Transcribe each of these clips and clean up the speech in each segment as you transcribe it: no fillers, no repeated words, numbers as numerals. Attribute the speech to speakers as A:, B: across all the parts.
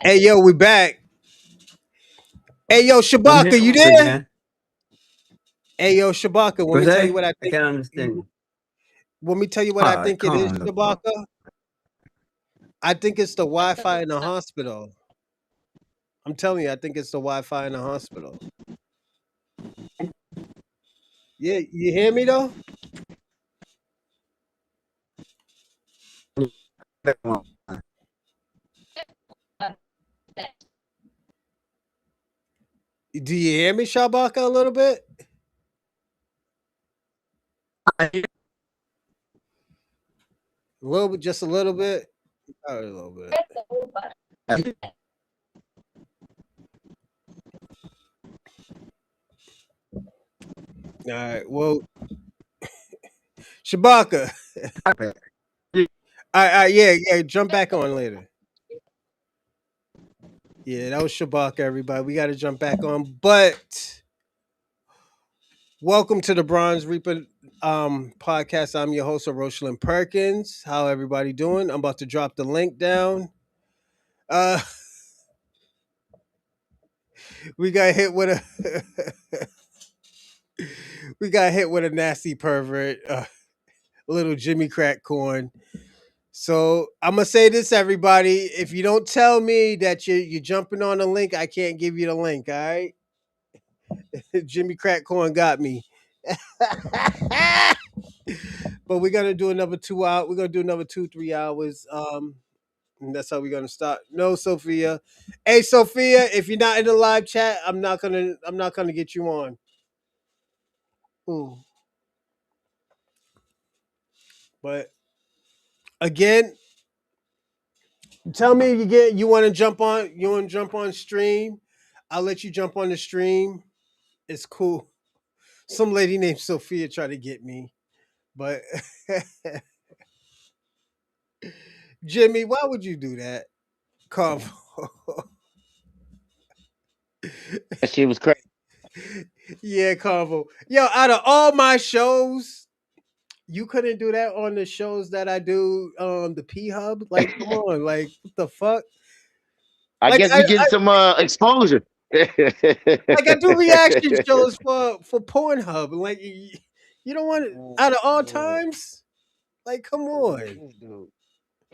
A: Hey yo, we back. Hey yo,
B: I'm here
A: Shabaka, you there?
B: again.
A: Hey yo, Shabaka, let me
B: Was
A: tell you
B: I?
A: what I
B: I
A: think.
B: can't understand you.
A: Let me tell you what I
B: All right,
A: think it is,
B: calm the fuck.
A: Shabaka. I think it's the Wi-Fi in the hospital. I'm telling you, I think it's the Wi-Fi in the hospital. Yeah, you hear me though? Do you hear me, Shabaka, a little bit? A little bit, just a little bit. A little bit. All right. Well, Shabaka. All right, yeah, yeah. Jump back on later. Yeah, that was Shabaka, everybody. We got to jump back on, but welcome to the Bronze Reaper podcast. I'm your host, Rosalind Perkins. How everybody doing? I'm about to drop the link down. Uh, we got hit with a we got hit with a nasty pervert, little Jimmy Crack corn. So I'm gonna say this, everybody. If you don't tell me that you're jumping on the link, I can't give you the link. All right, Jimmy Crack corn got me. But we're gonna do another 2 hour. We're gonna do another 2 3 hours. And that's how we're gonna start. No, Sophia. Hey, Sophia, if you're not in the live chat, I'm not gonna get you on. Hmm. But again, tell me you want to jump on. You want to jump on stream? I'll let you jump on the stream. It's cool. Some lady named Sophia tried to get me, but Jimmy, why would you do that? Convo.
C: That shit was crazy.
A: Yeah, Convo. Yo, out of all my shows, you couldn't do that on the shows that I do the P Hub. Like, come on, like what the fuck?
C: I
A: Like
C: guess
A: I,
C: we getting some exposure.
A: like I do reaction shows for Pornhub. And like you don't want it out of all times. Like, come on.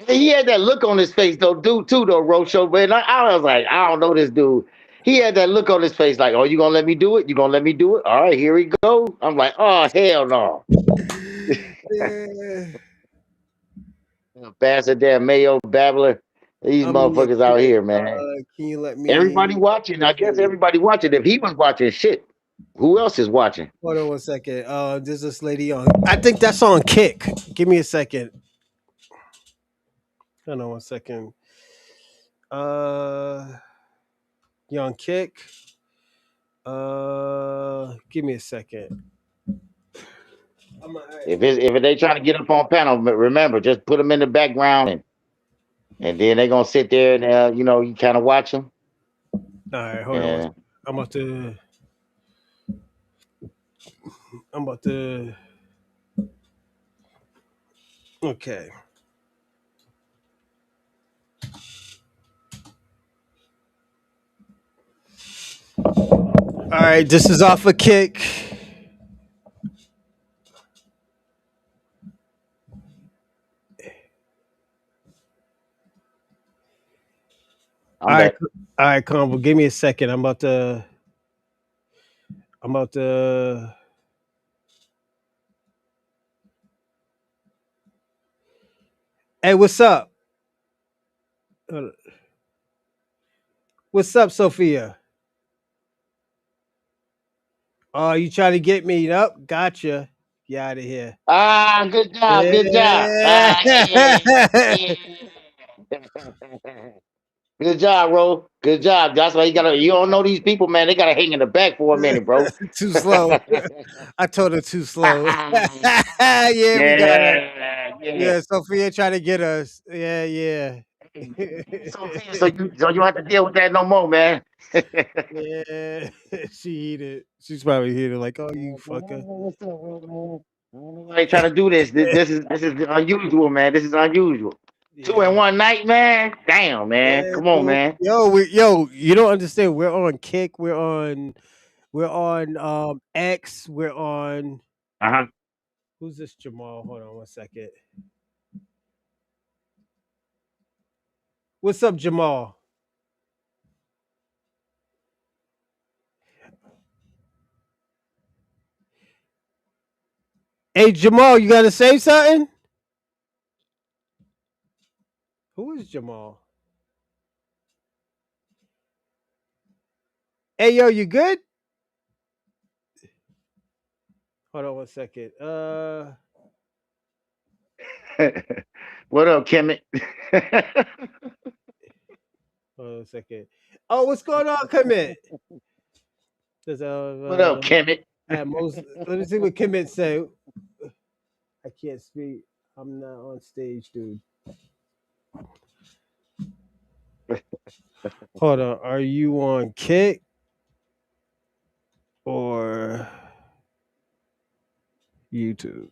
C: He had that look on his face though, dude too though, Rocho. Man, I was like, I don't know this dude. He had that look on his face, like, "Oh, you gonna let me do it? You gonna let me do it? All right, here we go." I'm like, "Oh hell no!"
A: Yeah.
C: Bastard, damn Mayo babbler. These
A: I'm in your
C: motherfuckers out
A: kid.
C: here, man.
A: Can you let
C: Everybody
A: me
C: watching. I guess everybody watching. If he was watching, shit, who else is watching?
A: hold on 1 second? There's this lady on. I think that's on Kick. Give me a second. Hold on 1 second. Uh, you on Kick? Give me a second.
C: If they trying to get up on panel, remember, just put them in the background, and then they gonna sit there and you kind of watch them.
A: All right, hold on.
C: Yeah.
A: I'm about to. I'm about to. Okay. All right, this is off a Kick.
C: I'm back.
A: All right, Convo. Give me a second. I'm about to. I'm about to. Hey, what's up? What's up, Sophia? Oh, you trying to get me up? Gotcha. Get out of here.
C: Ah, good job, good job.
A: Yeah.
C: Ah, yeah, yeah. Good job, bro. Good job. That's why you gotta. You don't know these people, man. They gotta hang in the back for a minute, bro.
A: Too slow. I told her too slow. Yeah, we got her.
C: Yeah, yeah.
A: Yeah, Sophia trying to get us. Yeah, yeah.
C: So you don't have to deal with that no more, man.
A: Yeah. She heated. She's probably heated like, oh, you fucker.
C: What's up, bro, man? I ain't trying to do this. This is unusual, man. This is unusual. Two in
A: Yeah.
C: one night, man. Damn, man.
A: Yeah,
C: Come on,
A: so
C: man.
A: yo, you don't understand. We're on Kick. We're on X. We're on
C: Uh-huh.
A: who's this Jamal? Hold on one second. What's up, Jamal? Hey, Jamal, you gotta say something? Who is Jamal? Hey, yo, you good? Hold on one second.
C: What up, Kemet?
A: Hold on a second. Oh, what's going on, Commit? There's
C: What up, Kemet?
A: at most. Let me see what Commit say. I can't speak. I'm not on stage, dude. Hold on. Are you on Kick or YouTube?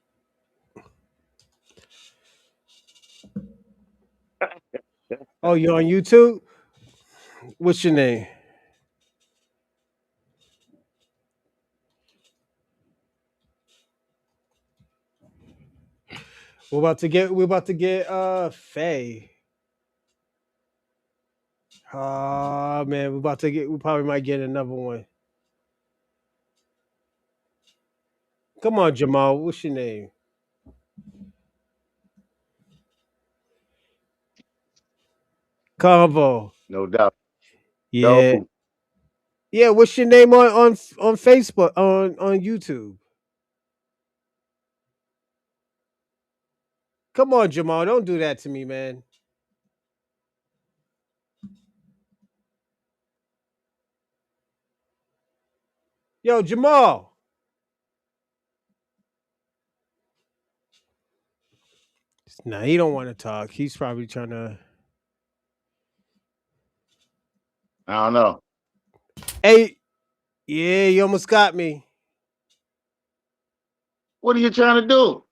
A: Oh, you're on YouTube? What's your name? We're about to get Faye. Oh man, we probably might get another one. Come on, Jamal. What's your name? Convo.
C: No doubt.
A: Yeah.
C: No.
A: Yeah, what's your name on Facebook on YouTube? Come on, Jamal, don't do that to me, man. Yo, Jamal. Nah, he don't want to talk. He's probably trying to.
C: I don't know.
A: Hey, yeah, you almost got me.
C: What are you trying to do?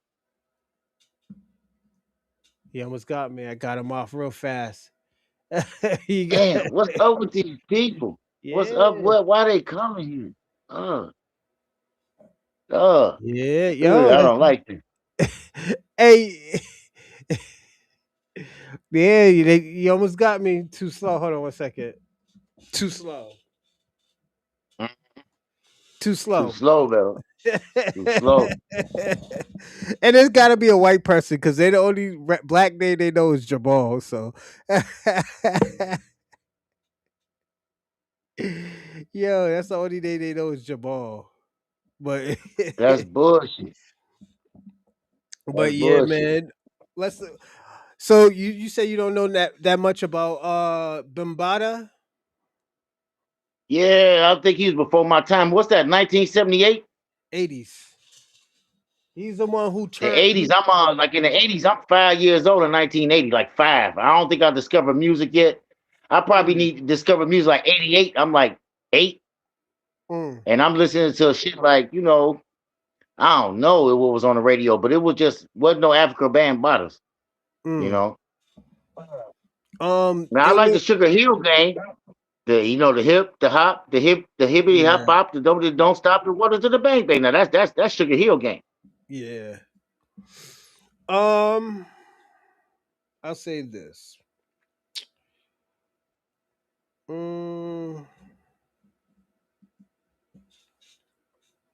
A: He almost got me. I got him off real fast. He got,
C: Damn, what's up with these people? What's up?
A: yeah,
C: What? Why they coming here? Uh, uh,
A: yeah,
C: I
A: yo.
C: don't like this.
A: Hey, yeah, you almost got me too slow. Hold on one second. Too slow.
C: Mm,
A: Too
C: Too
A: slow.
C: slow, though. Too slow.
A: And it's got to be a white person because they the only black name they know is Jamal. So, yo, that's the only name they know is Jamal. But,
C: That's bullshit. That's
A: but yeah,
C: bullshit.
A: man. Let's. So you say you don't know that much about Bambaataa
C: Yeah, I think he was before my time. What's that? 1978.
A: '80s. He's the one who
C: The
A: turned.
C: 80s. I'm like in the 80s. I'm 5 years old in 1980, like five. I don't think I discovered music yet. I probably
A: Mm,
C: need to discover music like 88. I'm like 8,
A: mm,
C: and I'm listening to shit like I don't know what was on the radio, but it was just wasn't no Africa Bambaataa. You
A: mm.
C: know. Now I
A: It
C: like the
A: was
C: Sugar Hill Gang. The hip, the hop, the hippity hop
A: yeah,
C: hop, the don't stop, the water to the bang bang. Now that's Sugar Hill Gang.
A: yeah. Um, I'll say this. Mm,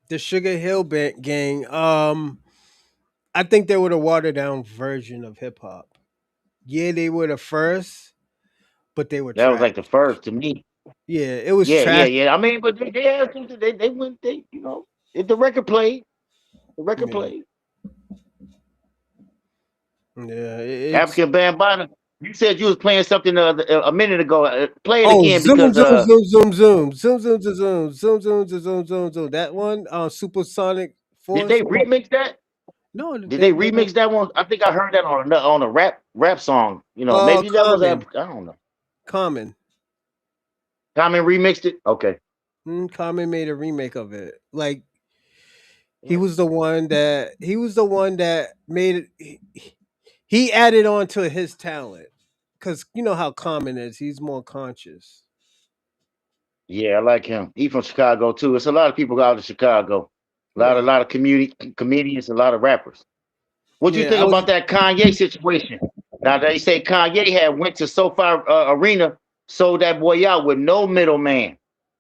A: the Sugar Hill Gang. I think they were the watered down version of hip hop. Yeah, they were the first, but they were
C: That was
A: trash.
C: like the first to me.
A: Yeah, it was
C: Yeah, yeah,
A: trash.
C: yeah. I mean, but they had something. They went. If the record played, the record
A: Yeah,
C: played.
A: yeah. It's
C: African Bambaataa. You said you was playing something a minute ago. Play it
A: oh
C: again
A: zoom
C: because
A: zoom zoom zoom zoom zoom zoom zoom zoom zoom zoom zoom zoom zoom zoom. That one, Supersonic
C: did
A: Force.
C: they remix that?
A: No,
C: Did they
A: they
C: remix that one? I think I heard that on a rap song. Maybe that was
A: Common,
C: I don't know.
A: Common.
C: Common remixed it. Okay.
A: Common made a remake of it. Like he was the one that made it. he added on to his talent because you know how Common is. He's more conscious.
C: Yeah, I like him. He from Chicago too. It's a lot of people out of Chicago.
A: Yeah,
C: A lot of comedians, a lot of rappers. What you
A: yeah.
C: think
A: I was.
C: about that Kanye situation? Now they say Kanye had went to SoFi Arena, sold that boy out with no middleman,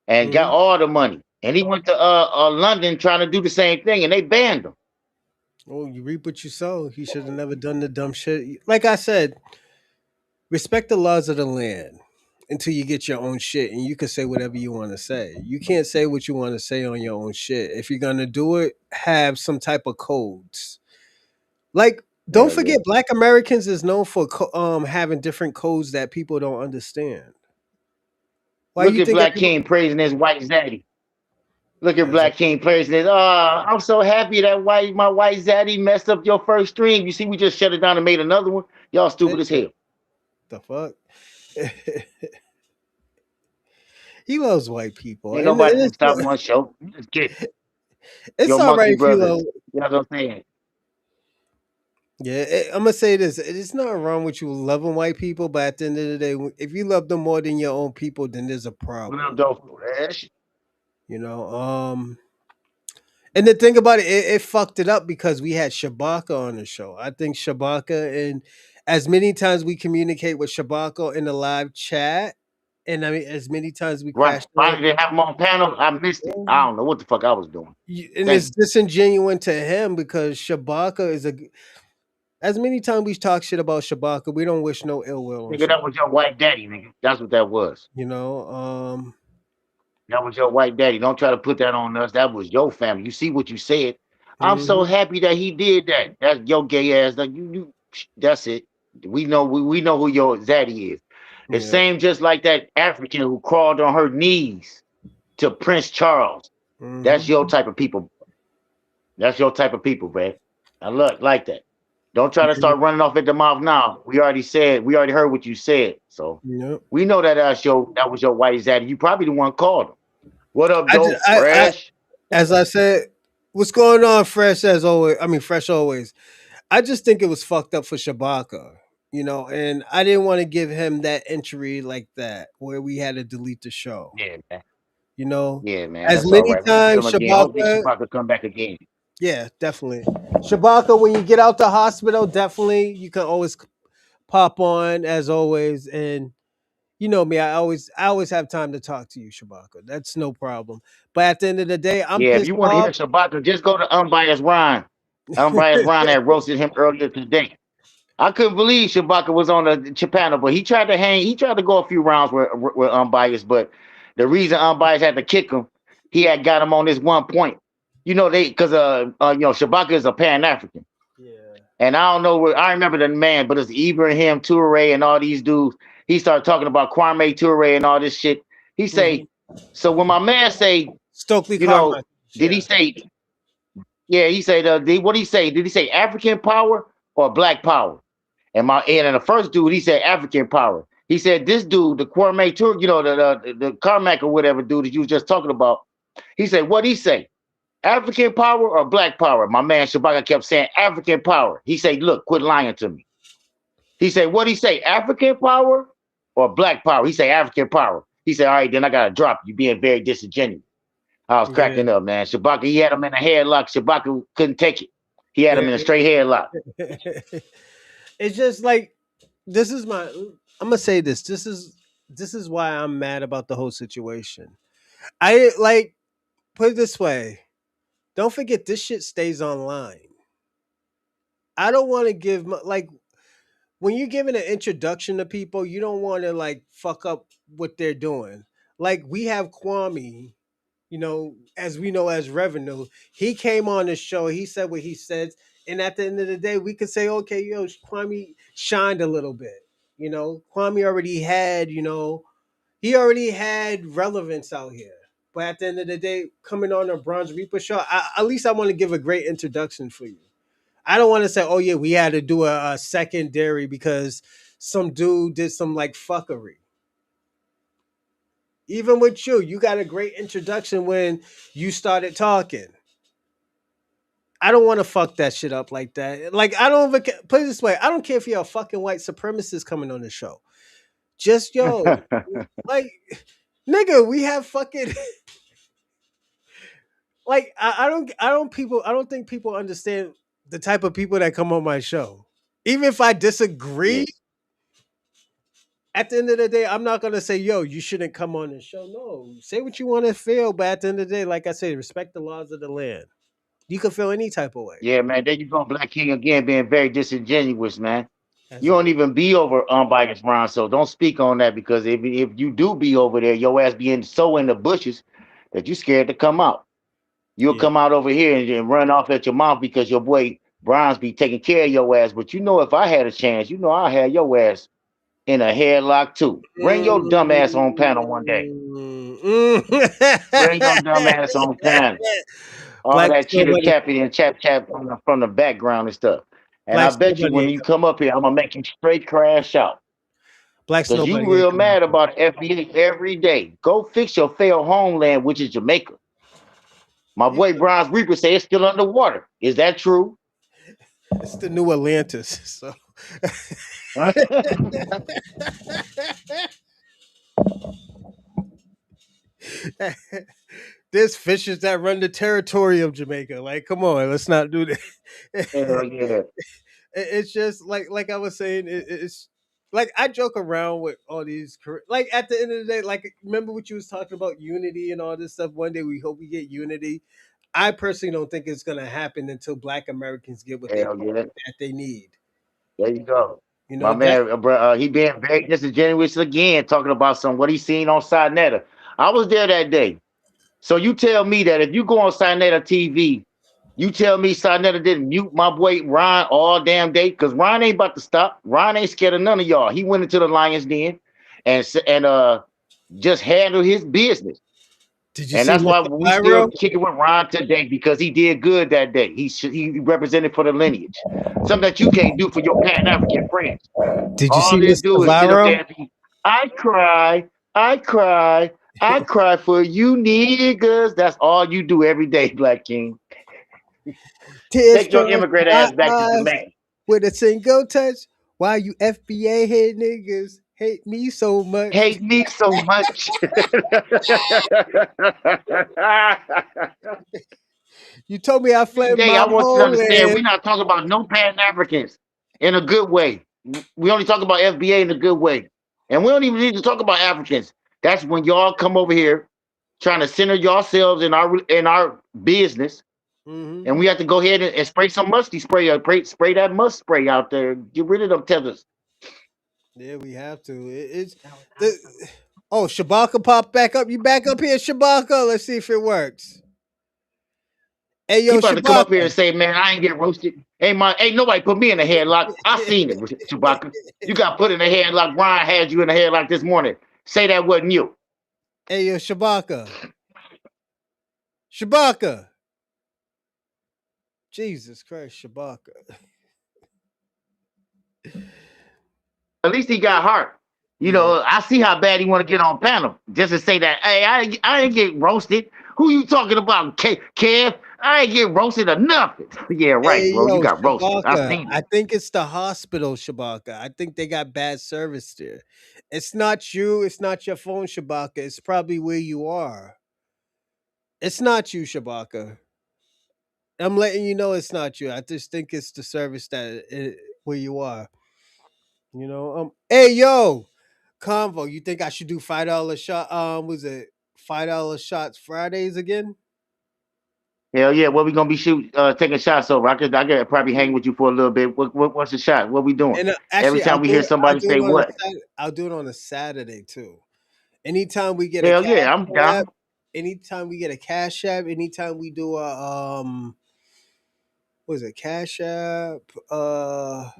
C: and got
A: Mhm.
C: all the money. And he went to London trying to do the same thing, and they banned him.
A: Oh, you reap what you sow. He should have never done the dumb shit. Like I said, respect the laws of the land until you get your own shit, and you can say whatever you want to say. You can't say what you want to say on your own shit. If you're gonna do it, have some type of codes. Like, don't
C: Hell yeah.
A: forget, Black Americans is known for having different codes that people don't understand. Why
C: Look
A: you
C: at
A: think
C: Black
A: everybody?
C: King praising his white zaddy. Look at
A: As
C: Black King praising his. Oh, I'm so happy that my white zaddy messed up your first stream. You see, we just shut it down and made another one. Y'all stupid as hell.
A: the fuck? He loves white people,
C: Ain't
A: and
C: nobody gonna
A: it's
C: stop one show. Just get
A: it's
C: your
A: all right
C: monkey
A: if you
C: brothers.
A: love.
C: You know what I'm saying?
A: Yeah, I'm gonna say this: it's not wrong with you loving white people, but at the end of the day, if you love them more than your own people, then there's a
C: What up,
A: problem.
C: though? That shit.
A: You know. And the thing about it, it fucked it up because we had Shabaka on the show. I think Shabaka, and as many times we communicate with Shabaka in the live chat, and I mean as many times we
C: Right.
A: crashed out,
C: Finally, they have him on panel. I missed it. I don't know what the fuck I was doing.
A: and
C: Thank
A: it's
C: you.
A: disingenuous to him because Shabaka is a. As many times we talk shit about Shabaka, we don't wish no ill will on
C: Nigga, that was
A: Shabaka.
C: your white daddy, nigga. That's what that was.
A: You know,
C: That was your white daddy. Don't try to put that on us. That was your family. You see what you said. I'm so
A: mhm,
C: happy that he did that. That's your gay ass. Like you that's it. We know who your zaddy is. The
A: yeah,
C: same just like that African who crawled on her knees to Prince Charles. That's
A: mhm,
C: your type of people. That's your type of people, man. I look like that. Don't try to
A: yeah,
C: start running off at the mouth now. We already heard what you said. So
A: yeah.
C: we know that was your white zaddy. You probably the one called him. What up,
A: I, just,
C: though? Fresh?
A: as I said, what's going on, Fresh? As always, I mean, Fresh always. I just think it was fucked up for Shabaka, you know, and I didn't want to give him that entry like that where we had to delete the show,
C: Yeah, man.
A: you know.
C: Yeah, man.
A: As
C: That's all
A: many
C: right. We'll get him
A: times
C: again. Hopefully
A: Shabaka,
C: Shabaka come back again.
A: yeah, definitely. Shabaka, when you get out the hospital, definitely you can always pop on as always, and you know me, I always have time to talk to you, Shabaka. That's no problem. But at the end of the day, I'm
C: Yeah, if
A: pissed
C: you want to hear
A: off.
C: Shabaka, just go to Unbiased Ron. Unbiased Ron had roasted him earlier today. I couldn't believe Shabaka was on the Chapano, but he tried to hang. He tried to go a few rounds with Unbiased, but the reason Unbiased had to kick him, he had got him on this one point. You know they because Shabaka is a Pan African,
A: Yeah.
C: and I don't know where I remember the man, but it's Ibrahim Toure and all these dudes. He started talking about Kwame Toure and all this shit. He
A: Hmm.
C: say, so when my man say,
A: Stokely
C: you know,
A: Carmichael.
C: did he
A: Yeah.
C: say, yeah, he said, what did he say? Did he say African power or black power? And the first dude, he said African power. He said this dude, the Kwame Tour, the Carmack or whatever dude that you was just talking about. He said, what he say? African power or black power? My man Shabaka kept saying African power. He said, look, quit lying to me. He said, what he say? African power or black power? He said African power. He said, all right, then I gotta drop you being very disingenuous. I was
A: Yeah.
C: cracking up, man. Shabaka, he had him in a headlock. Shabaka couldn't take it. He had him in a straight headlock.
A: It's just like this is my I'm gonna say this. This is why I'm mad about the whole situation. I like put it this way. Don't forget this shit stays online. I don't want to give like when you're giving an introduction to people, you don't want to like fuck up what they're doing. Like we have Kwame, you know, as we know as revenue, he came on the show, he said what he said, and at the end of the day, we could say, okay, yo, Kwame shined a little bit. You know, Kwame already had, you know, he already had relevance out here. But at the end of the day, coming on a Bronze Reaper show, at least I want to give a great introduction for you. I don't want to say, oh yeah, we had to do a secondary because some dude did some like fuckery. Even with you got a great introduction when you started talking. I don't want to fuck that shit up like that. Like I don't even put it this way. I don't care if you're a fucking white supremacist coming on the show. Just yo, like nigga, we have fucking like I don't think people understand the type of people that come on my show. Even if I
C: Yeah,
A: disagree, at the end of the day, I'm not gonna say, yo, you shouldn't come on the show. No, say what you want to feel, but at the end of the day, like I say, respect the laws of the land. You can feel any type of way.
C: yeah, man. There you go, Black King again, being very disingenuous, man.
A: That's
C: You
A: it.
C: don't even be over unbiased Ron, so don't speak on that because if you do be over there, your ass be so in the bushes that you scared to come out. You'll
A: Yeah.
C: come out over here and run off at your mouth because your boy Bronze be taking care of your ass. But you know, if I had a chance, you know, I'll have your ass in a headlock too. Bring your dumb ass on panel one day.
A: Mm.
C: Bring your dumb ass on panel. All
A: Black
C: that
A: snow
C: chitter
A: bunny.
C: chapping and chap from the background and stuff. And I
A: Black snow
C: bet you
A: bunny
C: when
A: ain't
C: you come up here, I'm gonna make you straight crash out.
A: Black
C: Cause
A: snow
C: you
A: bunny ain't
C: real
A: coming.
C: mad about FBA every day. Go fix your failed homeland, which is Jamaica. My
A: You,
C: boy Bronze Reaper say it's still underwater. Is that true?
A: it's the new Atlantis. So there's fishes that run the territory of Jamaica. Like, come on, let's not do that.
C: Hell yeah.
A: It's just like I was saying, it's like I joke around with all these like at the end of the day, like remember what you was talking about unity and all this stuff. One day we hope we get unity. I personally don't think it's gonna happen until Black Americans get what they
C: Hell yeah.
A: that they need.
C: There you go.
A: You
C: My
A: know that.
C: man, he being very disingenuous again, talking about some what he seen on Sinetta. I was there that day. So you tell me that if you go on Sinetta TV, you tell me Sinetta didn't mute my boy Ron all damn day because Ron ain't about to stop. Ron ain't scared of none of y'all. He went into the lion's den and just handled his business.
A: Did you
C: And
A: see
C: that's why
A: Mr.
C: we still
A: Pyro?
C: kicking with Ron today because he did good that day. He represented for the lineage, something that you can't do for your Pan African friends.
A: Did you
C: All
A: see
C: they
A: Mr.
C: do is sit up there
A: Pyro?
C: and be, I cry, I cry, I cry for you niggas. That's all you do every day, Black King.
A: Tears
C: Take your
A: from
C: immigrant
A: my
C: ass back to
A: eyes
C: Jamaica.
A: with a single touch. Why you FBA head niggas hate me so much?
C: Hate me so much.
A: You told me I
C: Every
A: fled
C: day,
A: my
C: I want you to understand,
A: homeland.
C: we're not talking about no Pan Africans in a good way. We only talk about FBA in a good way. And we don't even need to talk about Africans. That's when y'all come over here trying to center yourselves in our business.
A: Hmm.
C: And we have to go ahead and spray some musty spray or spray that must spray out there. Get rid of them tethers.
A: Yeah, we have to. It's the oh Shabaka popped back up. You back up here, Shabaka? Let's see if it works. Hey
C: He
A: yo,
C: about to come up here
A: Shabaka.
C: and say, "Man, I ain't get roasted. Ain't nobody put me in a headlock. I seen it, Chewbacca. You got put in a headlock. Brian had you in a headlock this morning. Say that wasn't you."
A: Hey yo, Shabaka. Shabaka. Jesus Christ, Shabaka.
C: At least he got heart. You
A: Yeah.
C: know, I see how bad he want to get on panel just to say that. Hey, I ain't get roasted. Who you talking about, Kev? I ain't get roasted or nothing. Yeah, right,
A: Hey
C: bro. You
A: yo,
C: got roasted. I
A: Shabaka.
C: seen
A: I
C: it.
A: think it's the hospital, Shabaka. I think they got bad service there. It's not you. It's not your phone, Shabaka. It's probably where you are. It's not you, Shabaka. I'm letting you know it's not you. I just think it's the service where you are. You know. Hey yo, Convo. You think I should do $5 shot? Was it $5 shots Fridays again?
C: Hell yeah, what we gonna be taking shots over? I could probably hang with you for a little bit. What's the shot? What we doing?
A: And
C: Every
A: actually,
C: time we hear
A: I'll
C: somebody
A: do it
C: say
A: on a
C: what?
A: I'll do it on a Saturday too. Anytime we get a
C: Hell
A: cash
C: yeah, I'm
A: app,
C: down.
A: anytime we get a cash app, anytime we do a what is it, cash app?
C: Uh,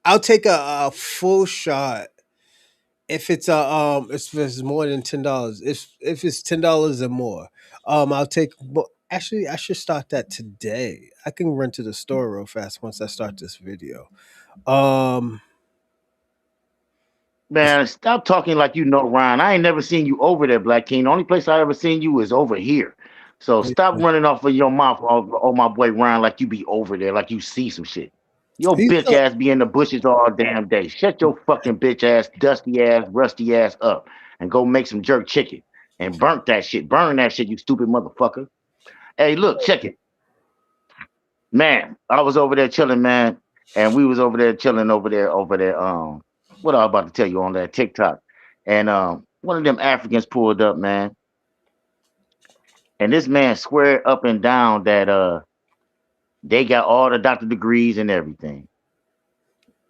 A: I'll take a full shot if it's a if it's more than $10. If it's $10 or more, I'll take. Actually, I should start that today. I can run to the store real fast once I start this video. Um,
C: Man, stop talking like you know Ryan. I ain't never seen you over there, Black King. The only place I ever seen you is over here. So stop running off of your mouth, oh my boy Ryan, like you be over there, like you see some shit. Your
A: He's
C: bitch
A: so,
C: ass be in the bushes all damn day. Shut your fucking bitch ass, dusty ass, rusty ass up and go make some jerk chicken and burnt that shit. Burn that shit, you stupid motherfucker. Hey, look, check it. Man, I was over there chilling, man, and we was over there chilling over there. What I was about to tell you on that TikTok. And one of them Africans pulled up, man, and this man squared up and down that they got all the doctor degrees and everything.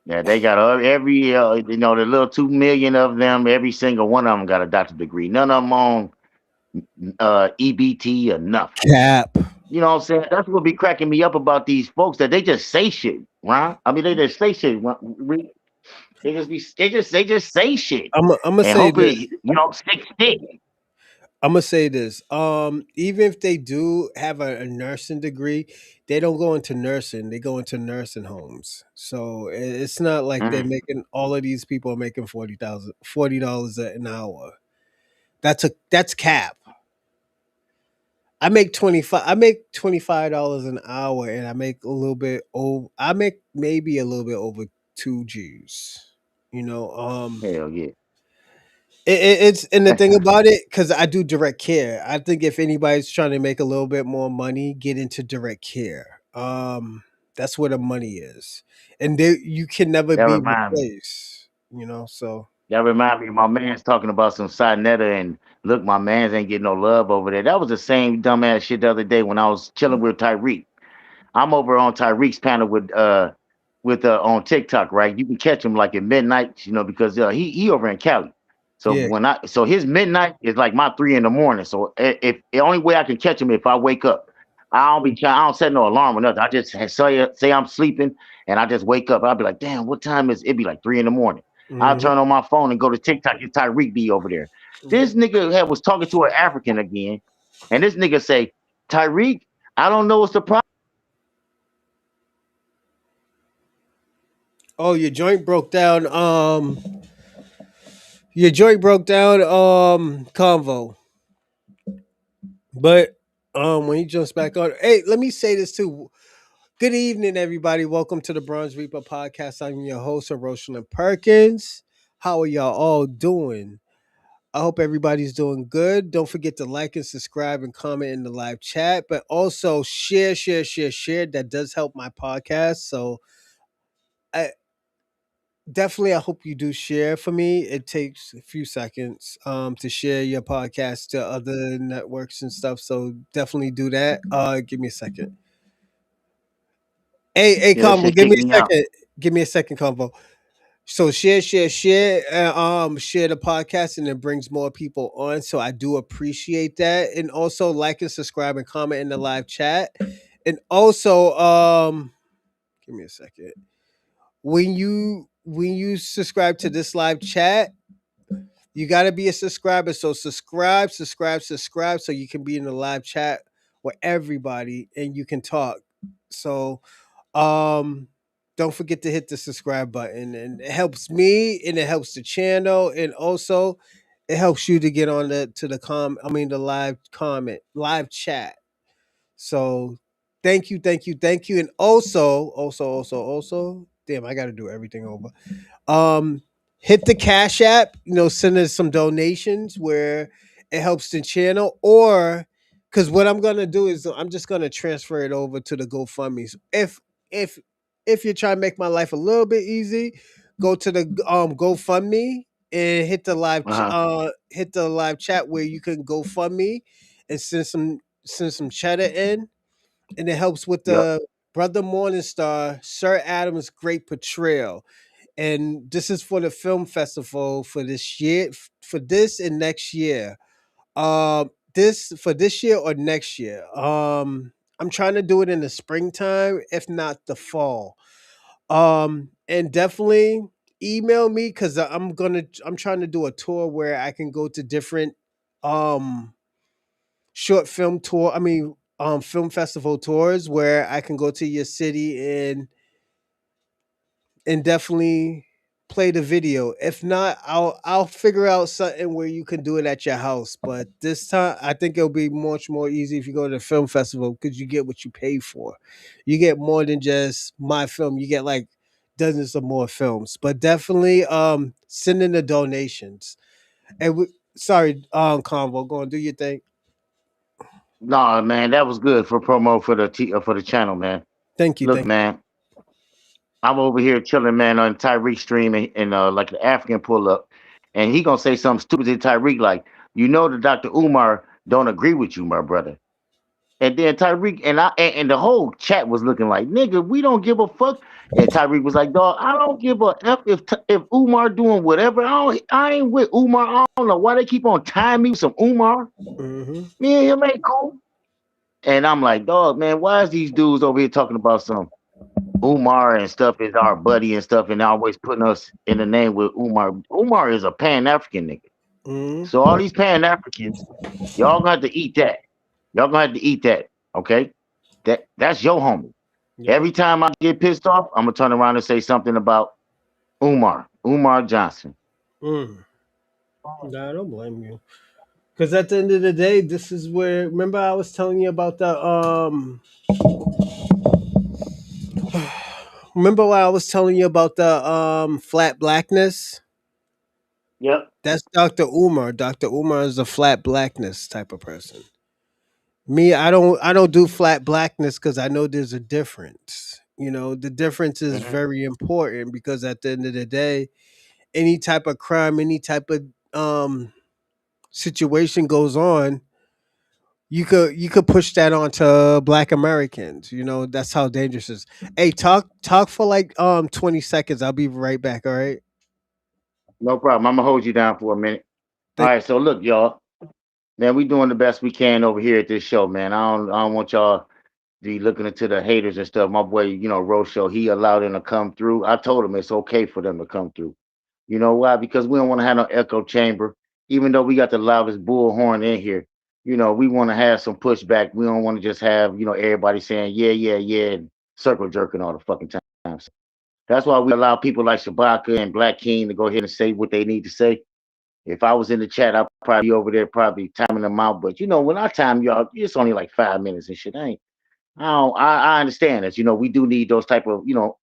C: Yeah, they got every the little 2 million of them, every single one of them got a doctor degree. None of them on EBT or nothing.
A: cap.
C: You know what I'm saying? That's what be cracking me up about these folks that they just say shit, right? I mean, they just say shit. They just say shit
A: I'm gonna
C: and
A: say
C: hope it
A: this.
C: stick.
A: I'm gonna say this. Even if they do have a nursing degree, they don't go into nursing. They go into nursing homes. So it's not like they're
C: Mm.
A: making all of these people are making $40 an hour. That's cap. I make $25 an hour, and I make a little bit over. I make maybe a little bit over 2 G's. You know,
C: Hell yeah.
A: it's and the thing about it, because I do direct care. I think if anybody's trying to make a little bit more money, get into direct care. That's where the money is, and you can never
C: that
A: be
C: remind me.
A: replaced. So
C: That remind me. My man's talking about some Sinetta and look, my man's ain't getting no love over there. That was the same dumbass shit the other day when I was chilling with Tyreek. I'm over on Tyreek's panel with on TikTok, right? You can catch him like at midnight, because he over in Cali. So
A: yeah.
C: his midnight is like my 3 in the morning. So if the only way I can catch him if I wake up, I don't set no alarm or nothing. I just say I'm sleeping and I just wake up. I'll be like, damn, what time is it? Be like 3 in the morning. I'll
A: Hmm.
C: turn on my phone and go to TikTok. It's Tyreek be over there. This nigga was talking to an African again, and this nigga say, Tyreek, I don't know what's the problem.
A: Oh, your joint broke down. Convo. But when he jumps back on, hey, let me say this too. Good evening, everybody. Welcome to the Bronze Reaper podcast. I'm your host, Rosalind Perkins. How are y'all all doing? I hope everybody's doing good. Don't forget to like and subscribe and comment in the live chat, but also share. That does help my podcast. So I definitely I hope you do share for me. It takes a few seconds to share your podcast to other networks and stuff. So definitely do that. Give me a second. Hey,
C: Yeah, that
A: Combo,
C: shit
A: give me
C: kicked me
A: a
C: out.
A: second. Give me a second, Combo. So share the podcast, and it brings more people on. So I do appreciate that, and also like and subscribe and comment in the live chat, and also give me a second. When you subscribe to this live chat, you got to be a subscriber. So subscribe, so you can be in the live chat with everybody, and you can talk. So um, don't forget to hit the subscribe button, and it helps me, and it helps the channel, and also it helps you to get on the live comment, live chat. So thank you, and also, damn, I got to do everything over. Um, Hit the Cash App, send us some donations where it helps the channel, or because what I'm gonna do is I'm just gonna transfer it over to the GoFundMe. So if if you're trying to make my life a little bit easy, go to the GoFundMe and
C: Uh-huh.
A: hit the live chat where you can GoFundMe and send some cheddar in, and it helps with
C: Yep.
A: the Brother Morningstar, Sir Adam's great portrayal. And this is for the film festival for this year, for this and next year. This for this year or next year. I'm trying to do it in the springtime, if not the fall. And definitely email me because I'm trying to do a tour where I can go to different um short film tour. I mean, film festival tours where I can go to your city and definitely play the video. If not, I'll figure out something where you can do it at your house. But this time, I think it'll be much more easy if you go to the film festival because you get what you pay for. You get more than just my film. You get like dozens of more films. But definitely, send in the donations. And sorry, Convo, go and do your thing.
C: Nah, man, that was good for promo for the for the channel, man.
A: Thank you,
C: Look,
A: thank
C: man, I'm over here chilling, man, on Tyreek stream and like the African pull up, and he gonna say something stupid to Tyreek like, you know, the Dr. Umar don't agree with you, my brother. And then Tyreek and the whole chat was looking like, nigga, we don't give a fuck. And Tyreek was like, dog, I don't give a f if Umar doing whatever. I ain't with Umar. I don't know why they keep on tying me with some Umar.
A: you.
C: Me and him ain't cool. And I'm like, dog, man, why is these dudes over here talking about some Umar and stuff is our buddy and stuff, and always putting us in the name with Umar. Umar is a Pan African nigga.
A: Hmm.
C: So all these Pan Africans, y'all gonna have to eat that. Y'all gonna have to eat that. Okay, that's your homie.
A: Yep.
C: Every time I get pissed off, I'm gonna turn around and say something about Umar Johnson.
A: Mm. Nah, I don't blame you. Because at the end of the day, this is where. Remember, I was telling you about the Remember what I was telling you about the flat blackness?
C: Yep.
A: That's Dr. Umar. Dr. Umar is a flat blackness type of person. Me, I don't do flat blackness because I know there's a difference. You know, the difference is
C: Hmm.
A: very important because at the end of the day, any type of crime, any type of situation goes on, you could push that onto black Americans. You know, that's how dangerous it is. Hey, talk for like 20 seconds. I'll be right back, all right?
C: No problem. I'm gonna hold you down for a minute. All
A: Thank
C: right. So look, y'all, man, we doing the best we can over here at this show, man. I don't want y'all be looking into the haters and stuff. My boy, you know, Rosho, he allowed them to come through. I told him it's okay for them to come through. You know why? Because we don't want to have no echo chamber. Even though we got the loudest bullhorn in here, you know, we want to have some pushback. We don't want to just have, you know, everybody saying, yeah, yeah, yeah, and circle jerking all the fucking time. So that's why we allow people like Shabaka and Black King to go ahead and say what they need to say. If I was in the chat, I'd probably be over there probably timing them out. But you know, when I time y'all, it's only like 5 minutes and shit. I understand that. You know, we do need those type of, you know,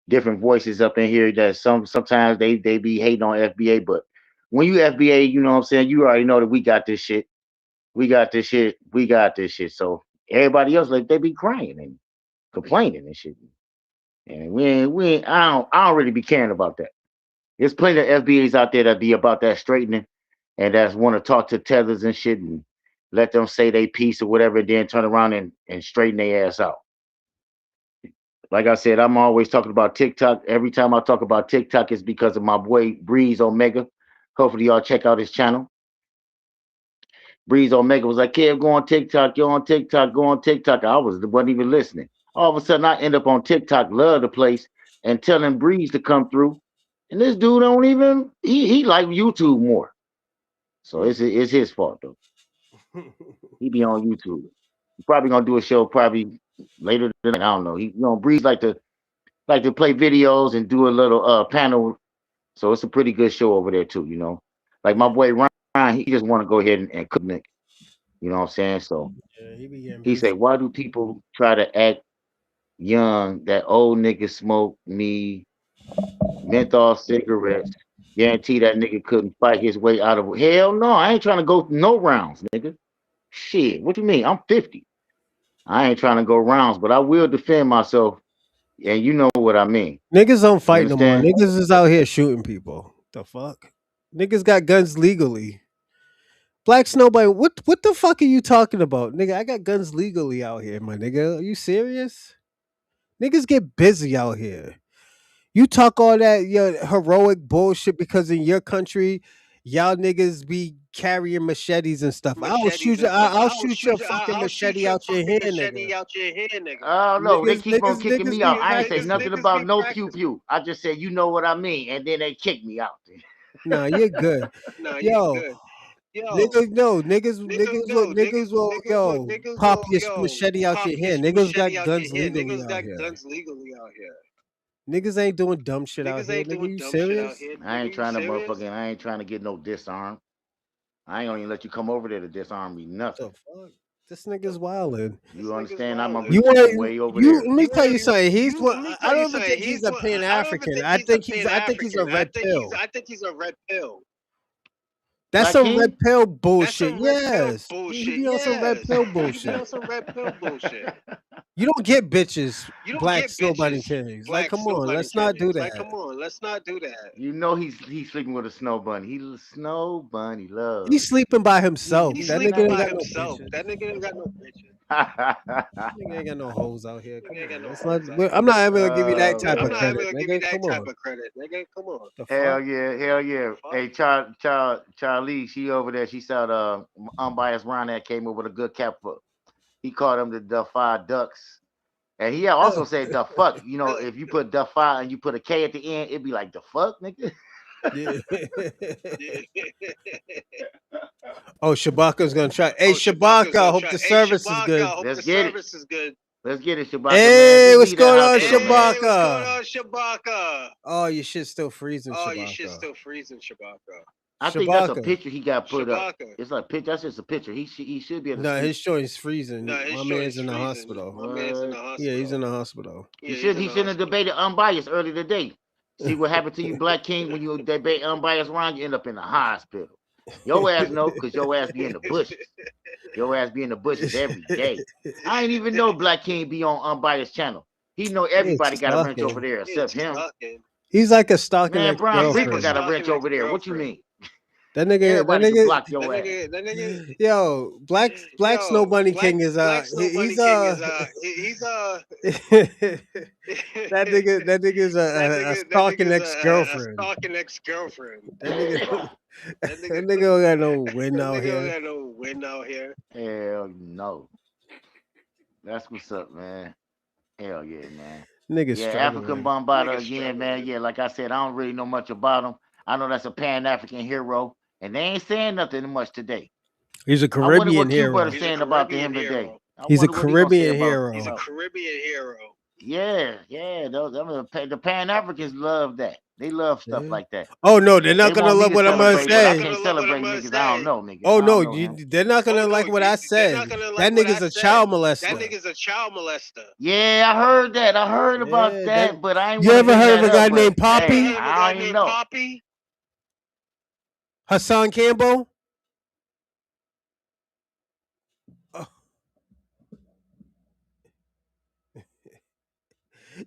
C: different voices up in here that sometimes they be hating on FBA, but when you FBA, you know what I'm saying, you already know that we got this shit. We got this shit. We got this shit. So everybody else, like, they be crying and complaining and shit. And I don't really be caring about that. There's plenty of FBAs out there that be about that straightening and that's want to talk to tethers and shit and let them say they piece or whatever, and then turn around and straighten their ass out. Like I said, I'm always talking about TikTok. Every time I talk about TikTok, it's because of my boy Breeze Omega. Hopefully, y'all check out his channel. Breeze Omega was like, "Kev, go on TikTok. You're on TikTok. Go on TikTok." Wasn't even listening. All of a sudden, I end up on TikTok, love the place, and telling Breeze to come through. And this dude don't even he like YouTube more. So it's his fault though.
A: you.
C: He be on YouTube. He probably gonna do a show probably later tonight. I don't know. He, you know, Breeze like to play videos and do a little panel. So it's a pretty good show over there too, you know. Like my
A: Yeah,
C: boy Ryan, he just want to go ahead and cook Nick. You know what I'm saying? So
A: yeah, he be getting
C: he said,
A: busy.
C: why do people try to act young? That old nigga smoke me menthol cigarettes. Guarantee that nigga couldn't fight his way out of hell no. I ain't trying to go no rounds, nigga. Shit, what you mean? I'm 50. I ain't trying to go rounds, but I will defend myself, and you know what I mean.
A: Niggas don't
C: You
A: fight no more.
C: understand?
A: Niggas is out here shooting people. The fuck? Niggas got guns legally. Black Snowboy, what the fuck are you talking about? Nigga, I got guns legally out here, my nigga. Are you serious? Niggas get busy out here. You talk all that your heroic bullshit because in your country, y'all niggas be carrying machetes and stuff. I'll shoot your fucking machete out your hand, nigga.
C: Oh no, they
A: Niggas,
C: keep on
A: niggas,
C: kicking
A: niggas
C: me
A: be
C: out. I ain't say
A: practicing.
C: nothing about no pew pew. I just said you know what I mean, and then they kick me out.
A: Nah, you're good. Yo, niggas, no, niggas will, pop your machete out your hand. Niggas got guns legally out here. Niggas ain't doing dumb shit out here, nigga. You serious?
C: I ain't trying to motherfucking. I ain't trying to get no disarm. I ain't gonna even let you come over there to disarm me. Nothing.
A: The fuck? This nigga's wildin'.
C: You understand? I'm gonna
A: You
C: get you from
A: want
C: way over
A: you?
C: there.
A: Let me tell you something. He's one. I don't even think he's a Pan African. I think he's a red pill. That's
C: Black
A: some red
C: King.
A: pill bullshit. Yes, he be on some red pill bullshit. You don't get bitches, black snowbunny kings. Like, come on, let's not do that.
C: You know he's sleeping with a snow bunny. Snow bunny love.
A: He's sleeping by himself. That nigga ain't got no bitches. Nigga ain't got no hoes out here. Come on, let's not. I'm not even gonna give you that type of credit, nigga. Come on. The
C: Hell
A: fuck?
C: yeah, hell yeah. Hey, Charlie, she over there. She said, unbiased Ron that came up with a good cap for. He called them the Five Ducks. And he also said the fuck. You know, if you put the five and you put a K at the end, it'd be like the fuck, nigga.
A: Yeah. Oh, Shabaka's gonna try. Hey, Shabaka, I hope the service is good.
C: Let's get it. Let's get it, Shabaka.
A: Hey,
C: man.
A: what's going on,
C: Man.
A: Shabaka? Oh, your shit's still freezing, Shabaka.
C: I think that's a picture he got put up. It's a picture. That's just a picture. He should be able to.
A: No, his joint's freezing. My man's in the hospital. Yeah, he's in the hospital.
C: He shouldn't have debated unbiased earlier today. See what happened to you, Black King, when you debate unbiased Ron, you end up in the hospital. Your ass know, because your ass be in the bushes. Your ass be in the bushes every day. I ain't even know Black King be on unbiased channel. He know everybody got a wrench over there except him.
A: He's like a stalking
C: Man, Brian Reaper
A: girlfriend.
C: got a wrench over there. What you mean?
A: That nigga,
C: block your ass.
A: Yo, Black Snow Bunny King is that nigga is a stalking ex-girlfriend. That nigga don't got no win out here.
C: Hell no. That's what's up, man. Hell yeah, man.
A: Nigga
C: yeah,
A: struggling.
C: Afrika Bambaataa again, man. Yeah, like I said, I don't really know much about him. I know that's a Pan-African hero, and they ain't saying nothing much today.
A: He's a Caribbean hero.
C: What saying about him today?
A: He's a Caribbean hero.
C: Yeah. The Pan-Africans love that. They love stuff like that.
A: Oh no, they're not gonna love what I'm gonna say.
C: I can't celebrate niggas. I don't know, niggas.
A: Oh no, they're not gonna like what I said. That nigga's a child molester.
C: Yeah, I heard that. I heard about that, but I ain't.
A: You ever heard of a guy named Poppy?
C: Hey, I don't even know.
A: Hassan Campbell.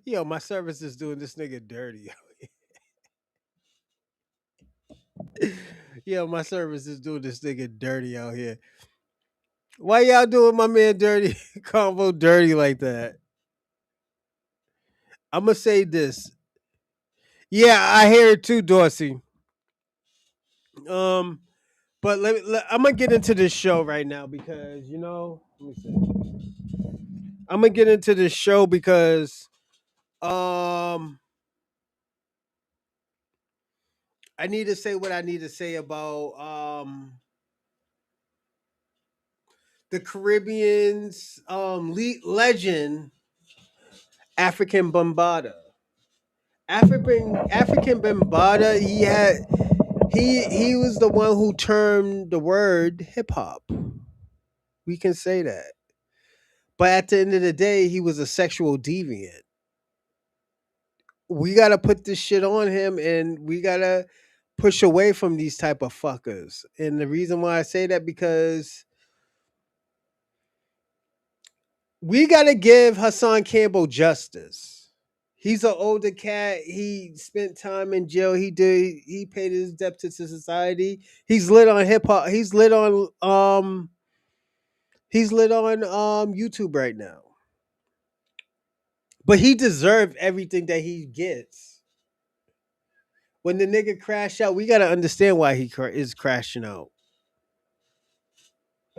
A: Yo, my service is doing this nigga dirty. Yo, my service is doing this nigga dirty out here. Why y'all doing my man dirty? Convo dirty like that? I'm gonna say this. Yeah, I hear it too, Dorsey. But I'm gonna get into this show right now because let me see. I'm gonna get into this show because I need to say what I need to say about the Caribbean's legend African Bambaataa. African Bambaataa, he was the one who termed the word hip hop. We can say that. But at the end of the day, he was a sexual deviant. We gotta put this shit on him, and we gotta push away from these type of fuckers. And the reason why I say that because we gotta give Hassan Campbell justice. He's an older cat. He spent time in jail. He paid his debt to society. He's lit on hip hop. He's lit on YouTube right now. But he deserved everything that he gets. When the nigga crashed out, we got to understand why he is crashing out.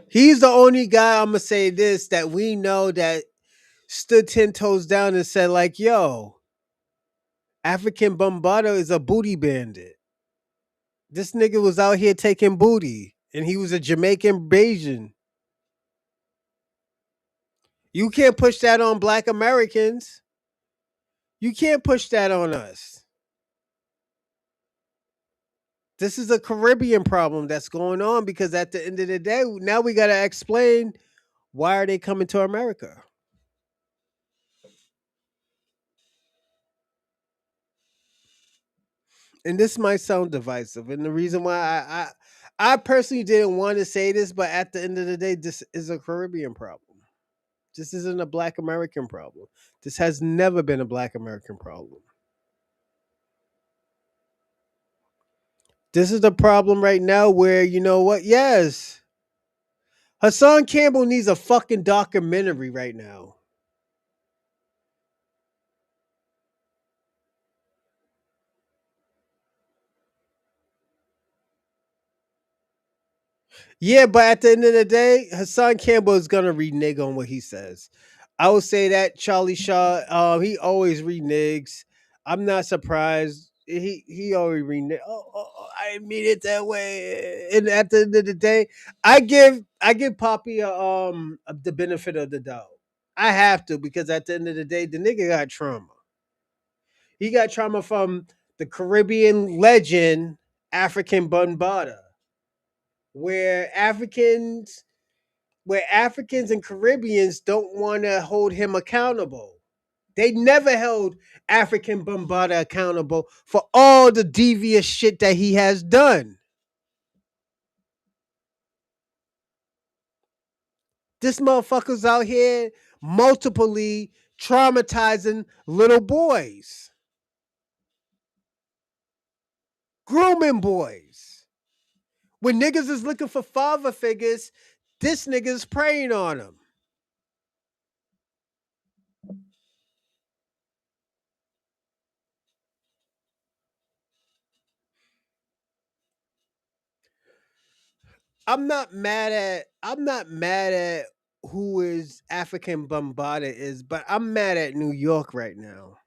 A: He's the only guy, I'm going to say this, that we know that stood 10 toes down and said like, yo, African Bambaataa is a booty bandit. This nigga was out here taking booty, and he was a Jamaican Bayesian. You can't push that on Black Americans. You can't push that on us. This is a Caribbean problem that's going on because at the end of the day, now we got to explain why are they coming to America? And this might sound divisive. And the reason why I personally didn't want to say this, but at the end of the day, this is a Caribbean problem. This isn't a Black American problem. This has never been a Black American problem. This is the problem right now where, you know what? Yes, Hassan Campbell needs a fucking documentary right now. Yeah, but at the end of the day, Hassan Campbell is gonna renege on what he says. I would say that Charlie Shaw, he always reneges. I'm not surprised. He always renege. I didn't mean it that way. And at the end of the day, I give Poppy the benefit of the doubt. I have to because at the end of the day, the nigga got trauma. He got trauma from the Caribbean legend African Bambaataa, where Africans and Caribbeans don't want to hold him accountable. They never held African Bambaataa accountable for all the devious shit that he has done. This motherfucker's out here multiply traumatizing little boys, grooming boys. When niggas is looking for father figures, this nigga's preying on them. I'm not mad at who is African Bambaataa is, but I'm mad at New York right now.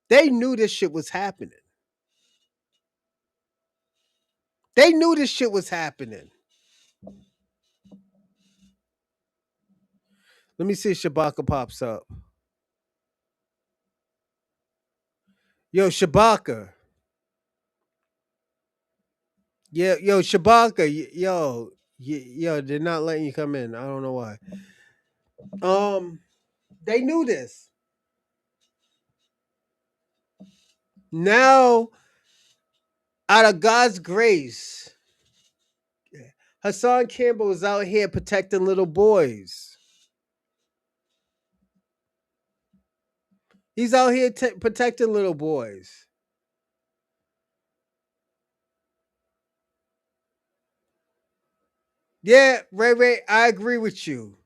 A: They knew this shit was happening. They knew this shit was happening. Let me see if Shabaka pops up. Yo, Shabaka. Yeah, yo, Shabaka. Yo, they're not letting you come in. I don't know why. They knew this. Now, out of God's grace, Hassan Campbell is out here protecting little boys. He's out here protecting little boys. Yeah, Ray, I agree with you.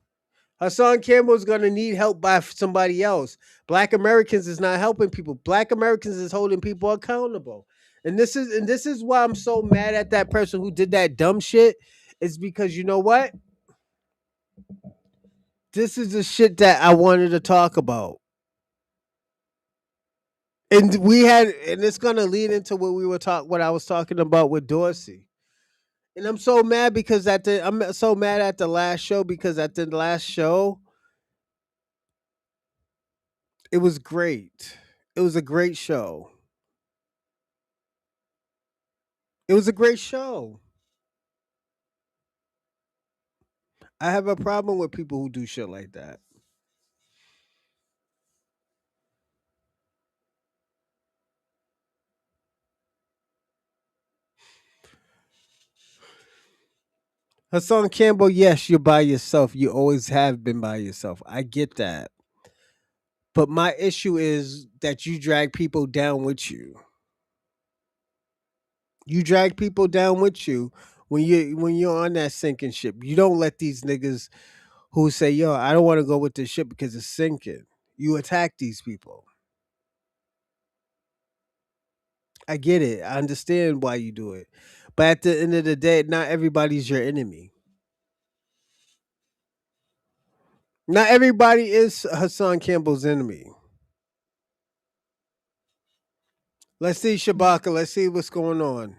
A: Hassan Campbell is going to need help by somebody else. Black Americans is not helping people. Black Americans is holding people accountable. And this is why I'm so mad at that person who did that dumb shit. Is because you know what? This is the shit that I wanted to talk about. And it's gonna lead into what I was talking about with Dorsey. And I'm so mad because I'm so mad at the last show because at the last show it was great. It was a great show. It was a great show. I have a problem with people who do shit like that. Hassan Campbell, yes, you're by yourself. You always have been by yourself. I get that. But my issue is that you drag people down with you. You drag people down with you when you're on that sinking ship. You don't let these niggas who say, "Yo, I don't want to go with this ship because it's sinking." You attack these people. I get it. I understand why you do it. But at the end of the day, not everybody's your enemy. Not everybody is Hassan Campbell's enemy. Let's see Shabaka. Let's see what's going on.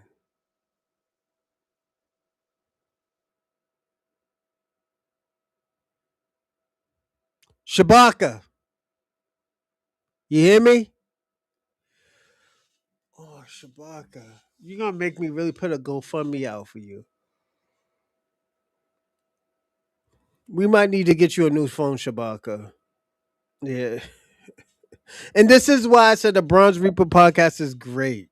A: Shabaka, you hear me? Shabaka, you're gonna make me really put a GoFundMe out for you. We might need to get you a new phone, Shabaka. Yeah. And this is why I said the Bronze Reaper podcast is great.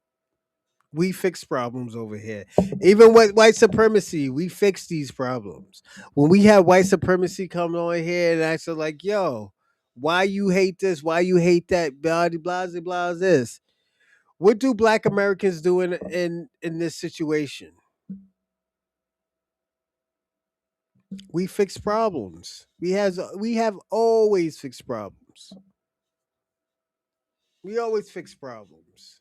A: We fix problems over here. Even with white supremacy, we fix these problems. When we have white supremacy come on here and ask like, yo, why you hate this? Why you hate that? Blah, blah, blah, blah, this. What do black Americans do in this situation? We fix problems. We have always fixed problems. We always fix problems.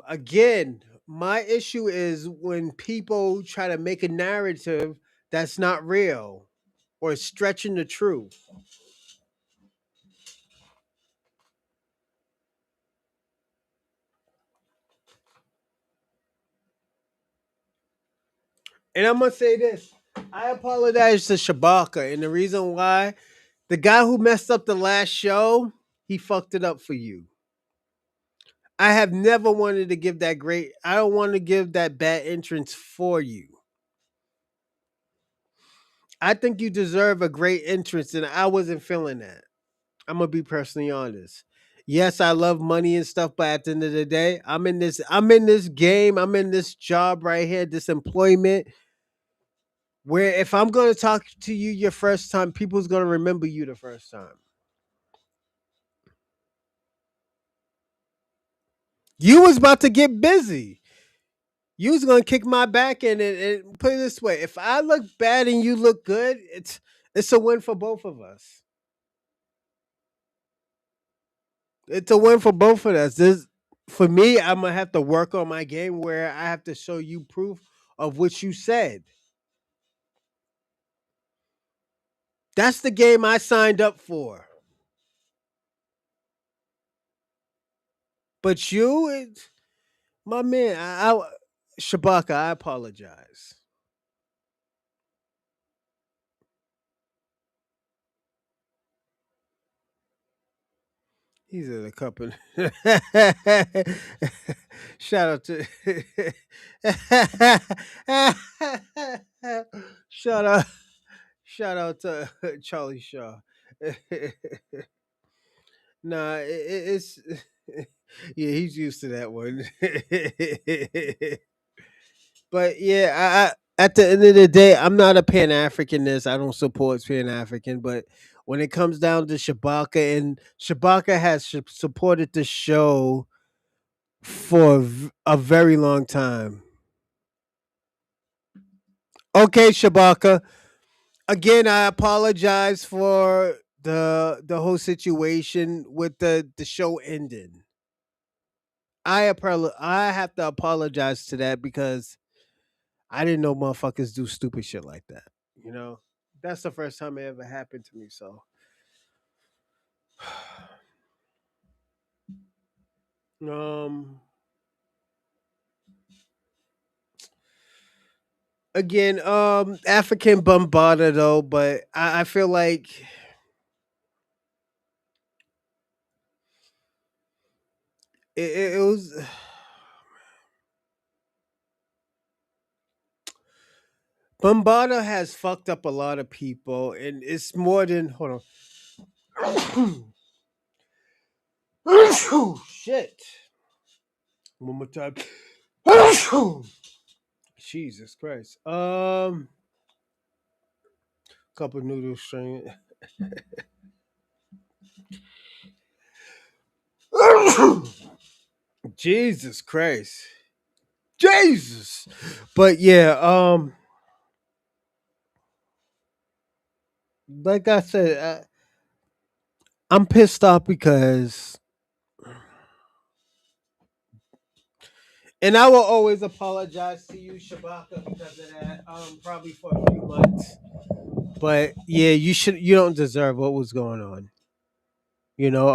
A: Again, my issue is when people try to make a narrative that's not real or stretching the truth. And I'm gonna say this. I apologize to Shabaka, and the reason why the guy who messed up the last show, he fucked it up for you. I have never wanted to give that great. I don't want to give that bad entrance for you. I think you deserve a great entrance, and I wasn't feeling that. I'm gonna be personally honest. Yes, I love money and stuff, but at the end of the day, I'm in this game, I'm in this job right here, this employment, where if I'm gonna talk to you your first time, people's gonna remember you the first time. You was about to get busy. You was gonna kick my back in and put it this way. If I look bad and you look good, it's a win for both of us. It's a win for both of us. This for me, I'm gonna have to work on my game where I have to show you proof of what you said. That's the game I signed up for. But you, my man, Shabaka, I apologize. He's in a couple. Shout out to shout out shout out to Charlie Shaw. Nah, it's yeah, he's used to that one. But yeah, at the end of the day, I'm not a Pan Africanist. I don't support Pan African, but when it comes down to Shabaka, and Shabaka has supported the show for a very long time. Okay, Shabaka. Again, I apologize for the whole situation with the show ending. I have to apologize to that because I didn't know motherfuckers do stupid shit like that. You know, that's the first time it ever happened to me. So, um, again, African Bombada though, but I feel like it was Bombada has fucked up a lot of people, and it's more than hold on. Shit. One more time. Jesus Christ. Couple noodle string. Jesus Christ. Jesus. But yeah, like I said, I'm pissed off because, and I will always apologize to you, Shabaka, because of that. Probably for a few months, but yeah, you don't deserve what was going on. You know,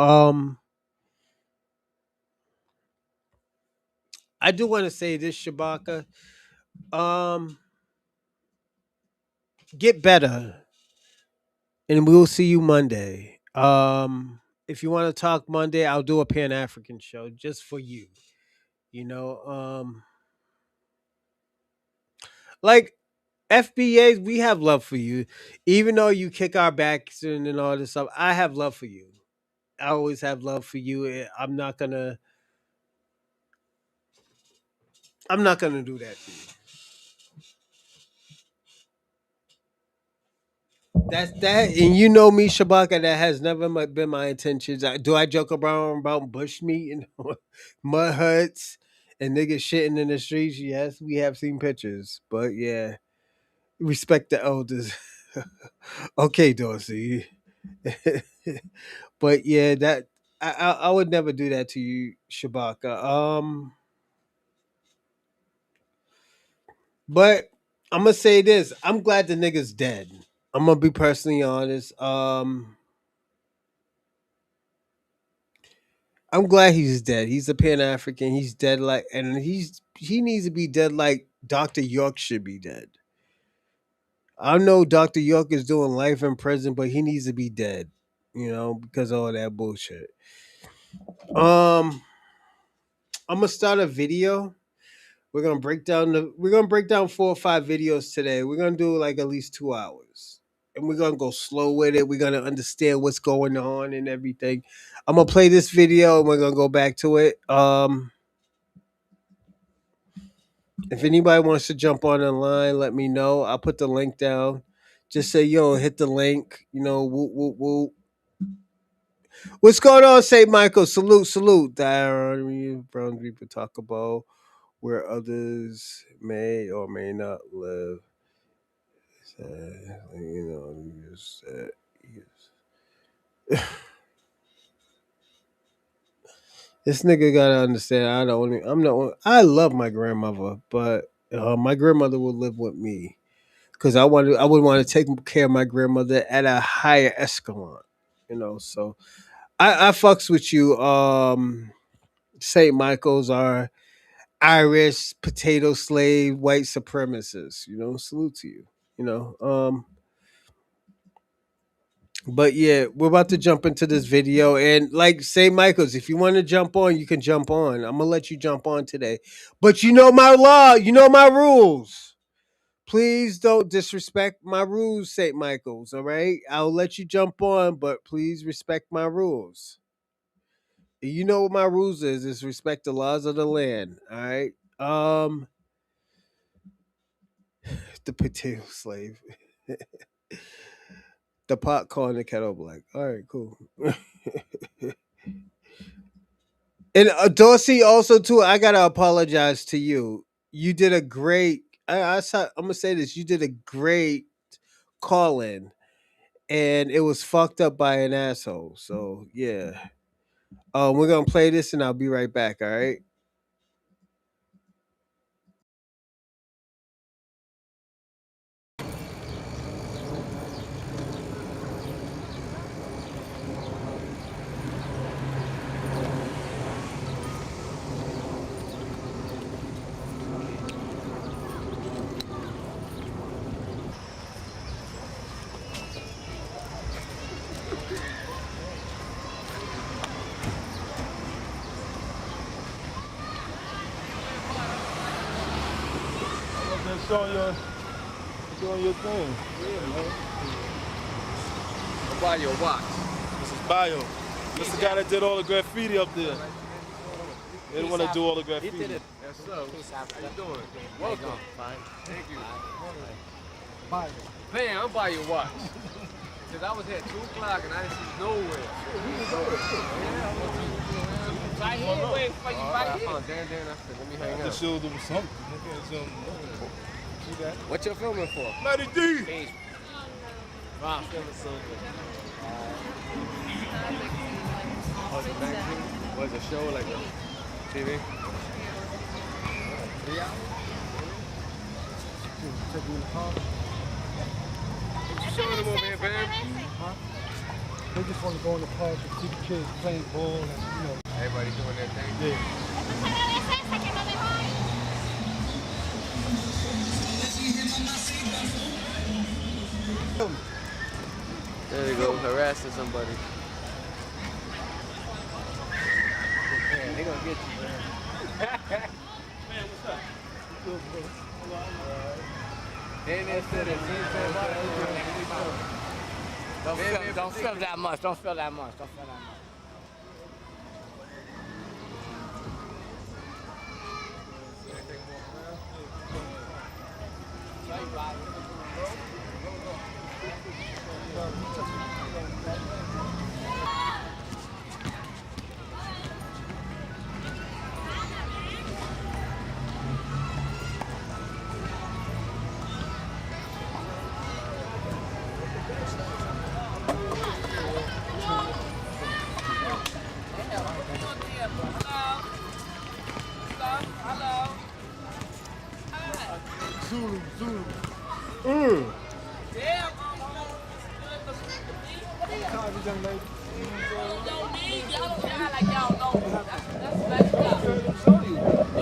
A: I do want to say this, Shabaka. Um, get better, and we'll see you Monday. if you want to talk Monday, I'll do a Pan African show just for you. You know, like FBAs, we have love for you, even though you kick our backs and all this stuff. I have love for you. I always have love for you. I'm not gonna do that to you. That's that, and you know me, Shabaka. That has never been my intentions. Do I joke around about bush meat and mud huts and niggas shitting in the streets? Yes, we have seen pictures, but yeah, respect the elders. Okay, Dorsey. But yeah, that I would never do that to you, Shabaka. But I'm gonna say this: I'm glad the nigga's dead. I'm gonna be personally honest. I'm glad he's dead. He's a Pan African. He's dead like, and he needs to be dead like Dr. York should be dead. I know Dr. York is doing life in prison, but he needs to be dead. You know, because of all that bullshit. Um, I'm gonna start a video. We're gonna break down 4 or 5 videos today. We're gonna do like at least 2 hours. And we're gonna go slow with it. We're gonna understand what's going on and everything. I'm gonna play this video and we're gonna go back to it. If anybody wants to jump on the line, let me know. I'll put the link down. Just say, yo, hit the link. You know, whoop, whoop, whoop. What's going on, St. Michael? Salute, salute. Diary, brown people talk about where others may or may not live. You know, just, yes. This nigga gotta understand. I love my grandmother, but my grandmother would live with me because I would want to take care of my grandmother at a higher escalon. You know, so I fucks with you. St. Michael's are Irish potato slave white supremacists. You know, salute to you. You know, but yeah, we're about to jump into this video. And like St. Michael's, if you want to jump on, you can jump on. I'm gonna let you jump on today. But you know my law, you know my rules. Please don't disrespect my rules, St. Michael's. All right. I'll let you jump on, but please respect my rules. You know what my rules is respect the laws of the land. All right. The potato slave. The pot calling the kettle black. All right, cool. And Dorsey also too. I gotta apologize to you. You did a great. I'm gonna say this. You did a great call in, and it was fucked up by an asshole. So yeah. We're gonna play this, and I'll be right back. All right.
B: Doing your thing.
D: Yeah, man. I'll buy you a watch.
B: This is Bio. This is the guy that did all the graffiti up there. They didn't want to do all the graffiti.
D: He did it. Yes, sir. How you doing? Welcome. Fine. Thank you. Bye. Man, I'll buy you a watch. Because I was here at 2 o'clock and I didn't see nowhere. Right here, wait for you right here. Dan, I said, let me hang out.
B: The shoulder was something.
D: What you filming for?
B: Matty D!
D: Wow, filming something. Was it magazine? Was it a show like a TV? 3 hours? Took me in the car. What you showing them over here, Bam?
E: Huh? They just want to go in the park and see the kids playing ball and, you know.
D: Everybody doing their thing?
E: Yeah.
D: There you go, harassing somebody. Don't feel that much. Don't feel that much. Don't feel that much.
E: Zulu. Young lady.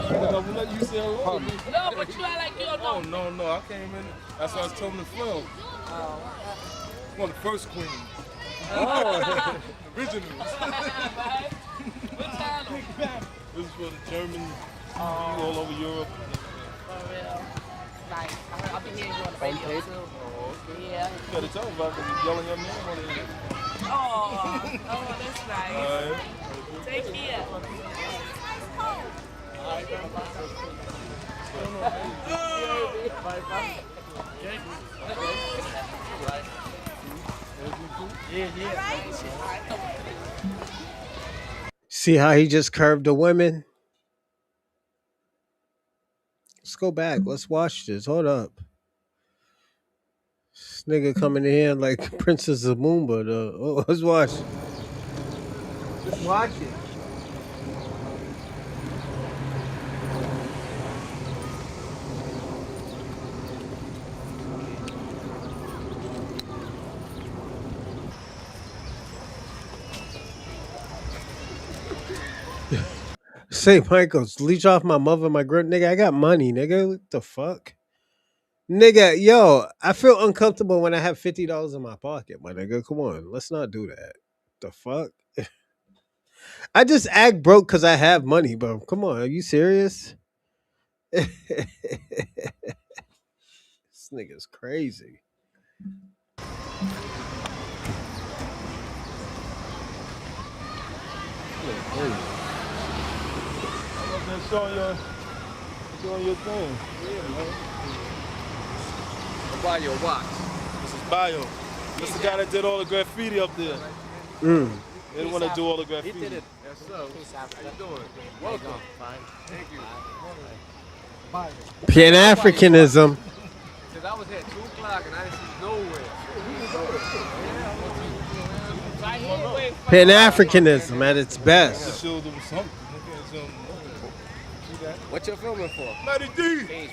B: I'm gonna let you say hello.
D: No, but you act like you don't know.
B: Oh, no, I came in. That's what I was told him to film. One of the first queens.
E: Oh,
B: Originals.
D: What channel?
B: This is for the Germans all over Europe.
D: For real. Nice. I'll be hearing you on the radio too.
B: Oh, okay.
D: Yeah.
B: You gotta tell him about it. He's yelling your name on it.
D: Oh, that's nice.
B: All right.
D: Take care.
A: See how he just curved the women? Let's go back. Let's watch this. Hold up. This nigga coming in here like Princess Zamumba. Oh, let's watch. Just watch it. St. Michael's, leech off my mother, my grand nigga. I got money, nigga. What the fuck? Nigga, yo, I feel uncomfortable when I have $50 in my pocket, my nigga. Come on, let's not do that. The fuck? I just act broke because I have money, bro. Come on, are you serious? This nigga's crazy.
B: I'm showing your thing.
D: Yeah, man. I'll buy you a watch.
B: This is Bio. This is the guy that did all the graffiti up there. They didn't want to do all the graffiti.
D: He did it. Yes, sir. How you doing? Welcome. Fine. Thank you.
A: Pan-Africanism.
D: Because I was here at 2 o'clock and I didn't see nowhere.
A: Pan-Africanism at its best.
B: Showed them something.
D: What you filming for?
B: Matty D.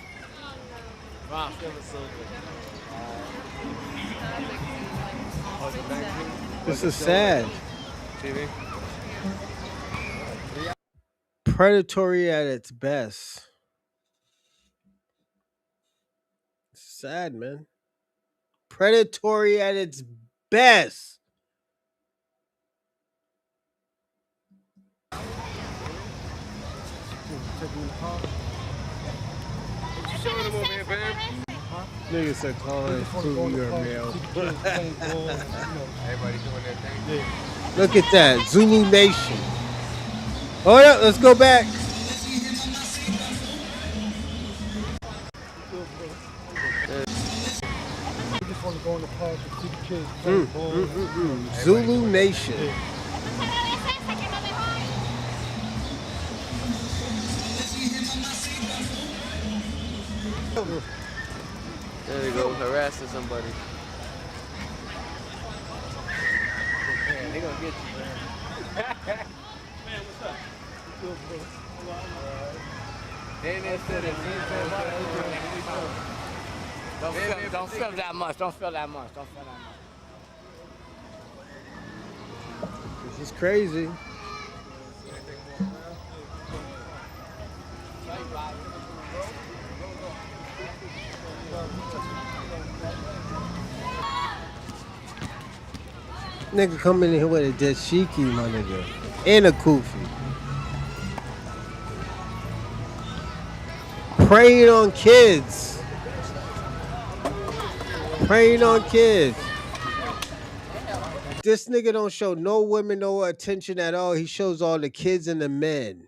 D: Wow, feeling so good.
A: This is sad.
D: TV?
A: Predatory at its best. Sad, man. Predatory at its best.
D: What you showing them over here, fam?
A: Nigga said calling through your mail.
D: Everybody doing their thing?
A: Look at that. Zulu Nation. Hold up, let's go back.
E: I just want to go in the park and see the kids playing ball.
A: Zulu Nation.
D: There you go, harassing somebody. Man, they gonna get you, man. Man, what's up? Don't feel that much. Don't feel that much. Don't feel that much.
A: This is crazy. Nigga coming in here with a dashiki, my nigga. And a kufi. Preying on kids. Preying on kids. This nigga don't show no women no attention at all. He shows all the kids and the men.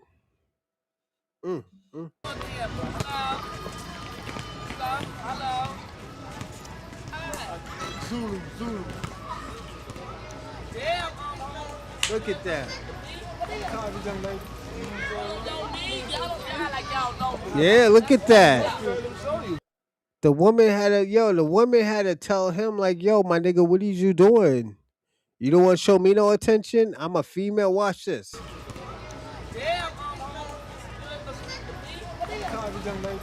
A: Mm, mm.
E: Zulu, Zulu.
A: Look at that.
E: Sorry, young lady.
A: Yeah, look at that. The woman had to tell him, like, yo, my nigga, what is you doing? You don't want to show me no attention? I'm a female. Watch this.
E: Sorry, young lady.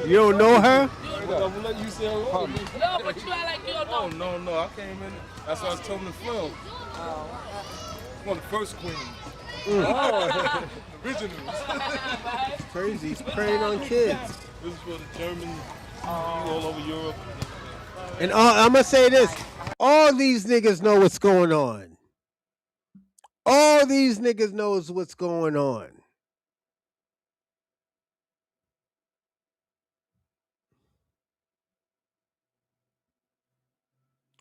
A: You don't know her?
B: You see her wrong. No, but you act like you don't know. Oh, no, I came in. That's what I was telling the film. One of the first queens. Oh, originals.
A: Crazy. He's preying on kids.
B: This is for the Germans all over Europe.
A: And I'm going to say this. All these niggas know what's going on. All these niggas knows what's going on.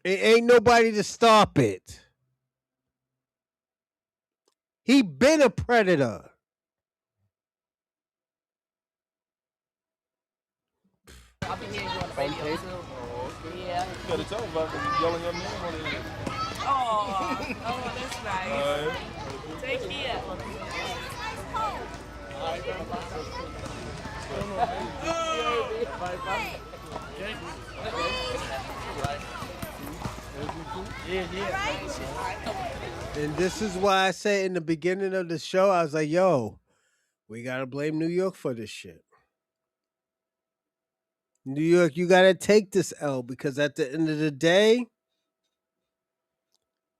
A: It ain't nobody to stop it. He been a predator.
F: I'll be here on the radio too.
B: Oh, okay.
F: Yeah.
B: You gotta tell about it. Yelling your name on it.
F: Oh, that's nice. Take care.
A: And this is why I say in the beginning of the show, I was like, yo, we got to blame New York for this shit. New York, you got to take this L because at the end of the day,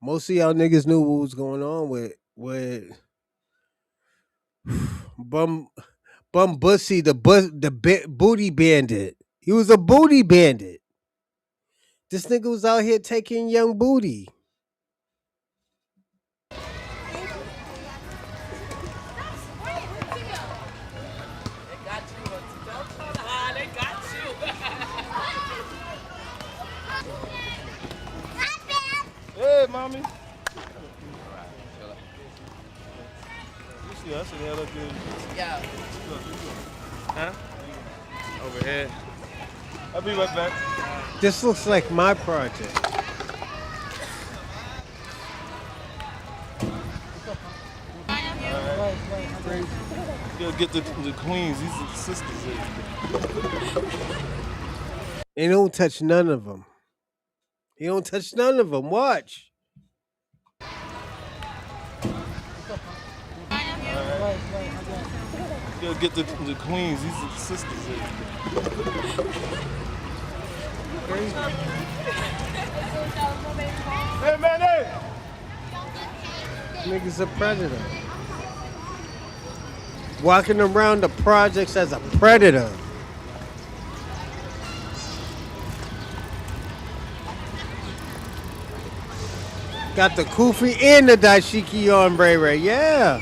A: most of y'all niggas knew what was going on with Bum Bussy, the booty bandit. He was a booty bandit. This nigga was out here taking young booty.
B: Hey, mommy. You see, I should have up there.
F: Yeah.
B: Huh? Over here. I'll be right back.
A: This looks like my project.
B: You gotta get the queens. These are the sisters here.
A: He don't touch none of them. He don't touch none of them. Watch.
B: You gotta get the queens. These are the sisters here. Hey, man, hey!
A: Nigga's a predator. Walking around the projects as a predator. Got the kufi and the dashiki on, Ray. Yeah.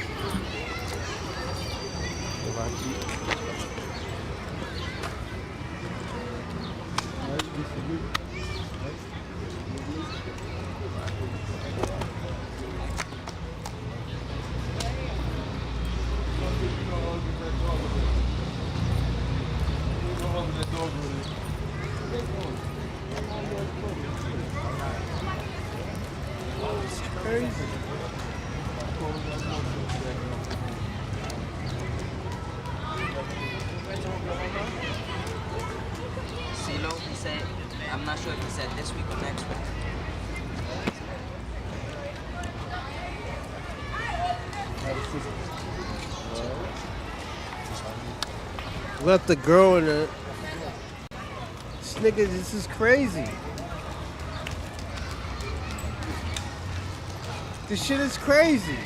F: CeeLo, he said, I'm not sure if he said this week or next week.
A: Left the girl in it. This nigga, this is crazy. This shit is crazy.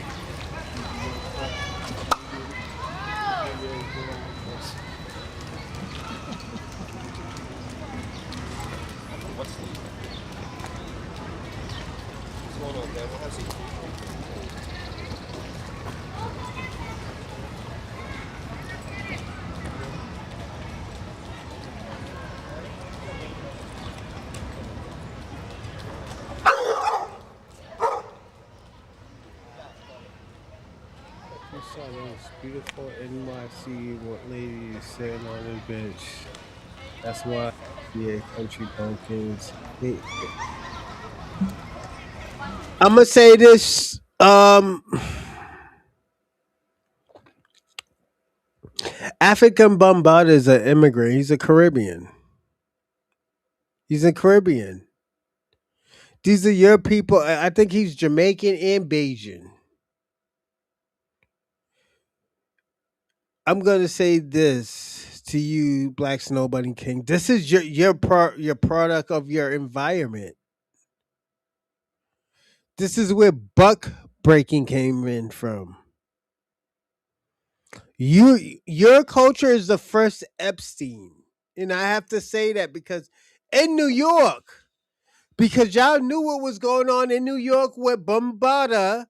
A: saw this beautiful NYC lady sitting on the bench. That's why yeah, country bumpkins. I'm gonna say this. African Bambaataa is an immigrant. He's a Caribbean. He's a Caribbean. These are your people. I think he's Jamaican and Bajan. I'm gonna say this to you, Black Snowbunny King. This is your product of your environment. This is where buck breaking came in from. Your culture is the first Epstein. And I have to say that because in New York, because y'all knew what was going on in New York with Bambaataa,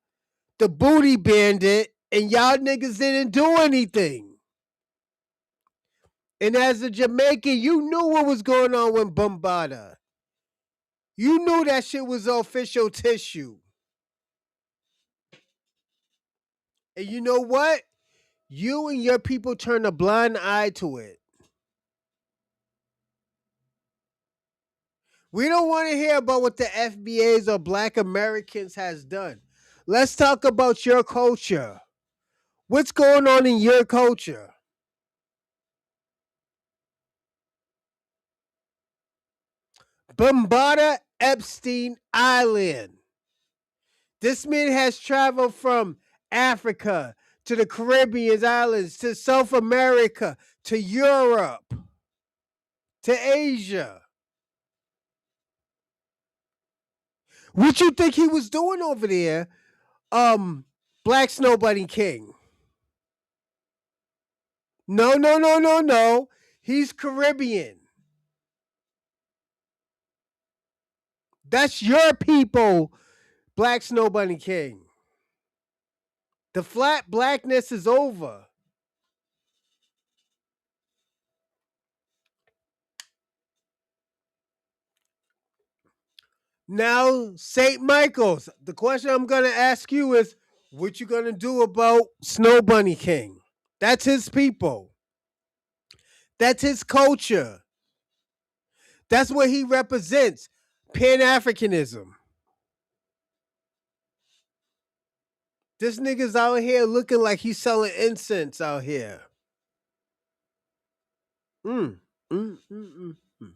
A: the booty bandit, and y'all niggas didn't do anything. And as a Jamaican, you knew what was going on with Bambaataa. You knew that shit was official tissue. And you know what? You and your people turn a blind eye to it. We don't want to hear about what the FBAs or Black Americans has done. Let's talk about your culture. What's going on in your culture? Bambaataa Epstein Island. This man has traveled from Africa to the Caribbean islands to South America to Europe to Asia. What you think he was doing over there, Black Snowbunny King? No, no, no, no, no. He's Caribbean. That's your people, Black Snowbunny King. The flat blackness is over. Now, St. Michael's. The question I'm gonna ask you is, what you gonna do about Snowbunny King? That's his people. That's his culture. That's what he represents. Pan-Africanism. This nigga's out here looking like he's selling incense out here. Mm. Mm, mm, mm, mm.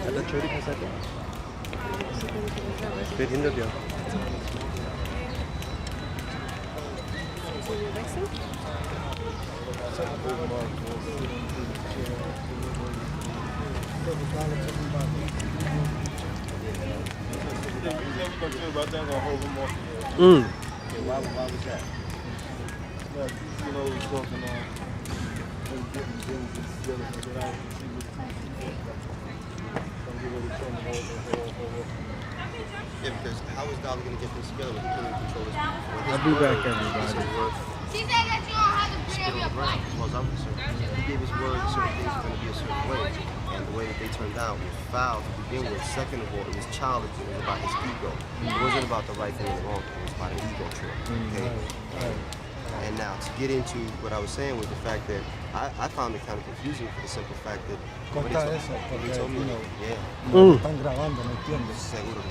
G: Ada curi ke satu? Wird hinter dir.
A: Mm.
B: Why was that? Yeah, you know what was talking on.
G: Yeah, because how is Dolly going to get this together when he can't even control his people?
A: I'll be back, everybody.
H: She said that you don't have to bring up your bike.
G: As far as I'm concerned, he gave his word that certain things were going to be a certain way. And the way that they turned out was foul to begin with. Second of all, it was childish. It was about his ego. It wasn't about the right thing and the wrong thing. It was about an ego trip. Okay? And now, to get into what I was saying was the fact that I found it kind of confusing for the simple fact that what they told me, yeah.
E: Están grabando, ¿me entiendes?
G: Seguro.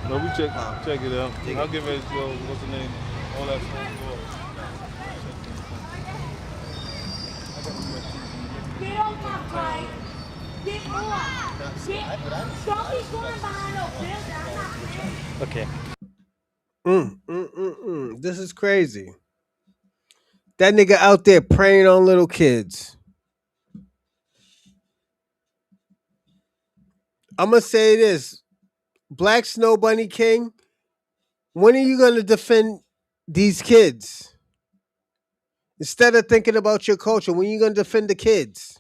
B: No, we check it out. I'll give it, what's the name? All that stuff.
H: Get off my bike. Get off. Don't be going behind no building. I'm not
G: Okay.
A: This is crazy. That nigga out there preying on little kids. I'm gonna say this, Black Snowbunny King. When are you gonna defend these kids? Instead of thinking about your culture, when are you gonna defend the kids?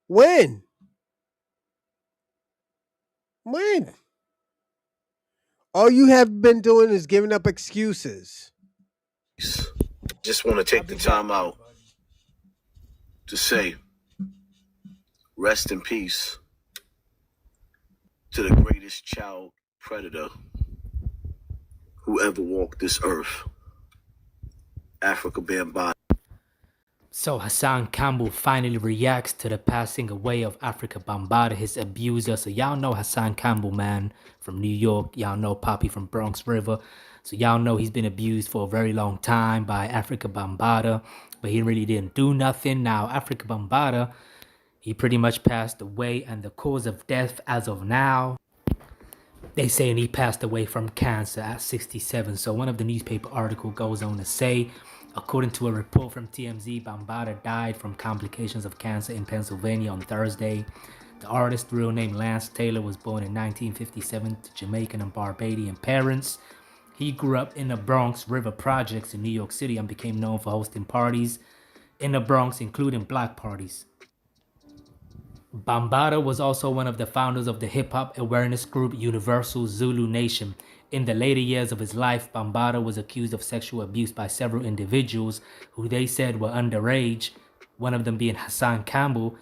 A: When? When? All you have been doing is giving up excuses.
I: Just want to take the time out to say, rest in peace to the greatest child predator who ever walked this earth, Afrika Bambaataa.
J: So Hassan Campbell finally reacts to the passing away of Afrika Bambaataa, his abuser. So y'all know Hassan Campbell, man, from New York. Y'all know Poppy from Bronx River. So y'all know he's been abused for a very long time by Afrika Bambaataa, but he really didn't do nothing. Now, Afrika Bambaataa, he pretty much passed away, and the cause of death as of now, they saying he passed away from cancer at 67. So one of the newspaper article goes on to say, according to a report from TMZ, Bambaataa died from complications of cancer in Pennsylvania on Thursday. The artist's real name, Lance Taylor, was born in 1957 to Jamaican and Barbadian parents. He grew up in the Bronx River Projects in New York City and became known for hosting parties in the Bronx, including black parties. Bambaataa was also one of the founders of the hip-hop awareness group Universal Zulu Nation. In the later years of his life, Bambaataa was accused of sexual abuse by several individuals who they said were underage, one of them being Hassan Campbell.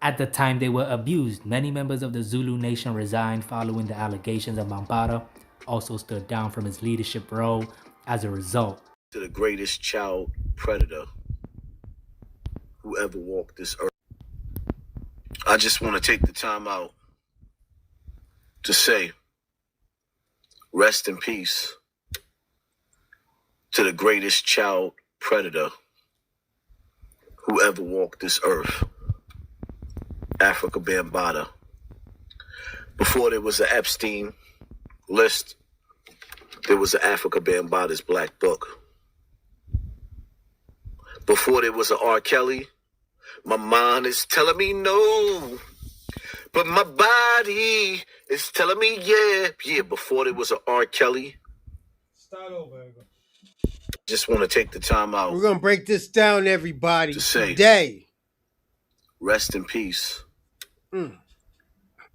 J: At the time they were abused, many members of the Zulu Nation resigned following the allegations, and Bambaataa also stood down from his leadership role as a result.
I: To the greatest child predator who ever walked this earth. I just want to take the time out to say, rest in peace to the greatest child predator who ever walked this earth, Afrika Bambaataa. Before there was an Epstein list, there was an Afrika Bambaataa's Black Book. Before there was an R. Kelly, my mind is telling me no, but my body is telling me yeah. Yeah, before there was an R. Kelly.
E: Start over.
I: Just want to take the time out.
A: We're going to break this down, everybody,
I: to say,
A: today.
I: Rest in peace to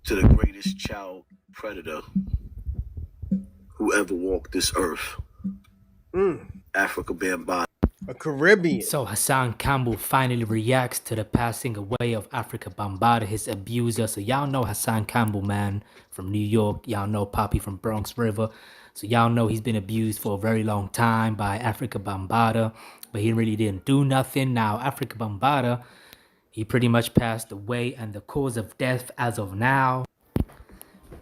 I: the greatest child predator who ever walked this earth, Afrika Bambaataa.
A: A Caribbean.
J: So Hassan Campbell finally reacts to the passing away of Afrika Bambaataa, his abuser. So y'all know Hassan Campbell, man, from New York. Y'all know Poppy from Bronx River. So y'all know he's been abused for a very long time by Afrika Bambaataa, but he really didn't do nothing. Now, Afrika Bambaataa, he pretty much passed away, and the cause of death as of now,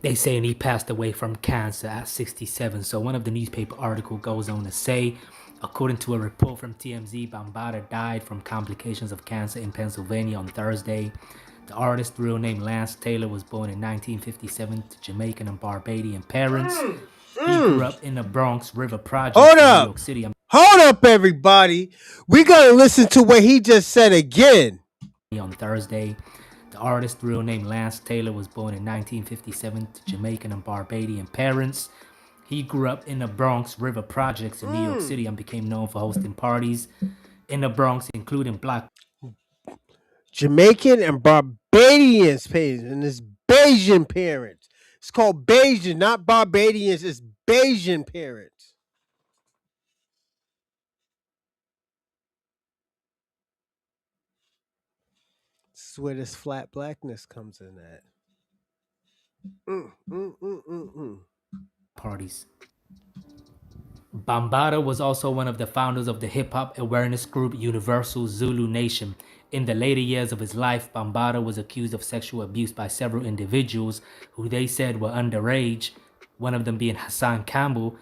J: they saying he passed away from cancer at 67. So one of the newspaper article goes on to say, according to a report from TMZ, Bambaataa died from complications of cancer in Pennsylvania on Thursday. The artist's real name, Lance Taylor, was born in 1957 to Jamaican and Barbadian parents. He grew up in the Bronx River Projects in New York City.
A: Hold up, everybody. We got to listen to what he just said again.
J: On Thursday, the artist's real name, Lance Taylor, was born in 1957 to Jamaican and Barbadian parents. He grew up in the Bronx River Projects in New York City and became known for hosting parties in the Bronx, including black,
A: Jamaican and Barbadians parents, and it's Bayesian parents. It's called Bayesian, not Barbadians. It's Bayesian parents. This is where this flat blackness comes in at.
J: parties. Bambaataa was also one of the founders of the hip-hop awareness group Universal Zulu Nation. In the later years of his life, Bambaataa was accused of sexual abuse by several individuals who they said were underage, one of them being Hassan Campbell.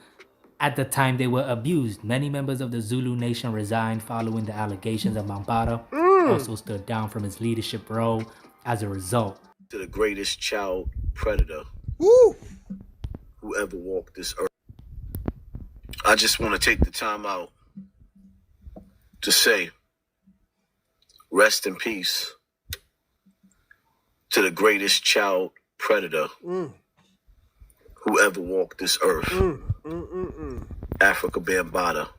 J: At the time they were abused, many members of the Zulu Nation resigned following the allegations, and Bambaataa also stood down from his leadership role as a result.
I: To the greatest child predator who ever walked this earth. I just want to take the time out to say, rest in peace to the greatest child predator who ever walked this earth, Afrika Bambaataa.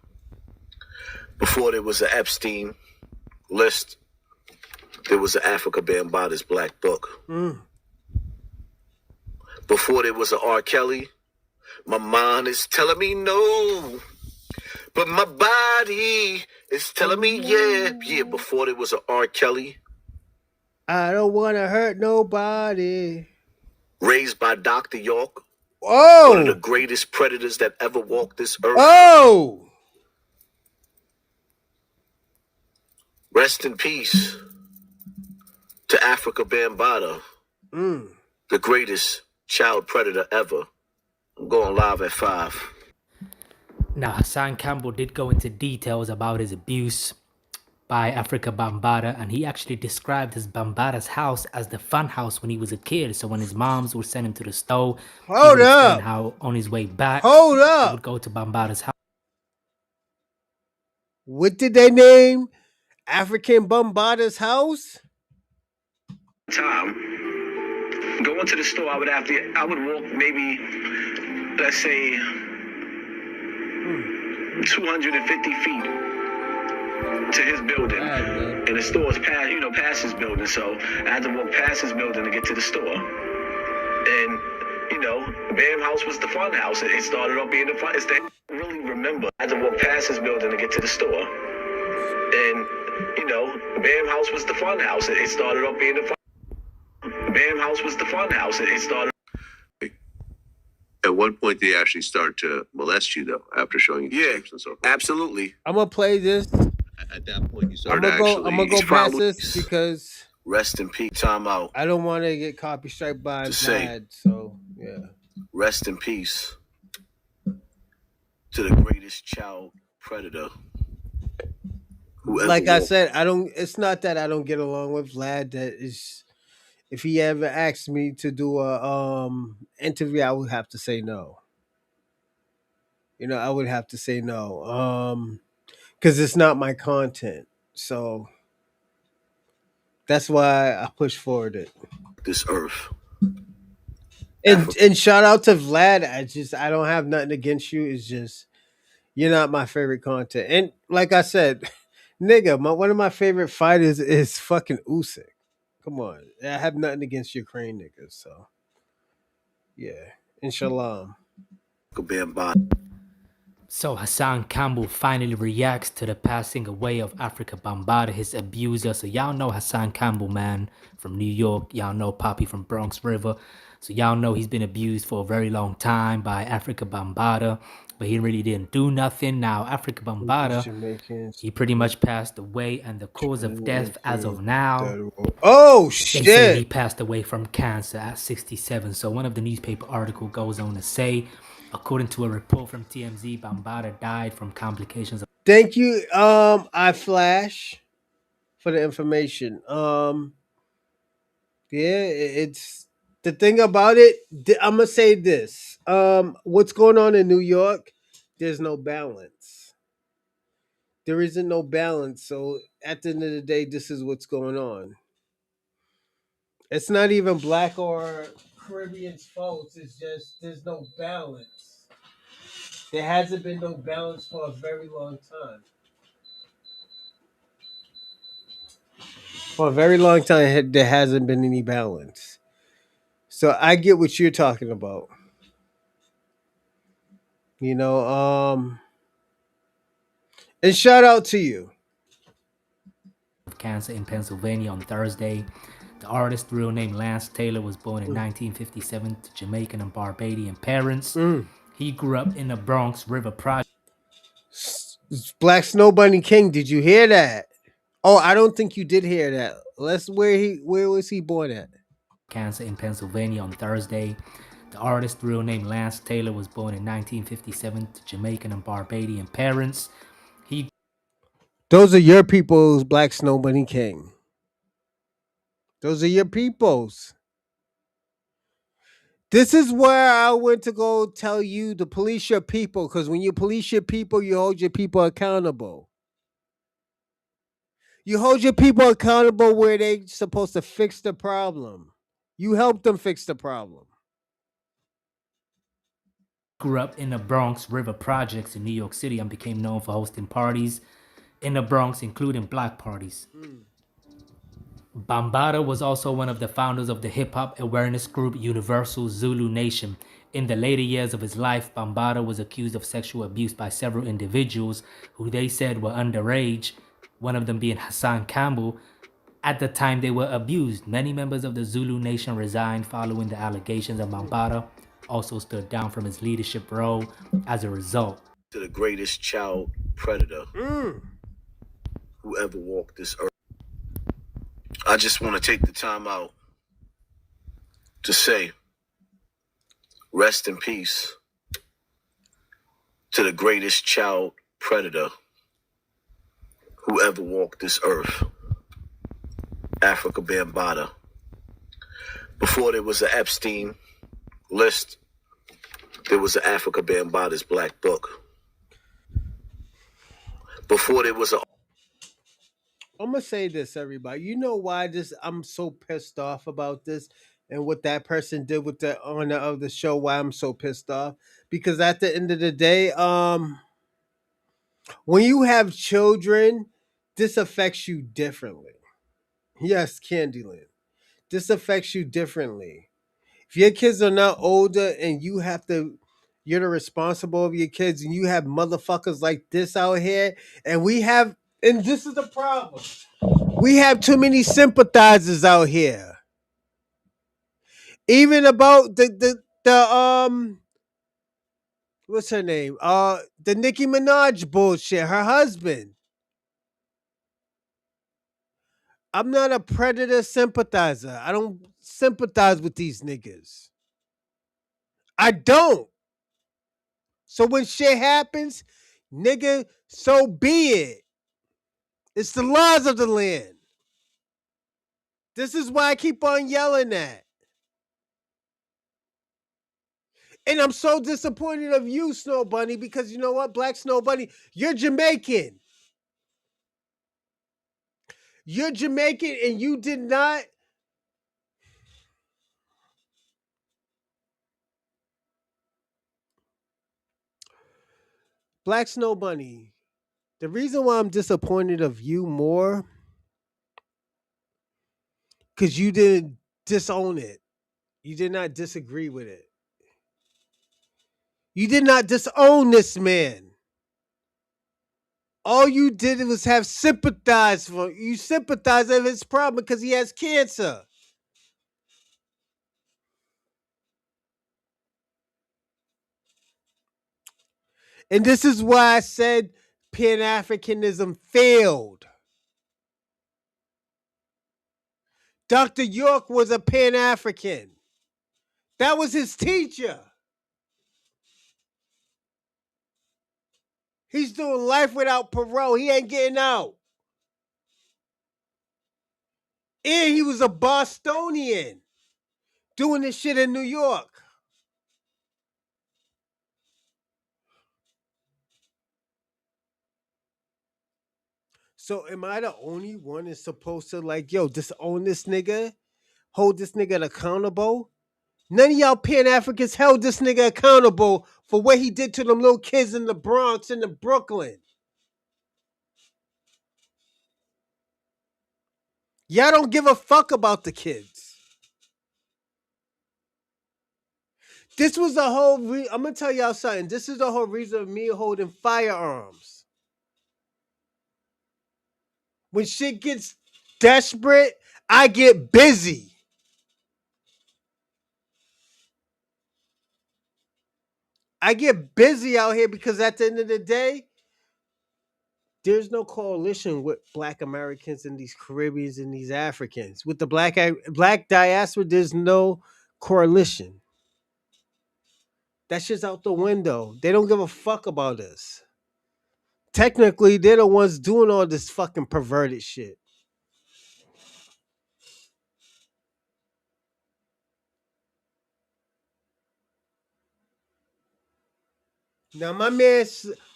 I: Before there was an Epstein list, there was an Afrika Bambaataa's Black Book. Before there was an R. Kelly, my mind is telling me no, But my body is telling me, yeah, before there was an R. Kelly.
A: I don't want to hurt nobody.
I: Raised by Dr. York.
A: Oh!
I: One of the greatest predators that ever walked this earth.
A: Oh!
I: Rest in peace to Afrika Bambaataa, the greatest child predator ever. I'm going live at 5.
J: Now, Hassan Campbell did go into details about his abuse by Afrika Bambaataa, and he actually described his Bambaataa's house as the fun house when he was a kid. So when his moms would send him to the store, he would explain how on his way back, he would go to Bambaataa's house.
A: What did they name African Bambaataa's house?
I: Time going to the store, I would walk maybe, let's say, 250 feet to his building, and the store is past his building. So I had to walk past his building to get to the store. And Bam House was the fun house. It started off being the fun. I really remember. I had to walk past his building to get to the store. And Bam House was the fun house. It started off being the fun. Bam House was the fun house. It started.
K: At one point, they actually start to molest you, though, after showing you the tapes and so forth.
I: Absolutely.
A: I'm gonna play this.
K: At that point, you
A: I'm gonna go past this because
I: rest in peace. Time out.
A: I don't want to get copyright by Vlad, so yeah.
I: Rest in peace to the greatest child predator.
A: Like I said, it's not that I don't get along with Vlad. That is, if he ever asked me to do a interview, I would have to say no. I would have to say no. Because it's not my content. So that's why I push forward it.
I: This earth.
A: And shout out to Vlad. I don't have nothing against you. It's just you're not my favorite content. And like I said, nigga, one of my favorite fighters is fucking Usyk. Come on. I have nothing against Ukraine niggas, so yeah. Inshallah.
J: So Hassan Campbell finally reacts to the passing away of Afrika Bambaataa, his abuser. So y'all know Hassan Campbell, man, from New York. Y'all know Poppy from Bronx River. So y'all know he's been abused for a very long time by Afrika Bambaataa, but he really didn't do nothing. Now, Afrika Bambaataa, he pretty much passed away, and the cause of death as of now,
A: oh shit,
J: they say he passed away from cancer at 67. So one of the newspaper article goes on to say, according to a report from TMZ, Bambaataa died from complications of...
A: Thank you, iFlash, for the information. Yeah, it's the thing about it. I'm gonna say this. What's going on in New York? There's no balance. There isn't no balance. So at the end of the day, this is what's going on. It's not even black or Caribbean's fault. It's just there's no balance. There hasn't been no balance for a very long time. For a very long time, there hasn't been any balance. So I get what you're talking about. And shout out to you.
J: Cancer in Pennsylvania on Thursday. The artist's real name, Lance Taylor, was born in 1957 to Jamaican and Barbadian parents. He grew up in the Bronx River Project.
A: Black Snow Bunny King, did you hear that? Oh, I don't think you did hear that. Where was he born at?
J: Cancer in Pennsylvania on Thursday. The artist's real name, Lance Taylor, was born in 1957 to Jamaican and Barbadian parents.
A: Those are your people's, Black Snow Bunny King. Those are your people's. This is where I went to go tell you to police your people, because when you police your people, you hold your people accountable. You hold your people accountable where they're supposed to fix the problem. You help them fix the problem.
J: Grew up in the Bronx River Projects in New York City and became known for hosting parties in the Bronx, including black parties. Bambaataa was also one of the founders of the hip-hop awareness group Universal Zulu Nation. In the later years of his life, Bambaataa was accused of sexual abuse by several individuals who they said were underage, one of them being Hassan Campbell. At the time they were abused, many members of the Zulu Nation resigned following the allegations, and Bambaataa also stood down from his leadership role as a result.
I: To the greatest child predator who ever walked this earth. I just want to take the time out to say, rest in peace to the greatest child predator who ever walked this earth, Afrika Bambaataa. Before there was an Epstein list, there was an Afrika Bambaataa's Black Book. Before there was a...
A: I'm gonna say this, everybody. You know why I'm so pissed off about this and what that person did with the honor of the show, why I'm so pissed off? Because at the end of the day, when you have children, this affects you differently. Yes, Candyland. This affects you differently. If your kids are not older and you're the responsible of your kids, and you have motherfuckers like this out here, and this is the problem. We have too many sympathizers out here. Even about the what's her name? The Nicki Minaj bullshit, her husband. I'm not a predator sympathizer. I don't sympathize with these niggas. I don't. So when shit happens, nigga, so be it. It's the laws of the land. This is why I keep on yelling that. And I'm so disappointed of you, Snow Bunny, because you know what, Black Snow Bunny, you're Jamaican. You're Jamaican and you did not. Black Snow Bunny, the reason why I'm disappointed of you more, because you didn't disown it. You did not disagree with it. You did not disown this man. All you did was have sympathize for. You sympathize of his problem because he has cancer. And this is why I said Pan-Africanism failed. Dr. York was a Pan-African. That was his teacher. He's doing life without parole. He ain't getting out. And he was a Bostonian doing this shit in New York. So am I the only one that's supposed to disown this nigga? Hold this nigga accountable? None of y'all Pan-Africans held this nigga accountable for what he did to them little kids in the Bronx and in Brooklyn. Y'all don't give a fuck about the kids. This was the whole I'm going to tell y'all something. This is the whole reason of me holding firearms. When shit gets desperate, I get busy. I get busy out here because at the end of the day, there's no coalition with Black Americans and these Caribbeans and these Africans. With the black diaspora, there's no coalition. That shit's out the window. They don't give a fuck about us. Technically, they're the ones doing all this fucking perverted shit. Now, my man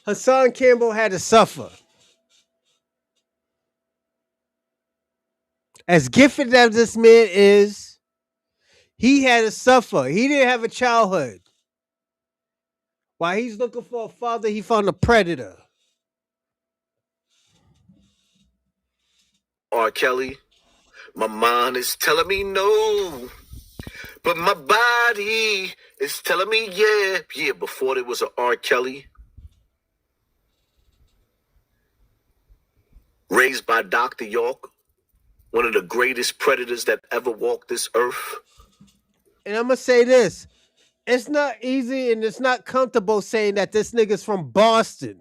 A: Hassan Campbell had to suffer. As gifted as this man is, he had to suffer. He didn't have a childhood. While he's looking for a father, he found a predator.
I: R. Kelly, My mind is telling me no, but my body is telling me yeah. Yeah, before there was a R. Kelly, raised by Dr. York, one of the greatest predators that ever walked this earth.
A: And I'm gonna say this. It's not easy and it's not comfortable saying that this nigga's from Boston.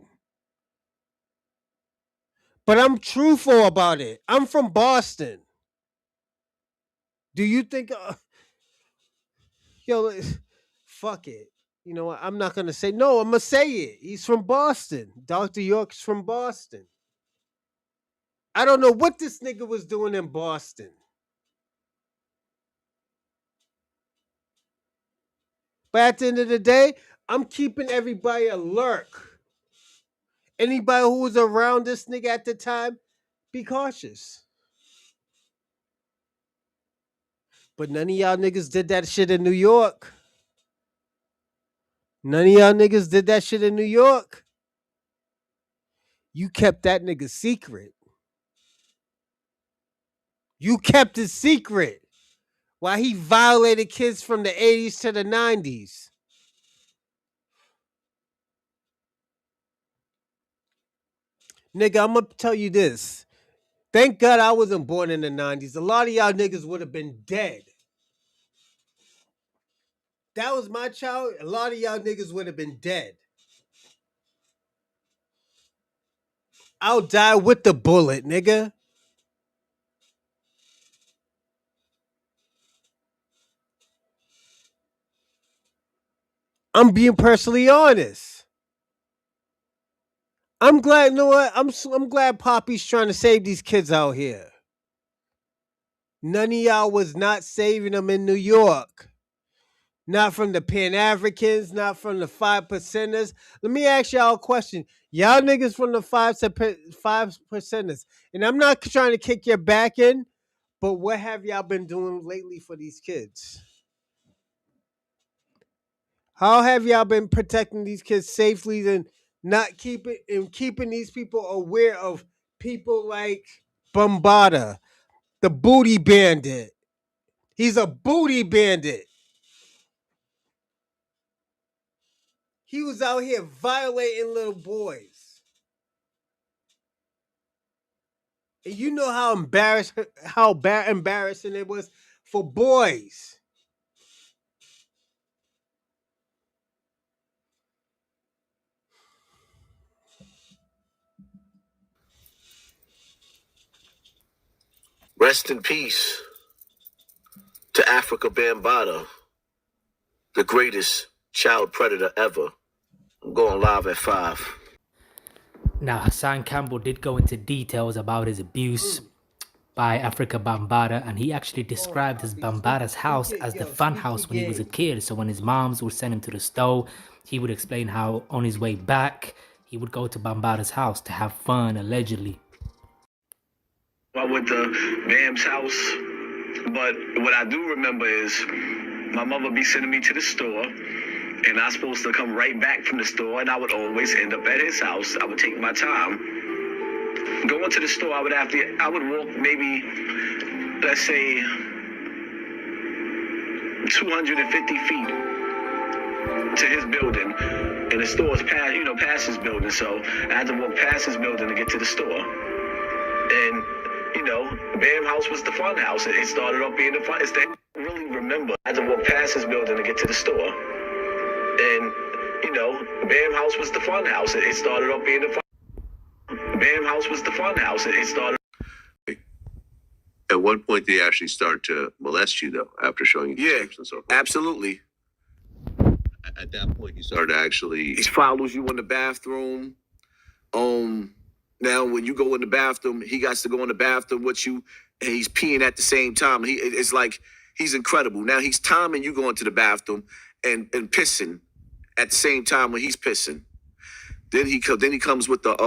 A: But I'm truthful about it. I'm from Boston. Do you think yo, fuck it. You know what? I'm not gonna say no, I'm gonna say it. He's from Boston. Dr. York's from Boston. I don't know what this nigga was doing in Boston. But at the end of the day, I'm keeping everybody alert. Anybody who was around this nigga at the time, be cautious. But none of y'all niggas did that shit in New York. None of y'all niggas did that shit in New York. You kept that nigga secret. You kept it secret while he violated kids from the 80s to the 90s. Nigga, I'm gonna tell you this. Thank God I wasn't born in the 90s. A lot of y'all niggas would have been dead. That was my child. A lot of y'all niggas would have been dead. I'll die with the bullet, nigga. I'm being personally honest. I'm glad, you know what? I'm glad Poppy's trying to save these kids out here. None of y'all was not saving them in New York. Not from the Pan-Africans, not from the 5%ers. Let me ask y'all a question. Y'all niggas from the 5%ers. And I'm not trying to kick your back in, but what have y'all been doing lately for these kids? How have y'all been protecting these kids safely and not keeping these people aware of people like Bambaataa, the booty bandit? He's a booty bandit. He was out here violating little boys. And you know how embarrassing it was for boys.
I: Rest in peace to Afrika Bambaataa, the greatest child predator ever. I'm going live at 5.
J: Now, Hassan Campbell did go into details about his abuse by Afrika Bambaataa, and he actually described his Bambaata's house as the fun house when he was a kid. So when his moms would send him to the store, he would explain how on his way back, he would go to Bambaata's house to have fun, allegedly.
I: I went to Bam's house, but what I do remember is my mother be sending me to the store, and I was supposed to come right back from the store, and I would always end up at his house. I would take my time. Going to the store, I would walk maybe, let's say, 250 feet to his building, and the store is past his building, so I had to walk past his building to get to the store. And Bam House was the fun house. It started off being the fun. I really remember. I had to walk past his building to get to the store. And, Bam House was the fun house. It started off being the fun. Bam House was the fun house. It started.
K: At one point, did he actually start to molest you, though, after showing you the tapes and so forth?
I: Absolutely.
K: At that point, he started actually...
I: He follows you in the bathroom. Now, when you go in the bathroom, he got to go in the bathroom with you, and he's peeing at the same time. It's like he's incredible. Now he's timing you going to the bathroom and pissing at the same time when he's pissing. Then he comes with the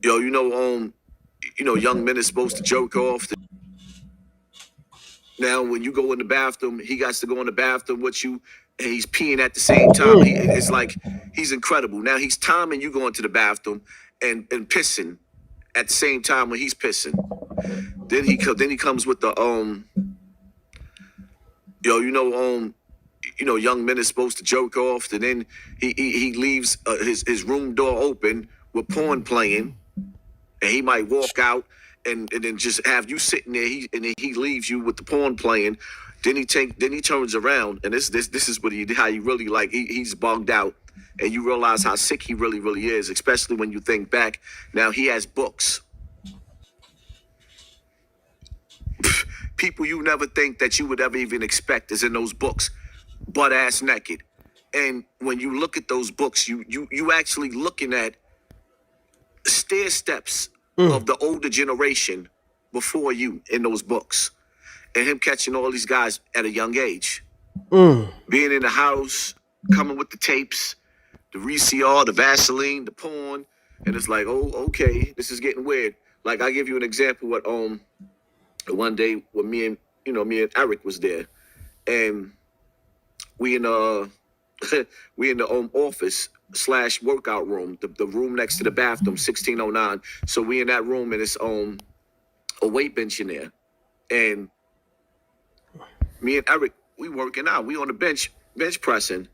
I: young men is supposed to jerk off. Now, when you go in the bathroom, he got to go in the bathroom with you, and he's peeing at the same time. It's like he's incredible. Now he's timing you going to the bathroom and pissing at the same time when he's pissing. Then he comes with the young men is supposed to jerk off, and then he leaves his room door open with porn playing, and he might walk out and then just have you sitting there. And then he leaves you with the porn playing. Then he turns around, and this is what how he really like he's bugged out, and you realize how sick he really is, especially when you think back. Now he has books. People you never think that you would ever even expect is in those books, butt ass naked. And when you look at those books, you actually looking at stair steps of the older generation before you in those books, and him catching all these guys at a young age, being in the house, coming with the tapes, the VCR, the Vaseline, the porn, and it's like, oh, okay, this is getting weird. Like, I'll give you an example. What one day when me and Eric was there, and we in the office / workout room, the room next to the bathroom, 1609. So we in that room, and it's a weight bench in there, and me and Eric, we working out. We on the bench pressing.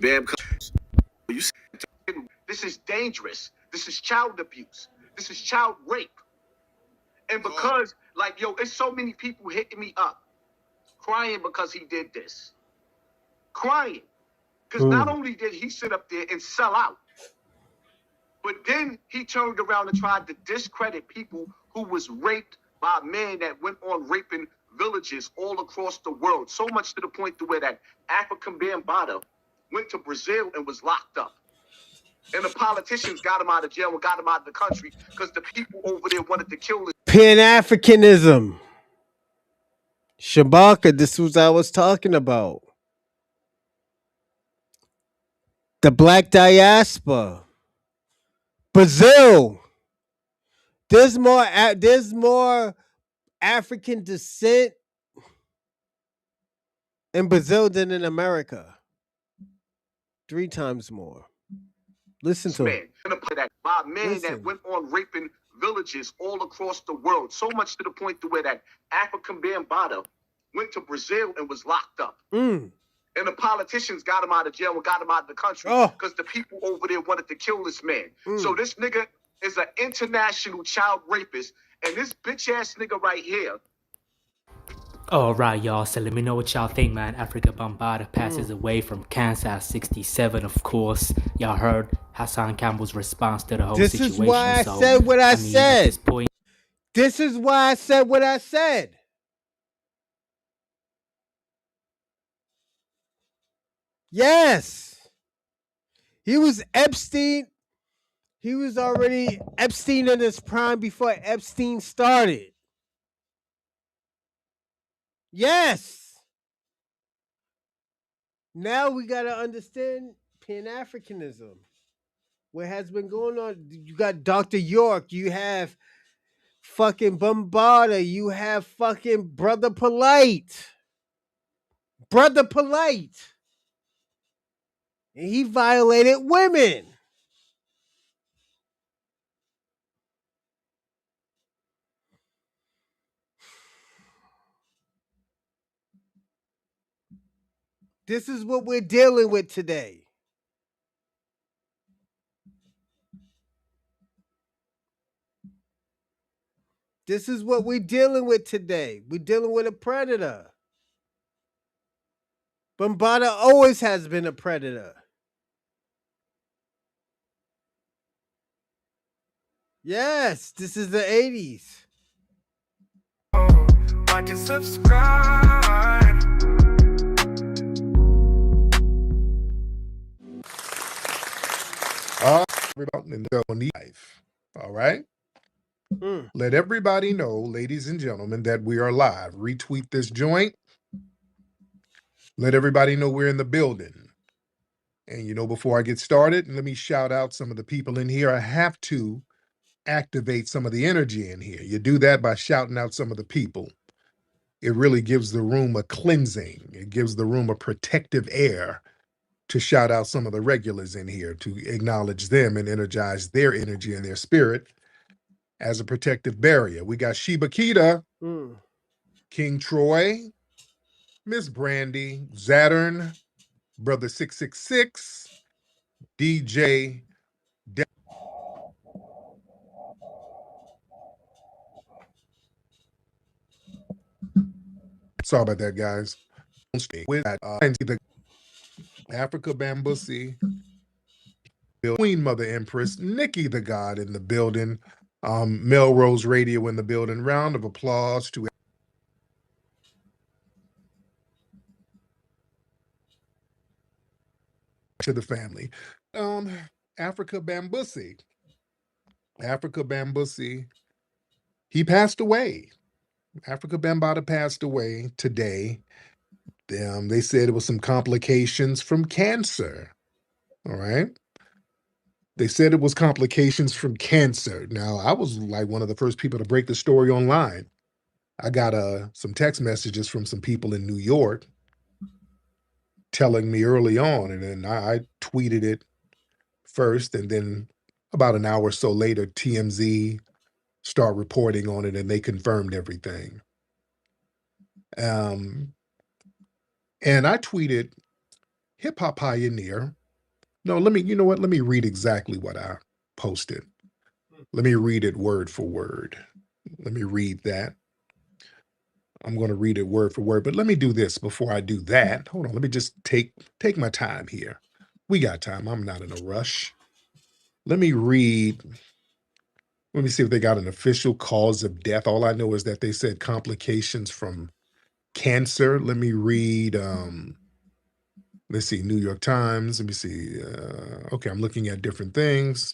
I: Bam comes. You see, this is dangerous. This is child abuse. This is child rape. And because, like, it's so many people hitting me up, crying because he did this. Crying. Because not only did he sit up there and sell out, but then he turned around and tried to discredit people who was raped by men that went on raping villages all across the world. So much to the point to where that Afrika Bambaataa went to Brazil and was locked up. And the politicians got him out of jail and got him out of the country because the people over there wanted to kill him.
A: Pan-Africanism. Shabaka, this was I was talking about. The black diaspora. Brazil. There's more African descent in Brazil than in America. 3 times more. Listen to him.
I: By men that went on raping villages all across the world. So much to the point to where that Afrika Bambaataa went to Brazil and was locked up. And the politicians got him out of jail and got him out of the country because the people over there wanted to kill this man. So this nigga is an international child rapist. And this bitch ass nigga right here.
J: All right, y'all. So let me know what y'all think, man. Afrika Bambaataa passes away from cancer at 67, of course. Y'all heard Hassan Campbell's response to the whole situation.
A: This is why I said what I said. At this point, this is why I said what I said. Yes. He was Epstein. He was already Epstein in his prime before Epstein started. Yes. Now we got to understand Pan-Africanism. What has been going on. You got Dr. York. You have fucking Bambaataa. You have fucking Brother Polite. Brother Polite. And he violated women. This is what we're dealing with today. This is what we're dealing with today. We're dealing with a predator. Bambaataa always has been a predator. Yes, this is the 80s. Like and subscribe.
L: All right. Let everybody know, ladies and gentlemen, that we are live. Retweet this joint. Let everybody know we're in the building. And before I get started, let me shout out some of the people in here. I have to activate some of the energy in here. You do that by shouting out some of the people. It really gives the room a cleansing. It gives the room a protective air to shout out some of the regulars in here, to acknowledge them and energize their energy and their spirit. as a protective barrier. We got Sheba Kita,
A: Mm.
L: King Troy, Miss Brandy, Zattern, Brother 666, DJ. Sorry about that, guys. With the Afrika Bambaataa, Queen Mother Empress, Nikki the God in the building, Melrose Radio in the building. Round of applause to the family. Afrika Bambaataa. Afrika Bambaataa. He passed away. Afrika Bambaataa passed away today. They said it was some complications from cancer. All right. They said it was complications from cancer. Now, I was like one of the first people to break the story online. I got some text messages from some people in New York telling me early on, and then I tweeted it first, and then about an hour or so later, TMZ start reporting on it, and they confirmed everything. And I tweeted, hip hop pioneer. No, you know what? Let me read exactly what I posted. Let me read it word for word. Let me read that. I'm going to read it word for word, but let me do this before I do that. Hold on. Let me just take my time here. We got time. I'm not in a rush. Let me read. Let me see if they got an official cause of death. All I know is that they said complications from cancer. Let me read. Let's see, New York Times. Let me see. Okay, I'm looking at different things.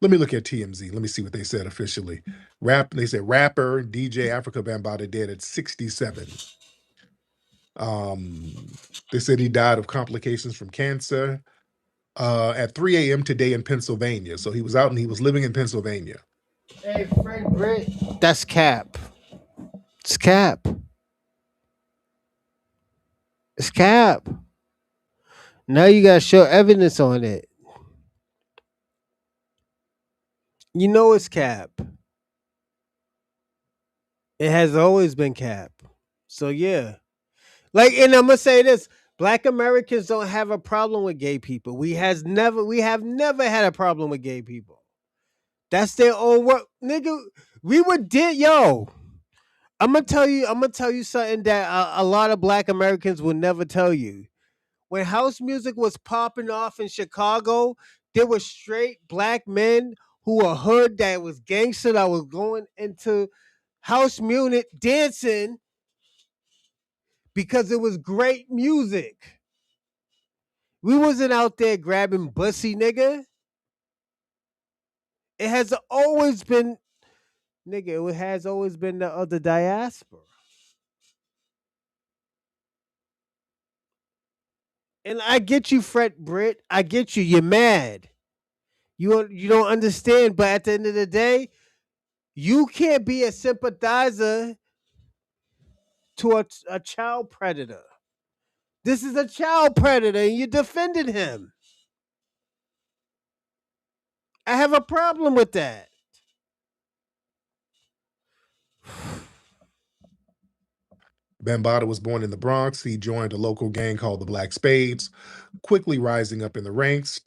L: Let me look at TMZ. Let me see what they said officially. They said rapper DJ Afrika Bambaataa dead at 67. They said he died of complications from cancer at 3 a.m. today in Pennsylvania. So he was out and he was living in Pennsylvania.
A: Hey, Frank Britt. That's cap. It's cap. It's cap. Now you gotta show evidence on it. You know it's cap. It has always been cap. So yeah. Like, and I'm gonna say this: Black Americans don't have a problem with gay people. We have never had a problem with gay people. That's their own work, nigga. We were yo. I'm gonna tell you something that a lot of Black Americans will never tell you. When house music was popping off in Chicago, there were straight Black men who were hood that was gangster that was going into house music dancing because it was great music. We wasn't out there grabbing bussy, nigga. It has always been, nigga, it has always been the other diaspora. And I get you, Fred Britt. I get you. You're mad. You don't understand. But at the end of the day, you can't be a sympathizer to a child predator. This is a child predator, and you defended him. I have a problem with that.
L: Bambaataa was born in the Bronx. He joined a local gang called the Black Spades, quickly rising up in the ranks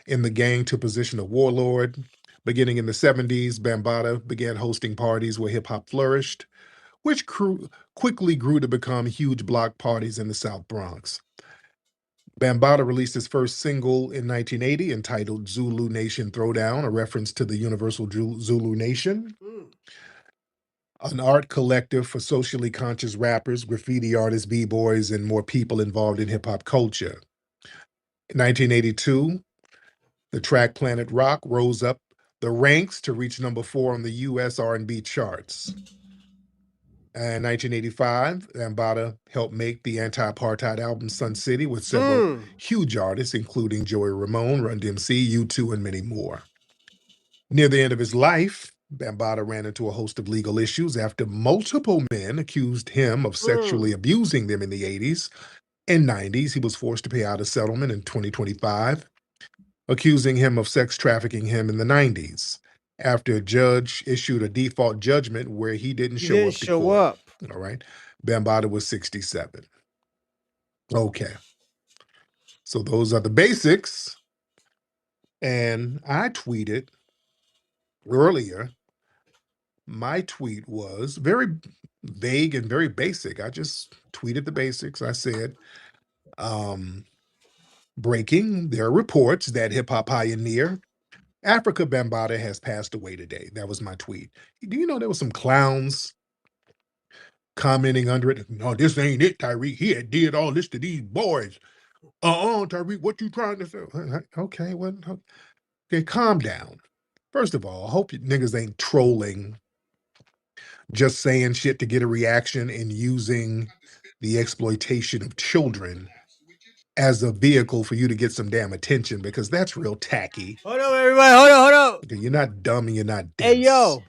L: in the gang to position of warlord. Beginning in the 70s, Bambaataa began hosting parties where hip hop flourished, which quickly grew to become huge block parties in the South Bronx. Bambaataa released his first single in 1980 entitled Zulu Nation Throwdown, a reference to the Universal Zulu Nation, an art collective for socially conscious rappers, graffiti artists, b-boys, and more people involved in hip-hop culture. In 1982, the track Planet Rock rose up the ranks to reach number 4 on the U.S. R&B charts. In 1985, Bambaataa helped make the anti-apartheid album Sun City with several huge artists, including Joey Ramone, Run DMC, U2, and many more. Near the end of his life, Bambaataa ran into a host of legal issues after multiple men accused him of sexually abusing them in the 80s and 90s. He was forced to pay out a settlement in 2025, accusing him of sex trafficking him in the 90s. after a judge issued a default judgment where he didn't
A: He
L: show
A: didn't
L: up to
A: show
L: court.
A: up.
L: All right. Bambaataa was 67. Okay. So those are the basics. And I tweeted earlier, my tweet was very vague and very basic. I just tweeted the basics. I said, breaking, there are reports that hip hop pioneer Afrika Bambaataa has passed away today. That was my tweet. Do you know there were some clowns commenting under it? No, this ain't it, Tyreek. He had did all this to these boys. Tyreek, what you trying to say? Okay, well, okay, calm down. First of all, I hope you niggas ain't trolling, just saying shit to get a reaction and using the exploitation of children as a vehicle for you to get some damn attention, because that's real tacky.
A: Hold on, everybody. Hold on.
L: Okay, you're not dumb and you're not dense.
A: Hey, yo.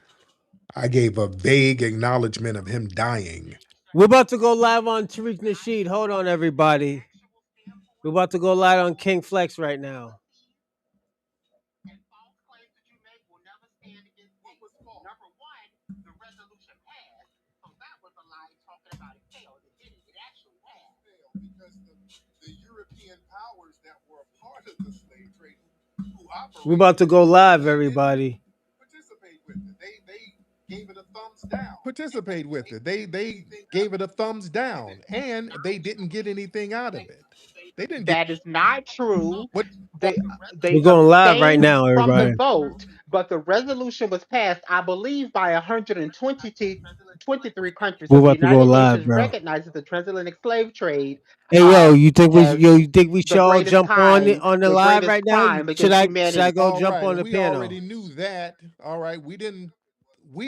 L: I gave a vague acknowledgement of him dying.
A: We're about to go live on Tariq Nasheed. Hold on, everybody. We're about to go live on King Flex right now. We're about to go live, everybody.
L: Participate with it. They gave it a thumbs down, and they didn't get anything out of it. They didn't get.
M: That is not true.
L: What?
M: They
A: We're going live right
M: abstained
A: now,
M: from the
A: everybody.
M: vote, but the resolution was passed, I believe, by 123 countries.
A: We're
M: So the
A: about to go
M: United
A: live,
M: Nations
A: bro.
M: recognizes the transatlantic slave trade
A: Hey, yo, you think
M: as
A: you we
M: the
A: should all
M: greatest
A: jump on
M: time,
A: the
M: the
A: live
M: greatest
A: right now?
M: crime
A: Should
M: against
A: I
M: humanity.
A: go
L: All
A: jump
L: right,
A: on the
L: we
A: panel?
L: already knew that. All right, we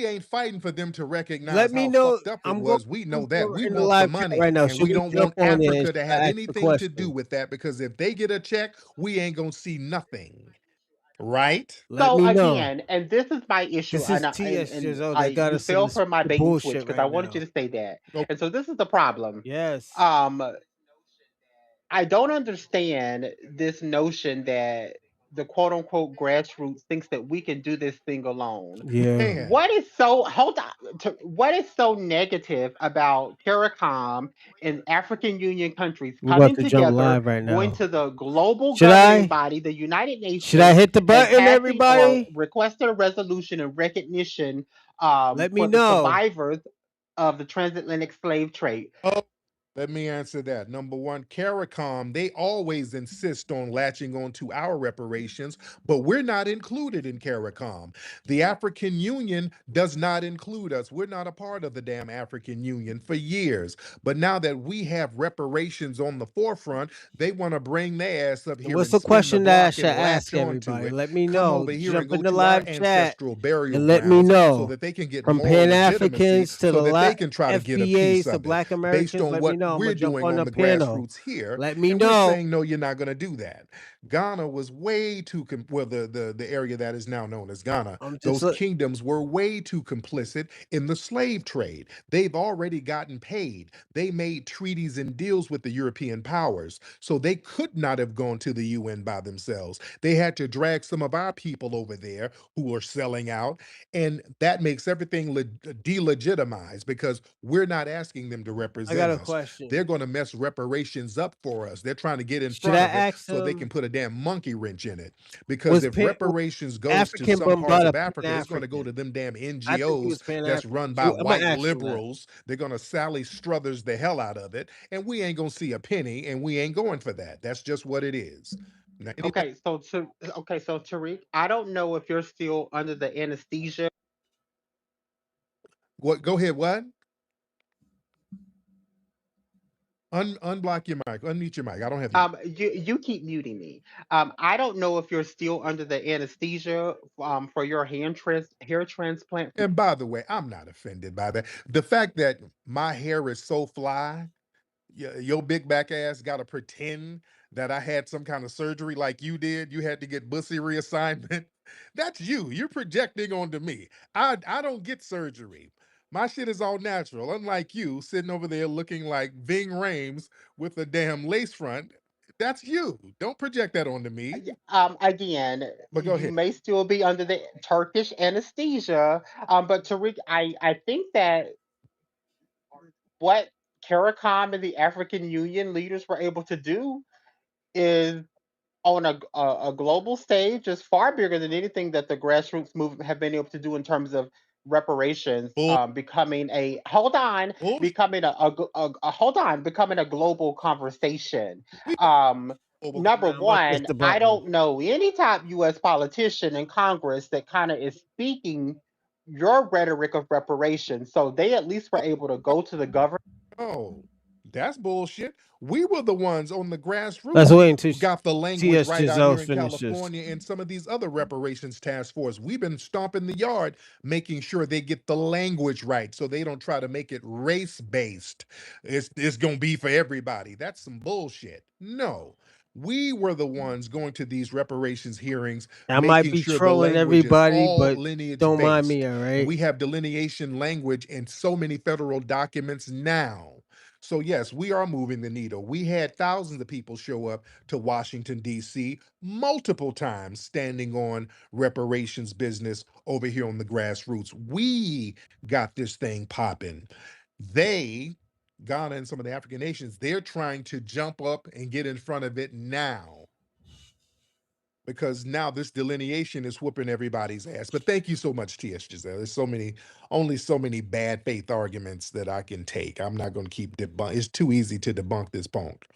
L: ain't fighting for them to recognize
A: Let me
L: how
A: know.
L: fucked up it
A: I'm going
L: was. We know that. We
A: in the
L: want the
A: live chat
L: money,
A: right now.
L: and
A: Should
L: we
A: we
L: don't
A: jump
L: want
A: on there and
L: Africa to have
A: ask the
L: anything to do
A: question?
L: with that, because if they get a check, we ain't gonna see nothing. Right?
A: Let
M: So
A: me know.
M: again, and this is my issue,
A: This is
M: and
A: TS that got
M: you
A: us in
M: fell for my
A: the
M: bait and
A: bullshit
M: switch because I
A: right
M: wanted you
A: now.
M: to say that.
L: Oh.
M: And so this is the problem.
A: Yes.
M: I don't understand this notion that the quote unquote grassroots thinks that we can do this thing alone.
A: Yeah.
L: Man.
M: What is so negative about CARICOM and African Union countries
A: We're about
M: coming
A: to jump
M: together,
A: live right
M: going
A: now.
M: to the global
A: Should
M: governing
A: I?
M: body, the United
A: Should I
M: Nations,
A: hit the
M: and
A: button,
M: passing or
A: everybody?
M: requesting a resolution and recognition
A: Let me
M: for the
A: know.
M: survivors of the transatlantic slave trade?
L: Let me answer that. Number one, CARICOM, they always insist on latching on to our reparations, but we're not included in CARICOM. The African Union does not include us. We're not a part of the damn African Union for years. But now that we have reparations on the forefront, they want to bring their ass up here
A: What's
L: and
A: the
L: spin the
A: question that I
L: block
A: should
L: and latch
A: ask
L: onto
A: everybody?
L: it.
A: Let me
L: Come
A: know.
L: over here
A: Jump
L: and go
A: in the
L: to our
A: live chat
L: ancestral burial
A: and let me
L: grounds
A: know.
L: so that they can get
A: From
L: moral legitimacy,
A: Pan-Africans to
L: so
A: the
L: that they can try to get a piece
A: FBAs to
L: of it
A: Black
L: based
A: Americans,
L: on
A: let me
L: what
A: know. I'm
L: we're
A: gonna jump
L: doing
A: on
L: on
A: the
L: the
A: panel.
L: grassroots here.
A: Let me
L: And we're
A: know.
L: saying, no, you're not going to do that. Ghana was way too, the area that is now known as Ghana, those kingdoms were way too complicit in the slave trade. They've already gotten paid. They made treaties and deals with the European powers, so they could not have gone to the UN by themselves. They had to drag some of our people over there who are selling out, and that makes everything delegitimized because we're not asking them to
A: I
L: represent
A: got a
L: us.
A: question.
L: They're going to mess reparations up for us. They're trying to get in
A: Should
L: front
A: I
L: of it
A: ask
L: so they
A: them?
L: can put a damn monkey wrench in it. Because
A: Was
L: if
A: Pan,
L: reparations goes to
A: African
L: some parts
A: Bambaataa
L: of Africa, it's going to go
A: Pan-African?
L: to them damn
A: I think he
L: NGOs
A: was
L: that's
A: Pan-African.
L: run by
A: So I'm gonna
L: white
A: ask him that.
L: liberals. They're going to Sally Struthers the hell out of it, and we ain't going to see a penny, and we ain't going for that. That's just what it is. Now,
M: Okay, so Tariq, I don't know if you're still under the anesthesia.
L: What? Go ahead. What? Unblock your mic. Unmute your mic. I don't have
M: You keep muting me. I don't know if you're still under the anesthesia for your hair transplant.
L: And by the way, I'm not offended by that. The fact that my hair is so fly, your big back ass got to pretend that I had some kind of surgery like you did. You had to get bussy reassignment. That's you. You're projecting onto me. I don't get surgery. My shit is all natural. Unlike you, sitting over there looking like Ving Rhames with a damn lace front. That's you. Don't project that onto me.
M: Again,
L: But go
M: you
L: ahead.
M: may still be under the Turkish anesthesia. But Tariq, I think that what CARICOM and the African Union leaders were able to do is on a global stage is far bigger than anything that the grassroots movement have been able to do in terms of reparations, becoming a becoming a global conversation. Number one,
A: Mr.
M: I
A: Button.
M: don't know any top U.S. politician in Congress that kind of is speaking your rhetoric of reparations. So they at least were able to go to the government.
L: Oh, that's bullshit. We were the ones on the
A: Let's
L: grassroots
A: wait until
L: got the language
A: T.S.
L: right out
A: Giselle
L: here in
A: finishes.
L: California and some of these other reparations task force. We've been stomping the yard, making sure they get the language right so they don't try to make it race based. It's gonna be for everybody. That's some bullshit. No. We were the ones going to these reparations hearings,
A: I might
L: making
A: be
L: sure the
A: trolling
L: language is
A: everybody,
L: all
A: but
L: lineage
A: don't mind
L: based.
A: me, all
L: And
A: right?
L: we have delineation language in so many federal documents now. So, yes, we are moving the needle. We had thousands of people show up to Washington, D.C., multiple times standing on reparations business over here on the grassroots. We got this thing popping. They, Ghana and some of the African nations, they're trying to jump up and get in front of it now because now this delineation is whooping everybody's ass. But thank you so much, T.S. Giselle. There's only so many bad faith arguments that I can take. I'm not going to keep it's too easy to debunk this punk.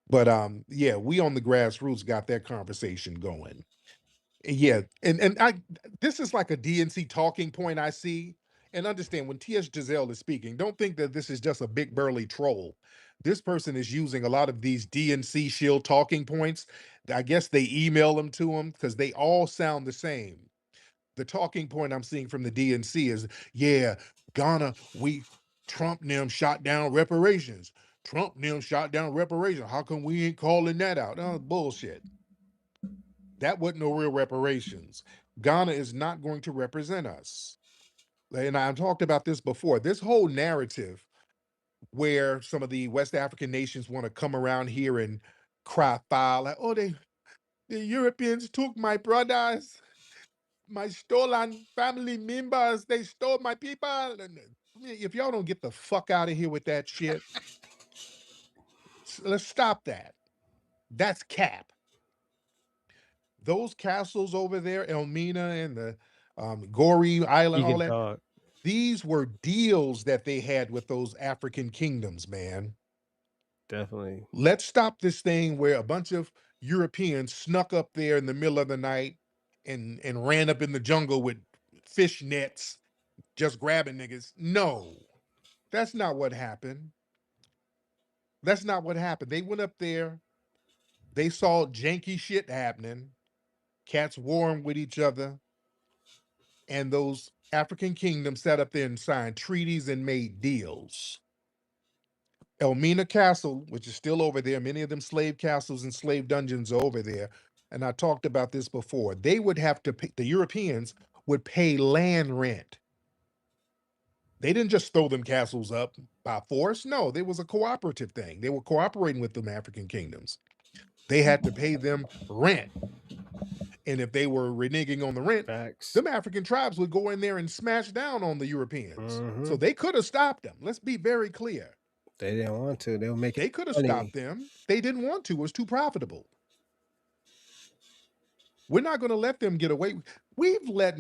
L: But yeah, we on the grassroots got that conversation going. Yeah, and I this is like a DNC talking point I see. And understand when T.S. Giselle is speaking, don't think that this is just a big burly troll. This person is using a lot of these DNC shield talking points. I guess they email them to him because they all sound the same. The talking point I'm seeing from the DNC is, yeah, Ghana, Trump and them shot down reparations. Trump and them shot down reparations. How come we ain't calling that out? Oh, bullshit. That wasn't no real reparations. Ghana is not going to represent us. And I've talked about this before. This whole narrative where some of the West African nations want to come around here and cry foul, like, oh, the Europeans took my brothers, my stolen family members, they stole my people. And if y'all don't get the fuck out of here with that shit, let's stop that. That's cap. Those castles over there, Elmina and the Gori Island,
A: You
L: all
A: can
L: that,
A: talk.
L: these were deals that they had with those African kingdoms, man.
A: Definitely.
L: Let's stop this thing where a bunch of Europeans snuck up there in the middle of the night and ran up in the jungle with fish nets, just grabbing niggas. No, that's not what happened. That's not what happened. They went up there, they saw janky shit happening, cats warring with each other, and those African kingdoms sat up there and signed treaties and made deals. Elmina Castle, which is still over there, many of them slave castles and slave dungeons are over there. And I talked about this before. They would have to pay, the Europeans would pay land rent. They didn't just throw them castles up by force. No, there was a cooperative thing. They were cooperating with them African kingdoms. They had to pay them rent. And if they were reneging on the rent, them African tribes would go in there and smash down on the Europeans. So they could have stopped them. Let's be very clear.
A: They didn't want to. They were making
L: They could have
A: money.
L: stopped them. They didn't want to. It was too profitable. We're not going to let them get away. We've let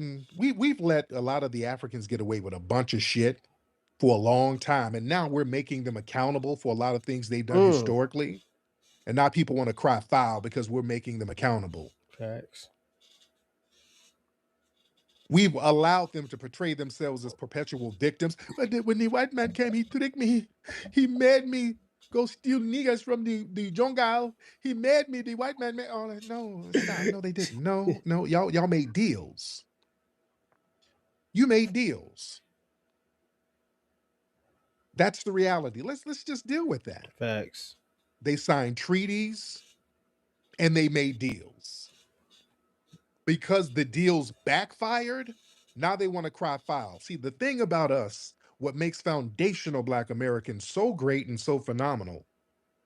L: a lot of the Africans get away with a bunch of shit for a long time. And now we're making them accountable for a lot of things they've done historically. And now people want to cry foul because we're making them accountable.
A: Facts.
L: We've allowed them to portray themselves as perpetual victims. But when the white man came, he tricked me. He made me go steal niggas from the jungle. He made me, the white man made all that. No, stop. No, they didn't. No, y'all made deals. You made deals. That's the reality. Let's just deal with that.
A: Facts.
L: They signed treaties and they made deals. Because the deals backfired, now they want to cry foul. See, the thing about us, what makes foundational Black Americans so great and so phenomenal,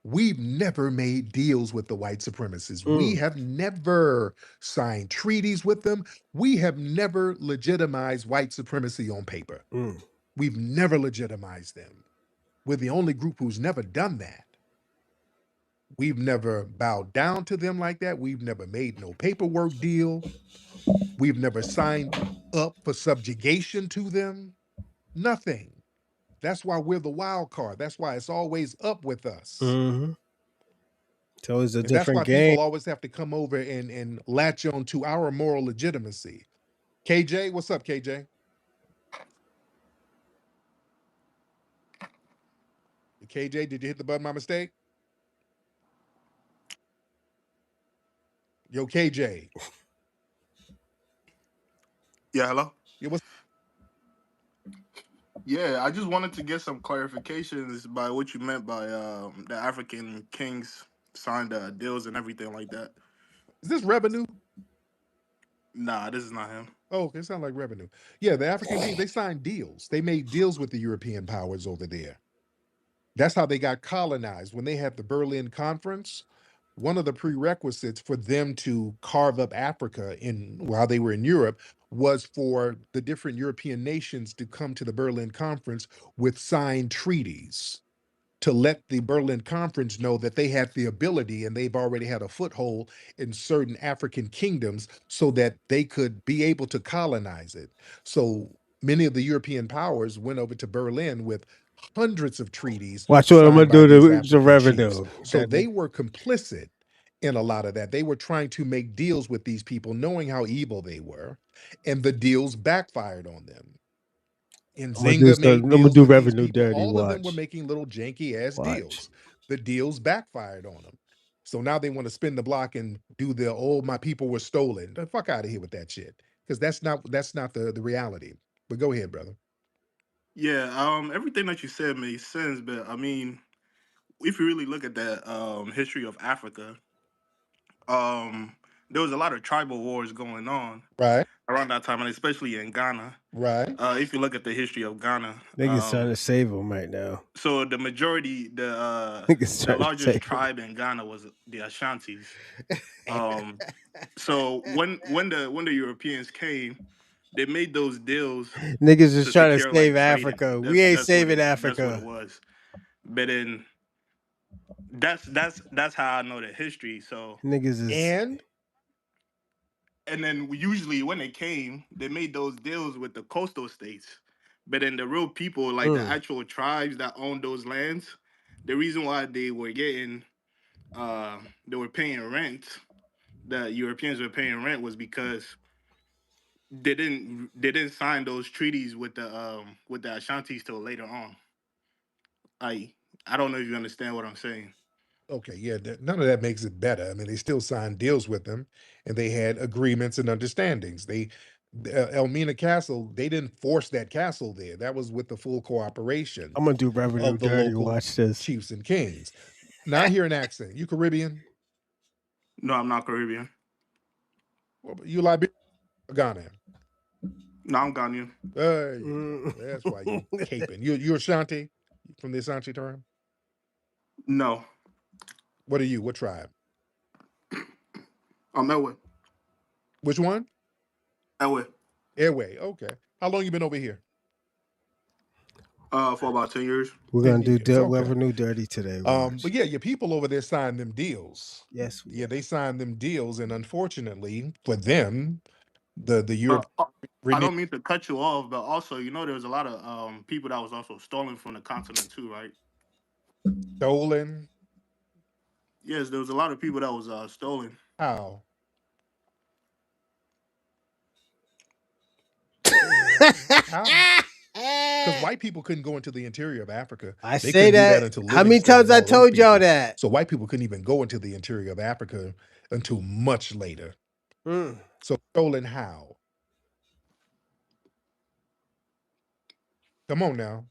L: We've never made deals with the white supremacists. We have never signed treaties with them. We have never legitimized white supremacy on paper. We've never legitimized them. We're the only group who's never done that. We've never bowed down to them like that. We've never made no paperwork deal. We've never signed up for subjugation to them. Nothing. That's why we're the wild card. That's why it's always up with us.
A: It's always a
L: And that's why
A: different game.
L: people always have to come over and latch on to our moral legitimacy. KJ, what's up, KJ? KJ, did you hit the button by mistake? Yo, KJ.
N: Yeah, hello?
L: Yeah,
N: I just wanted to get some clarifications by what you meant by the African kings signed deals and everything like that.
L: Is this Revenue?
N: Nah, this is not him.
L: Oh, okay, it sounds like Revenue. Yeah, the African kings, they signed deals. They made deals with the European powers over there. That's how they got colonized. When they had the Berlin Conference, one of the prerequisites for them to carve up Africa while they were in Europe was for the different European nations to come to the Berlin Conference with signed treaties to let the Berlin Conference know that they had the ability and they've already had a foothold in certain African kingdoms so that they could be able to colonize it. So many of the European powers went over to Berlin with hundreds of treaties
A: Watch what I'm gonna
L: signed by
A: do
L: these
A: to
L: African
A: Revenue.
L: chiefs. So they were complicit in a lot of that. They were trying to make deals with these people, knowing how evil they were, and the deals backfired on them. Nzinga made deals with these people.
A: Dirty.
L: All of them were
A: Watch.
L: making little janky ass
A: Watch.
L: deals. The deals backfired on them. So now they want to spin the block and do the my people were stolen. The fuck out of here with that shit. Because that's not the reality. But go ahead, brother.
N: Yeah, everything that you said makes sense, but I mean, if you really look at the history of Africa, there was a lot of tribal wars going on around that time, and especially in Ghana. If you look at the history of Ghana,
A: Niggas trying to save them right now.
N: So the majority, the largest tribe in Ghana was the Ashantis. So when the Europeans came, they made those deals.
A: Niggas is trying to
N: secure,
A: save
N: like,
A: Africa. We ain't saving Africa.
N: That's what it was. But then that's how I know the history. So
A: niggas is
N: and then usually when they came, they made those deals with the coastal states. But then the real people, like the actual tribes that owned those lands, the reason why they were getting they were paying rent, the Europeans were paying rent, was because they didn't sign those treaties with the Ashantis till later on. I don't know if you understand what I'm saying.
L: Okay, yeah, none of that makes it better. I mean, they still signed deals with them, and they had agreements and understandings. Elmina Castle, they didn't force that castle there. That was with the full cooperation.
A: I'm gonna do Revenue
L: of the
A: dirty.
L: local
A: Watch this.
L: chiefs and kings. Now I hear an accent. You Caribbean?
N: No, I'm not Caribbean.
L: You Liberian? Ghana?
N: No, I'm Ghanaian.
L: That's why you caping. You Ashanti from the Ashanti term?
N: No.
L: What are you? What tribe?
N: I'm Ewe.
L: Which one?
N: Ewe.
L: Airway. Okay. How long you been over here?
N: For about 10 years.
A: We're gonna do Revenue dirty today.
L: But yeah, your people over there signed them deals.
A: Yes.
L: Yeah, they signed them deals, and unfortunately for them, the Europe.
N: I don't mean to cut you off, but also, there was a lot of people that was also stolen from the continent too, right?
L: Stolen?
N: Yes, there was a lot of people that was stolen.
L: How? How? Because white people couldn't go into the interior of Africa.
A: I
L: they
A: say that.
L: Until
A: how many times I told y'all that?
L: So white people couldn't even go into the interior of Africa until much later. So stolen how? Come on now.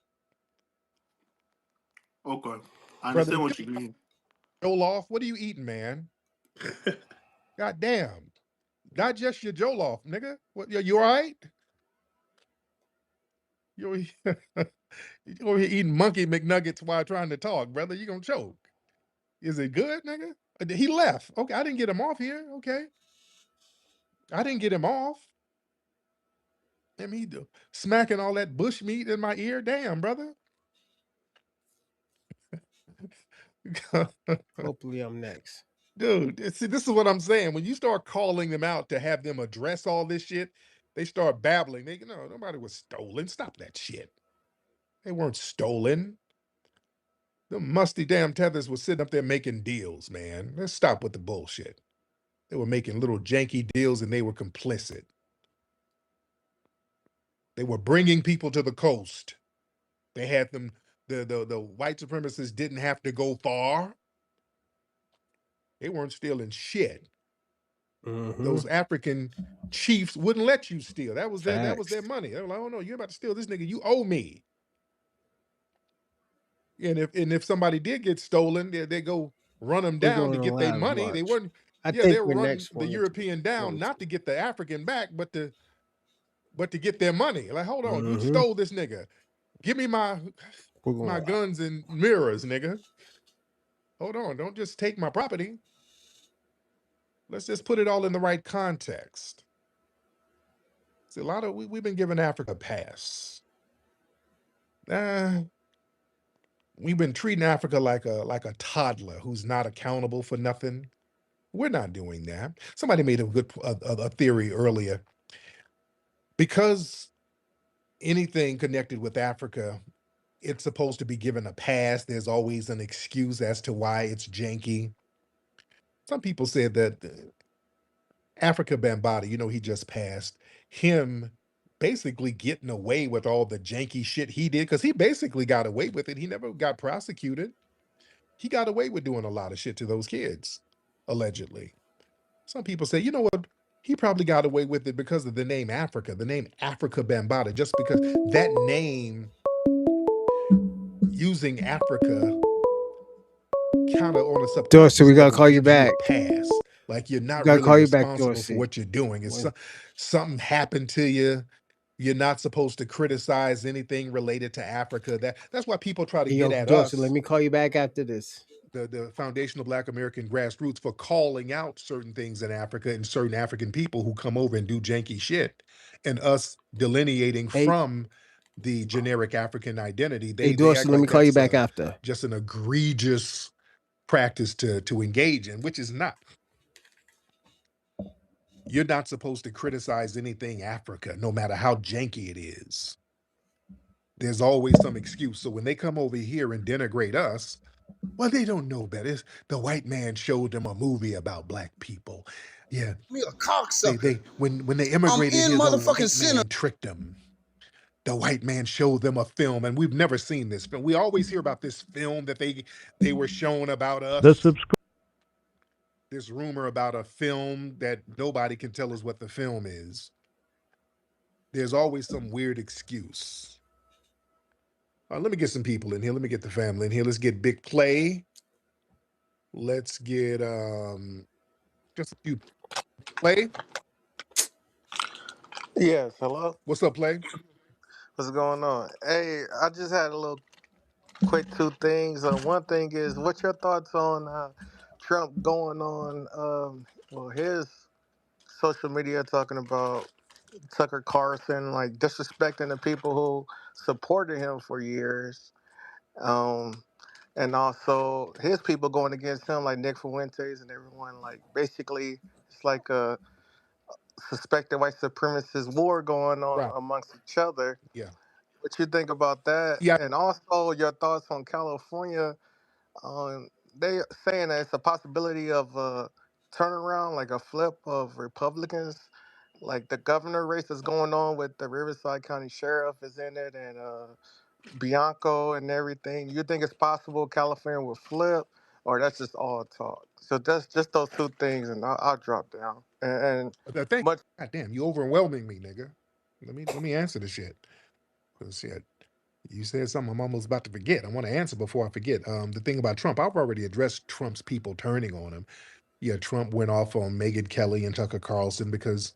N: Okay. I understand what you mean.
L: Jollof, what are you eating, man? God damn. Not just your jollof, nigga. What, you all right? You're over here eating monkey McNuggets while trying to talk, brother. You're going to choke. Is it good, nigga? He left. Okay, I didn't get him off here. Okay. I didn't get him off. And he smacking all that bush meat in my ear. Damn, brother.
A: Hopefully I'm next.
L: Dude, see, this is what I'm saying. When you start calling them out to have them address all this shit, they start babbling. They no, nobody was stolen. Stop that shit. They weren't stolen. The musty damn tethers were sitting up there making deals, man. Let's stop with the bullshit. They were making little janky deals and they were complicit. They were bringing people to the coast. They had them, the white supremacists didn't have to go far. They weren't stealing shit. Those African chiefs wouldn't let you steal. That was their money. They were like, oh no, you're about to steal this nigga. You owe me. And if somebody did get stolen, they go run them down to get their money. They weren't. They were running the European down not to get the African back, but to get their money. Like, hold on, you stole this nigga. Give me my guns and mirrors, nigga. Hold on, don't just take my property. Let's just put it all in the right context. See, we've been giving Africa a pass. We've been treating Africa like a toddler who's not accountable for nothing. We're not doing that. Somebody made a good a theory earlier. Because anything connected with Africa, it's supposed to be given a pass. There's always an excuse as to why it's janky. Some people said that Afrika Bambaataa, he just passed, him basically getting away with all the janky shit he did, because he basically got away with it. He never got prosecuted. He got away with doing a lot of shit to those kids, allegedly. Some people say, you know what? He probably got away with it because of the name Africa, the name Afrika Bambaataa, just because that name, using Africa, kind of on a subconscious
A: Dorsey, we gotta
L: level
A: call you
L: gives
A: back.
L: a pass. Like you're not
A: Gotta
L: really
A: call you back,
L: responsible for
A: Dorsey.
L: what you're doing. It's something happened to you. You're not supposed to criticize anything related to Africa. That's why people try to get at
A: Dorsey,
L: us.
A: let me call you back after this.
L: The Foundation of Black American Grassroots, for calling out certain things in Africa and certain African people who come over and do janky shit, and us delineating from the generic African identity.
A: Dorsey, let me call you back after.
L: Just an egregious practice to engage in, which is not. You're not supposed to criticize anything Africa, no matter how janky it is. There's always some excuse. So when they come over here and denigrate us, well, they don't know better. The white man showed them a movie about black people. Yeah.
O: Me a cocksucker.
L: When they immigrated here, the white man tricked them. The white man showed them a film, and we've never seen this film. We always hear about this film that they were shown about us. This rumor about a film that nobody can tell us what the film is. There's always some weird excuse. Let me get some people in here. Let me get the family in here. Let's get Big Play. Let's get just a few. Play.
P: Yes, hello.
L: What's up, Play?
P: What's going on? Hey, I just had a little quick two things. One thing is, what's your thoughts on Trump going on his social media talking about Tucker Carlson, like disrespecting the people who supported him for years, and also his people going against him, like Nick Fuentes and everyone. Like basically, it's like a suspected white supremacist war going on amongst each other.
L: Yeah.
P: What you think about that?
L: Yeah.
P: And also your thoughts on California. They saying that it's a possibility of a turnaround, like a flip of Republicans. Like the governor race is going on with the Riverside County Sheriff is in it, and Bianco and everything. You think it's possible California will flip, or that's just all talk? So that's just those two things, and I'll drop down. And
L: God damn, you overwhelming me, nigga. Let me answer the shit. Shit. You said something I'm almost about to forget. I want to answer before I forget. The thing about Trump, I've already addressed Trump's people turning on him. Yeah, Trump went off on Megyn Kelly and Tucker Carlson because,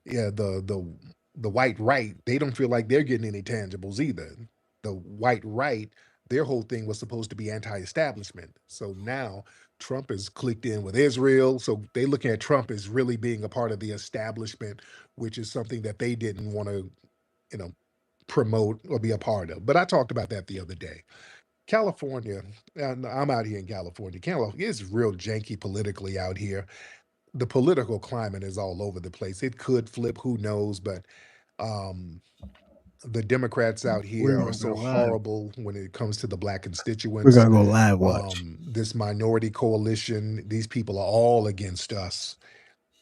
L: the white right, they don't feel like they're getting any tangibles either. The white right their whole thing was supposed to be anti-establishment. So now Trump is clicked in with Israel. So they looking at Trump as really being a part of the establishment, which is something that they didn't want to, promote or be a part of. But I talked about that the other day. California, and I'm out here in California. California is real janky politically out here. The political climate is all over the place. It could flip, who knows? But the Democrats out
A: We're
L: here are
A: gonna
L: so
A: go live.
L: horrible when it comes to the black
A: We're
L: constituents.
A: gonna go live watch.
L: This minority coalition, these people are all against us.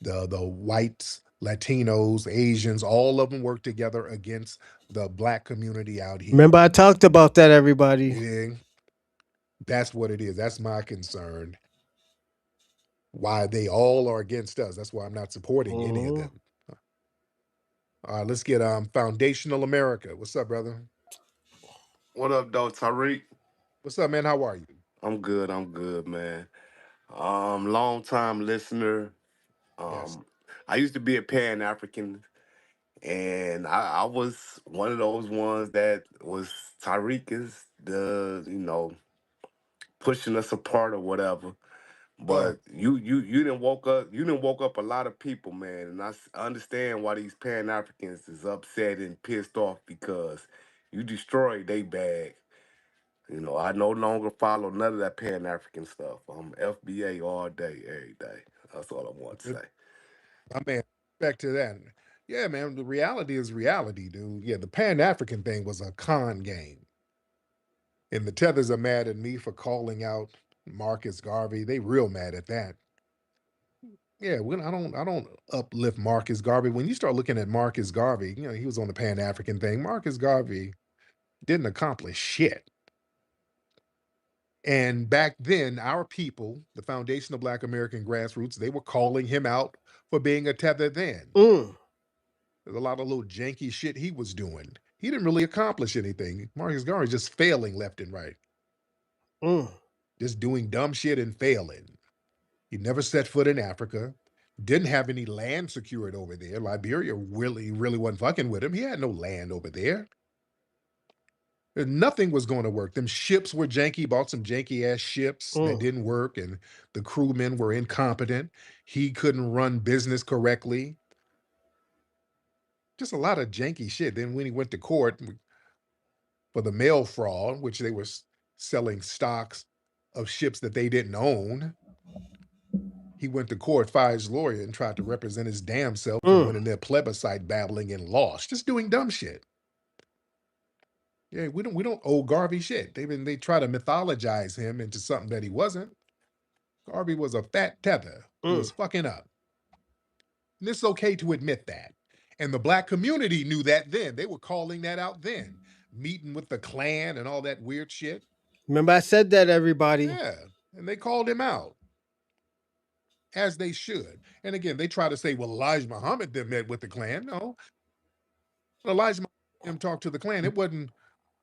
L: The whites, Latinos, Asians, all of them work together against the black community out here.
A: Remember, I talked about that, everybody.
L: Yeah, that's what it is. That's my concern. Why they all are against us. That's why I'm not supporting any of them. All right, let's get Foundational America. What's up, brother?
O: What up, though, Tariq?
L: What's up, man? How are you?
O: I'm good, man. Long time listener.
L: Yes.
O: I used to be a Pan-African, and I was one of those ones that was Tariq is pushing us apart or whatever. But you didn't woke up a lot of people, man, and I understand why these Pan Africans is upset and pissed off because you destroyed they bag. I no longer follow none of that Pan African stuff. I'm FBA all day, every day. That's all I want to say.
L: I mean, back to that. Yeah, man, the reality is reality, dude. Yeah, the Pan-African thing was a con game. And the Tethers are mad at me for calling out Marcus Garvey. They real mad at that. Yeah, I don't uplift Marcus Garvey. When you start looking at Marcus Garvey, he was on the Pan-African thing. Marcus Garvey didn't accomplish shit. And back then, our people, the Foundation of Black American Grassroots, they were calling him out for being a tether then. There's a lot of little janky shit he was doing. He didn't really accomplish anything. Marcus Garvey just failing left and right. Just doing dumb shit and failing. He never set foot in Africa. Didn't have any land secured over there. Liberia really wasn't fucking with him. He had no land over there. Nothing was going to work. Them ships were janky, bought some janky ass ships that didn't work, and the crewmen were incompetent. He couldn't run business correctly. Just a lot of janky shit. Then when he went to court for the mail fraud, which they were selling stocks of ships that they didn't own, he went to court, fired his lawyer, and tried to represent his damn self and went in there plebiscite babbling and lost. Just doing dumb shit. Yeah, we don't owe Garvey shit. They try to mythologize him into something that he wasn't. Garvey was a fat tether who was fucking up. And it's okay to admit that. And the black community knew that then. They were calling that out then. Meeting with the Klan and all that weird shit.
A: Remember, I said that, everybody.
L: Yeah, and they called him out. As they should. And again, they try to say, well, Elijah Muhammad then met with the Klan. No. Elijah Muhammad talked to the Klan. It wasn't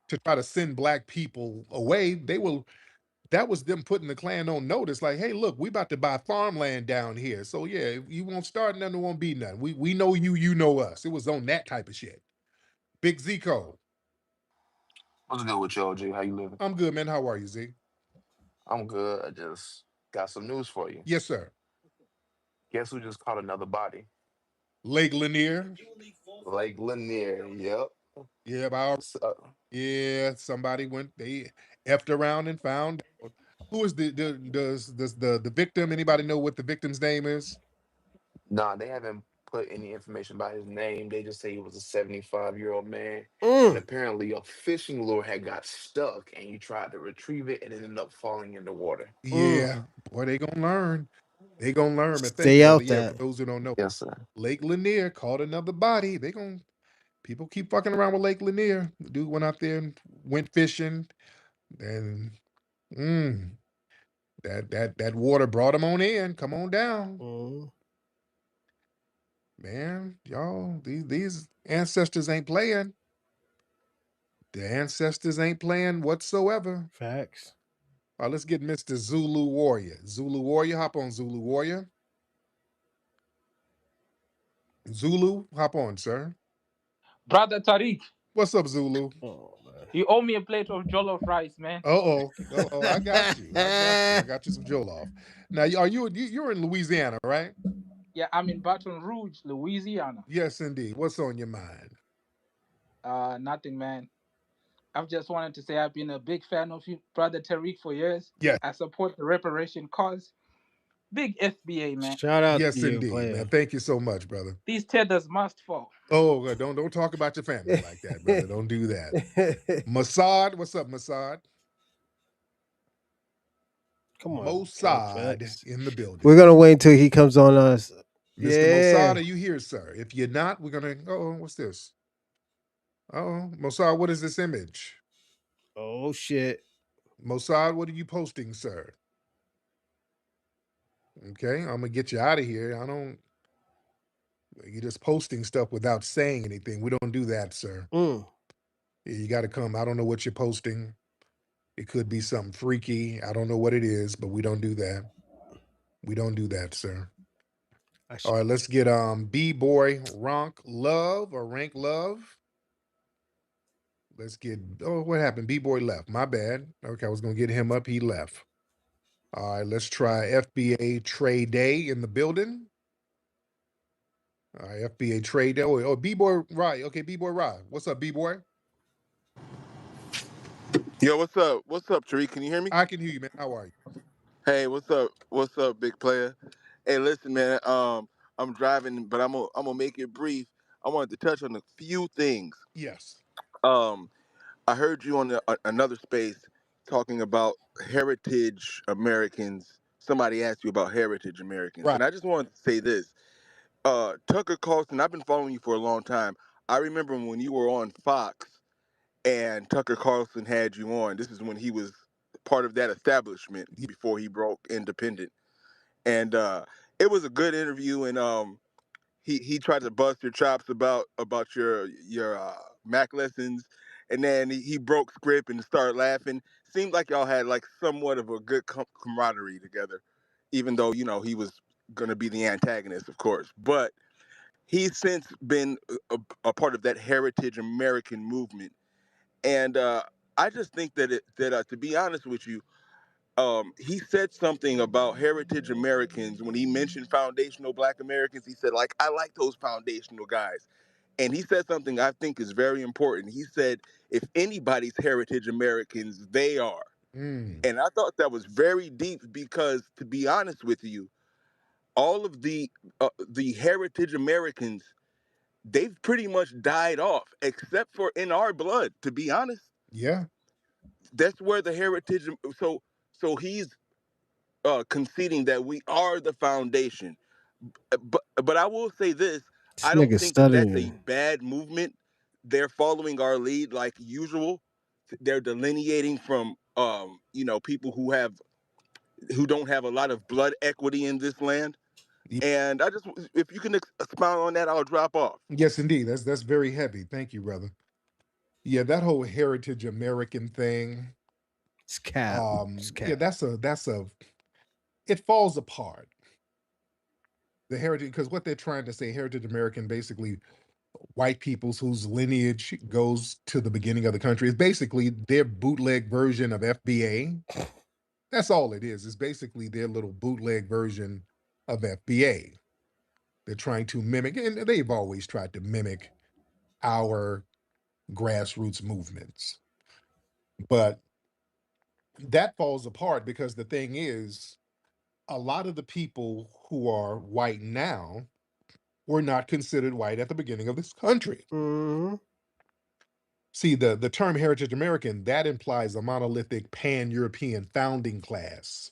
L: to try to send black people away. That was them putting the Klan on notice, like, hey, look, we about to buy farmland down here. So yeah, you won't start nothing, there won't be nothing. We know you, you know us. It was on that type of shit. Big Zico.
Q: What's good with you, OG? How you living?
L: I'm good, man. How are you, Z?
Q: I'm good. I just got some news for you.
L: Yes, sir.
Q: Guess who just caught another body?
L: Lake Lanier.
Q: Lake Lanier, yep.
L: Yeah, somebody they effed around and found out. Who is the victim? Anybody know what the victim's name is?
Q: Nah, they haven't put any information about his name. They just say he was a 75-year-old man. And apparently a fishing lure had got stuck and you tried to retrieve it and it ended up falling in the water.
L: Yeah, boy, they gonna learn. They gonna learn. And
A: Stay out
L: yeah,
A: there.
L: for those who don't know.
Q: Yes, sir.
L: Lake Lanier caught another body. People keep fucking around with Lake Lanier. The dude went out there and went fishing. And that water brought him on in. Come on down. Man, y'all, these ancestors ain't playing. The ancestors ain't playing whatsoever.
A: Facts.
L: All right, let's get Mr. Zulu Warrior. Zulu Warrior, hop on, Zulu Warrior. Zulu, hop on, sir.
R: Brother Tariq.
L: What's up, Zulu?
A: Oh man.
R: You owe me a plate of jollof rice, man.
L: Oh, I got you. I got you some jollof. Now, you're in Louisiana, right?
R: Yeah, I'm in Baton Rouge, Louisiana.
L: Yes, indeed. What's on your mind?
R: Nothing, man. I've just wanted to say I've been a big fan of you, brother Tariq, for years.
L: Yes.
R: I support the reparation cause. Big FBA, man.
A: Shout out to
L: Yes,
A: you,
L: indeed,
A: player.
L: man. Thank you so much, brother.
R: These tethers must fall.
L: Oh, don't talk about your family like that, brother. Don't do that. Mossad, what's up, Mossad?
A: Come on,
L: Mossad in the building.
A: We're gonna wait until he comes on us.
L: Mr.
A: Yeah.
L: Mossad, are you here, sir? If you're not, we're gonna. Oh, what's this? Oh, Mossad, what is this image?
A: Oh shit.
L: Mossad, what are you posting, sir? Okay, I'm gonna get you out of here. You're just posting stuff without saying anything. We don't do that, sir. You got to come. I don't know what you're posting. It could be something freaky. I don't know what it is, but we don't do that. We don't do that, sir. All right, let's get B-boy Rank Love or Rank Love. Let's get what happened? B-boy left. My bad. Okay, I was gonna get him up. He left. All right, let's try FBA Trade Day in the building. All right, FBA Trade Day. Oh, B-boy Rye. Okay, B-boy Rye. What's up, B-boy?
S: Yo, what's up? What's up, Tariq? Can you hear me?
L: I can hear you, man. How are you?
S: Hey, what's up? What's up, big player? Hey, listen, man. I'm driving, but I'm gonna make it brief. I wanted to touch on a few things.
L: Yes.
S: I heard you on another space talking about heritage Americans. Somebody asked you about heritage Americans, and I just wanted to say this. Tucker Carlson, I've been following you for a long time. I remember when you were on Fox and Tucker Carlson had you on. This is when he was part of that establishment before he broke independent. And it was a good interview, and he tried to bust your chops about your Mac lessons, and then he broke script and started laughing. Seemed like y'all had like somewhat of a good camaraderie together, even though he was going to be the antagonist, of course. But he's since been a part of that heritage American movement, and I just think that to be honest with you, he said something about heritage Americans when he mentioned foundational Black Americans. He said, like, I like those foundational guys. And he said something I think is very important. He said, if anybody's heritage Americans, they are. And I thought that was very deep because, to be honest with you, all of the heritage Americans, they've pretty much died off, except for in our blood, to be honest.
L: Yeah.
S: That's where the heritage. So he's conceding that we are the foundation. But I will say this: I don't
A: nigga
S: think that that's a
A: studying.
S: bad movement. They're following our lead like usual. They're delineating from people who don't have a lot of blood equity in this land. And I just, if you can expound on that, I'll drop off.
L: Yes, indeed. That's very heavy. Thank you, brother. Yeah, that whole heritage American thing.
A: It's cap.
L: Yeah, that's a it falls apart. The heritage, because what they're trying to say, heritage American, basically white peoples whose lineage goes to the beginning of the country, is basically their bootleg version of FBA. That's all it is. It's basically their little bootleg version of FBA. They're trying to mimic, and they've always tried to mimic our grassroots movements. But that falls apart because the thing is, a lot of the people who are white now were not considered white at the beginning of this country. See, the term heritage American, that implies a monolithic pan-European founding class.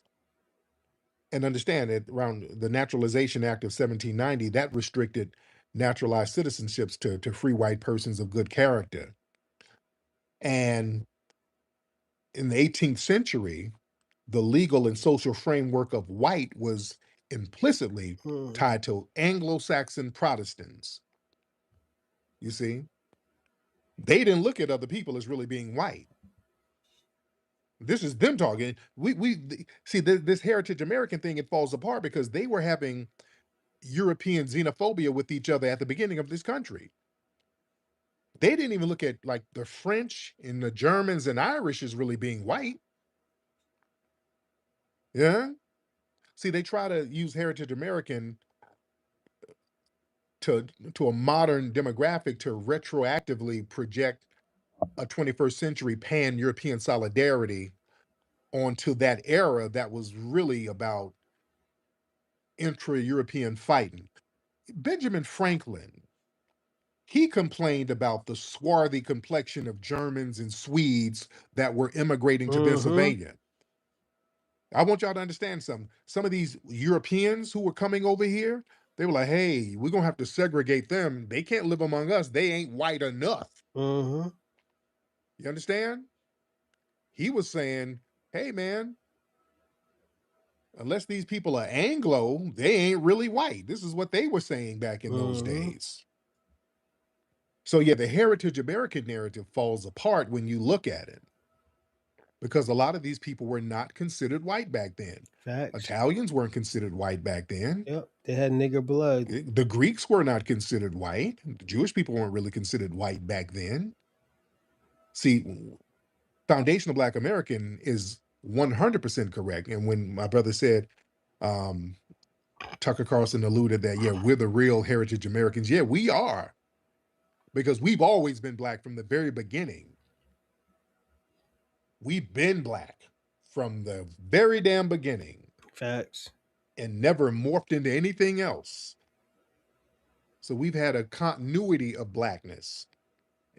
L: And understand that around the Naturalization Act of 1790, that restricted naturalized citizenships to free white persons of good character. And in the 18th century, the legal and social framework of white was implicitly tied to Anglo-Saxon Protestants. You see, they didn't look at other people as really being white. This is them talking. We see this heritage American thing. It falls apart because they were having European xenophobia with each other at the beginning of this country. They didn't even look at like the French and the Germans and Irish as really being white. Yeah. See, they try to use Heritage American to a modern demographic to retroactively project a 21st century pan-European solidarity onto that era that was really about intra-European fighting. Benjamin Franklin, he complained about the swarthy complexion of Germans and Swedes that were immigrating to Pennsylvania. I want y'all to understand something. Some of these Europeans who were coming over here, they were like, hey, we're going to have to segregate them. They can't live among us. They ain't white enough. You understand? He was saying, hey, man, unless these people are Anglo, they ain't really white. This is what they were saying back in those days. So, yeah, the Heritage American narrative falls apart when you look at it, because a lot of these people were not considered white back then.
A: Facts.
L: Italians weren't considered white back then.
A: Yep, they had nigger blood.
L: The Greeks were not considered white. The Jewish people weren't really considered white back then. See, foundational Black American is 100% correct. And when my brother said, Tucker Carlson alluded that, yeah, we're the real Heritage Americans. Yeah, we are. Because we've always been Black from the very beginning. We've been Black from the very damn beginning.
A: Facts.
L: And never morphed into anything else. So we've had a continuity of Blackness.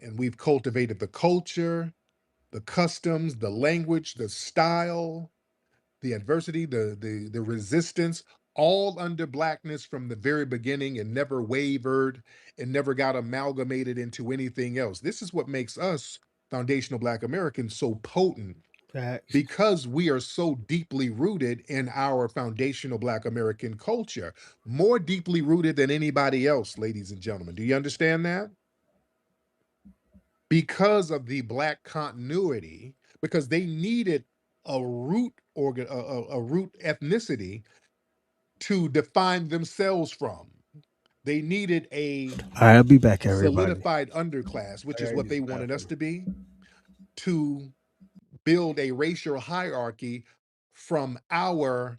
L: And we've cultivated the culture, the customs, the language, the style, the adversity, the resistance, all under Blackness from the very beginning, and never wavered and never got amalgamated into anything else. This is what makes us foundational Black Americans so potent.
A: Facts.
L: Because we are so deeply rooted in our foundational Black American culture, more deeply rooted than anybody else, ladies and gentlemen. Do you understand that? Because of the Black continuity, because they needed a root organ, a root ethnicity to define themselves from. They needed a
A: All right, I'll be back, everybody.
L: solidified underclass, which is what they wanted us to be, to build a racial hierarchy from our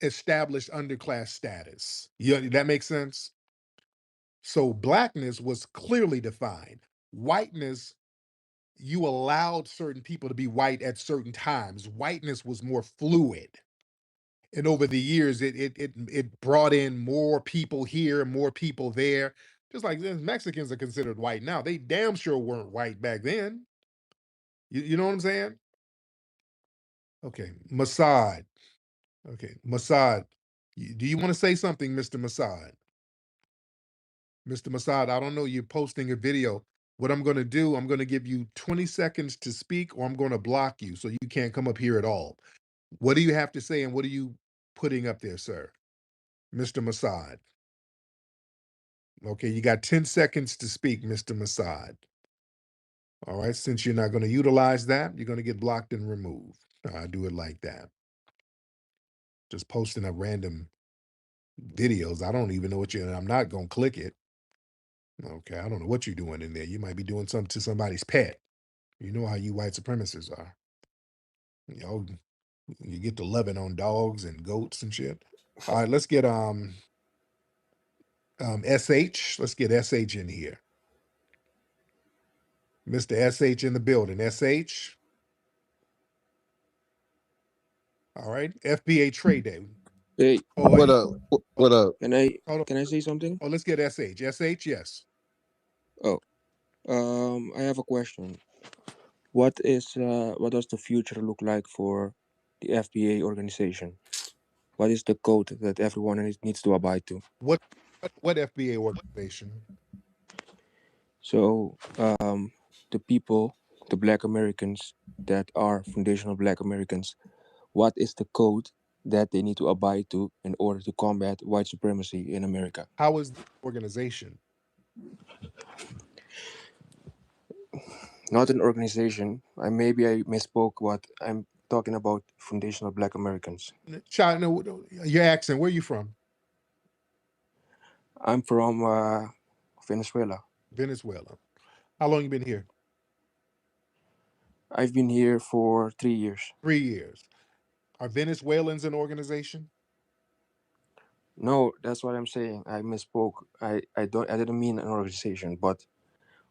L: established underclass status. That makes sense? So Blackness was clearly defined. Whiteness, you allowed certain people to be white at certain times. Whiteness was more fluid. And over the years, it brought in more people here, more people there. Just like Mexicans are considered white now. They damn sure weren't white back then. You know what I'm saying? Okay, Masad. Okay, Masad. Do you want to say something, Mr. Masad? Mr. Masad, I don't know. You're posting a video. What I'm going to do, I'm going to give you 20 seconds to speak, or I'm going to block you so you can't come up here at all. What do you have to say, and what are you putting up there, sir? Mr. Masad. Okay, you got 10 seconds to speak, Mr. Masad. All right, since you're not going to utilize that, you're going to get blocked and removed. I do it like that. Just posting up random videos. I don't even know what I'm not going to click it. Okay, I don't know what you're doing in there. You might be doing something to somebody's pet. You know how you white supremacists are. You know, you get to loving on dogs and goats and shit. All right, let's get SH. Let's get SH in here. Mr. SH in the building. SH. All right. FBA Trade Day.
T: Hey, what up? What up? Can I say something?
L: Oh, let's get SH. SH, yes.
T: Oh, I have a question. What does the future look like for the FBA organization? What is the code that everyone needs to abide to?
L: What FBA organization?
T: So, the people, the Black Americans that are foundational Black Americans, what is the code that they need to abide to in order to combat white supremacy in America?
L: How is the organization?
T: Not an organization. Maybe I misspoke. What I'm talking about, foundational Black Americans.
L: China, your accent. Where are you from?
T: I'm from Venezuela.
L: Venezuela. How long you been here?
T: I've been here for 3 years.
L: 3 years. Are Venezuelans an organization?
T: No, that's what I'm saying. I misspoke. I didn't mean an organization, but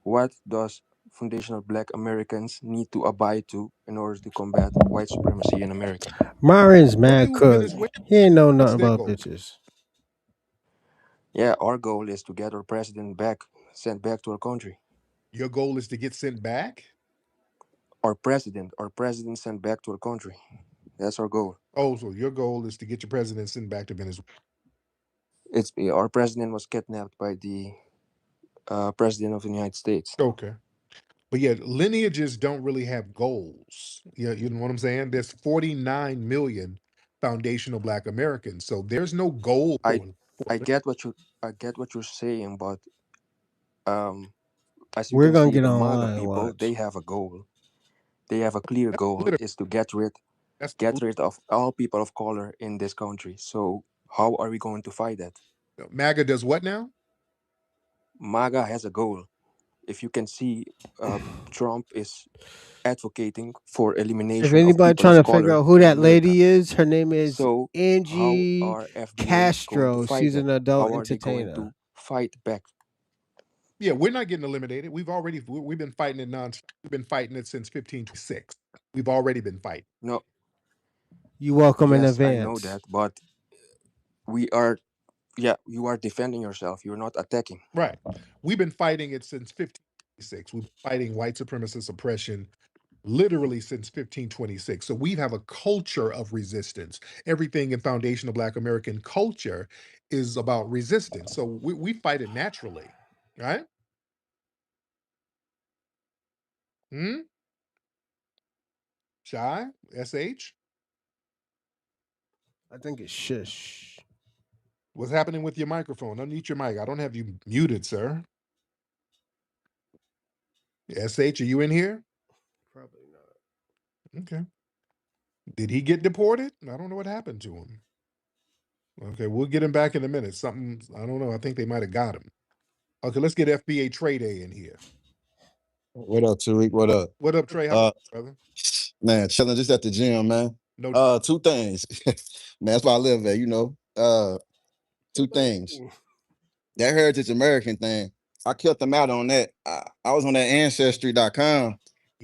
T: what does foundational Black Americans need to abide to in order to combat white supremacy in America?
A: Myron's mad
L: Do
A: cook.
L: Venezuela?
A: He ain't know
L: What's
A: nothing
L: their
A: about
L: goal?
A: bitches.
T: Yeah, our goal is to get our president sent back to our country.
L: Your goal is to get sent back?
T: Our president sent back to our country. That's our goal.
L: Oh, so your goal is to get your president sent back to Venezuela.
T: Our president was kidnapped by the president of the United States.
L: Okay. But yeah, lineages don't really have goals. Yeah, you know what I'm saying? There's 49 million foundational Black Americans. So there's no goal.
T: I get what you're saying, but as you
A: We're
T: can
A: gonna
T: see,
A: get
T: the MAGA
A: online.
T: people,
A: Watch.
T: they have a goal. They have a clear goal, is to get rid of all people of color in this country. So how are we going to fight that?
L: MAGA does what now?
T: MAGA has a goal. If you can see, Trump is advocating for
A: If
T: elimination of
A: anybody
T: people
A: trying
T: of
A: to figure
T: color
A: out who
T: in
A: that
T: America.
A: lady is, her name is
T: So how
A: Angie
T: are FBA going to
A: Castro.
T: fight
A: She's
T: that?
A: an adult
T: How are they going
A: entertainer.
T: to fight back?
L: Yeah, we're not getting eliminated. We've been fighting it We've been fighting it since 1526. We've already been fighting.
T: No.
A: You welcome in
T: Yes, I know
A: advance.
T: that, but you are defending yourself. You're not attacking.
L: Right. We've been fighting it since 1526. We've been fighting white supremacist oppression literally since 1526. So we have a culture of resistance. Everything in foundational Black American culture is about resistance. So we fight it naturally, right? Shy? SH?
A: I think it's shush.
L: What's happening with your microphone? Unmute your mic. I don't have you muted, sir. SH, are you in here?
A: Probably not.
L: Okay. Did he get deported? I don't know what happened to him. Okay, we'll get him back in a minute. Something, I don't know. I think they might have got him. Okay, let's get FBA Trey Day in here.
U: What up, Tariq? What up?
L: What up, Trey? How brother?
U: Man, chilling just at the gym, man.
L: No.
U: Two things. Man, that's why I live there, you know. Two things. That Heritage American thing, I killed them out on that. I was on that Ancestry.com,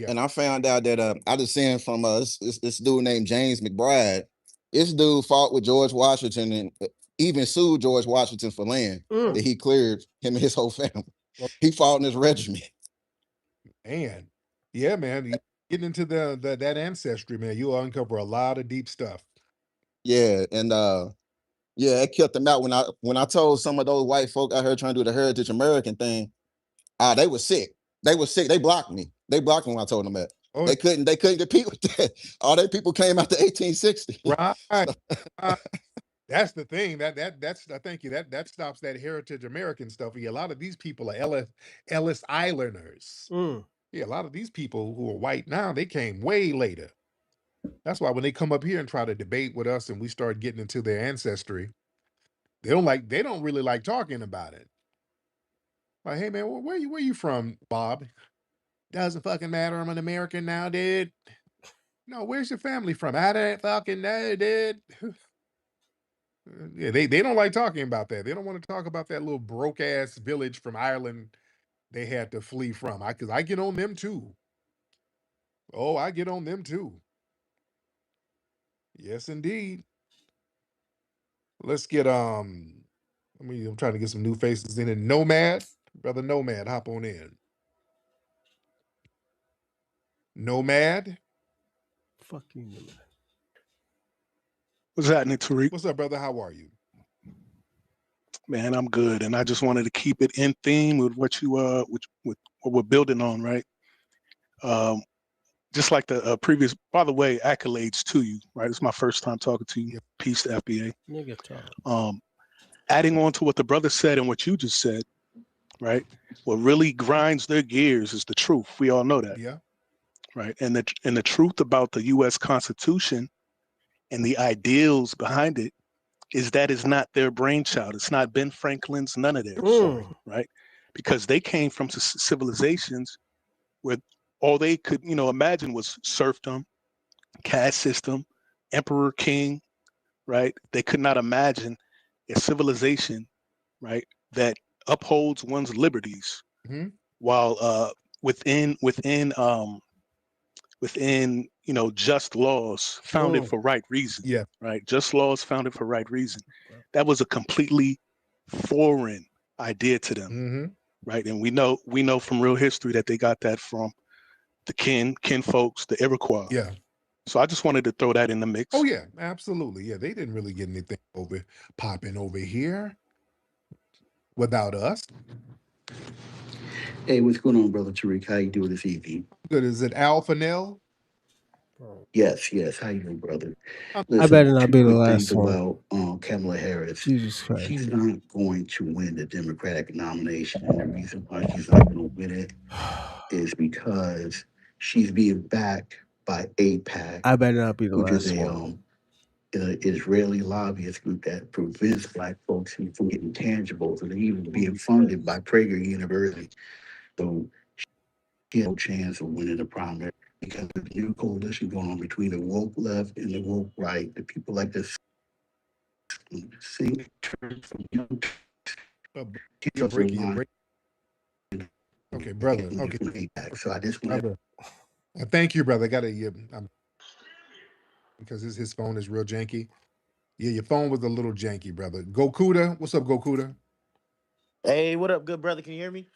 U: and I found out that I just seen from this dude named James McBride. This dude fought with George Washington and even sued George Washington for land that he cleared, him and his whole family. He fought in his regiment.
L: Man, yeah, man. Getting into that ancestry, man, you'll uncover a lot of deep stuff.
U: Yeah, and yeah, it killed them out when I told some of those white folk out here trying to do the Heritage American thing. They were sick. They were sick. They blocked me. They blocked me when I told them that. They couldn't compete with that. All their people came out to 1860.
L: Right. That's the thing. That's thank you. That stops that Heritage American stuff. Yeah, a lot of these people are Ellis Islanders. Yeah, a lot of these people who are white now, they came way later. That's why when they come up here and try to debate with us and we start getting into their ancestry, they don't really like talking about it. Like, hey man, where you from, Bob? Doesn't fucking matter. I'm an American now, dude. No, where's your family from? I don't fucking know, dude. Yeah, they don't like talking about that. They don't want to talk about that little broke ass village from Ireland they had to flee from. Because I get on them too. Oh, I get on them too. Yes, indeed. Let's get I'm trying to get some new faces in it. Nomad, brother Nomad, hop on in. Nomad.
A: Fuck you, Nomad.
V: What's happening, Tariq?
L: What's up, brother? How are you?
V: Man, I'm good, and I just wanted to keep it in theme with what you with what we're building on, right? Just like the previous. By the way, accolades to you, right? It's my first time talking to you. Peace to FBA.
A: Nigga talk.
V: Adding on to what the brother said and what you just said, right? What really grinds their gears is the truth. We all know that.
L: Yeah.
V: Right. And the truth about the US Constitution and the ideals behind it is that is not their brainchild. It's not Ben Franklin's, none of theirs. Right. because they came from civilizations where all they could, imagine was serfdom, caste system, emperor, king, right? They could not imagine a civilization, right, that upholds one's liberties while within just laws founded for right reason.
L: Yeah.
V: Right. Just laws founded for right reason. That was a completely foreign idea to them. Right. And we know from real history that they got that from the kin folks, the Iroquois.
L: Yeah.
V: So I just wanted to throw that in the mix.
L: Oh yeah, absolutely. Yeah, they didn't really get anything popping over here without us.
C: Hey, what's going on, Brother Tariq? How you doing this evening?
L: Good. Is it Alpha Nell?
C: Yes. How you doing, brother?
A: I
C: Listen,
A: better not
C: two
A: be the
C: quick things
A: last one.
C: about Kamala Harris.
A: Jesus Christ.
C: She's not going to win the Democratic nomination. And the reason why she's not going to win it is because she's being backed by AIPAC.
A: I better not be the
C: which is
A: last one.
C: an Israeli lobbyist group that prevents Black folks from getting tangibles and even being funded by Prager University. So she has no chance of winning the primary because there's a new coalition going on between the woke left and the woke right. The people like this signatures from young
L: You're breaking. Okay, brother. Okay.
C: So I just want
L: to. Thank you, brother. I got to. Because his phone is real janky. Yeah, your phone was a little janky, brother. Gokuda, what's up, Gokuda?
D: Hey, what up, good brother? Can you hear me?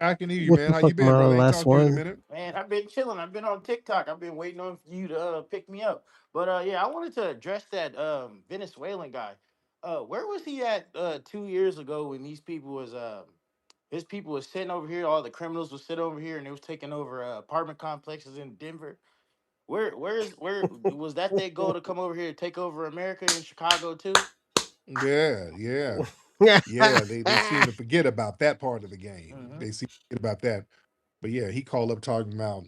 L: I can hear you,
A: What
L: man.
A: the
L: How
A: fuck
L: you been,
A: am I
L: brother?
A: on
L: Ain't
A: last
L: talked to you in a
A: one?
L: minute.
D: Man, I've been chilling. I've been on TikTok. I've been waiting on you to pick me up. But yeah, I wanted to address that Venezuelan guy. Where was he at 2 years ago when these people was his people was sitting over here, all the criminals was sitting over here, and they was taking over apartment complexes in Denver? Where was that their goal to come over here to take over America in Chicago too?
L: Yeah. Yeah, they seem to forget about that part of the game. They seem to forget about that. But yeah, he called up talking about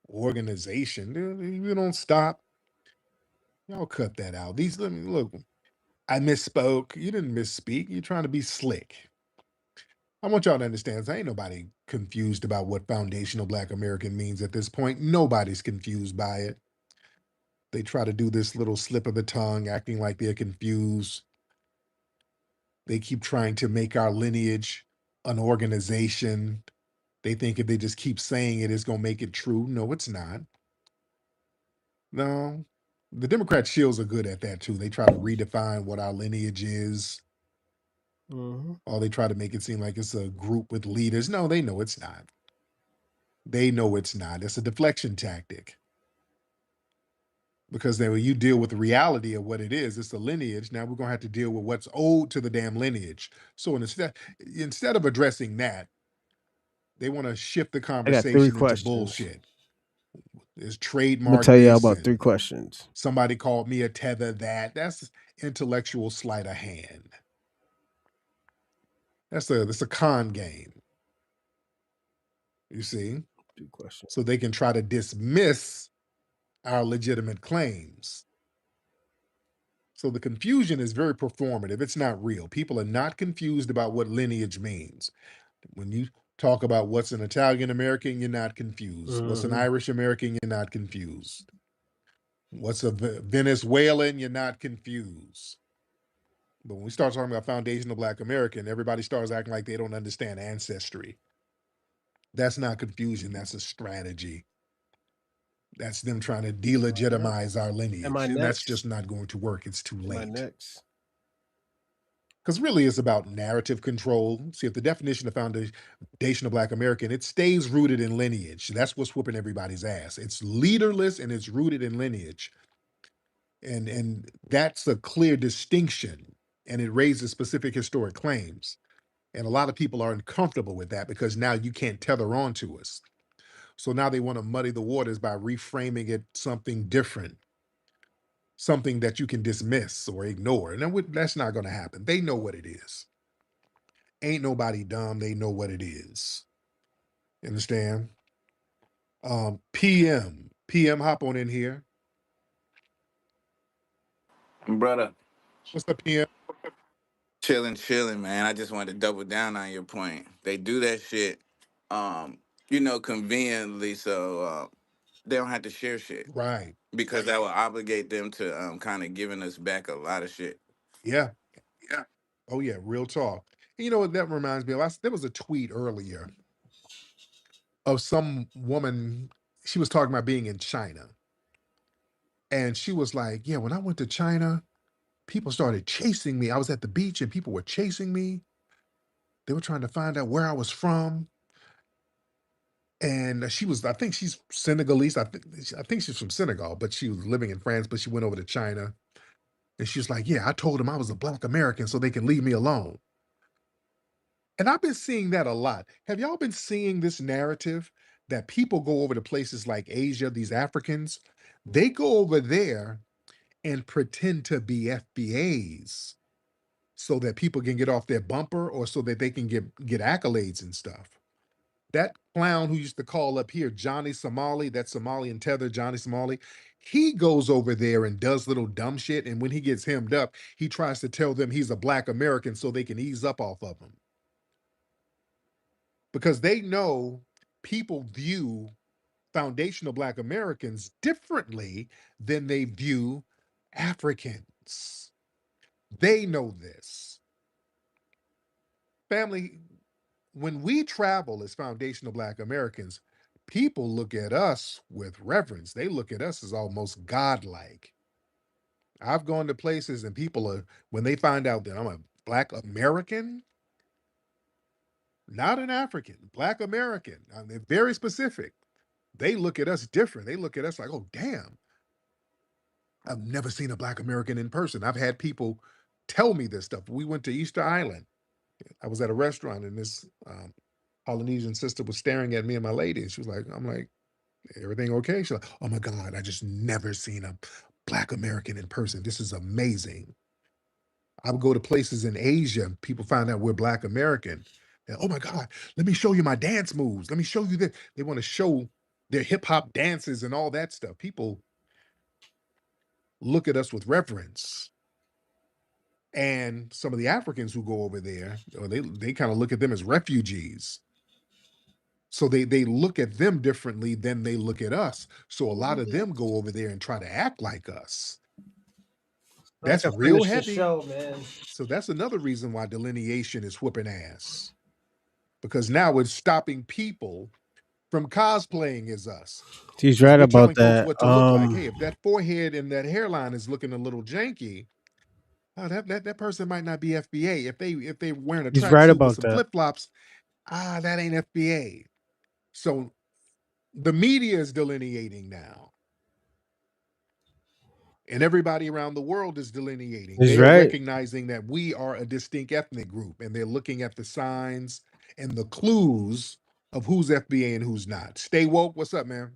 L: organization. Dude, you don't stop. Y'all cut that out. Look, I misspoke. You didn't misspeak. You're trying to be slick. I want y'all to understand, ain't nobody confused about what foundational Black American means at this point. Nobody's confused by it. They try to do this little slip of the tongue, acting like they're confused. They keep trying to make our lineage an organization. They think if they just keep saying it, it's going to make it true. No, it's not. No. The Democrat shills are good at that too. They try to redefine what our lineage is. Or they try to make it seem like it's a group with leaders. No, they know it's not. They know it's not. It's a deflection tactic. Because then when you deal with the reality of what it is, it's a lineage. Now we're going to have to deal with what's owed to the damn lineage. So instead of addressing that, they want to shift the
A: I got 3
L: conversation into
A: questions.
L: bullshit. There's
A: I'm
L: trademark
A: gonna tell y'all
L: this.
A: about 3 questions.
L: Somebody called me a tether that. That's intellectual sleight of hand. That's a con game. You see?
A: 3 questions.
L: So they can try to dismiss our legitimate claims. So the confusion is very performative. It's not real. People are not confused about what lineage means. When you talk about what's an Italian American, you're not confused. What's an Irish American, you're not confused. What's a Venezuelan, you're not confused. But when we start talking about foundational Black American, everybody starts acting like they don't understand ancestry. That's not confusion. That's a strategy. That's them trying to delegitimize our lineage. And that's just not going to work. It's too late. Because really it's about narrative control. See, if the definition of foundational Black American, it stays rooted in lineage. That's what's whooping everybody's ass. It's leaderless and it's rooted in lineage. And that's a clear distinction. And it raises specific historic claims. And a lot of people are uncomfortable with that because now you can't tether on to us. So now they want to muddy the waters by reframing it something different, something that you can dismiss or ignore. And that's not going to happen. They know what it is. Ain't nobody dumb. They know what it is. Understand? PM, hop on in here.
W: Brother.
L: What's up, PM?
B: Chilling, man. I just wanted to double down on your point. They do that shit, conveniently, so they don't have to share shit
L: Right.
B: because that will obligate them to kind of giving us back a lot of shit.
L: Yeah.
B: Yeah.
L: Oh yeah, real talk. And you know what that reminds me of? There was a tweet earlier of some woman. She was talking about being in China. And she was like, yeah, when I went to China, people started chasing me. I was at the beach and people were chasing me. They were trying to find out where I was from. And I think she's Senegalese. I think she's from Senegal, but she was living in France, but she went over to China. And she was like, yeah, I told them I was a Black American so they can leave me alone. And I've been seeing that a lot. Have y'all been seeing this narrative that people go over to places like Asia, these Africans, they go over there and pretend to be FBAs so that people can get off their bumper or so that they can get accolades and stuff. That clown who used to call up here, Johnny Somali, that Somalian tether, Johnny Somali, he goes over there and does little dumb shit. And when he gets hemmed up, he tries to tell them he's a Black American so they can ease up off of him. Because they know people view foundational Black Americans differently than they view Africans. They know this. Family, when we travel as foundational Black Americans, people look at us with reverence. They look at us as almost godlike. I've gone to places and people are, when they find out that I'm a Black American, not an African, Black American, they're very specific. They look at us different. They look at us like, oh, damn, I've never seen a Black American in person. I've had people tell me this stuff. We went to Easter Island. I was at a restaurant and this Polynesian sister was staring at me and my lady. And she was like, I'm like, everything okay? She's like, oh my God, I just never seen a Black American in person. This is amazing. I would go to places in Asia and people find out we're Black American. And, oh my God, let me show you my dance moves. Let me show you this. They want to show their hip hop dances and all that stuff. People look at us with reverence. And some of the Africans who go over there, they kind of look at them as refugees. So they look at them differently than they look at us. So a lot of them go over there and try to act like us. That's real heavy.
A: Show, man.
L: So that's another reason why delineation is whooping ass. Because now it's stopping people from cosplaying as us.
A: He's right
L: We're
A: about
L: telling folks
A: that.
L: what to look like. Hey, if that forehead and that hairline is looking a little janky, oh, that person might not be FBA. If they wearing a
A: He's right
L: tracksuit with
A: about
L: some
A: that.
L: flip flops, that ain't FBA. So the media is delineating now, and everybody around the world is delineating.
A: He's
L: They are
A: right.
L: recognizing that we are a distinct ethnic group, and they're looking at the signs and the clues of who's FBA and who's not. Stay woke. What's up, man?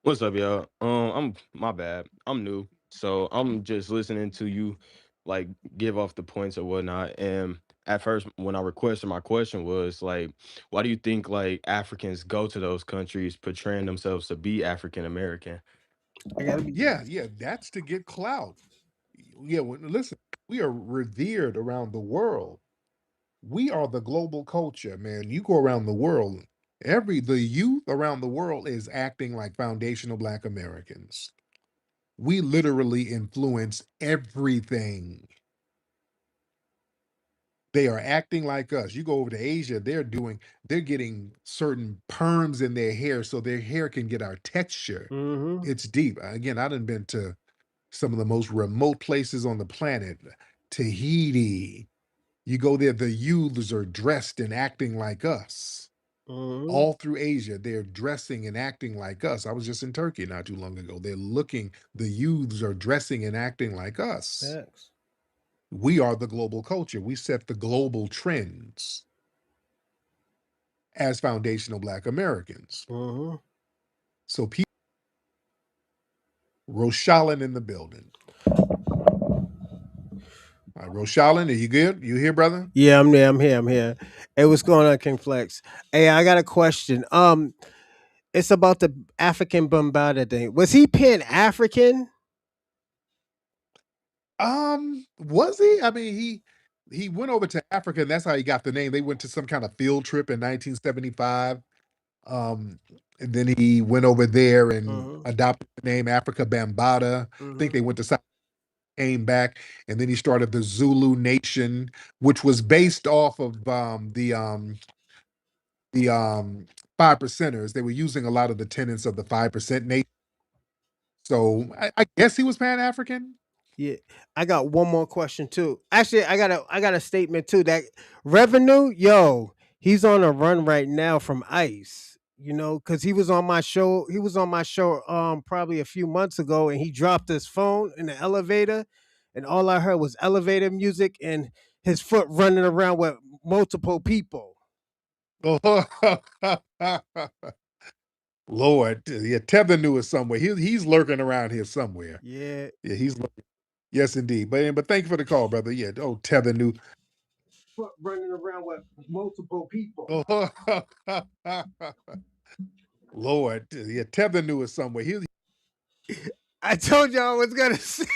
F: What's up, y'all? I'm my bad. I'm new, so I'm just listening to you, like give off the points or whatnot. And at first, when I requested, my question was like, why do you think like Africans go to those countries portraying themselves to be African American?
L: Yeah, that's to get clout. Yeah, listen, we are revered around the world. We are the global culture, man. You go around the world, the youth around the world is acting like foundational Black Americans. We literally influence everything. They are acting like us. You go over to Asia, they're getting certain perms in their hair so their hair can get our texture. It's deep. Again, I done been to some of the most remote places on the planet. Tahiti. You go there, the youths are dressed and acting like us. All through Asia, they're dressing and acting like us. I was just in Turkey not too long ago. The youths are dressing and acting like us.
A: Thanks.
L: We are the global culture. We set the global trends as foundational Black Americans. So people, Roshalin in the building. All right, Roshalin, are you good? You here, brother?
A: Yeah, I'm there. I'm here. Hey, what's going on, King Flex? Hey, I got a question. It's about the African Bambaataa thing. Was he Pan African?
L: Was he? I mean, he went over to Africa, and that's how he got the name. They went to some kind of field trip in 1975. And then he went over there and adopted the name Afrika Bambaataa. I think they went to South, came back, and then he started the Zulu Nation, which was based off of the 5%ers. They were using a lot of the tenets of the 5% nation. So I guess he was Pan African.
A: Yeah, I got one more question too. Actually, I got a statement too. That revenue, yo, he's on a run right now from ICE. You know, because he was on my show. He was on my show probably a few months ago, and he dropped his phone in the elevator, and all I heard was elevator music and his foot running around with multiple people.
L: Lord, yeah, Tether knew it somewhere. He's lurking around here somewhere.
A: Yeah.
L: Yeah, he's lurking. Yes, indeed. But thank you for the call, brother. Yeah. Oh, Tether knew.
A: Foot running around with multiple people.
L: Lord, yeah, Tether knew it somewhere.
A: I told y'all I was gonna say.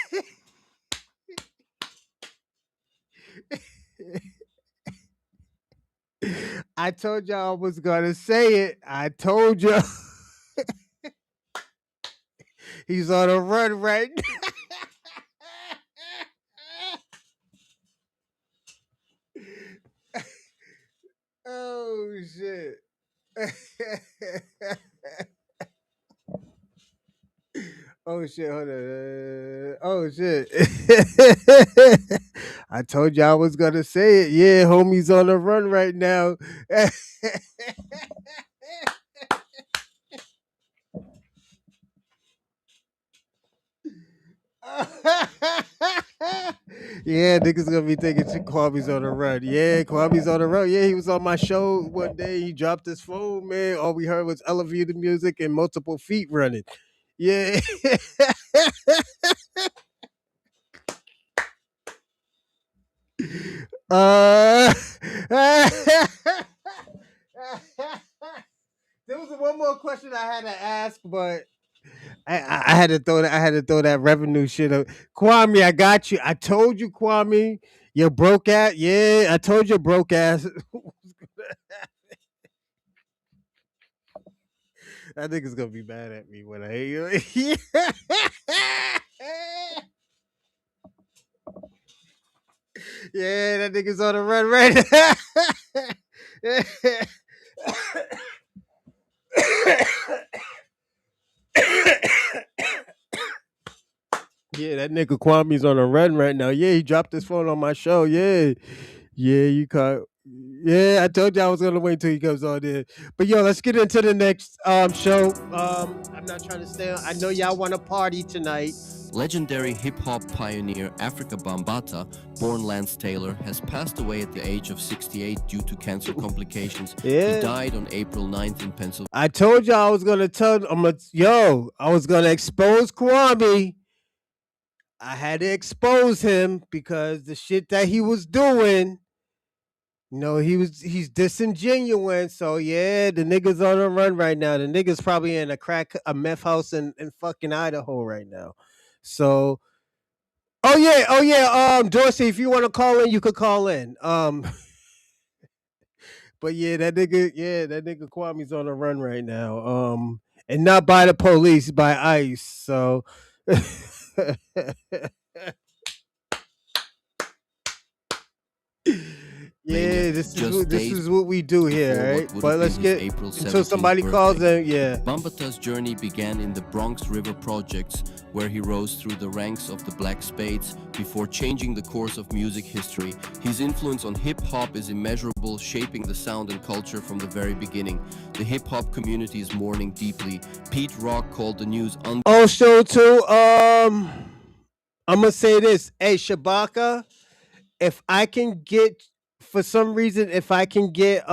A: I told y'all I was gonna say it. I told you. He's on a run right now. Oh shit. Oh shit, hold on. Oh shit. I told you I was gonna say it. Yeah, homie's on the run right now. Yeah, niggas gonna be thinking Kwame's on the run. Yeah, Kwame's on the run. Yeah, he was on my show one day. He dropped his phone, man. All we heard was elevator music and multiple feet running. Yeah. uh, there was one more question I had to ask, but I had to throw that. I had to throw that revenue shit up. Kwame, I got you. I told you, Kwame, you broke ass. Yeah, I told you, broke ass. That nigga's gonna be mad at me when I hear you. Yeah, that nigga's on the run right Yeah, that nigga Kwame's on a run right now. Yeah, he dropped his phone on my show. Yeah. Yeah, you caught. Yeah, I told you I was gonna wait till he comes on there. But yo, let's get into the next show. I'm not trying to stay on. I know y'all want to party tonight.
G: Legendary hip-hop pioneer Afrika Bambaataa, born Lance Taylor, has passed away at the age of 68 due to cancer complications.
A: Yeah.
G: He died on April 9th in Pennsylvania.
A: I told y'all I was gonna tell. I was gonna expose Kwame. I had to expose him because the shit that he was doing. He's disingenuous. So yeah, the nigga's on a run right now. The nigga's probably in a meth house in fucking Idaho right now. So oh yeah, Dorsey, if you want to call in, you could call in. But yeah, that nigga Kwame's on a run right now. And not by the police, by ICE. So yeah, this is what we do here, right? But let's get until somebody calls in. Yeah.
G: Bambaataa's journey began in the Bronx River projects, where he rose through the ranks of the Black Spades before changing the course of music history. His influence on hip-hop is immeasurable, shaping the sound and culture from the very beginning. The hip-hop community is mourning deeply. Pete Rock called the news
A: also too, I'm gonna say this. Hey, Shabaka, if I can get, for some reason, if I can get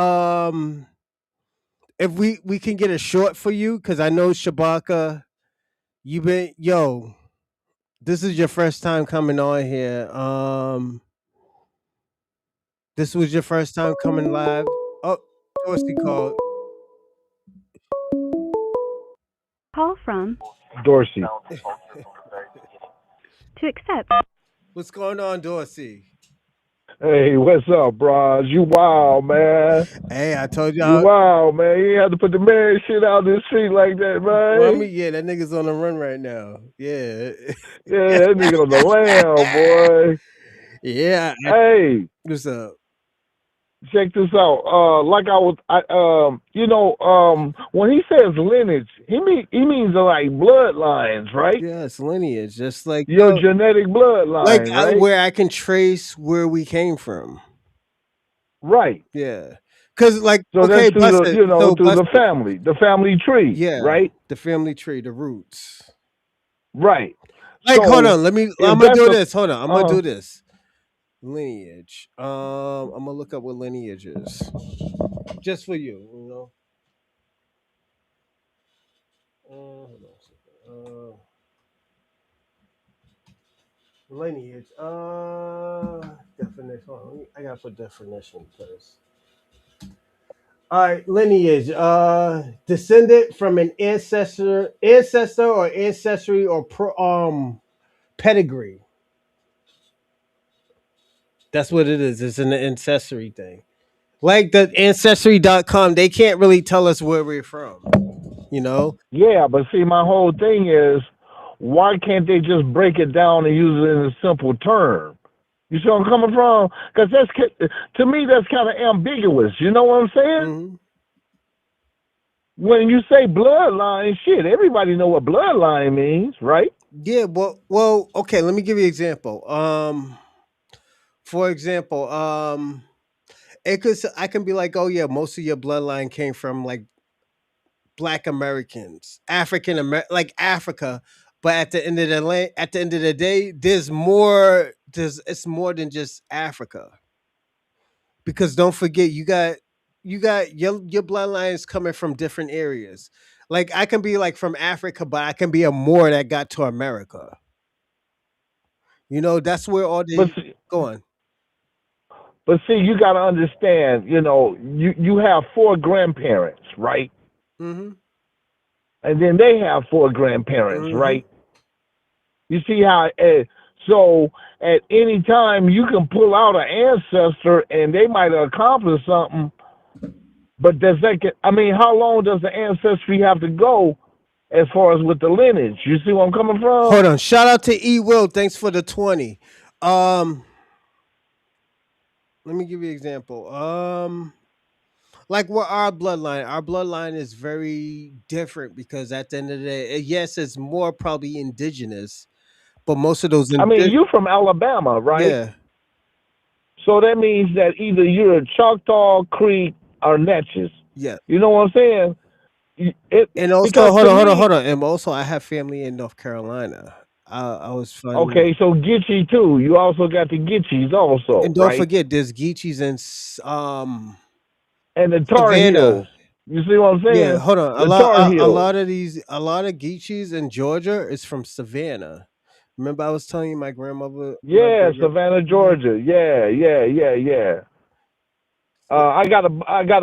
A: if we can get a short for you, because I know Shabaka, this is your first time coming on here. This was your first time coming live. Oh, Dorsey called.
H: Call from
W: Dorsey.
H: to accept.
A: What's going on, Dorsey?
E: Hey, what's up, bros? You wild, man.
A: Hey, I told
E: You
A: y'all.
E: wild, man. You ain't have to put the man shit out in the street like that,
A: Well, I
E: man.
A: mean, yeah, that nigga's on the run right now. Yeah,
E: Yeah, that nigga on the lamb, boy.
A: yeah.
E: Hey,
A: What's up?
E: check this out. When he says lineage, he means like bloodlines, right?
A: Yeah, it's lineage, just like
E: Your genetic bloodline, right?
A: where I can trace where we came from.
E: Right.
A: Yeah, because like,
E: So that's
A: okay,
E: through
A: bust
E: the,
A: it. So
E: through
A: bust it.
E: the family tree,
A: Yeah,
E: right?
A: the family tree, the roots.
E: Right.
A: Like, hold
E: So
A: on. Let me.
E: if
A: I'm gonna
E: that's
A: do
E: a
A: this. Hold on. I'm gonna
E: uh
A: do this. Lineage. I'm gonna look up what lineage is, just for you. You know. Hold on a second. Lineage. Definition. Hold on, I gotta put definition first. All right, lineage. Descended from an ancestor or ancestry or pedigree. That's what it is. It's an ancestry thing. Like the ancestry.com, they can't really tell us where we're from. You know?
E: Yeah, but see, my whole thing is, why can't they just break it down and use it in a simple term? You see where I'm coming from? Because to me, that's kind of ambiguous. You know what I'm saying?
A: Mm-hmm.
E: When you say bloodline, shit, everybody know what bloodline means, right?
A: Yeah. Well. Okay. Let me give you an example. For example, I can be like, oh yeah, most of your bloodline came from like Black Americans, like Africa. But at the end of the day, there's more. It's more than just Africa. Because don't forget, you got your bloodlines coming from different areas. Like I can be like from Africa, but I can be a Moor that got to America. You know, that's where all
E: But
A: the
E: see,
A: go on.
E: you got to understand, you have four grandparents, right?
A: Mm-hmm.
E: And then they have four grandparents,
A: Mm-hmm.
E: right? You see how, so at any time you can pull out an ancestor and they might have accomplished something, but how long does the ancestry have to go as far as with the lineage? You see where I'm coming from?
A: Hold on. Shout out to E Will. Thanks for the 20. Let me give you an example. Like what our bloodline is very different because at the end of the day, yes, it's more probably indigenous, but most of those
E: You from Alabama, right?
A: yeah.
E: So that means that either you're a Choctaw, Creek, or Natchez.
A: Yeah.
E: You know what I'm saying?
A: And also,
E: Because to me,
A: hold on. And also, I have family in North Carolina. I was finding,
E: okay, so Gitchy too. You also got the Gitchys also,
A: and don't
E: right?
A: forget, there's Geechees in
E: And the Tar
A: Savannah.
E: Heels. You see what I'm
A: Yeah,
E: saying?
A: hold on.
E: The Tar
A: A
E: Heels.
A: lot of Geechees in Georgia is from Savannah. Remember, I was telling you my grandmother,
E: Yeah, Savannah, Georgia. Yeah, yeah, yeah, yeah. I got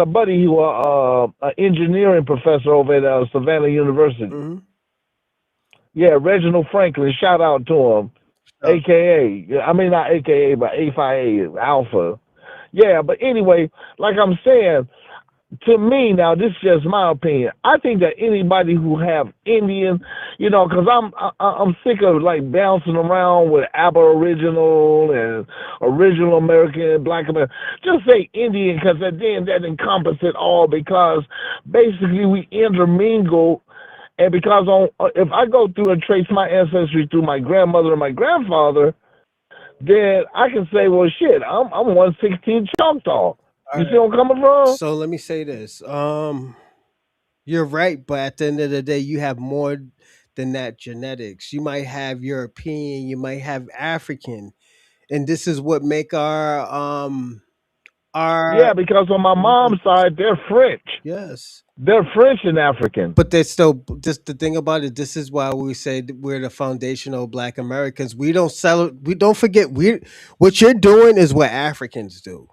E: a buddy who an engineering professor over at Savannah University.
A: Mm-hmm.
E: Yeah, Reginald Franklin. Shout out to him, AKA. I mean not AKA, but A5A Alpha. Yeah, but anyway, like I'm saying, to me now, this is just my opinion. I think that anybody who have Indian, because I'm sick of like bouncing around with Aboriginal and original American, Black American. Just say Indian, because then that encompasses it all. Because basically we intermingle, and because if I go through and trace my ancestry through my grandmother and my grandfather, then I can say, well, shit, I'm 116 Choctaw.
A: All
E: You see
A: right.
E: where I'm coming from?
A: So let me say this. You're right, but at the end of the day, you have more than that genetics. You might have European, you might have African, and this is what make our
E: Yeah, because on my mom's side, they're French.
A: yes.
E: They're French and African.
A: But there's still just the thing about it. This is why we say that we're the foundational Black Americans. We don't sell. We don't forget. We what you're doing is what Africans do.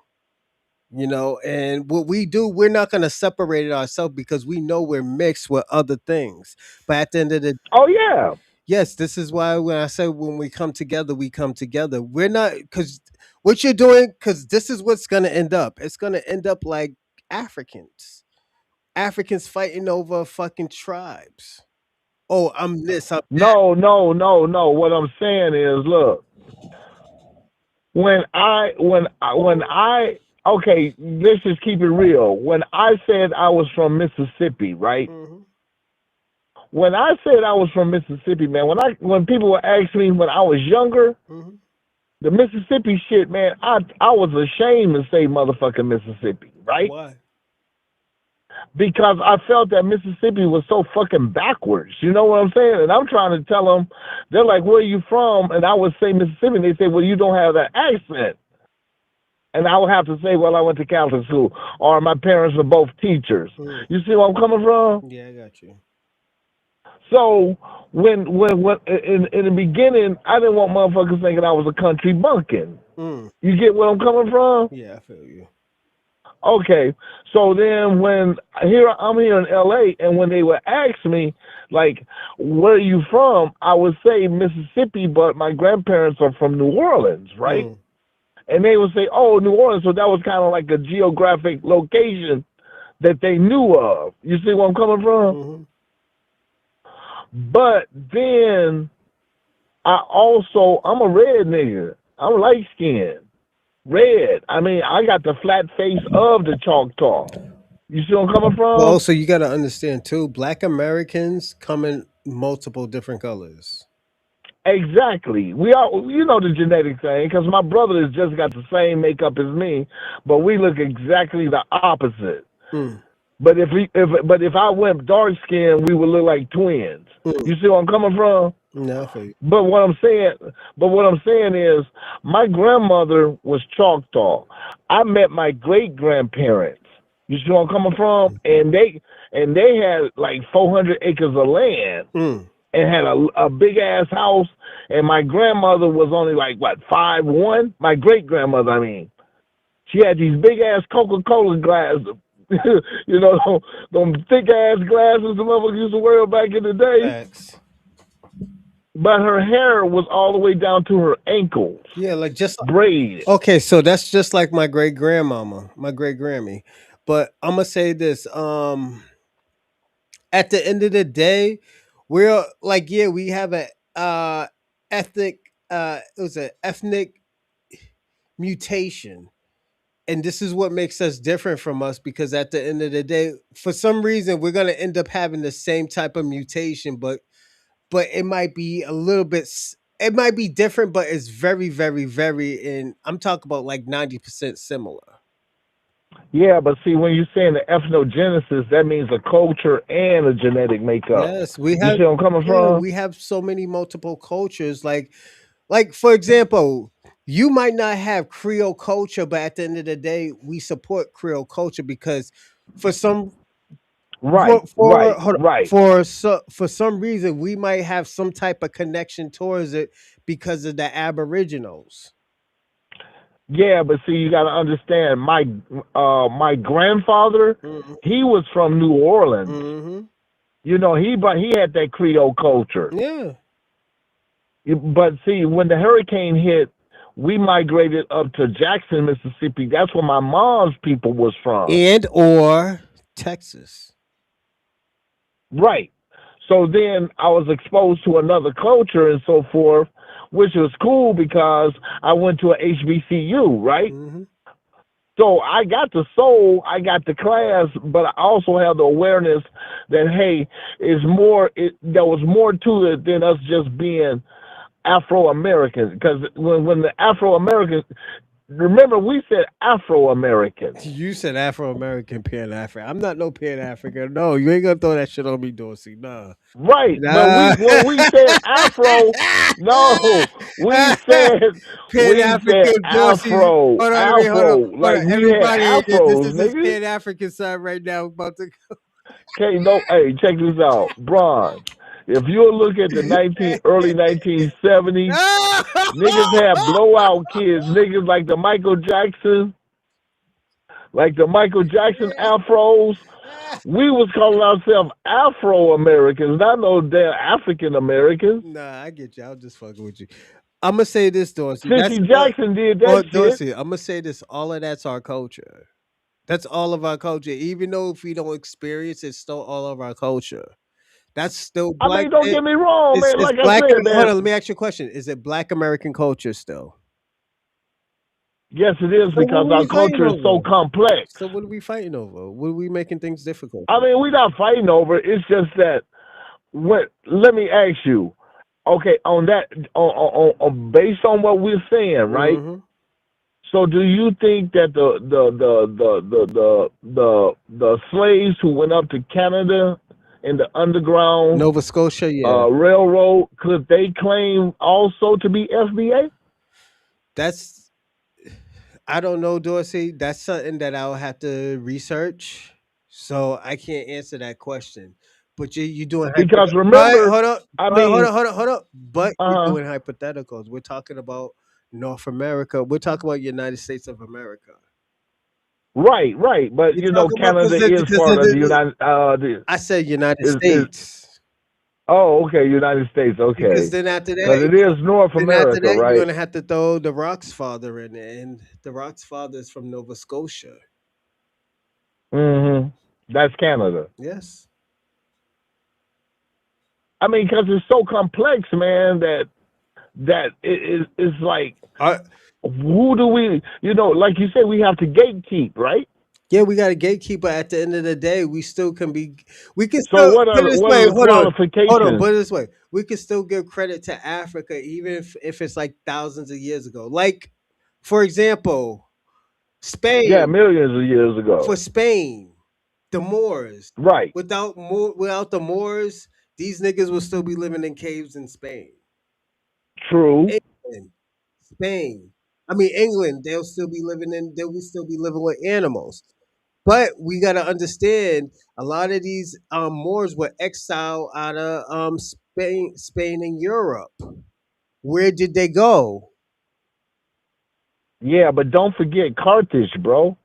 A: You know, and what we do, we're not going to separate it ourselves because we know we're mixed with other things. But at the end of the
E: Oh yeah,
A: yes, this is why when I say when we come together, we come together. We're not because what you're doing, because this is what's gonna end up. It's gonna end up like Africans. Africans fighting over fucking tribes. Oh, I'm this, I'm that.
E: No, no, no, no. What I'm saying is, look, when I okay, let's just keep it real. When I said I was from Mississippi, right?
A: Mm-hmm.
E: When I said I was from Mississippi, man, when people would ask me when I was younger,
A: Mm-hmm.
E: the Mississippi shit, man, I was ashamed to say motherfucking Mississippi, right?
A: Why?
E: Because I felt that Mississippi was so fucking backwards. You know what I'm saying? And I'm trying to tell them, they're like, "Where are you from?" And I would say Mississippi, and they say, "Well, you don't have that accent." And I would have to say, "Well, I went to Catholic school, or my parents were both teachers."
A: Mm.
E: You see where I'm coming from?
A: Yeah, I got you.
E: So when in the beginning, I didn't want motherfuckers thinking I was a country bumpkin.
A: Mm.
E: You get where I'm coming from?
A: Yeah, I feel you.
E: Okay, so then when I'm here in LA, and when they would ask me, like, "Where are you from?" I would say Mississippi, but my grandparents are from New Orleans, right?
A: Mm.
E: And they would say, "Oh, New Orleans." So that was kind of like a geographic location that they knew of. You see where I'm coming from?
A: Mm-hmm.
E: But then I'm a red nigga. I'm light skinned. Red. I mean, I got the flat face of the Choctaw. You see where I'm coming
A: Well,
E: from?
A: also you got to understand too. Black Americans come in multiple different colors.
E: Exactly. We all, you know, the genetic thing, because my brother has just got the same makeup as me, but we look exactly the opposite.
A: Mm.
E: But if I went dark skinned, we would look like twins.
A: Mm.
E: You see where I'm coming from?
A: No, I feel you.
E: But what I'm saying is, my grandmother was Choctaw. I met my great grandparents. You see where I'm coming from? And they had like 400 acres of land
A: Mm.
E: and had a big ass house. And my grandmother was only like what 5'1". My great grandmother, I mean, she had these big ass Coca-Cola glasses. You know, them thick ass glasses the motherfuckers used to wear back in the day.
A: Facts.
E: But her hair was all the way down to her ankles,
A: Yeah, like just
E: braided.
A: okay. So that's just like my great grandmama, my great Grammy. But I'm gonna say this. At the end of the day, we're like, yeah, we have a ethnic. It was an ethnic mutation, and this is what makes us different from us because at the end of the day, for some reason, we're gonna end up having the same type of mutation, but it might be a little bit. It might be different, but it's very, very, very. And I'm talking about like 90% similar.
E: Yeah, but see, when you're saying the ethnogenesis, that means a culture and a genetic makeup.
A: Yes, we
E: You
A: have.
E: see where I'm coming
A: Yeah,
E: from?
A: we have so many multiple cultures. Like for example, you might not have Creole culture, but at the end of the day, we support Creole culture because for some
E: Right, right,
A: hold on,
E: right.
A: for some reason we might have some type of connection towards it because of the Aboriginals.
E: Yeah, but see, you got to understand. My grandfather,
A: Mm-hmm.
E: he was from New Orleans.
A: Mm-hmm.
E: You know, he had that Creole culture.
A: Yeah.
E: But see, when the hurricane hit, we migrated up to Jackson, Mississippi. That's where my mom's people was from.
A: And or Texas.
E: Right. So then I was exposed to another culture and so forth, which was cool because I went to a HBCU, right?
A: Mm-hmm.
E: So I got the soul, I got the class, but I also have the awareness that hey, there was more to it than us just being Afro Americans. Because when the Afro Americans, remember we said Afro Americans.
A: You said Afro American Pan African. I'm not no Pan African. No, you ain't gonna throw that shit on me, Dorsey. Nah.
E: Right, but
A: Nah.
E: when we said Afro, no,
A: Pan
E: we said
A: African Dorsey.
E: Afro,
A: Hold on, wait,
E: Afro,
A: hold
E: like
A: on.
E: we had
A: Everybody, this
E: afros,
A: is his
E: nigga.
A: Pan African side right now. About to
E: Okay, no, hey, check this out, Bronze. If you look at the early 1970s, niggas had blowout kids, niggas like the Michael Jackson afros. We was calling ourselves Afro Americans, not no damn African Americans.
A: Nah, I get you. I'm just fucking with you. I'm gonna say this, Dorsey. That's
E: Sissy Jackson did that shit.
A: Dorsey. I'm gonna say this. All of that's our culture. That's all of our culture. Even though if we don't experience, it's still all of our culture. That's still
E: I
A: black.
E: mean, don't get me wrong, man.
A: It's
E: Like I
A: black.
E: said,
A: Hold
E: man.
A: on. Let me ask you a question. Is it Black American culture still?
E: Yes, it is
A: So what
E: because
A: are
E: our
A: we fighting
E: culture is so
A: over?
E: complex.
A: So what are we fighting over? What are we making things difficult
E: I
A: for?
E: mean, we're not fighting over it. It's just that what. Let me ask you. Okay, on that, based on what we're saying, right?
A: Mm-hmm.
E: So, do you think that the slaves who went up to Canada in the underground
A: Nova Scotia, yeah.
E: railroad could they claim also to be FBA?
A: That's I don't know, Dorsey. That's something that I'll have to research. So I can't answer that question. But you doing
E: Because
A: but
E: remember,
A: hold up,
E: I
A: but hold
E: mean,
A: up, hold up, hold up. But you're
E: uh,
A: doing hypotheticals. We're talking about North America. We're talking about United States of America.
E: right. But
A: You're
E: you know,
A: talking about
E: Canada is part of the United.
A: I said United
E: Is
A: States.
E: oh okay, United States,
A: Because
E: okay,
A: then after
E: because
A: that,
E: it is North America,
A: you're
E: right?
A: gonna have to throw the Rock's father in there, and the Rock's father is from Nova Scotia.
E: hmm That's Canada.
A: Yes.
E: I mean, because it's so complex, man. That it is like who do we? You know, like you said, we have to gatekeep, right?
A: Yeah, we got a gatekeeper. At the end of the day, we still can be. We can
E: So
A: still put it this
E: what
A: way.
E: are the
A: Hold on.
E: qualifications?
A: Put it this way. We can still give credit to Africa, even if it's like thousands of years ago. Like, for example,
E: Yeah,
A: Spain.
E: millions of years
A: For
E: ago.
A: Spain, the Moors.
E: Right.
A: Without the Moors, these niggas will still be living in caves in Spain.
E: True.
A: England, Spain. I mean England, they'll still be living with animals. But we gotta understand a lot of these Moors were exiled out of Spain and Europe. Where did they go?
E: Yeah, but don't forget Carthage, bro.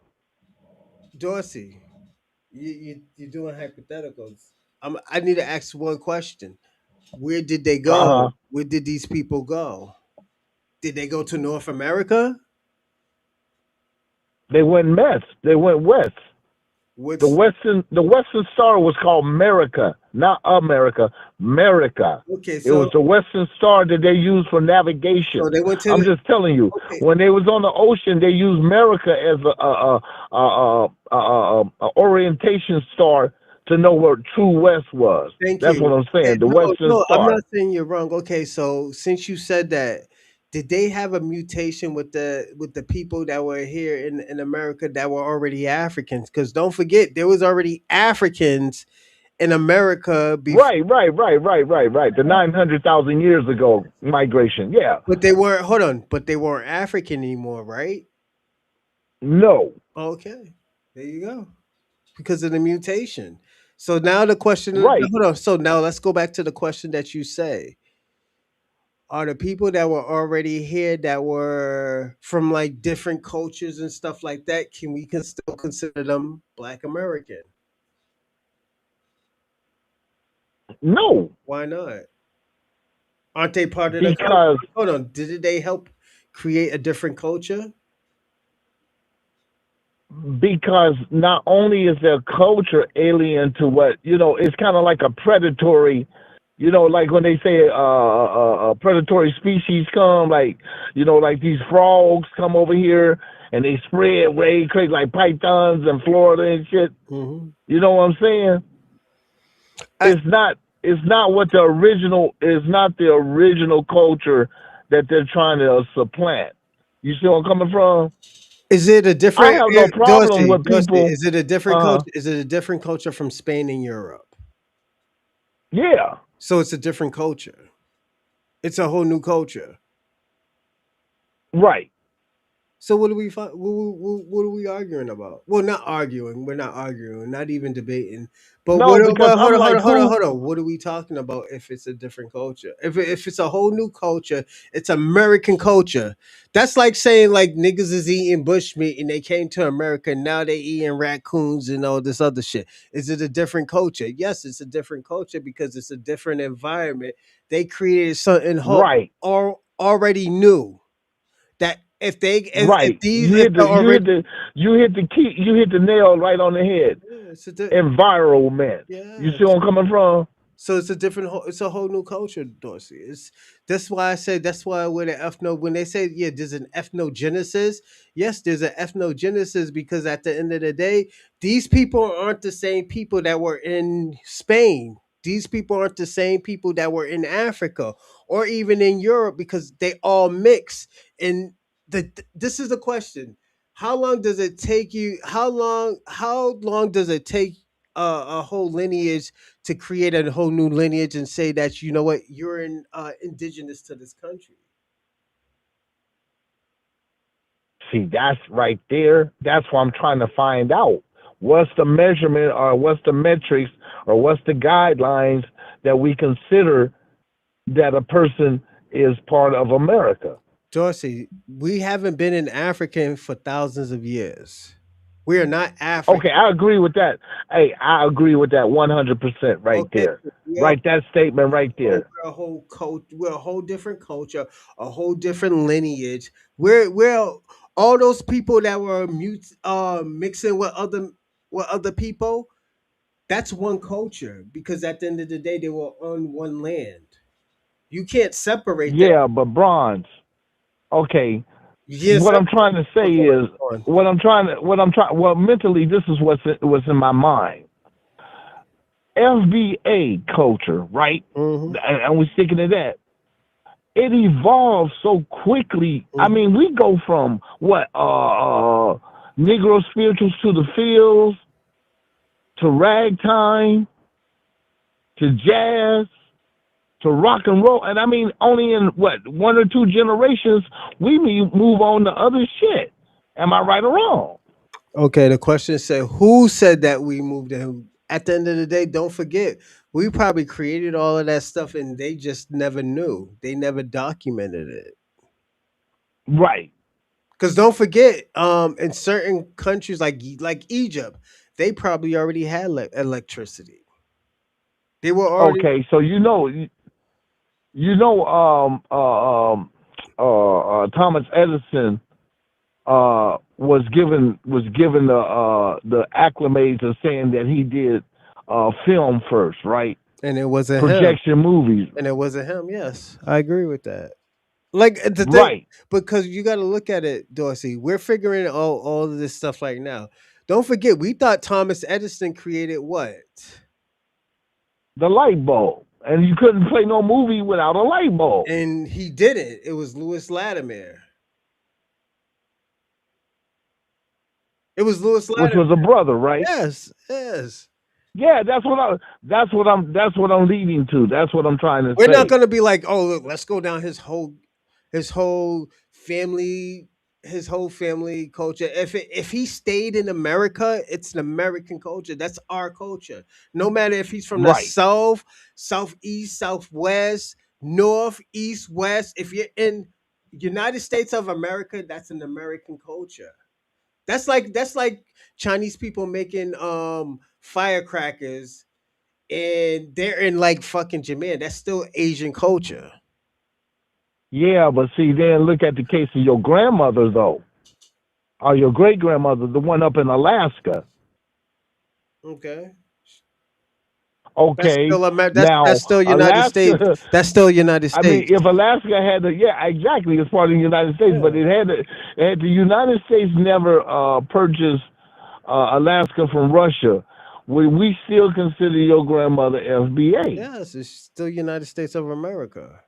A: Dorsey, you're doing hypotheticals. I need to ask one question. Where did they
E: Uh huh.
A: go? Where did these people go? Did they go to North America?
E: They went west. They went west.
A: What's
E: The Western Star was called America, not America, America.
A: okay?
E: It was
A: So
E: the Western Star that they used for
A: so
E: navigation.
A: they went to
E: I'm
A: the
E: just telling you,
A: okay.
E: when they was on the ocean, they used America as a orientation star to know where true west was.
A: Thank
E: That's what
A: you.
E: I'm saying. The
A: No,
E: Western
A: no, I'm not
E: Star.
A: saying you're wrong. Okay, so since you said that, did they have a mutation with the people that were here in America that were already Africans? Because don't forget, there was already Africans in America before,
E: Right. The 900,000 years ago migration. Yeah.
A: but they weren't. Hold on, but they weren't African anymore, right?
E: No.
A: Okay, there you go. Because of the mutation. So now the question.
E: Right.
A: Hold on. So now let's go back to the question that you say. Are the people that were already here that were from like different cultures and stuff like that, can we can still consider them Black American?
E: No.
A: Why not? Aren't they part of the culture?
E: Because
A: Hold on, did they help create a different culture?
E: not only is their culture alien to what it's kind of like a predatory, like when they say a predatory species come, like like these frogs come over here and they spread way crazy like pythons in Florida and shit.
A: Hmm.
E: You know what I'm saying?
A: I,
E: It's not what the original is not the original culture that they're trying to supplant. You see where I'm coming from?
A: is it a
E: I
A: different
E: have no problem with
A: Dorsey?
E: people.
A: Is it a different
E: Uh,
A: culture? Is it a different culture from Spain and Europe?
E: yeah,
A: So it's a different culture. It's a whole new culture.
E: right.
A: So what are we what are we arguing about? Well, not arguing. We're not arguing. Not even debating. But
E: No,
A: what?
E: because
A: But hold
E: I'm
A: on, hold
E: like,
A: on, hold on,
E: who?
A: hold on. What are we talking about? If it's a different culture, if it's a whole new culture, it's American culture. That's like saying like niggas is eating bushmeat and they came to America and now they eating raccoons and all this other shit. Is it a different culture? Yes, it's a different culture because it's a different environment. They created something
E: Right,
A: already new that if
E: right.
A: these if the already
E: You hit the nail right on the head.
A: yeah,
E: Environment. You
A: yeah.
E: see where I'm coming from?
A: So it's a different it's a whole new culture, Dorsey. It's that's why I say that's why with the ethno when they say yeah there's an ethnogenesis, yes there's an ethnogenesis because at the end of the day these people aren't the same people that were in Spain. These people aren't the same people that were in Africa or even in Europe because they all mix. And this is the question: how long does it take you? How long does it take a whole lineage to create a whole new lineage and say that you know what you're indigenous to this country?
E: See, that's right there. That's what I'm trying to find out. What's the measurement or what's the metrics or what's the guidelines that we consider that a person is part of America?
A: Dorsey, we haven't been in Africa for thousands of years. We are not
E: Okay,
A: African.
E: I agree with that. Hey, I agree with that 100% right
A: Okay,
E: there.
A: we are
E: Write that statement right there.
A: we're a whole we're a whole different culture, a whole different lineage. We're all those people that were mixing with other people. That's one culture because at the end of the day, they were on one land. You can't separate them.
E: Yeah, but bronze. Okay,
A: You can't
E: what I'm
A: separate.
E: trying to say
A: Oh,
E: is
A: go on.
E: well mentally this is what's in my mind. FBA culture, right?
A: Mm-hmm.
E: And we're sticking to that. It evolves so quickly. I
A: Mm-hmm.
E: mean, we go from what Negro spirituals to the fields to ragtime to jazz to rock and roll, and I mean, only in what 1 or 2 generations we move on to other shit. Am I right or wrong?
A: Okay, the question said, who said that we moved them? At the end of the day, don't forget, we probably created all of that stuff and they just never knew. They never documented it.
E: Right.
A: Because don't forget, in certain countries like Egypt, they probably already had electricity. They were already
E: Okay. So Thomas Edison was given the acclimates of saying that he did film first, right?
A: and it wasn't him.
E: Projection movies,
A: And it wasn't him. Yes, I agree with that. Like the thing,
E: right?
A: because you got to look at it, Dorsey. We're figuring all of this stuff right now. Don't forget, we thought Thomas Edison created what,
E: The light bulb, and you couldn't play no movie without a light bulb,
A: and he didn't. It was Louis Latimer. It was Louis
E: which
A: Latimer.
E: was a brother, right?
A: Yes, yes.
E: Yeah, that's what I'm leading to. That's what I'm trying to
A: We're not
E: say.
A: gonna be like, oh, look, let's go down his whole family, his whole family culture. If he stayed in America, it's an American culture. That's our culture. No matter if he's from the
E: Right.
A: south, southeast, southwest, north, east, west. If you're in United States of America, that's an American culture. That's like Chinese people making firecrackers and they're in like fucking Japan. That's still Asian culture.
E: Yeah, but see, then look at the case of your grandmother though, or your great grandmother, the one up in Alaska.
A: Okay. That's
E: Okay,
A: still that's
E: now
A: still United States.
E: Alaska.
A: That's still United
E: I mean,
A: States.
E: if Alaska had the yeah, exactly, it's part of the United States, but
A: Yeah.
E: the United States never purchased Alaska from Russia. We still consider your grandmother FBA.
A: Yes, it's still United States of America.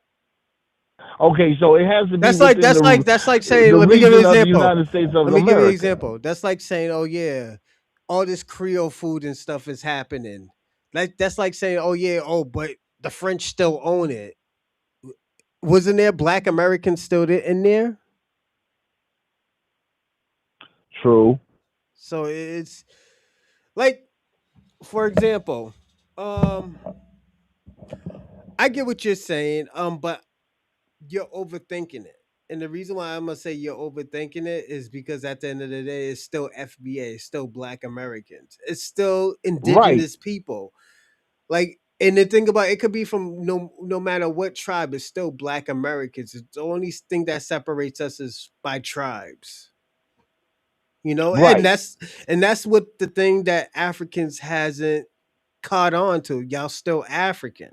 E: Okay, so it has to be within
A: That's like saying,
E: the
A: let me give you an
E: region of the
A: example.
E: United States of
A: Let me give you an
E: America.
A: example. That's like saying, oh yeah, all this Creole food and stuff is happening. Like that's like saying, oh yeah, oh, but the French still own it. Wasn't there black Americans still in there?
E: True.
A: So it's like, for example, um, I get what you're saying, but you're overthinking it. And the reason why I'm gonna say you're overthinking it is because at the end of the day, it's still FBA, it's still Black Americans, it's still
E: Right.
A: indigenous people. Like, and the thing about it could be from no matter what tribe, it's still Black Americans. It's the only thing that separates us is by tribes. You know,
E: Right.
A: and that's what the thing that Africans hasn't caught on to. Y'all still African.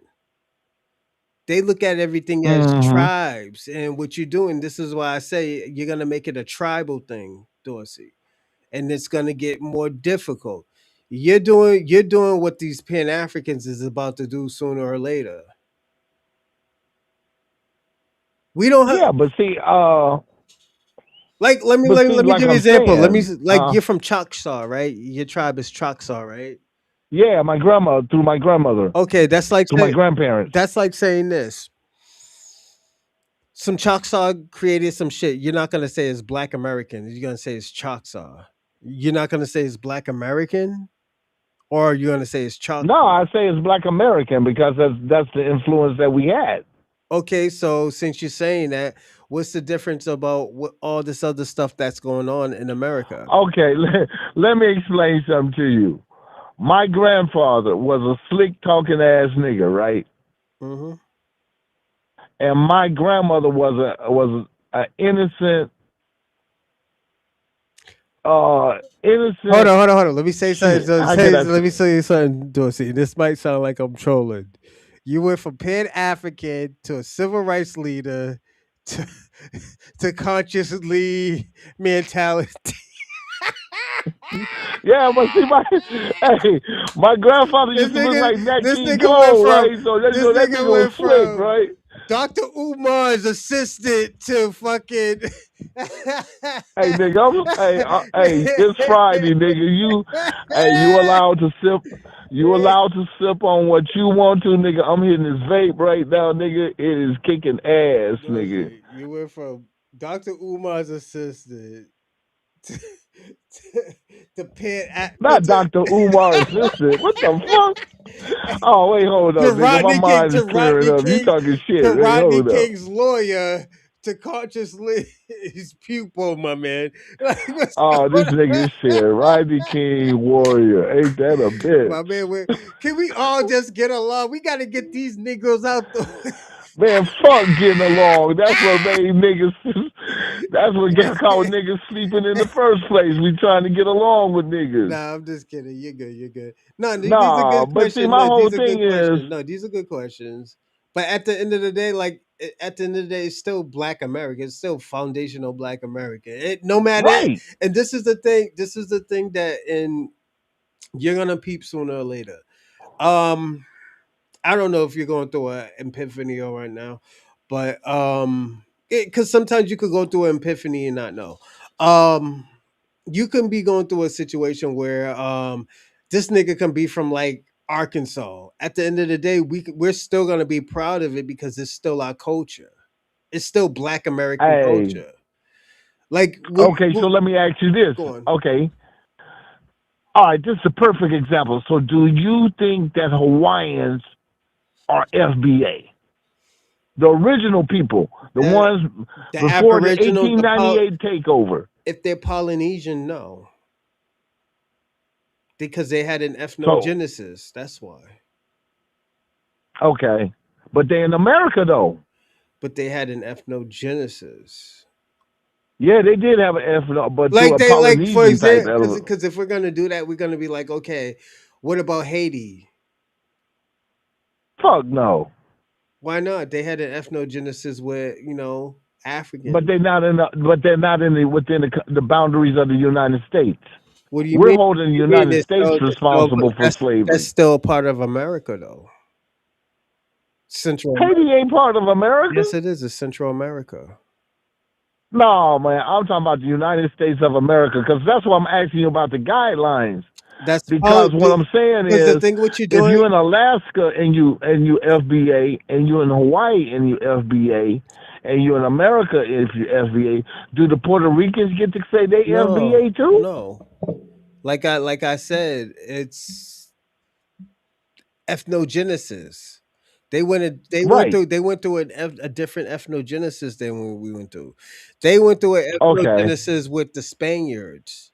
A: They look at everything as
E: Mm-hmm.
A: tribes, and what you're doing. This is why I say you're gonna make it a tribal thing, Dorsey, and it's gonna get more difficult. You're doing what these Pan Africans is about to do sooner or later. We don't have
E: Yeah, but see,
A: like let me
E: but
A: let, me-
E: see,
A: let me
E: like
A: give you an
E: I'm
A: example. Let me
E: saying,
A: like you're from Choctaw, right? Your tribe is Choctaw, right?
E: yeah, my grandma through my grandmother,
A: Okay,
E: through my grandparents.
A: that's like saying this. Some Choctaw created some shit. You're not gonna say it's Black American. You're gonna say it's Choctaw. You're not gonna say it's Black American, or you're gonna say it's
E: No,
A: Choctaw.
E: I say it's Black American because that's the influence that we had.
A: Okay, so since you're saying that, what's the difference about what, all this other stuff that's going on in America?
E: Okay, let me explain something to you. My grandfather was a slick talking ass nigga, right?
A: Hmm.
E: And my grandmother was a innocent,
A: Hold
E: innocent.
A: on, hold on, hold on. Let me say something.
E: Shit, how could I
A: Let me
E: say?
A: tell you something, Dorsey. This might sound like I'm trolling. You went from Pan African to a civil rights leader to to consciously mentality.
E: Yeah, but see, my hey, my grandfather
A: This
E: used to look
A: nigga,
E: like Nat
A: this
E: King
A: nigga went
E: Cole,
A: from
E: right? So that,
A: this
E: that
A: nigga
E: nigga was
A: went
E: slick,
A: from
E: right?
A: Dr. Umar's assistant to fucking.
E: Hey, nigga, hey, it's Friday, nigga. You allowed to sip. You allowed to sip on what you want to, nigga. I'm hitting this vape right now, nigga. It is kicking ass, nigga.
A: Dorsey, you went from Dr. Umar's assistant to, to, to Pan,
E: Not Dr. Umar assistant. What the fuck? Oh, wait, hold
A: to
E: up, nigga. My
A: Rodney King,
E: mind is clearing up. You talking
A: to
E: shit. Wait,
A: Rodney
E: hold up.
A: King's lawyer, to consciously his pupil, my man. Like, what's
E: Oh, this
A: going
E: nigga
A: on?
E: said Rodney King Warrior. Ain't that a bitch?
A: My man, can we all just get along? We got to get these Negroes out the way.
E: Man, fuck getting along. That's what made niggas. That's what got caught niggas sleeping in the first place. We trying to get along with niggas.
A: Nah, I'm just kidding. You're good. You're good. No, these are
E: Nah,
A: good
E: but see,
A: questions.
E: my
A: No,
E: whole
A: these are
E: thing
A: good
E: is,
A: questions. No, these are good questions. But at the end of the day, at the end of the day, it's still Black America. It's still foundational Black America. No matter,
E: right.
A: and this is the thing. This is the thing that you're gonna peep sooner or later. Um, I don't know if you're going through an epiphany right now, but because sometimes you could go through an epiphany and not know. Um, you can be going through a situation where this nigga can be from like Arkansas. At the end of the day, we're still gonna be proud of it because it's still our culture. It's still Black American
E: Hey,
A: culture. Like,
E: okay, so let me ask you this.
A: go on.
E: Okay. All right, this is a perfect example. So, do you think that Hawaiians are FBA? The original people, the
A: The
E: ones
A: the
E: before the
A: Aboriginal,
E: 1898 takeover.
A: if they're Polynesian, no, because they had an
E: So,
A: ethnogenesis. That's why.
E: okay. But they in America, though.
A: But they had an ethnogenesis.
E: Yeah, they did have an F, but through
A: Like
E: a
A: they like for
E: Polynesian type
A: example,
E: element.
A: because if we're gonna do that, we're gonna be like, okay, what about Haiti?
E: Fuck no.
A: Why not? They had an ethnogenesis with
E: But
A: African.
E: they're not in the within the boundaries of the United States.
A: What do you
E: We're
A: mean?
E: holding the
A: You mean
E: United States responsible for
A: that's
E: slavery.
A: still part of America though. Central America.
E: Haiti ain't part of America.
A: Yes, it is. It's Central America.
E: No, man, I'm talking about the United States of America because that's what I'm asking you about the guidelines.
A: That's
E: Because what I'm saying
A: because the
E: is,
A: thing what you're
E: if
A: doing.
E: you're in Alaska and you FBA, and you're in Hawaii and you FBA, and you're in America, if you're FBA, do the Puerto Ricans get to say they
A: No,
E: FBA too?
A: no. Like I said, it's ethnogenesis.
E: Right.
A: They went through a different ethnogenesis than when we went through. They went through an
E: Okay.
A: ethnogenesis with the Spaniards.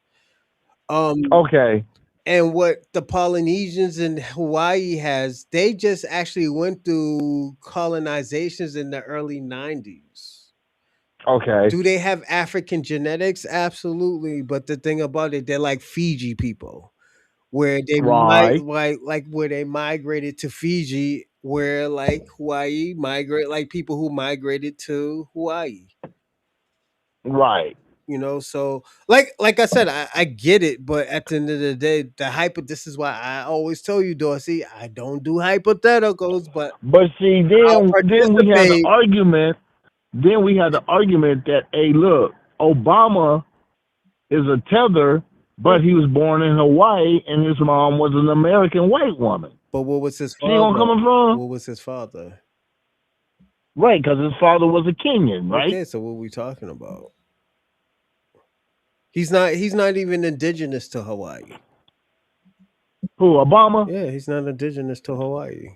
A: Um,
E: Okay.
A: and what the Polynesians in Hawaii has, they just actually went through colonizations in the early 90s.
E: Okay.
A: Do they have African genetics? Absolutely. But the thing about it, they're like Fiji people, where they might
E: Right.
A: like where they migrated to Fiji, where like Hawaii migrate like people who migrated to Hawaii.
E: Right.
A: So like I said, I get it, but at the end of the day, this is why I always tell you, Dorsey, I don't do hypotheticals, but
E: But see,
A: I'll
E: then we had the
A: participate.
E: argument. Then we had the argument that, hey, look, Obama is a tether, but he was born in Hawaii, and his mom was an American white woman.
A: But what was his
E: See where I'm
A: father?
E: coming from?
A: What was his father?
E: Right, because his father was a Kenyan, right?
A: Okay, so what are we talking about? He's not even indigenous to Hawaii.
E: Who, Obama?
A: Yeah, he's not indigenous to Hawaii.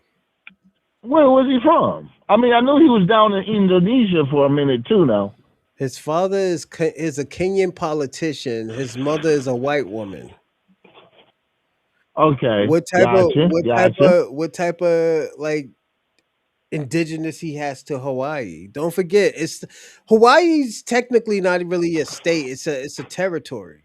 E: Where was he from? I mean, I knew he was down in Indonesia for a minute too now.
A: His father is a Kenyan politician. His mother is a white woman.
E: Okay,
A: What type of
E: gotcha, gotcha.
A: what type of like indigenous he has to Hawaii? Don't forget, Hawaii's technically not really a state. It's a territory.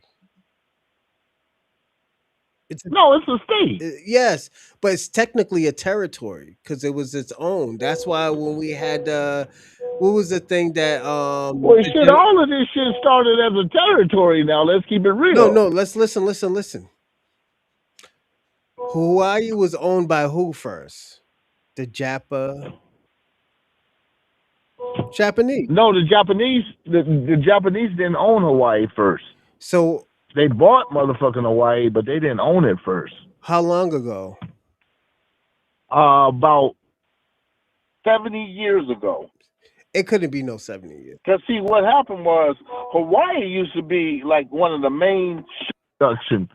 A: It's
E: No, it's a state.
A: yes, but it's technically a territory because it was its own. That's why when we had what was the thing that
E: Well, shit, all of this shit started as a territory now. Let's keep it real.
A: no, let's listen. Hawaii was owned by who first? The Japanese.
E: No, the Japanese didn't own Hawaii first.
A: So
E: they bought motherfucking Hawaii, but they didn't own it first.
A: How long ago?
E: About 70 years ago.
A: It couldn't be no 70 years.
E: Because see, what happened was Hawaii used to be like one of the main production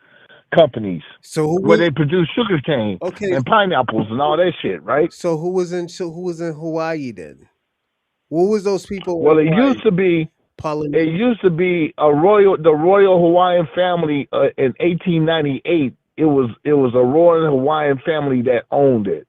E: companies.
A: So
E: where they produce sugar cane and pineapples and all that shit, right?
A: So who was in Hawaii then? What was those people?
E: Well, it used to be the Royal Hawaiian family in 1898. It was a Royal Hawaiian family that owned it.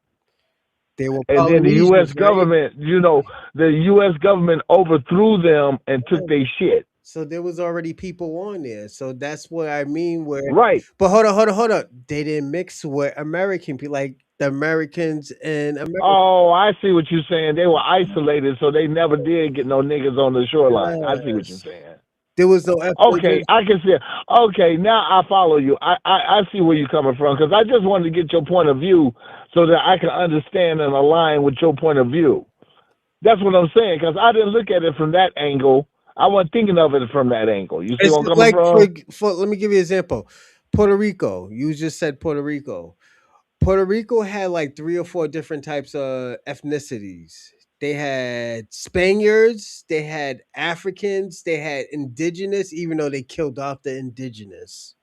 A: They were
E: and then the U.S. government,
A: right?
E: the U.S. government overthrew them and took their shit.
A: So there was already people on there. So that's what I mean.
E: Right.
A: But hold on. They didn't mix with American people, like the Americans in America.
E: Oh, I see what you're saying. They were isolated, so they never did get no niggas on the shoreline. Yes. I see what you're saying.
A: There was no.
E: Okay, I can see it. Okay, now I follow you. I see where you're coming from because I just wanted to get your point of view so that I can understand and align with your point of view. That's what I'm saying because I didn't look at it from that angle. I wasn't thinking of it from that angle. You see where I'm coming from?
A: Let me give you an example. Puerto Rico. You just said Puerto Rico. Puerto Rico had like 3 or 4 different types of ethnicities. They had Spaniards, they had Africans, they had indigenous, even though they killed off the indigenous.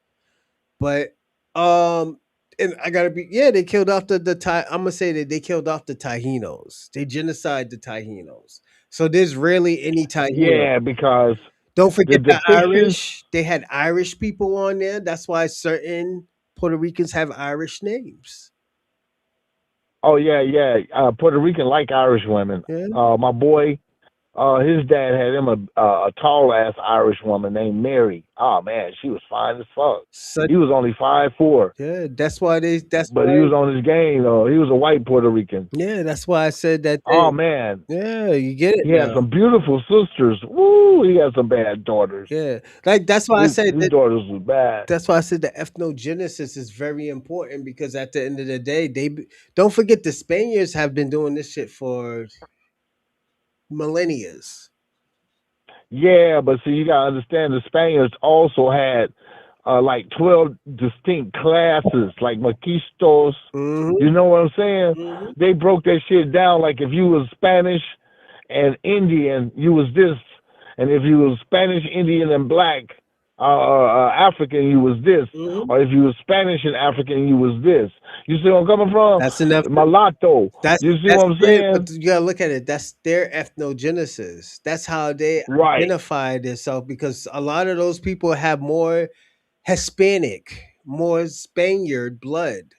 A: But and I gotta be they killed off the I'm gonna say that they killed off the Taínos. They genocide the Taínos. So there's rarely any Taíno.
E: Yeah, because
A: don't forget the Irish. They had Irish people on there. That's why certain Puerto Ricans have Irish names.
E: Oh yeah. Puerto Rican like Irish women.
A: Yeah.
E: My boy, his dad had him a tall ass Irish woman named Mary. Oh man, she was fine as fuck. He was only 5'4".
A: Yeah, that's why
E: But he was on his game though. He was a white Puerto Rican.
A: Yeah, that's why I said that.
E: Oh man.
A: Yeah, you get it.
E: He had some beautiful sisters. Woo, he had some bad daughters.
A: Yeah, like that's why I said
E: his daughters was bad.
A: That's why I said the ethnogenesis is very important because at the end of the day, don't forget the Spaniards have been doing this shit for millennia.
E: Yeah, but see, you gotta understand the Spaniards also had like 12 distinct classes, like maquistos.
A: Mm-hmm.
E: You know what I'm saying? Mm-hmm. They broke that shit down. Like if you was Spanish and Indian, you was this, and if you was Spanish, Indian, and black, African, you was this, or if you was Spanish and African, you was this. You see where I'm coming from?
A: That's enough.
E: Mulatto. You see
A: That's
E: what I'm
A: it. But
E: saying?
A: you gotta look at it. That's their ethnogenesis. That's how they
E: Right,
A: identify themselves because a lot of those people have more Hispanic, more Spaniard blood.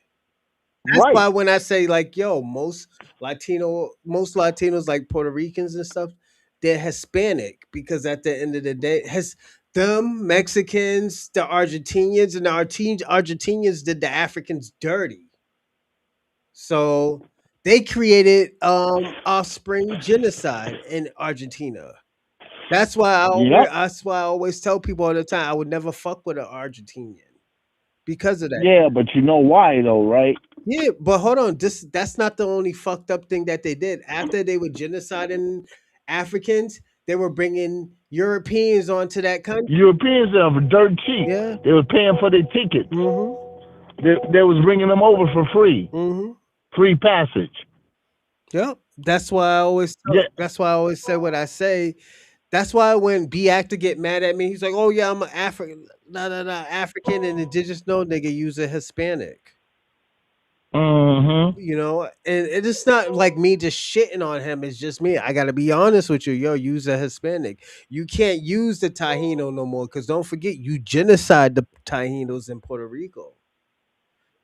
A: That's
E: right.
A: why when I say like, yo, most Latinos like Puerto Ricans and stuff, they're Hispanic because at the end of the day, has them Mexicans, the Argentinians, and the Argentinians did the Africans dirty. So they created offspring genocide in Argentina.
E: Yep.
A: That's why I always tell people all the time I would never fuck with an Argentinian because of that.
E: Yeah, but you know why though, right?
A: Yeah, but hold on. That's not the only fucked up thing that they did. After they were genociding Africans, they were bringing Europeans onto that country.
E: Europeans are dirt cheap.
A: Yeah.
E: They was paying for their tickets.
A: Mhm.
E: They was bringing them over for free,
A: Mhm.
E: free passage.
A: Yep.
E: Yeah,
A: That's why I always say what I say. That's why when B actor get mad at me, he's like, "Oh yeah, I'm an African, African and indigenous." No, nigga, use a Hispanic.
E: mm-hmm.
A: You know, and it is not like me just shitting on him. It's just me. I got to be honest with you. Yo, use a Hispanic. You can't use the Taino no more because don't forget you genocide the Taínos in Puerto Rico.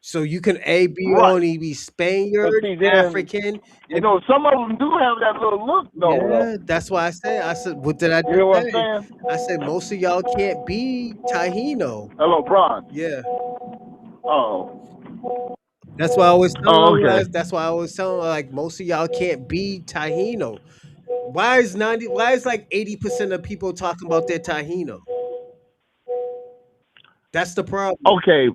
A: So you can
E: Right.
A: only be
E: But
A: Spaniard,
E: see, then
A: African,
E: you
A: and
E: know some of them do have that little look though.
A: yeah, that's why I said, what did I
E: You
A: just
E: know what
A: say?
E: I'm saying?
A: I said most of y'all can't be Taino.
E: Hello, Bron.
A: Yeah.
E: Oh.
A: That's why I always tell
E: Oh,
A: them.
E: okay.
A: That's why I always tell them like most of y'all can't be Taino. Why is 90? Why is like 80% of people talking about their Taino? That's the problem.
E: Okay.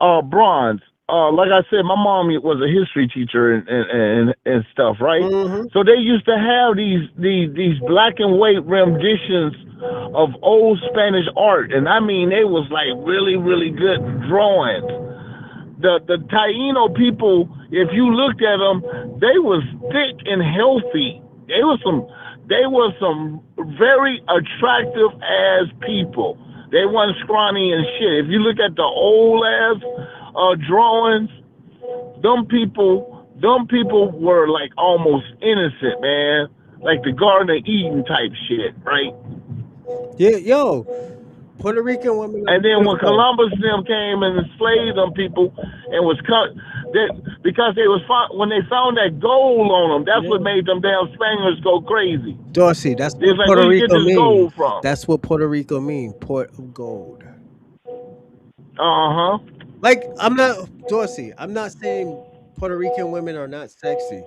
E: Bronze. Like I said, my mom was a history teacher and stuff, right?
A: Hmm.
E: So they used to have these black and white renditions of old Spanish art, and I mean they was like really really good drawings. The Taino people, if you looked at them, they was thick and healthy. They were some very attractive as people. They wasn't scrawny and shit. If you look at the old ass drawings, them people were like almost innocent, man. Like the Garden of Eden type shit, right?
A: Yeah, yo, Puerto Rican women are
E: And then when
A: beautiful.
E: Columbus them came and enslaved them people and was cut, because they was when they found that gold on them, that's what
A: Yeah.
E: made them damn Spaniards go crazy.
A: Dorsey, that's
E: They was
A: what
E: like,
A: Puerto
E: where you get
A: Rico
E: this
A: mean.
E: gold from?
A: That's what Puerto Rico mean. Port of gold.
E: Uh huh.
A: Like I'm not Dorsey. I'm not saying Puerto Rican women are not sexy.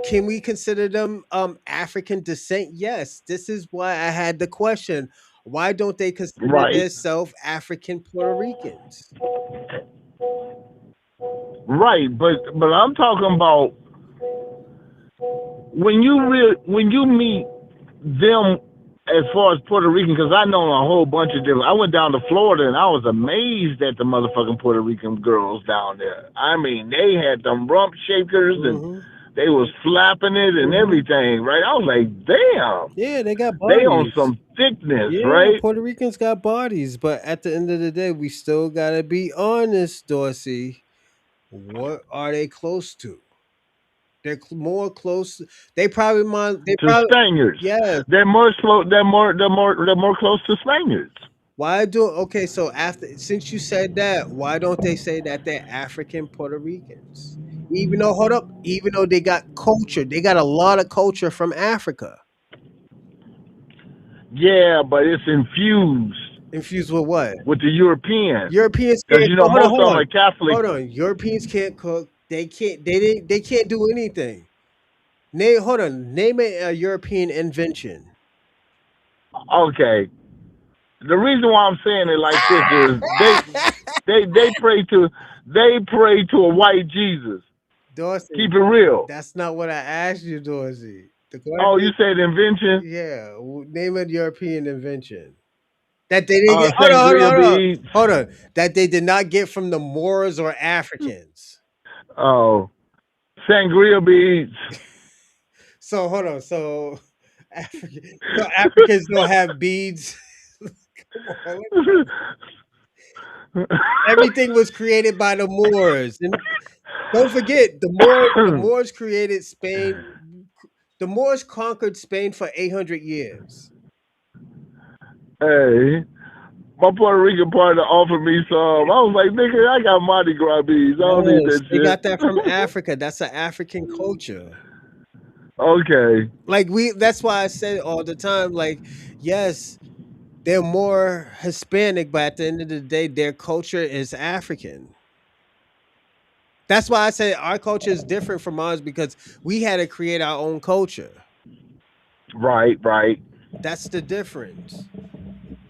A: Can we consider them African descent? Yes. This is why I had the question. Why don't they consider
E: Right,
A: themselves African Puerto Ricans?
E: right. But I'm talking about when you meet them as far as Puerto Rican, because I know a whole bunch of different. I went down to Florida and I was amazed at the motherfucking Puerto Rican girls down there. I mean, they had them rump shakers and
A: Hmm.
E: they was flapping it and
A: Hmm.
E: everything, right? I was like, damn,
A: Yeah, they got
E: they on
A: bodies.
E: some thickness,
A: Yeah,
E: right?
A: Puerto Ricans got bodies, but at the end of the day, we still gotta be honest, Dorsey. What are they close to? They're more close. They probably mind. They
E: To
A: probably
E: Spaniards,
A: yes.
E: they're more slow. They're more close to Spaniards.
A: Why do okay? So after since you said that, why don't they say that they're African Puerto Ricans? Even though hold up, even though they got culture, they got a lot of culture from Africa.
E: Yeah, but it's infused
A: Infused with what?
E: with the European,
A: Europeans
E: because
A: can't
E: you know
A: cook.
E: most of
A: Hold
E: them
A: on,
E: are Catholic.
A: hold on. Europeans can't cook. They can't. They can't do anything. Name. Hold on. Name a European invention.
E: Okay, the reason why I'm saying it like this is they pray to a white Jesus.
A: Dorsey,
E: Keep it real.
A: that's not what I asked you, Dorsey. The
E: Oh,
A: question,
E: you said invention?
A: yeah, name a European invention that they didn't get.
E: Sangria beads.
A: Hold on. That they did not get from the Moors or Africans.
E: Oh, sangria beads.
A: So hold on. So Africans don't have beads. Come on. Everything was created by the Moors. And don't forget, the Moors created Spain. The Moors conquered Spain for 800 years.
E: Hey, my Puerto Rican partner offered me some. I was like, nigga, I got Mardi Gras beads. I don't need
A: Yes,
E: that
A: they
E: shit.
A: got that from Africa. That's an African culture.
E: Okay.
A: Like that's why I say all the time, like, yes, they're more Hispanic, but at the end of the day, their culture is African. That's why I say our culture is different from ours because we had to create our own culture.
E: Right, right.
A: That's the difference.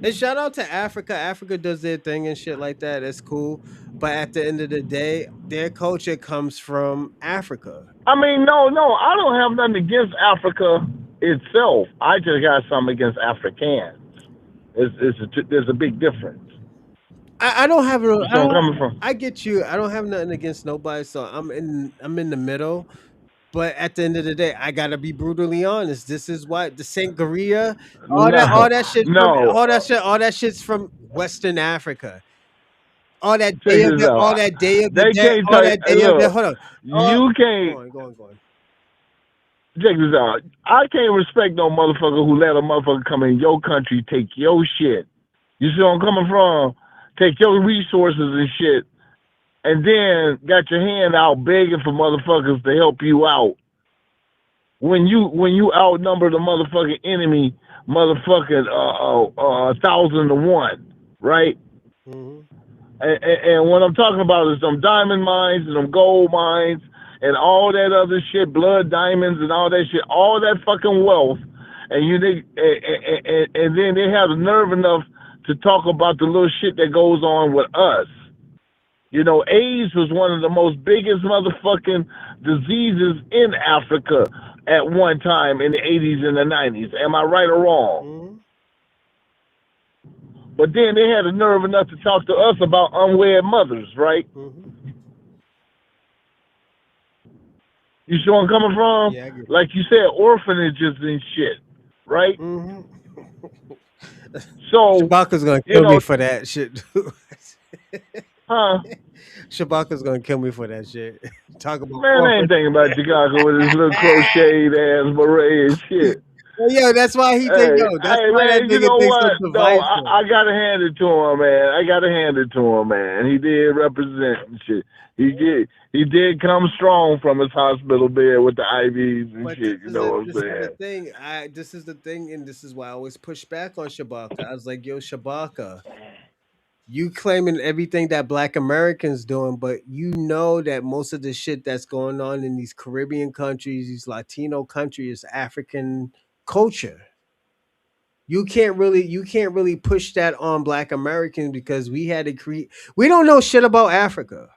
A: And shout out to Africa. Africa does their thing and shit like that. It's cool. But at the end of the day, their culture comes from Africa.
E: I mean, no, I don't have nothing against Africa itself. I just got something against Africans. There's a big difference.
A: I don't have no.
E: You see where I'm coming from?
A: I get you. I don't have nothing against nobody, so I'm in the middle. But at the end of the day, I gotta be brutally honest. This is why the Sangria, all
E: No,
A: that shit from
E: no.
A: all that shit's from Western Africa. All that
E: Check this out.
A: Day of the
E: They
A: dead,
E: can't
A: all
E: tell you.
A: that day of the
E: Look,
A: hold on. Uh,
E: you can't.
A: go on.
E: Check this out. I can't respect no motherfucker who let a motherfucker come in your country, take your shit. You see where I'm coming from? Take your resources and shit, and then got your hand out begging for motherfuckers to help you out. When you outnumber the motherfucking enemy, motherfucking 1,000 to 1, right?
A: Mhm.
E: And what I'm talking about is them diamond mines and them gold mines and all that other shit, blood diamonds and all that shit, all that fucking wealth, and and then they have the nerve enough to talk about the little shit that goes on with us. You know, AIDS was one of the most biggest motherfucking diseases in Africa at one time in the 80s and the 90s. Am I right or wrong?
A: Mhm.
E: But then they had the nerve enough to talk to us about unwed mothers, right?
A: Mhm.
E: You see where I'm coming from?
A: Yeah, I get.
E: Like you said, orphanages and shit, right?
A: Mhm.
E: So,
A: Shabaka's gonna
E: you
A: kill me
E: know,
A: for that shit.
E: huh?
A: Shabaka's gonna kill me for that shit. Talk about
E: Man, I
A: orphan.
E: ain't thinking about Chicago with his little crocheted ass beret and shit.
A: Yo, that's why he think. Yo, that's
E: Hey,
A: why that
E: man, you
A: nigga
E: know
A: thinks so
E: what? No,
A: divisive.
E: I gotta hand it to him, man. I gotta hand it to him, man. He did represent and shit. He did come strong from his hospital bed with the IVs and
A: But
E: shit. You know what I'm
A: this is the
E: saying?
A: thing. This is the thing, and this is why I always push back on Shabaka. I was like, yo, Shabaka, you claiming everything that Black Americans doing, but you know that most of the shit that's going on in these Caribbean countries, these Latino countries, is African culture. You can't really push that on Black Americans because we had to create. We don't know shit about Africa.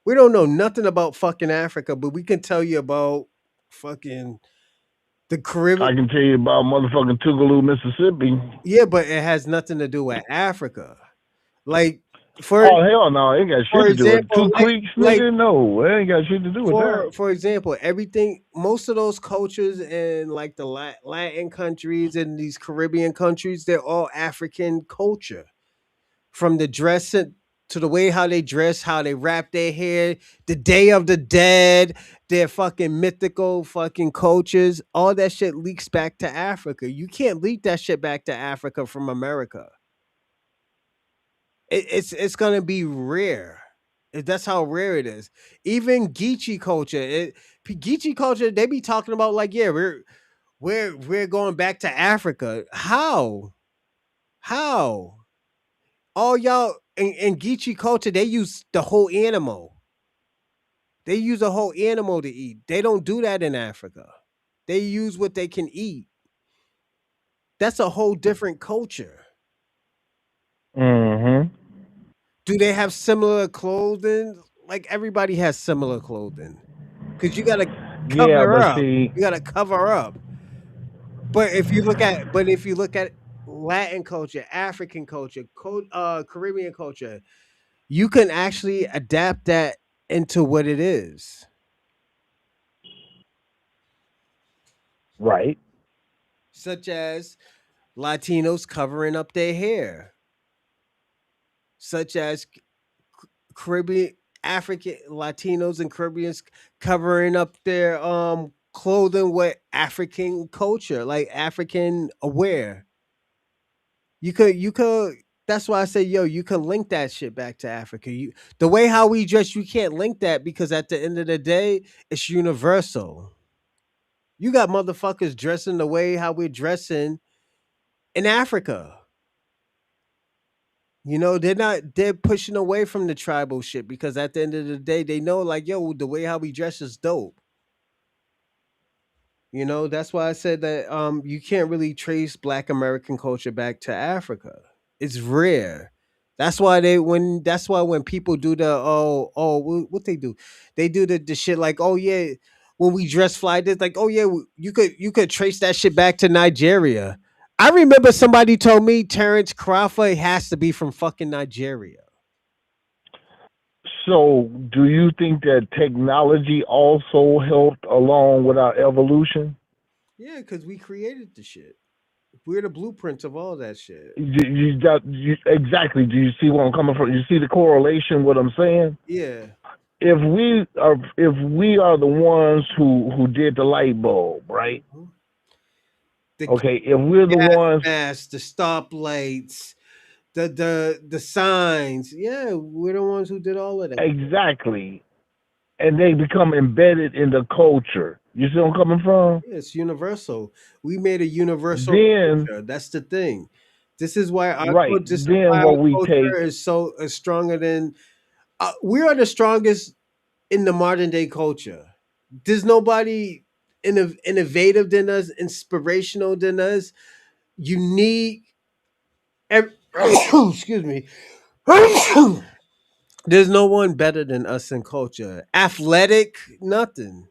A: We don't know nothing about fucking Africa, but we can tell you about fucking the Caribbean.
E: I can tell you about motherfucking Tougaloo, Mississippi.
A: Yeah, but it has nothing to do with Africa. Like for
E: Oh hell no, it ain't got shit
A: for
E: to do with it.
A: example,
E: Two Creeks,
A: like
E: nigga. No, it ain't got shit to do with that.
A: for example, everything, most of those cultures in like the Latin countries and these Caribbean countries, they're all African culture. From the dressing to the way how they dress, how they wrap their hair, the Day of the Dead, their fucking mythical fucking cultures, all that shit leaks back to Africa. You can't leak that shit back to Africa from America. It's gonna be rare. That's how rare it is. Even Geechee culture, Geechee culture, they be talking about like, yeah, we're going back to Africa. How? How? All y'all in Geechee culture, they use the whole animal. They use a whole animal to eat. They don't do that in Africa. They use what they can eat. That's a whole different culture.
E: Mm-hmm.
A: Do they have similar clothing? Like everybody has similar clothing. Cause you gotta
E: Yeah,
A: cover
E: but
A: up.
E: see,
A: You gotta cover up. But if you look at Latin culture, African culture, Caribbean culture, you can actually adapt that into what it is.
E: Right.
A: such as Latinos covering up their hair, such as Caribbean African Latinos and Caribbeans covering up their clothing with African culture, like African aware. You could that's why I say, yo, you can link that shit back to Africa. The way how we dress, you can't link that because at the end of the day, it's universal. You got motherfuckers dressing the way how we're dressing in Africa. They're pushing away from the tribal shit because at the end of the day, they know like, yo, the way how we dress is dope. That's why I said that you can't really trace Black American culture back to Africa. It's rare. That's why when people do the what they do, they do the shit like, oh yeah, when we dress fly this, like, oh yeah, you could trace that shit back to Nigeria. I remember somebody told me Terrence Crawford has to be from fucking Nigeria.
E: So, do you think that technology also helped along with our evolution?
A: Yeah, because we created the shit. We're the blueprints of all that shit.
E: Exactly. Do you see where I'm coming from? You see the correlation? What I'm saying?
A: Yeah.
E: If we are the ones who did the light bulb, right?
A: The
E: Okay. If we're the
A: gas
E: ones,
A: mask, the stoplights, the signs. Yeah, we're the ones who did all of that.
E: exactly, and they become embedded in the culture. You see where I'm coming from?
A: Yeah, it's universal. We made a universal
E: Then,
A: culture. That's the thing. This is why
E: right.
A: this is
E: Then
A: why
E: what
A: our
E: we take.
A: culture is stronger than we are the strongest in the modern day culture. There's nobody innovative than us, inspirational than us, unique. Excuse me. There's no one better than us in culture. Athletic, nothing.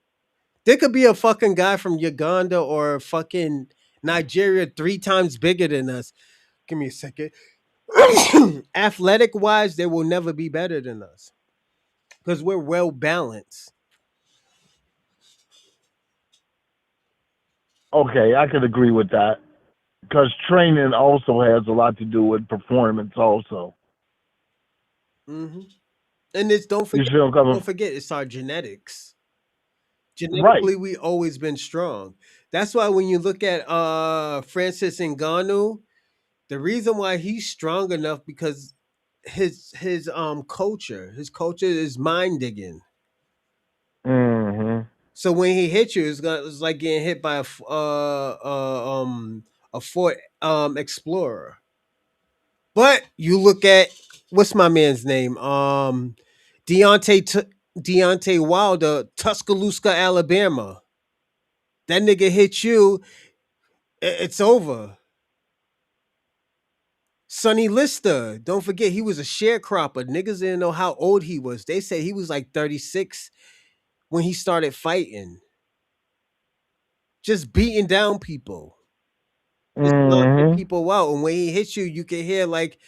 A: There could be a fucking guy from Uganda or fucking Nigeria 3 times bigger than us. Give me a second. Athletic wise, they will never be better than us because we're well balanced.
E: Okay, I could agree with that because training also has a lot to do with performance. Also,
A: hmm And it's don't
E: you
A: forget,
E: see what I'm coming.
A: it's our genetics.
E: Right.
A: Genetically, we always been strong. That's why when you look at Francis Ngannou, the reason why he's strong enough because his culture is mind digging.
E: Hmm.
A: So when he hit you, it's like getting hit by a Fort Explorer. But you look at what's my man's name? Deontay Deontay Wilder, Tuscaloosa, Alabama. That nigga hit you, it's over. Sonny Lister, don't forget he was a sharecropper. Niggas didn't know how old he was. They say he was like 36 when he started fighting, just beating down people, just knocking
E: Hmm.
A: people out. And when he hits you, you can hear like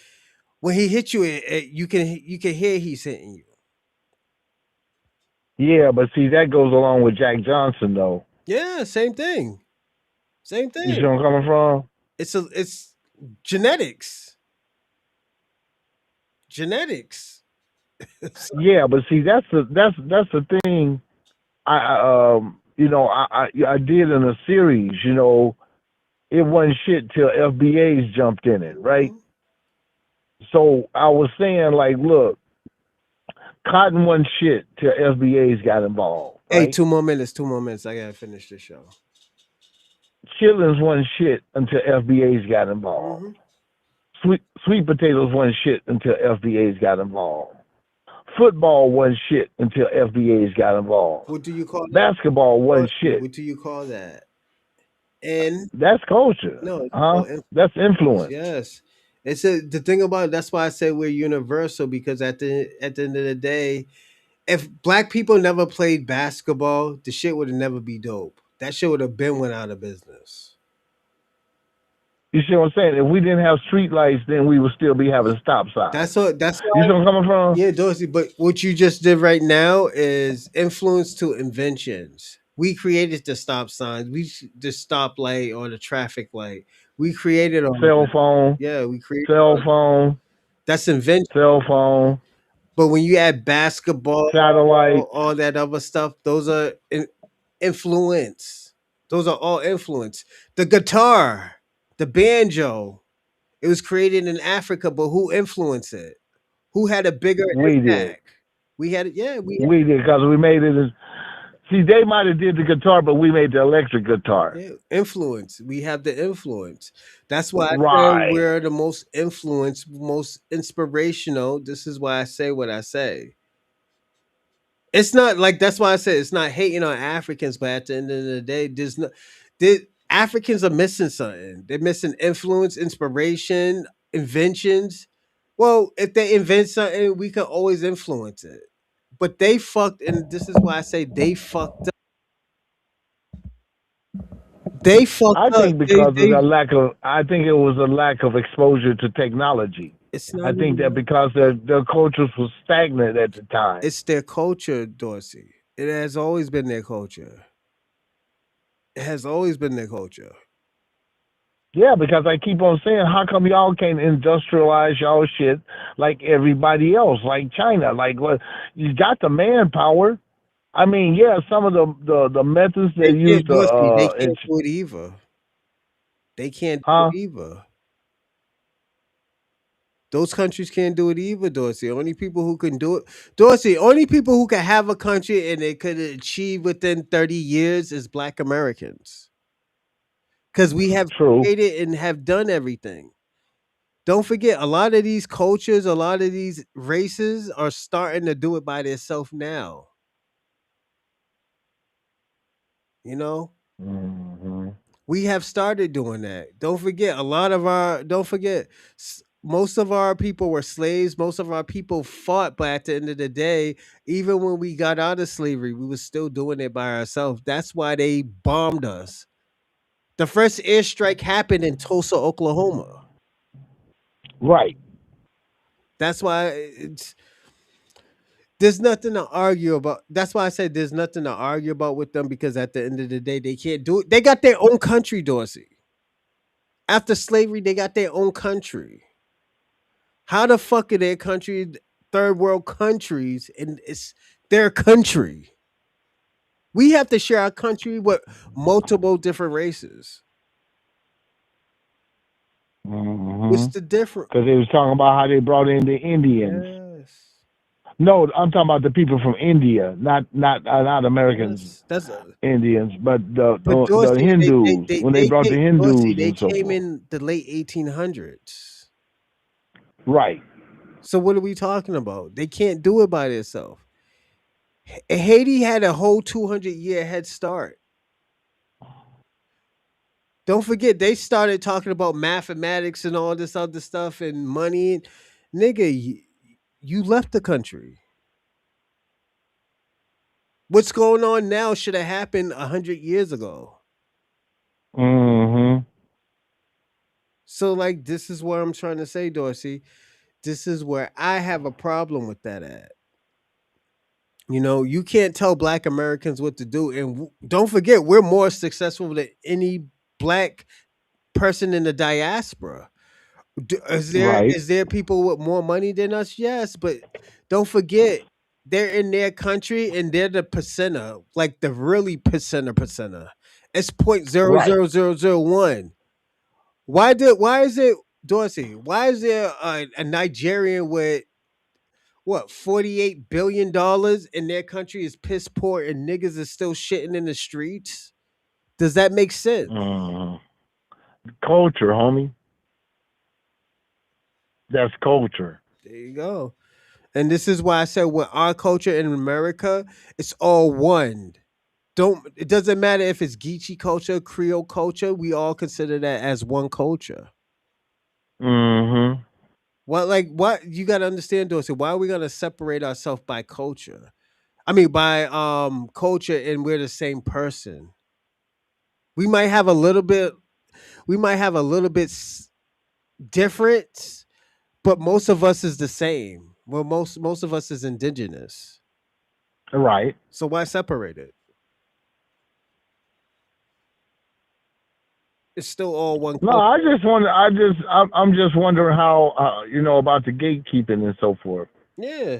A: when he hits you, you can hear he's hitting you.
E: Yeah, but see that goes along with Jack Johnson though.
A: Yeah, same thing. Same
E: You see
A: thing.
E: where I'm coming from?
A: It's genetics. Genetics.
E: Yeah, but see that's the thing. I did in a series. It wasn't shit till FBA's jumped in it, right?
A: Mhm.
E: So I was saying like, look, cotton wasn't shit till FBA's got involved,
A: Hey,
E: right?
A: 2 more minutes. 2 more minutes. I gotta finish the show.
E: Chillings wasn't shit until FBA's got involved.
A: hmm
E: Sweet potatoes wasn't shit until FBA's got involved. Football wasn't shit until FBA's got involved.
A: What do you call that?
E: Basketball wasn't shit.
A: What do you call that? And
E: That's culture,
A: no, it's
E: huh?
A: called
E: That's
A: influence.
E: influence.
A: Yes, the thing about it, that's why I say we're universal because at the end of the day, if black people never played basketball, the shit would have never be dope. That shit would have been went out of business.
E: You see what I'm saying? If we didn't have street lights, then we would still be having stop signs.
A: That's
E: You
A: why.
E: see where I'm coming from?
A: Yeah, Dorsey. But what you just did right now is influence to inventions. We created the stop signs. The stoplight or the traffic light. We created all
E: Cell
A: that.
E: phone,
A: Yeah, we created
E: cell
A: all that.
E: phone,
A: That's invention.
E: cell phone,
A: But when you add basketball,
E: satellite.
A: all that other stuff, those are influence. Those are all influence. The guitar, the banjo, it was created in Africa, but who influenced it? Who had a bigger
E: We did.
A: impact? We had it. Yeah, we had,
E: We did because we made it. See, they might have did the guitar, but we made the electric guitar.
A: yeah, influence. We have the influence. That's why I say
E: Right.
A: we're the most influenced, most inspirational. This is why I say what I say. It's not like that's why I said it's not hating on Africans, but at the end of the day, there's no Africans are missing something. They're missing influence, inspiration, inventions. Well, if they invent something, we can always influence it. But they fucked, and this is why I say they fucked up. They fucked
E: I
A: up.
E: think because of the lack of, I think it was a lack of exposure to technology.
A: It's
E: I
A: not
E: think that
A: even.
E: because their cultures was stagnant at the time.
A: It's their culture, Dorsey. It has always been their culture. It has always been their culture.
E: Yeah, because I keep on saying, how come y'all can't industrialize y'all shit like everybody else, like China? Like, what? You got the manpower. I mean, yeah, some of the methods they
A: They
E: use
A: can't,
E: to
A: Dorsey. They can't do it either. They can't do
E: huh?
A: it either. Those countries can't do it either, Dorsey. Only people who can do it, Dorsey. Only people who can have a country and they could achieve within 30 years is Black Americans, because we have
E: True.
A: created and have done everything. Don't forget, a lot of these cultures, a lot of these races are starting to do it by themselves now. You know,
E: Hmm.
A: we have started doing that. Don't forget, a lot of our, don't forget, most of our people were slaves. Most of our people fought, but at the end of the day, even when we got out of slavery, we were still doing it by ourselves. That's why they bombed us. The first airstrike happened in Tulsa, Oklahoma.
E: Right.
A: That's why there's nothing to argue about. That's why I said there's nothing to argue about with them, because at the end of the day, they can't do it. They got their own country, Dorsey. After slavery, they got their own country. How the fuck are their country third world countries and it's their country? We have to share our country with multiple different races. What's
E: Because
A: the difference?
E: they was talking about how they brought in the Indians.
A: Yes.
E: No, I'm talking about the people from India, not Americans,
A: That's
E: Indians, but
A: but
E: the
A: Dorsey,
E: Hindus when they brought
A: came,
E: the
A: Dorsey,
E: Hindus
A: they
E: and so
A: came
E: forth.
A: in the late 1800s.
E: Right.
A: So what are we talking about? They can't do it by themselves. Haiti had a whole 200-year head start. Don't forget, they started talking about mathematics and all this other stuff and money. Nigga, you left the country. What's going on now should have happened 100 years ago.
E: Hmm.
A: So, like, this is what I'm trying to say, Dorsey. This is where I have a problem with that at. You know, you can't tell Black Americans what to do. And don't forget, we're more successful than any Black person in the diaspora.
E: Right.
A: Is there people with more money than us? Yes, but don't forget they're in their country and they're the percenter, like the really percenter. It's point zero
E: Right.
A: zero zero zero one. Why is it, Dorsey? Why is there a Nigerian with what $48 billion in their country is piss poor and niggas is still shitting in the streets? Does that make sense?
E: Hmm. Culture, homie. That's culture.
A: There you go. And this is why I said with our culture in America, it's all one. Don't It doesn't matter if it's Geechee culture, Creole culture, we all consider that as one culture.
E: Hmm.
A: What you gotta understand, Dorsey, why are we gonna separate ourselves by culture? I mean by culture and we're the same person. We might have a little bit we might have a little bit different, but most of us is the same. Well, most of us is indigenous.
E: Right.
A: So why separate it? It's still all one
E: No,
A: culture.
E: I just wonder. I'm just wondering how about the gatekeeping and so forth.
A: Yeah.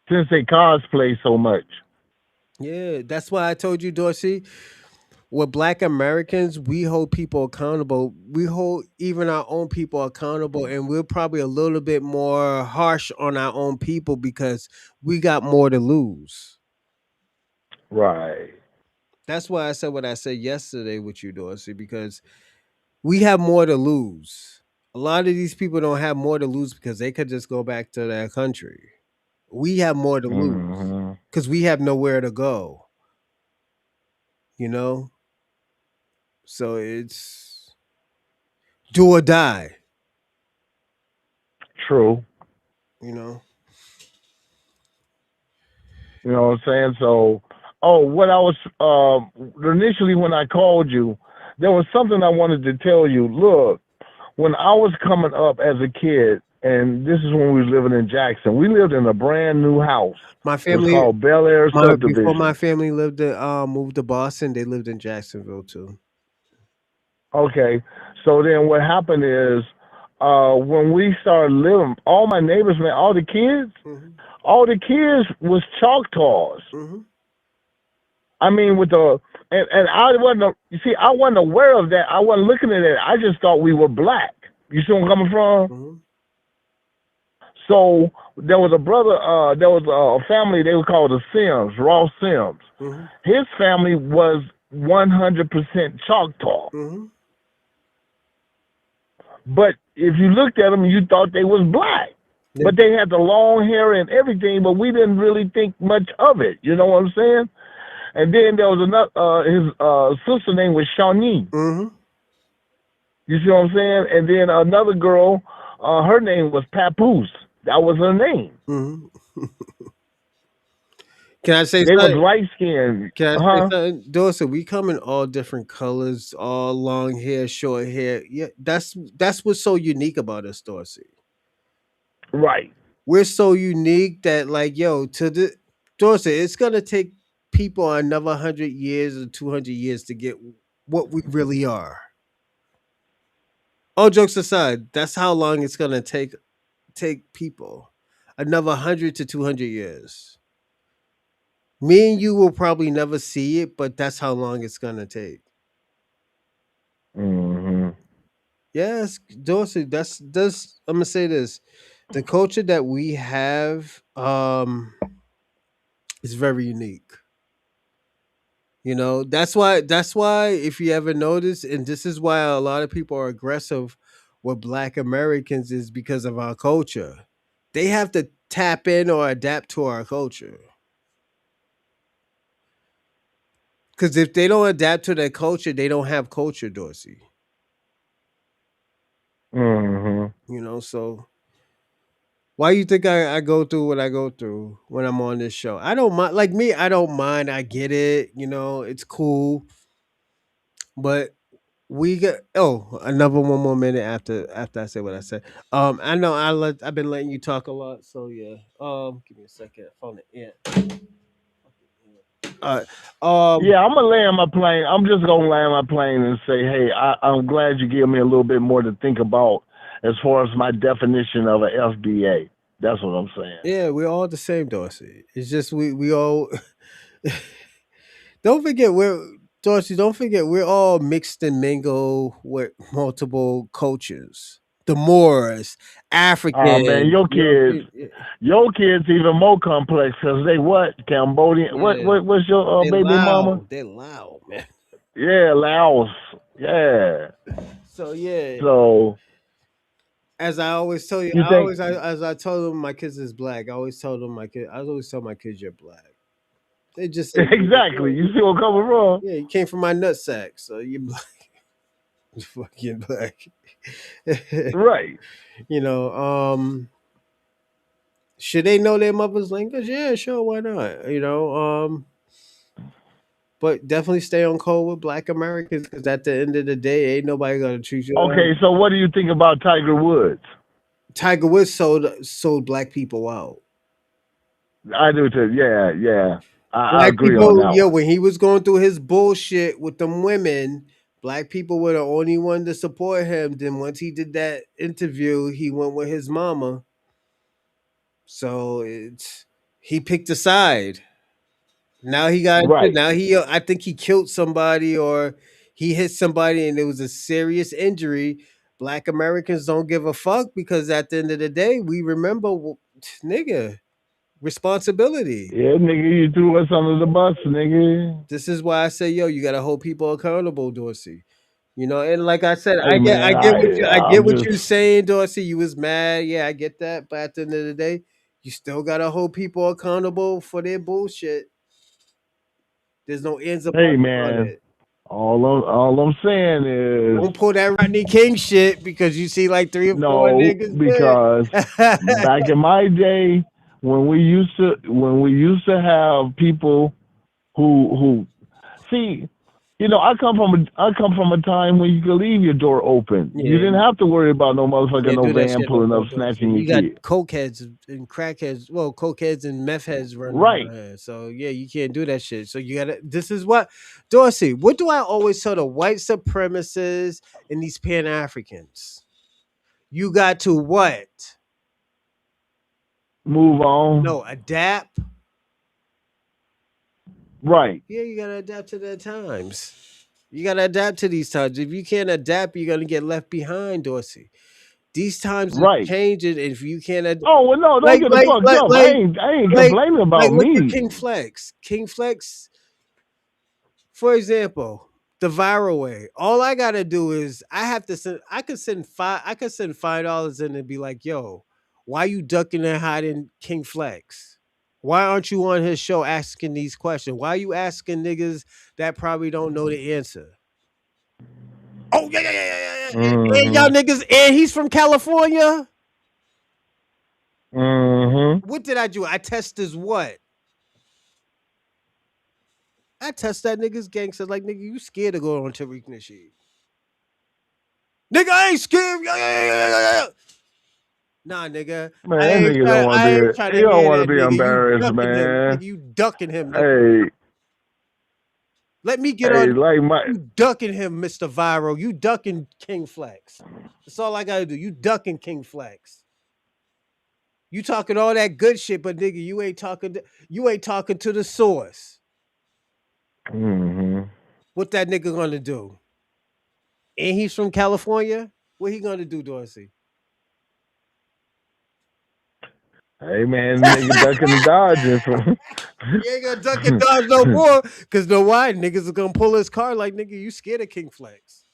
E: Since they cosplay so much.
A: Yeah. That's why I told you, Dorsey, with Black Americans, we hold people accountable. We hold even our own people accountable, and we're probably a little bit more harsh on our own people because we got more to lose.
E: Right.
A: That's why I said what I said yesterday with you, Dorsey, because we have more to lose. A lot of these people don't have more to lose because they could just go back to their country. We have more to lose
E: Hmm.
A: because we have nowhere to go, you know? So it's do or die,
E: True.
A: you know?
E: You know what I'm saying? So, what I was initially when I called you, there was something I wanted to tell you. Look, when I was coming up as a kid, and this is when we was living in Jackson, we lived in a brand new house.
A: My
E: It was
A: family,
E: called Bel Air
A: before my
E: Subdivision.
A: family lived to moved to Boston, they lived in Jacksonville too.
E: Okay, so then what happened is, when we started living, all my neighbors, man,
A: Hmm.
E: all the kids was Choctaws.
A: Hmm.
E: I mean, with the and I wasn't. You see, I wasn't aware of that. I wasn't looking at it. I just thought we were black. You see where I'm coming from?
A: Hmm.
E: So there was a brother. There was a family. They were called the Sims, Ross Sims.
A: Hmm.
E: His family was 100% Choctaw.
A: Hmm.
E: But if you looked at them, you thought they was black.
A: Yeah.
E: But they had the long hair and everything. But we didn't really think much of it. You know what I'm saying? And then there was another. His sister name was Shawnee.
A: Hmm.
E: You see what I'm saying? And then another girl, her name was Papoose. That was her name.
A: Hmm. Can I say
E: They was
A: something?
E: light skinned,
A: Can I say
E: huh?
A: something? Dorset, we come in all different colors, all long hair, short hair. Yeah, that's what's so unique about us, Dorset.
E: Right.
A: We're so unique that like, yo, to the Dorset, it's gonna take people another 100 years or 200 years to get what we really are. All jokes aside, that's how long it's gonna take people. Another 100 to 200 years. Me and you will probably never see it, but that's how long it's gonna take.
E: Hmm.
A: Yes, Dorset. That's. I'm gonna say this: the culture that we have is very unique. You know, that's why. That's why if you ever notice, and this is why a lot of people are aggressive with Black Americans is because of our culture. They have to tap in or adapt to our culture. Because if they don't adapt to their culture, they don't have culture, Dorsey.
E: Hmm.
A: You know, so why you think I go through what I go through when I'm on this show? I don't mind. Like me, I don't mind. I get it. You know, it's cool. But we got another one more minute after I say what I said. I know I've been letting you talk a lot, so yeah. Give me a second. Phone it. Yeah. All right.
E: Yeah, I'm gonna land my plane. I'm just gonna land my plane and say, hey, I'm glad you gave me a little bit more to think about as far as my definition of an FBA. That's what I'm saying.
A: Yeah, we're all the same, Dorsey. It's just we all don't forget we're Dorsey. Don't forget we're all mixed and mingle with multiple cultures. The Moors,
E: Oh man,
A: African, European.
E: your kids even more complex because they what Cambodian?
A: Yeah,
E: What's your
A: they
E: baby mama?
A: loud. They loud, man.
E: Yeah, Laos. Yeah.
A: So yeah,
E: So
A: as I always tell you,
E: you think
A: as I told them my kids is black. I always tell them my kid. I always tell my kids you're black. They just say,
E: exactly? You see what I'm coming from?
A: yeah, you came from my nut sack, so you black. You fucking black.
E: Right.
A: You know, should they know their mother's language? Yeah, sure, why not? You know, but definitely stay on code with Black Americans because at the end of the day, ain't nobody gonna treat you.
E: Okay. So what do you think about Tiger Woods?
A: Tiger Woods sold black people out.
E: I do too. Yeah. Yeah. I
A: Black
E: agree on
A: people,
E: that
A: yo,
E: one.
A: when he was going through his bullshit with them women, black people were the only one to support him. Then once he did that interview, he went with his mama. So it's he picked a side. Now he got
E: Right.
A: now he I think he killed somebody or he hit somebody and it was a serious injury. Black Americans don't give a fuck because at the end of the day, we remember nigga responsibility.
E: Yeah, nigga, you threw us under the bus, nigga.
A: This is why I say, yo, you gotta hold people accountable, Dorsey. You know, and like I said,
E: Hey
A: I
E: man,
A: get what you I
E: I'm
A: get what
E: just
A: you're saying, Dorsey. You was mad, yeah, I get that. But at the end of the day, you still gotta hold people accountable for their bullshit. There's no ends
E: hey
A: upon
E: man.
A: it.
E: All I'm saying is
A: Don't pull that Rodney King shit because you see like 3 or 4
E: no,
A: niggas
E: because
A: did.
E: back in my day when we used to have people who see, I come from a time when you could leave your door open. You
A: Yeah,
E: didn't have to worry about no motherfucker,
A: can't
E: no
A: do that
E: van
A: shit no
E: pulling up
A: more, Dorsey.
E: snatching your
A: You got
E: kid.
A: cokeheads and crackheads, well, cokeheads and meth heads running
E: Right.
A: around here. So yeah, you can't do that shit. So you gotta. This is what Dorsey. What do I always tell the white supremacists and these Pan Africans? You got to what?
E: Move on.
A: No, adapt.
E: Right.
A: Yeah, you gotta adapt to the times. You gotta adapt to these times. If you can't adapt, you're gonna get left behind, Dorsey. These times is
E: Right.
A: changing. If you can't,
E: Oh well, no, don't
A: like,
E: get it
A: like,
E: fucked
A: like,
E: up.
A: like,
E: I ain't
A: like,
E: complaining
A: like,
E: about
A: look at
E: me.
A: King Flex. King Flex, for example, the viral way. All I gotta do is I have to send. I could send $5 in and be like, "Yo, why you ducking and hiding King Flex? Why aren't you on his show asking these questions? Why are you asking niggas that probably don't know the answer?" Oh yeah, yeah, yeah, yeah, yeah. And y'all
E: Mm-hmm.
A: niggas, and he's from California.
E: Mm-hmm.
A: What did I do? I test his what? I test that nigga's gangster like nigga. You scared to go on Tariq Nasheed? Nigga, I ain't scared. Yeah, yeah, yeah, yeah, yeah. Nah, nigga,
E: Man, that nigga don't want
A: I ain't
E: to
A: trying
E: be. He
A: to
E: don't
A: hear
E: want to
A: that,
E: be
A: nigga. You
E: embarrassed,
A: ducking him,
E: man.
A: nigga. You ducking him, nigga.
E: Hey,
A: Let me get
E: hey,
A: on.
E: like my
A: You ducking him, Mister Viral. You ducking King Flex. That's all I gotta do. You ducking King Flex. You talking all that good shit, but nigga, you ain't talking to the source.
E: hmm
A: What that nigga gonna do? And he's from California. What he gonna do, Dorsey?
E: Hey man, nigga ducking and dodging from.
A: He ain't gonna duck and dodge no more. Cause know why? Niggas are gonna pull his car like nigga, you scared of King Flex.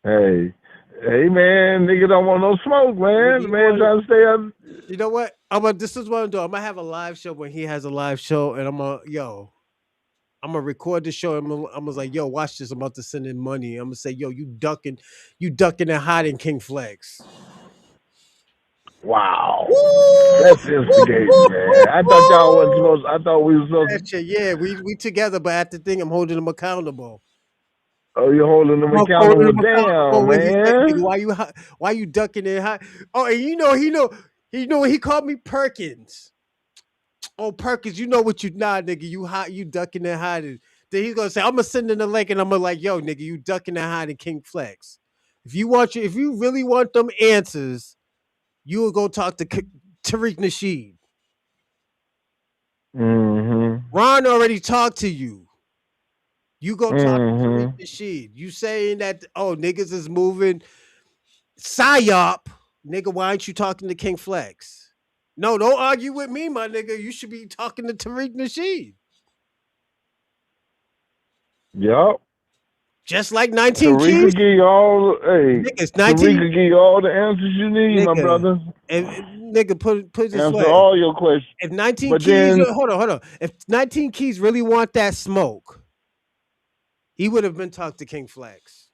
E: Hey, hey man, nigga don't want no smoke,
A: Nigga,
E: man.
A: you
E: Man
A: want
E: trying to stay up.
A: you know what? I'm gonna this is what I'm doing. I'm gonna have a live show when he has a live show, and I'm gonna record the show. I'm gonna like, yo, watch this. I'm about to send in money. I'm gonna say, yo, you ducking and hiding King Flex.
E: Wow,
A: Woo!
E: that's instigating, man. I thought y'all wasn't supposed. I thought we was supposed.
A: That shit, yeah, we together, but at the thing, I'm holding him accountable.
E: Oh, you're holding them
A: I'm holding
E: accountable.
A: him accountable
E: Damn,
A: when he said, "Nigga,
E: man.
A: why you ducking and hiding?" Oh, and he know he called me Perkins. Oh, Perkins, you know what you nah, nigga, you ducking and hiding. Then he's gonna say, "I'm gonna send in the link," and I'm gonna like, "Yo, nigga, you ducking and hiding King Flex." If you really want them answers, you will go talk to Tariq Nasheed.
E: Mm-hmm.
A: Ron already talked to you. You go talk to Tariq
E: Mm-hmm.
A: Nasheed. You saying that niggas is moving psyop, nigga. Why aren't you talking to King Flex? No, don't argue with me, my nigga. You should be talking to Tariq Nasheed.
E: Yup.
A: Just like 19
E: Tariq
A: Keys.
E: give you all. Hey,
A: Niggas,
E: Tariq
A: 19
E: give you all the answers you need, my
A: nigga.
E: brother.
A: Nigga, put it this
E: Answer
A: way.
E: all your questions.
A: If 19
E: But
A: Keys,
E: then,
A: hold on. If 19 Keys really want that smoke, he would have been talked to King Flex.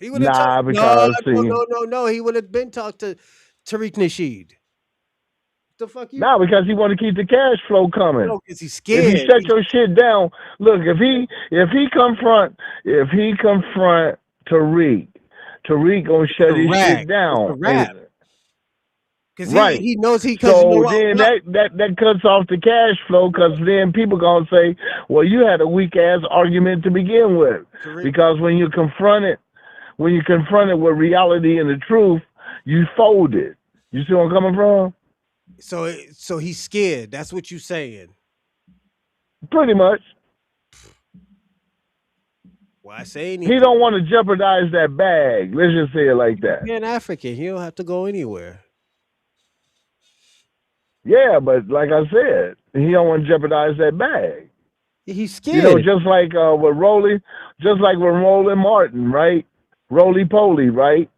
A: He would have talked.
E: nah,
A: No,
E: because
A: no,
E: see,
A: no, no, no. He would have been talked to Tariq Nasheed. The fuck you?
E: nah, because he want to keep the cash flow coming.
A: No, because he's
E: If he
A: scared.
E: shut your shit down, look, if he confront Tariq, Tariq gonna
A: It's
E: shut
A: a
E: his shit
A: rap. It's a
E: down. And
A: rap. Because
E: Right.
A: he knows because you know
E: So
A: what?
E: then that cuts off the cash flow because then people gonna say, well, you had a weak ass argument to begin with. Because when you're confronted with reality and the truth, you fold it. You see where I'm coming from?
A: So he's scared. That's what you saying.
E: Pretty much.
A: Why say
E: He
A: anything?
E: don't want to jeopardize that bag. Let's just say it like that.
A: Pan-African. He don't have to go anywhere.
E: Yeah, but like I said, he don't want to jeopardize that bag.
A: He's scared.
E: You know, just like with Roland Martin, right? Roly Poly, right?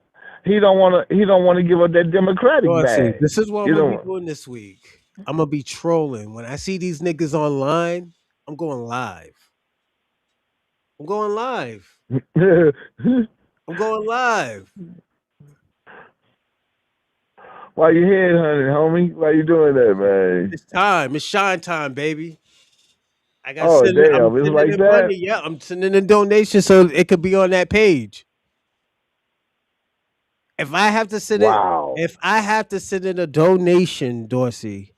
E: He don't want to give up that Democratic bag.
A: This is what I'm gonna be doing this week. I'm gonna be trolling. When I see these niggas online, I'm going live. I'm going live. I'm going live.
E: Why you headhunting, homie? Why you doing that, man?
A: It's time. It's shine time, baby. I got
E: Oh
A: sending, I'm
E: damn, it's
A: sending
E: like
A: in
E: that.
A: money. Yeah, I'm sending in donations so it could be on that page. If I have to send in a donation, Dorsey,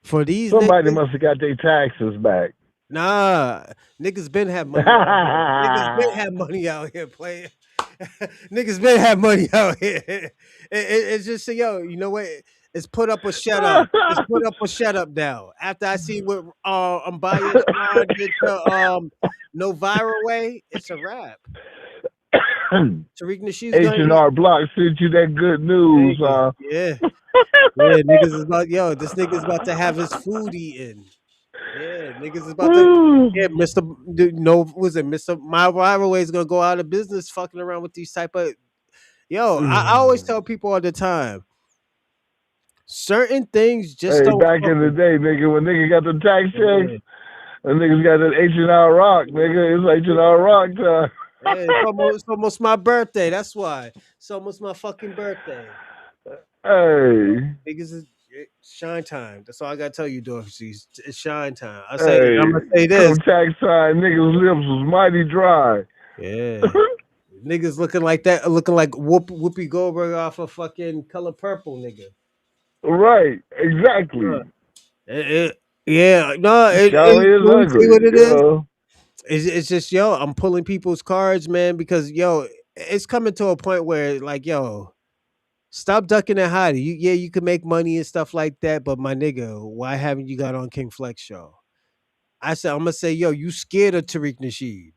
A: for these
E: Somebody
A: niggas,
E: must have got their taxes back.
A: nah, niggas been have money out here. Niggas been have money out here playing. Niggas been have money out here. It's just yo, you know what? It's put up or shut up. It's put up or shut up now. After I see what Mbaya Sean did to No Viral Way, it's a wrap. Tariq Nasheed's
E: H&R Block sent you that good news.
A: Yeah. Yeah, niggas is about this nigga's about to have his food eaten. Yeah, niggas is about to Mr. Was it Mr. My Viral Way is gonna go out of business fucking around with these type of I always tell people all the time. Certain things just don't
E: back in the day, nigga, when nigga got the tax checks, and niggas got that H&R Rock, nigga. It's H&R Rock time.
A: Yeah, it's almost my birthday. That's why. It's almost my fucking birthday.
E: Hey.
A: Niggas is shine time. That's all I gotta tell you, Dorsey. It's shine time. I'm gonna say this.
E: Come tax time, niggas' lips was mighty dry.
A: Yeah. Niggas looking like that, looking like Whoopi Goldberg off of fucking Color Purple, nigga.
E: Right, exactly.
A: Yeah, no,
E: it is ugly.
A: See what it is? It's just I'm pulling people's cards, man, because it's coming to a point where like stop ducking and hiding. You can make money and stuff like that, but my nigga, why haven't you got on King Flex show? I'm gonna say, you scared of Tariq Nasheed?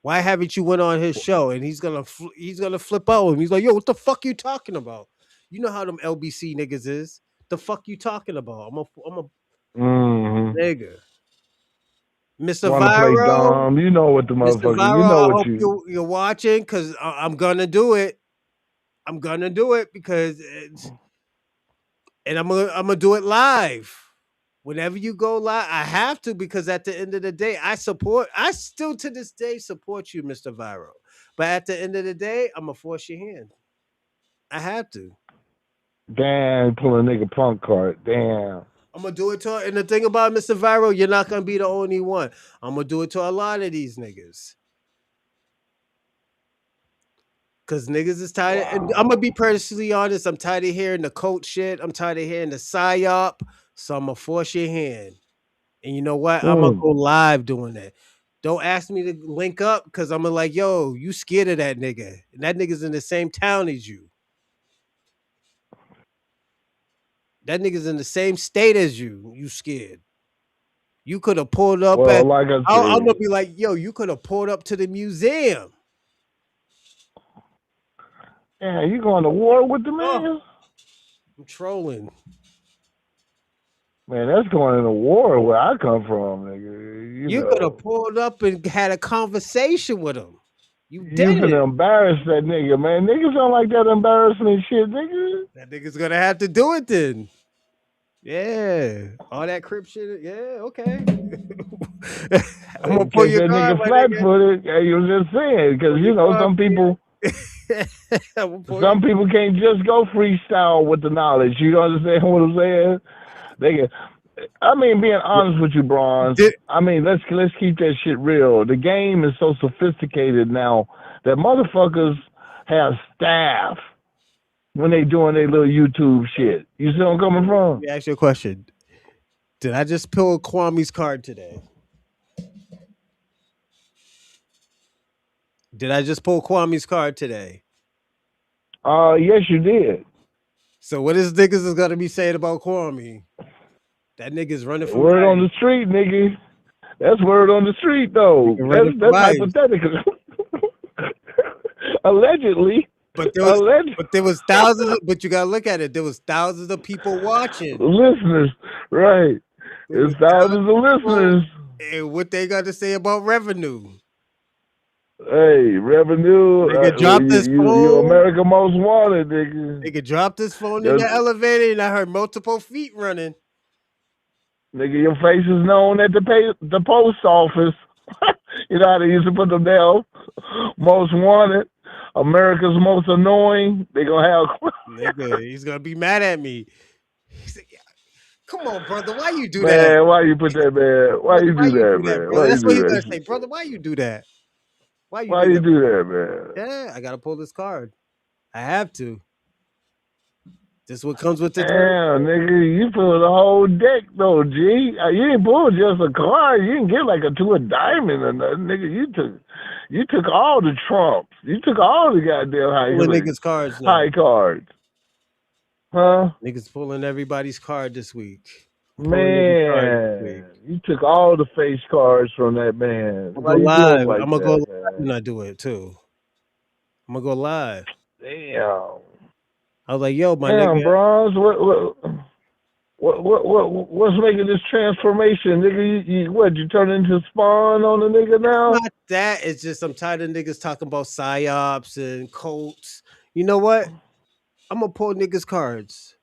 A: Why haven't you went on his show? And he's gonna flip out with him. He's like, what the fuck you talking about? You know how them LBC niggas is. The fuck you talking about? I'm a nigga. Mr.
E: Wanna play dumb? You know what the motherfucker.
A: Viral,
E: You know
A: I
E: what
A: hope you're watching because I'm gonna do it. I'm gonna do it because I'm gonna do it live. Whenever you go live, I have to because at the end of the day, I still to this day support you, Mr. Viral. But at the end of the day, I'm gonna force your hand. I have to.
E: Damn, pull a nigga punk card. Damn.
A: I'm gonna do it to and the thing about Mr. Viral, you're not gonna be the only one. I'm gonna do it to a lot of these niggas. Cause niggas is tired. Wow. And I'm gonna be personally honest. I'm tired of hearing the coach shit. I'm tired of hearing the psyop. So I'm gonna force your hand. And you know what? I'm gonna go live doing that. Don't ask me to link up because I'm gonna like, you scared of that nigga. And that nigga's in the same town as you. That nigga's in the same state as you. You scared. You could have pulled up I'm gonna be like, you could have pulled up to the museum.
E: Yeah, you going to war with the man?
A: I'm trolling.
E: Man, that's going into war where I come from, nigga.
A: You could have pulled up and had a conversation with him. You
E: finna embarrass that nigga, man. Niggas don't like that embarrassment shit, nigga.
A: That nigga's gonna have to do it then. Yeah, all that crip shit. Yeah, okay. I'm gonna pull your
E: that
A: card,
E: nigga flat-footed. You was just saying because some people. Some people can't just go freestyle with the knowledge. You understand what I'm saying? Being honest with you, Bronze. Let's keep that shit real. The game is so sophisticated now that motherfuckers have staff when they doing their little YouTube shit. You see where I'm coming
A: Let
E: from?
A: me ask you a question. Did I just pull Kwame's card today? Did I just pull Kwame's card today?
E: Yes, you did.
A: So what is niggas is gonna be saying about Kwame? That nigga's running from
E: Word on
A: ICE.
E: the street, nigga. That's word on the street, though.
A: Nigga running from
E: That's
A: ICE.
E: hypothetical. Allegedly.
A: But
E: Allegedly.
A: there was thousands of, but you gotta look at it. There was thousands of people watching.
E: Listeners, right.
A: There
E: There's
A: was
E: thousands of
A: people,
E: listeners.
A: and what they got to say about revenue.
E: Hey, revenue,
A: Nigga dropped his
E: you
A: phone.
E: America Most Wanted, nigga.
A: Nigga dropped his phone in
E: Your,
A: the elevator, and I heard multiple feet running.
E: nigga, your face is known at the post office. You know how they used to put them down? Most Wanted, America's Most Annoying. They gonna have...
A: Nigga, he's gonna be mad at me. He's like, come on, brother, why you do that?
E: Man, why you put that, man? Why
A: Brother,
E: you
A: why
E: do
A: you
E: that,
A: do that,
E: man?
A: brother?
E: Why you
A: That's what
E: do
A: he's
E: that
A: gonna say,
E: shit?
A: brother. Why you do that? Why you
E: Why
A: do
E: you
A: that?
E: do that, man?
A: Yeah, I gotta pull this card. I have to. This is what comes with the
E: Damn,
A: territory.
E: nigga, you pulled the whole deck though, G. You didn't pull just a card. You didn't get like a two of diamond or nothing, nigga. You took all the trumps. You took all the goddamn
A: Pulling niggas' cards now.
E: high cards, huh?
A: Niggas pulling everybody's card this week. I'm pulling niggas' cards this week.
E: Man, you took all the face cards from that man.
A: I'm
E: Why
A: gonna go
E: you do him
A: live.
E: like
A: I'm gonna go
E: that,
A: live
E: man?
A: when I do it too. I'm gonna go live.
E: Damn,
A: I was like, yo, my
E: damn,
A: nigga.
E: bronze. What's making this transformation, nigga? You turn into Spawn on the nigga now?
A: Not that. It's just I'm tired of niggas talking about psyops and cults. You know what? I'm gonna pull niggas' cards.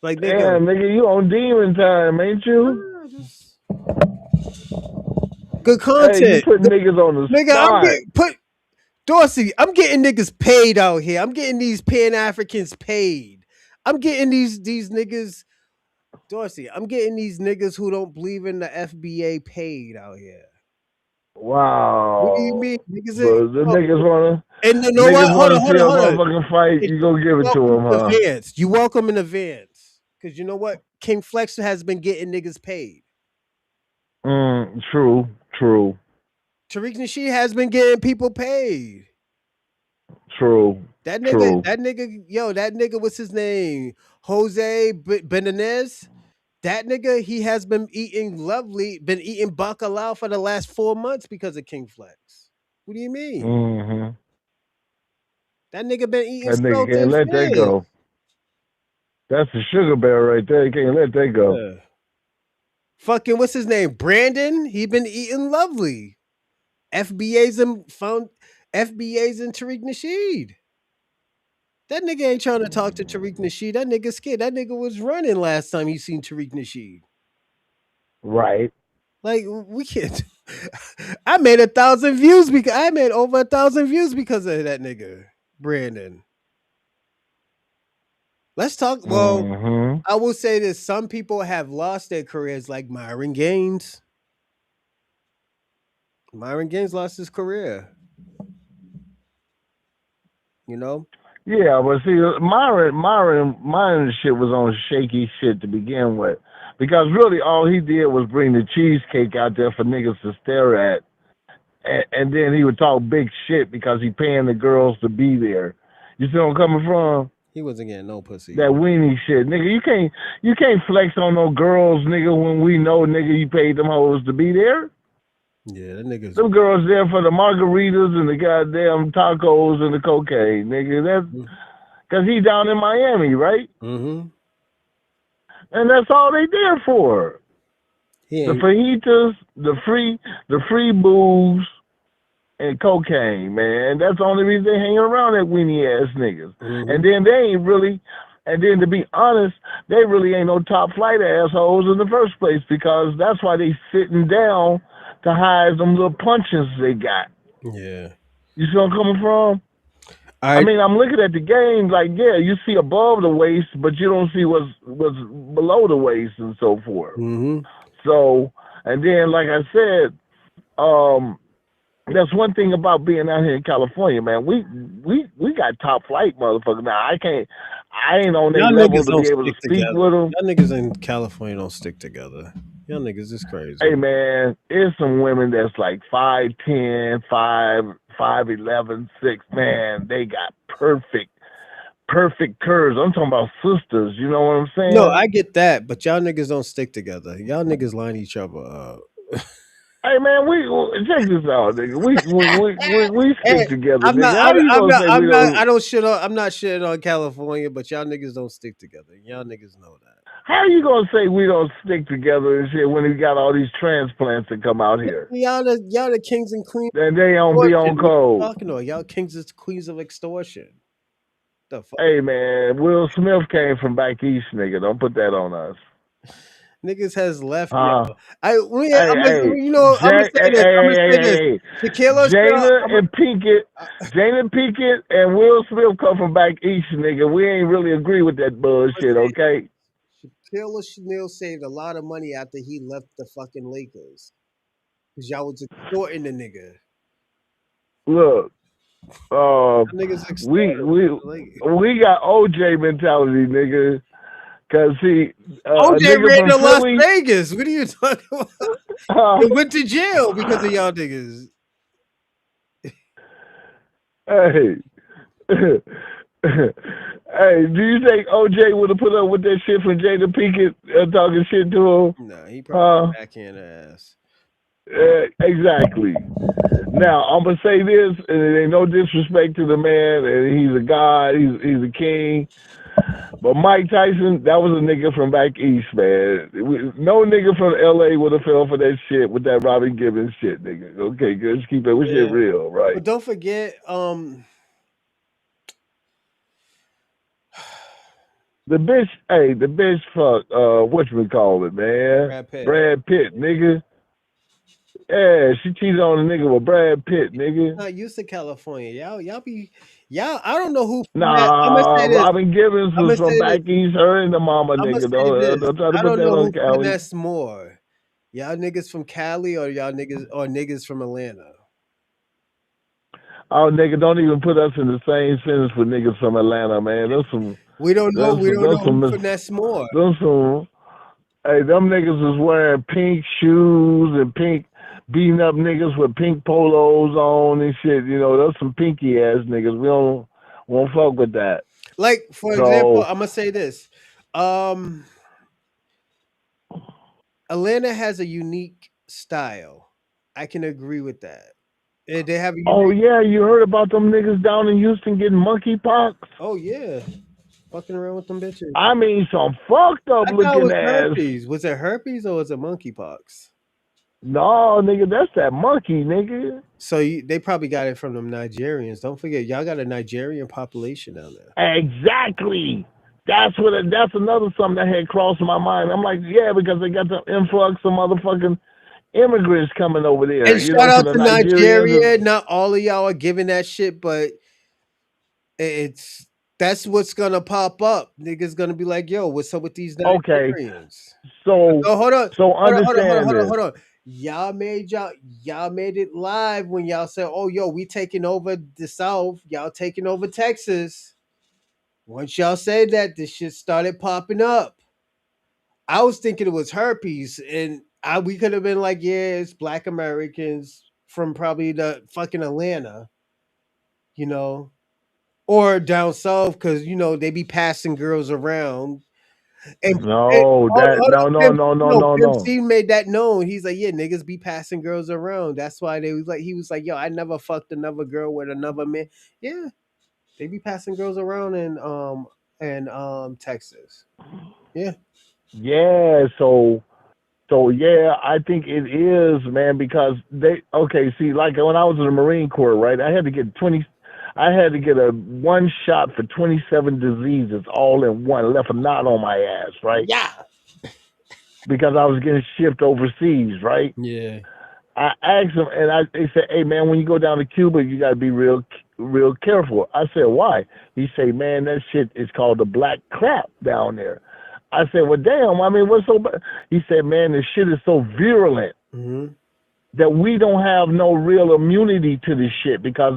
A: Like nigga,
E: Damn, nigga, you on demon time, ain't you?
A: just good
E: Hey, you
A: content.
E: putting niggas on the
A: Nigga, I'm
E: spot.
A: getting put Dorsey, I'm getting niggas paid out here. I'm getting these Pan-Africans paid. I'm getting these niggas, Dorsey, I'm getting these niggas who don't believe in the FBA paid out here. What do you mean?
E: Wow.
A: Niggas ain't,
E: But the
A: yo, and you know what?
E: niggas
A: Hold on,
E: wanna see
A: hold on,
E: a
A: hold on.
E: motherfucking fight, you gonna give it to
A: Welcome
E: them,
A: in
E: huh?
A: advance. You welcome in advance. Cause you know what? King Flex has been getting niggas paid.
E: True.
A: Tariq Nasheed has been getting people paid.
E: True.
A: That nigga, what's his name? Jose Benanez. That nigga, he has been eating bacalao for the last 4 months because of King Flex. What do you mean?
E: Mm-hmm.
A: That nigga been eating
E: That nigga can't
A: Stilton
E: let that
A: fish.
E: go. That's a sugar bear right there. You can't let that go.
A: Yeah. Fucking what's his name? Brandon. He been eating lovely. FBA's and Tariq Nasheed. That nigga ain't trying to talk to Tariq Nasheed. That nigga scared. That nigga was running last time he seen Tariq Nasheed.
E: Right.
A: Like we can't. I made 1,000 views because I made over 1,000 views because of that nigga Brandon. Let's talk. Well,
E: Mm-hmm.
A: I will say this: some people have lost their careers, like Myron Gaines. Myron Gaines lost his career. You know.
E: Yeah, but see, Myron shit was on shaky shit to begin with, because really all he did was bring the cheesecake out there for niggas to stare at, and then he would talk big shit because he paying the girls to be there. You see where I'm coming from?
A: He wasn't getting no pussy.
E: That weenie shit, nigga. You can't flex on no girls, nigga, when we know, nigga, you paid them hoes to be there.
A: Yeah, that nigga's.
E: Them girls there for the margaritas and the goddamn tacos and the cocaine, nigga. That's because he down in Miami, right?
A: Mm-hmm.
E: And that's all they there for. The fajitas, the free booze, and cocaine, man. That's the only reason they hanging around that weenie ass niggas.
A: Mm-hmm.
E: And then they ain't really, and then to be honest, they really ain't no top flight assholes in the first place, because that's why they sitting down to hide them little punches they got.
A: Yeah.
E: You see where I'm coming from? I mean, I'm looking at the game like, yeah, you see above the waist, but you don't see what's below the waist and so forth.
A: Mm-hmm.
E: So, and then, like I said, That's one thing about being out here in California, man. We got top flight motherfuckers. Now I ain't on their
A: Y'all
E: level
A: niggas
E: to
A: don't
E: be able to
A: stick
E: speak
A: together.
E: with them.
A: Y'all niggas in California don't stick together. Y'all niggas is crazy.
E: Hey man, there's some women that's like 5'10", 5'11", 6. Man, they got perfect curves. I'm talking about sisters. You know what I'm
A: No,
E: saying?
A: I get that, but y'all niggas don't stick together. Y'all niggas line each other up.
E: Hey man, we check this out, nigga. We stick
A: Hey,
E: together,
A: I'm not.
E: nigga. How you
A: I'm
E: gonna
A: not.
E: say we
A: I'm not.
E: don't?
A: I don't shit on. I'm not shitting on California, but y'all niggas don't stick together. Y'all niggas know that.
E: How you gonna say we don't stick together and shit when we got all these transplants that come out here?
A: Y'all the kings and queens
E: And they
A: of
E: don't be on
A: extortion. What you
E: code.
A: talking about? Y'all kings and queens of extortion. The fuck,
E: Hey man, Will Smith came from back east, nigga. Don't put that on us.
A: niggas has left
E: Huh?
A: y'all. You know, I'm gonna
E: Hey,
A: say this. I'm gonna say this. Shaquille O'Neal.
E: Jada Pinkett and Will Smith come from back east, nigga. We ain't really agree with that
A: I'm gonna
E: bullshit,
A: say
E: okay?
A: this. Shaquille O'Neal saved a lot of money after he left the fucking Lakers because y'all was extorting the nigga.
E: Look,
A: Y'all niggas
E: we
A: extorted.
E: we we got OJ mentality, nigga. Cause see, a
A: OJ
E: nigga
A: ran
E: from
A: to Las
E: Philly,
A: Vegas. What are you talking about? And went to jail because of y'all niggas.
E: hey, hey, do you think OJ would have put up with that shit from Jada Pinkett talking shit to him?
A: Nah, he probably
E: Huh?
A: backhand ass.
E: Exactly. Now I'm gonna say this, and it ain't no disrespect to the man, and he's a god, he's a king. But Mike Tyson, that was a nigga from back east, man. No nigga from LA would have fell for that shit with that Robin Gibbons shit, nigga. Okay, good. Let's keep that shit
A: Yeah.
E: real, right?
A: But don't forget,
E: The bitch fuck, whatchamacallit, man?
A: Brad Pitt.
E: Brad Pitt, nigga. Yeah, she cheated on a nigga with Brad Pitt, nigga.
A: Not used to California. Y'all be y'all. I don't know who from that. I'm gonna
E: Nah,
A: say this.
E: Robin Gibbons
A: I'm
E: was
A: gonna
E: from
A: say this.
E: back east, her and the mama,
A: I'm gonna
E: nigga.
A: say this.
E: Don't try to
A: I
E: put
A: don't
E: that
A: know
E: on
A: who
E: Cali.
A: finesse more. Y'all niggas from Cali or y'all niggas from Atlanta.
E: Oh, nigga, don't even put us in the same sentence with niggas from Atlanta, man. Those some,
A: We don't know.
E: those
A: We
E: some,
A: don't
E: those
A: know who
E: some,
A: finesse more.
E: those some. Hey, them niggas is wearing pink shoes and pink, beating up niggas with pink polos on and shit. You know, those some pinky ass niggas. We won't fuck with that.
A: Like for example,
E: So,
A: I'm gonna say this. Um, Atlanta has a unique style. I can agree with that. They have a
E: oh
A: unique.
E: yeah, you heard about them niggas down in Houston getting monkeypox?
A: Oh yeah, fucking around with them bitches.
E: I mean, some fucked up
A: I thought it
E: looking
A: was
E: ass.
A: herpes. Was it herpes or was it monkeypox?
E: No, nigga, that's that monkey, nigga.
A: So they probably got it from them Nigerians. Don't forget, y'all got a Nigerian population down there.
E: Exactly. That's another something that had crossed my mind. I'm like, yeah, because they got the influx of motherfucking immigrants coming over there,
A: And
E: you
A: shout
E: know, from
A: out
E: the
A: to
E: Nigerians
A: Nigeria.
E: and
A: Not all of y'all are giving that shit, but it's that's what's gonna pop up. Niggas gonna be like, yo, what's up with these
E: okay.
A: Nigerians?
E: So
A: Oh, hold on,
E: so
A: hold on, hold on, hold on,
E: understand
A: hold on,
E: this.
A: hold on. Y'all made it live when y'all said, "Oh, yo, we taking over the South. Y'all taking over Texas." Once y'all said that, this shit started popping up. I was thinking it was herpes, and we could have been like, "Yeah, it's Black Americans from probably the fucking Atlanta, you know, or down south, because they be passing girls around." And
E: No, that
A: hold
E: no
A: on,
E: no no no no
A: Pimp
E: no.
A: C made that known. He's like, yeah, niggas be passing girls around. That's why he was like, yo, I never fucked another girl with another man. Yeah, they be passing girls around in Texas. Yeah.
E: Yeah, so yeah, I think it is, man, because they okay. See, like when I was in the Marine Corps, right? I had to get a one shot for 27 diseases all in one. Left a knot on my ass, right?
A: Yeah.
E: Because I was getting shipped overseas, right?
A: Yeah.
E: I asked them, and they said, "Hey, man, when you go down to Cuba, you got to be real careful." I said, "Why?" He said, "Man, that shit is called the black crap down there." I said, "Well, damn. I mean, what's so bad?" He said, "Man, this shit is so virulent
A: Mm-hmm.
E: that we don't have no real immunity to this shit because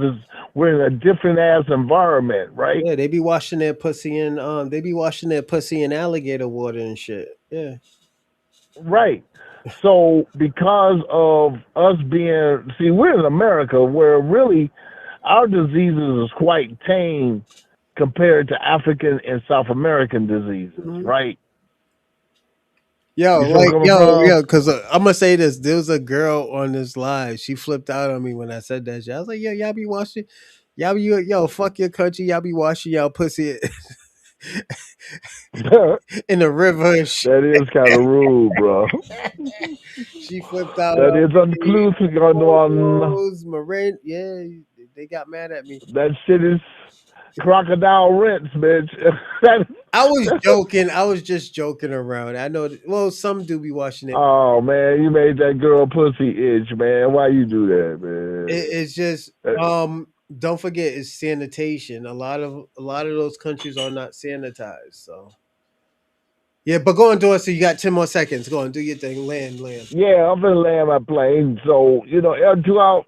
E: we're in a different ass environment, right?
A: Yeah, they be washing their pussy in alligator water and shit. Yeah.
E: Right. So because of us being, see, we're in America where really our diseases is quite tame compared to African and South American diseases,
A: Mhm.
E: right?
A: Yo,
E: You see where I'm
A: like
E: coming
A: yo,
E: from?
A: because I'm gonna say this. There was a girl on this live. She flipped out on me when I said that shit. I was like, yo, y'all be washing, yo, fuck your country. Y'all be washing y'all pussy in the river and shit.
E: That is kind of rude, bro.
A: She flipped out
E: That
A: on
E: is
A: me.
E: uncouth. One.
A: Rose, Marin, yeah, they got mad at me.
E: That shit is crocodile rinse, bitch.
A: I was joking. I was just joking around. I know. Well, some do be washing it.
E: Oh man, you made that girl pussy itch, man. Why you do that,
A: It's just
E: man?
A: don't forget it's sanitation. A lot of those countries are not sanitized. So yeah, but go on, Dorsey. You got 10 more seconds. Go on, do your thing. Land.
E: Yeah, I'm gonna land my plane. So throughout.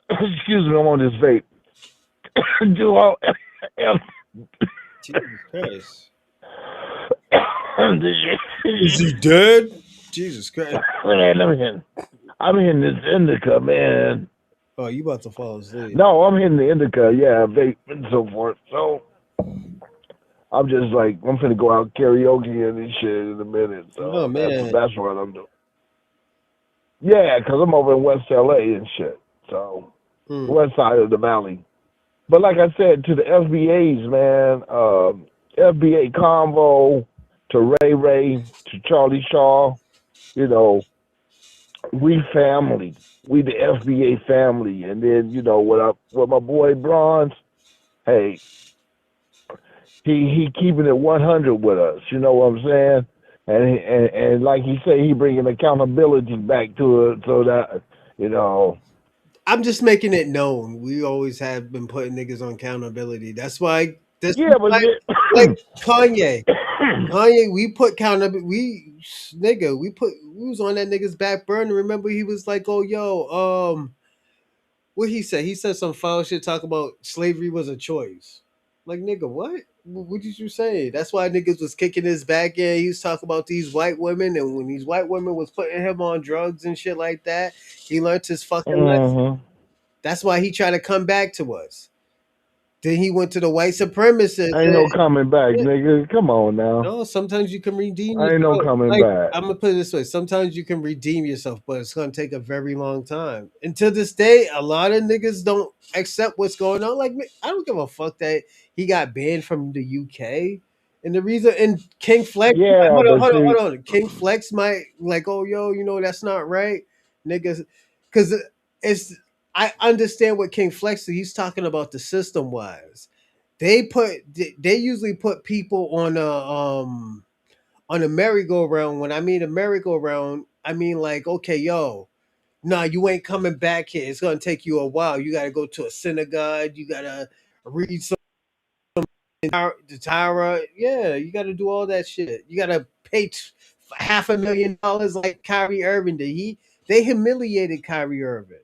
E: Excuse me, I'm on this vape. Throughout.
A: Jesus Christ. Is he dead? Jesus Christ.
E: Man, I'm hitting this indica, man.
A: Oh, you about to fall asleep.
E: No, I'm hitting the indica, yeah, vape and so forth. So I'm just like, I'm finna go out karaoke and this shit in a minute.
A: Oh
E: So
A: man.
E: that's what I'm doing. Yeah, because I'm over in West LA and shit. So west side of the valley. But like I said, to the FBAs, man, FBA Convo, to Ray, to Charlie Shaw, we family. We the FBA family. And then, with my boy Bronze, hey, he keeping it 100 with us. You know what I'm saying? And like he said, he bringing accountability back to it so that,
A: I'm just making it known. We always have been putting niggas on accountability. That's why this
E: yeah, but
A: like Kanye. Kanye, we put we was on that nigga's back burner. Remember, he was like, "Oh, yo, what he said? He said some foul shit. Talk about slavery was a choice. Like, nigga, what? What did you say? That's why niggas was kicking his back in. He was talking about these white women, and when these white women was putting him on drugs and shit like that, he learned his fucking lesson. That's why he tried to come back to us. Then he went to the white supremacists.
E: ain't no coming back, nigga. Come on now.
A: No, sometimes you can redeem
E: Ain't no
A: yourself.
E: coming
A: Like,
E: back.
A: I'm gonna put it this way: sometimes you can redeem yourself, but it's gonna take a very long time. And to this day, a lot of niggas don't accept what's going on. Like, I don't give a fuck that he got banned from the UK. And the reason, and King Flex,
E: Yeah, but see,
A: hold on. King Flex might like, oh, yo, that's not right, niggas, because it's. I understand what King Flex is. He's talking about the system wise. They usually put people on a merry-go-round. When I mean a merry-go-round, I mean like, okay, yo, nah, you ain't coming back here. It's gonna take you a while. You gotta go to a synagogue. You gotta read some the Torah. Yeah, you gotta do all that shit. You gotta pay $500,000 like Kyrie Irving did. They humiliated Kyrie Irving.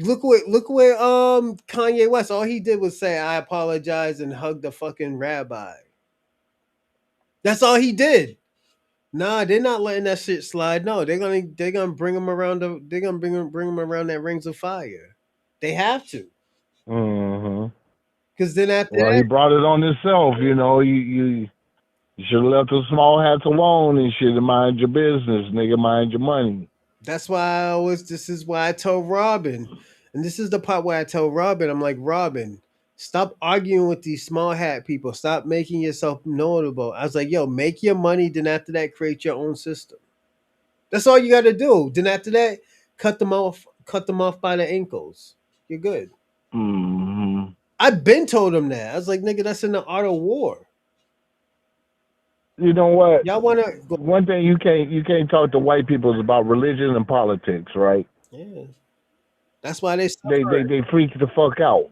A: Look where Kanye West, all he did was say I apologize and hug the fucking rabbi. That's all he did. Nah, they're not letting that shit slide. No, they're gonna bring him around they're gonna bring him around that rings of fire. They have to. Cause then after
E: well, he
A: that,
E: brought it on himself. You should have left the small hats alone and shit and mind your business, nigga. Mind your money.
A: that's why this is why I told Robin. And this is the part where I tell Robin, I'm like, Robin, stop arguing with these small hat people. Stop making yourself notable. I was like, yo, make your money, then after that, create your own system. That's all you gotta do. Then after that, cut them off by the ankles. You're good. I've been told him that. I was like, nigga, that's in the art of war.
E: You know what?
A: Y'all wanna go?
E: One thing you can't talk to white people is about religion and politics, right?
A: Yeah. That's why they
E: They freak the fuck out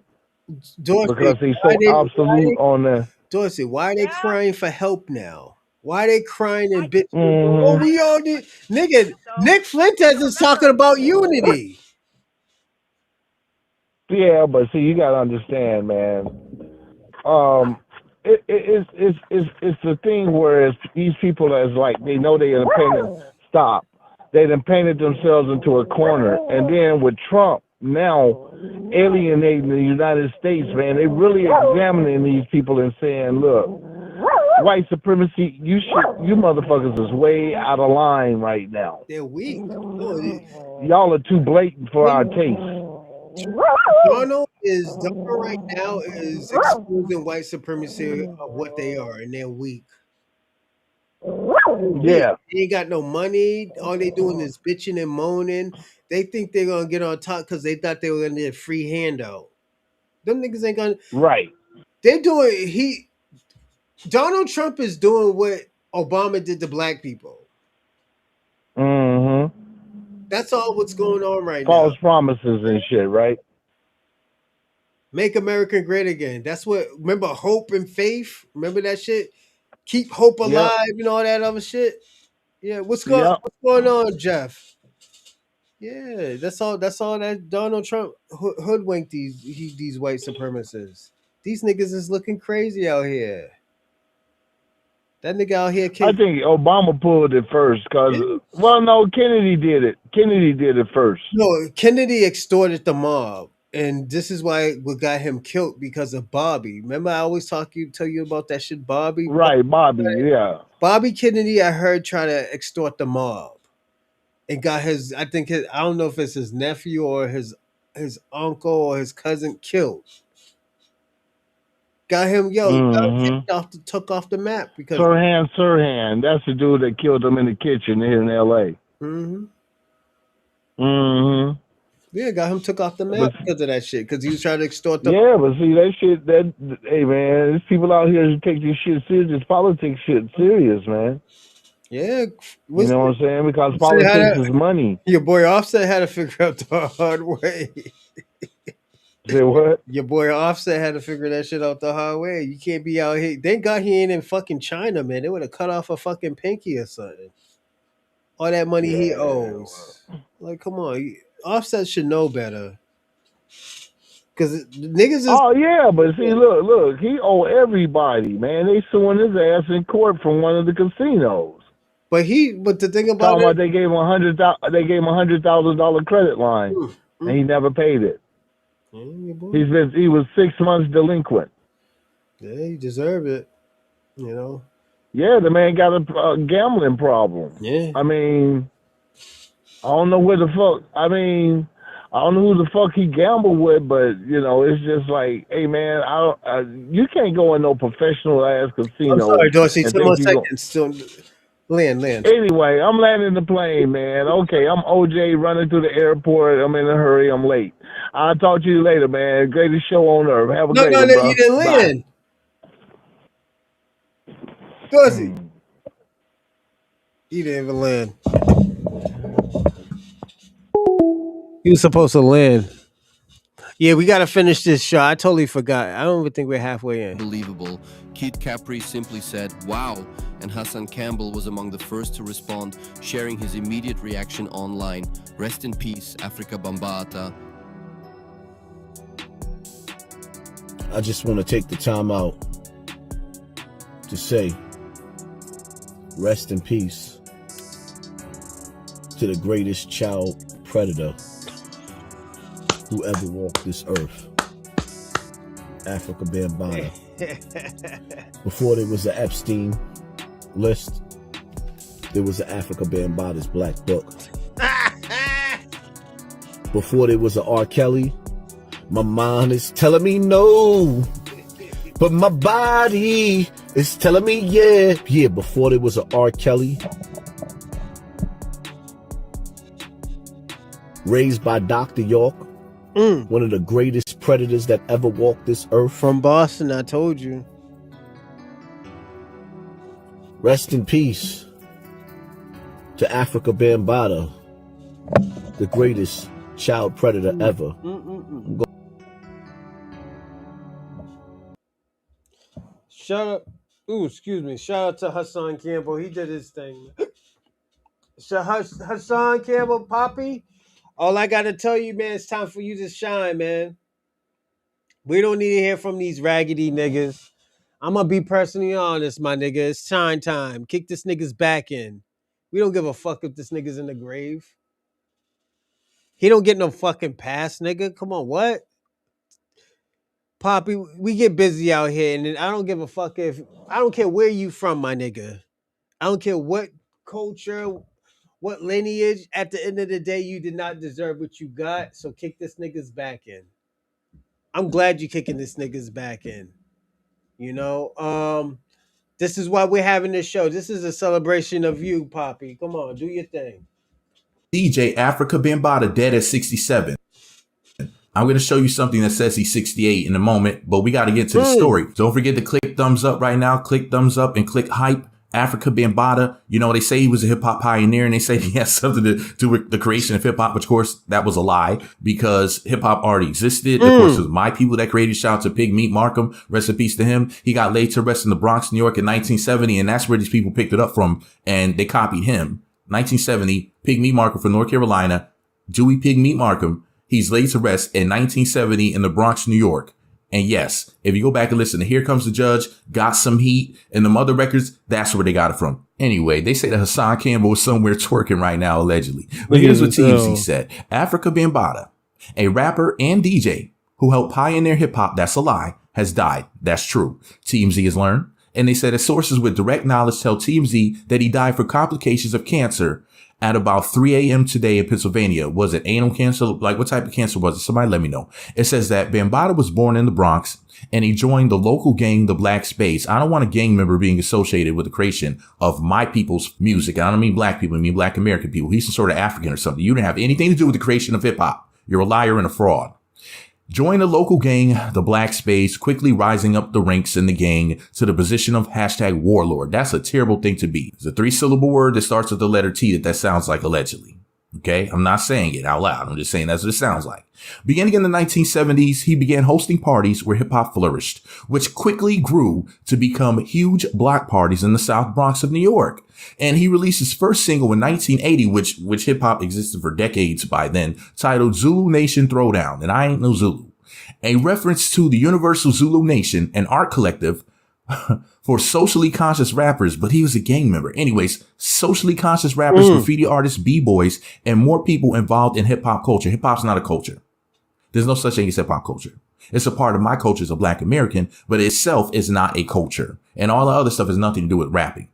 A: Dorsey,
E: because they so absolute on the.
A: Dorsey, why are they crying for help now? Why they crying and bitching? Oh,
E: Mm-hmm.
A: we all did. Nigga, Nick Fuentes is talking about unity.
E: Yeah, but see, you gotta understand, man. Um, it's the thing where these people as like they know they done painted stop. They done painted themselves into a corner, and then with Trump now alienating the United States, man, they really examining these people and saying, look, white supremacy, you motherfuckers is way out of line right now.
A: They're weak. No,
E: Y'all are too blatant for our taste.
A: Donald right now is exposing white supremacy of what they are, and they're weak. Weak.
E: Yeah.
A: They ain't got no money. All they doing is bitching and moaning. They think they're gonna get on top because they thought they were gonna get a free handout. Them niggas ain't gonna.
E: Right.
A: They're doing. Donald Trump is doing what Obama did to black people.
E: Mm-hmm.
A: That's all what's going on right now.
E: False promises and shit, right?
A: Make America great again. That's what. Remember hope and faith. Remember that shit. Keep hope
E: Yep.
A: alive and all that other shit. Yeah. What's
E: Yep.
A: going on, Jeff? Yeah, that's all. That's all that Donald Trump hoodwinked these white supremacists. These niggas is looking crazy out here. That nigga out here
E: I
A: kicked.
E: think Obama pulled it first because,
A: Yeah.
E: well, no, Kennedy did it. Kennedy did it first.
A: No, Kennedy extorted the mob, and this is why what got him killed because of Bobby. Remember, I always tell you about that shit, Bobby.
E: Right, Bobby, yeah.
A: Bobby Kennedy, I heard try to extort the mob, and got his. I think I don't know if it's his nephew or his uncle or his cousin killed. Got him, got him
E: Mm-hmm.
A: took off the map because.
E: Sirhan. That's the dude that killed him in the kitchen in L.A.
A: Mm-hmm.
E: Mm-hmm.
A: Yeah, got him took off the map because of that shit. Because he was trying to extort them.
E: Yeah, but see that shit. Hey man, there's people out here who take this shit serious. This politics shit serious, man.
A: Yeah,
E: you know what I'm saying? Because politics is money.
A: Your boy Offset had to figure out the hard way.
E: Say what?
A: Your boy Offset had to figure that shit out the hard way. You can't be out here. Thank God he ain't in fucking China, man. They would have cut off a fucking pinky or something. All that money he owes. Like, come on. Offset should know better. Because niggas is.
E: Oh, yeah, but see, look. He owe everybody, man. They suing his ass in court from one of the casinos.
A: But the thing about it.
E: They gave him $100,000 credit line, and he never paid it.
A: Yeah,
E: he was 6 months delinquent.
A: Yeah, he deserved it. You know.
E: Yeah, the man got a gambling problem.
A: Yeah.
E: I mean, I don't know where the fuck. I mean, I don't know who the fuck he gambled with, but you know, it's just like, hey man, you can't go in no professional ass casino.
A: I'm sorry, Dorsey. 2 more seconds. Still, land.
E: Anyway, I'm landing the plane, man. Okay, I'm OJ running through the airport. I'm in a hurry. I'm late. I'll talk to you later, man. Greatest show on earth. Have a great one, bro.
A: You didn't land. Dorsey. He didn't even land. He was supposed to land. Yeah, we got to finish this show. I totally forgot. I don't even think we're halfway in.
G: Unbelievable. Kid Capri simply said, wow, and Hassan Campbell was among the first to respond, sharing his immediate reaction online. Rest in peace, Afrika Bambaataa.
I: I just want to take the time out to say, rest in peace to the greatest child predator who ever walked this earth, Afrika Bambaataa. Before there was an Epstein list, there was an Afrika Bambaataa's Black Book. Before there was an R. Kelly, my mind is telling me no, but my body is telling me yeah. Yeah, before there was an R. Kelly, raised by Dr. York, one of the greatest predators that ever walked this earth.
A: From Boston, I told you.
I: Rest in peace to Afrika Bambaataa, the greatest child predator ever.
A: Shut up. Ooh, excuse me. Shout out to Hassan Campbell. He did his thing. Hassan Campbell, Poppy. All I gotta tell you, man, it's time for you to shine, man. We don't need to hear from these raggedy niggas. I'm gonna be personally honest, my nigga. It's shine time. Kick this nigga's back in. We don't give a fuck if this nigga's in the grave. He don't get no fucking pass, nigga. Come on, what? Poppy, we get busy out here, and I don't give a fuck if I don't care where you from, my nigga. I don't care what culture, what lineage. At the end of the day, you did not deserve what you got. So kick this nigga's back in. I'm glad you're kicking this nigga's back in. You know, this is why we're having this show. This is a celebration of you, Poppy. Come on, do your thing.
H: DJ Afrika Bambaataa dead at 67. I'm going to show you something that says he's 68 in a moment, but we got to get to the story. Don't forget to click thumbs up right now. Click thumbs up and click hype. Afrika Bambaataa, you know, they say he was a hip hop pioneer and they say he has something to do with the creation of hip hop, which of course that was a lie because hip hop already existed. Of course, it was my people that created. Shout out to Pig Meat Markham. Rest in peace to him. He got laid to rest in the Bronx, New York in 1970. And that's where these people picked it up from. And they copied him. 1970, Pig Meat Markham from North Carolina. Dewey Pig Meat Markham. He's laid to rest in 1970 in the Bronx, New York. And yes, if you go back and listen to Here Comes the Judge, Got Some Heat, and them other records, that's where they got it from. Anyway, they say that Hassan Campbell is somewhere twerking right now, allegedly. But here's what TMZ said. Afrika Bambaataa, a rapper and DJ who helped pioneer hip hop, that's a lie, has died. That's true. TMZ has learned. And they said that sources with direct knowledge tell TMZ that he died for complications of cancer at about 3 a.m. today in Pennsylvania. Was it anal cancer? Like, what type of cancer was it? Somebody let me know. It says that Bambaataa was born in the Bronx and he joined the local gang, the Black Spades. I don't want a gang member being associated with the creation of my people's music. I don't mean black people. I mean black American people. He's some sort of African or something. You didn't have anything to do with the creation of hip hop. You're a liar and a fraud. Join the local gang, the Black Spades, quickly rising up the ranks in the gang to the position of hashtag warlord. That's a terrible thing to be. It's a 3-syllable word that starts with the letter T that sounds like allegedly. Okay, I'm not saying it out loud. I'm just saying that's what it sounds like. Beginning in the 1970s, he began hosting parties where hip hop flourished, which quickly grew to become huge block parties in the South Bronx of New York. And he released his first single in 1980, which hip hop existed for decades by then, titled Zulu Nation Throwdown. And I ain't no Zulu. A reference to the Universal Zulu Nation, an art collective for socially conscious rappers, but he was a gang member. Anyways, socially conscious rappers, graffiti artists, b-boys, and more people involved in hip hop culture. Hip hop's not a culture. There's no such thing as hip hop culture. It's a part of my culture as a black American, but itself is not a culture. And all the other stuff has nothing to do with rapping.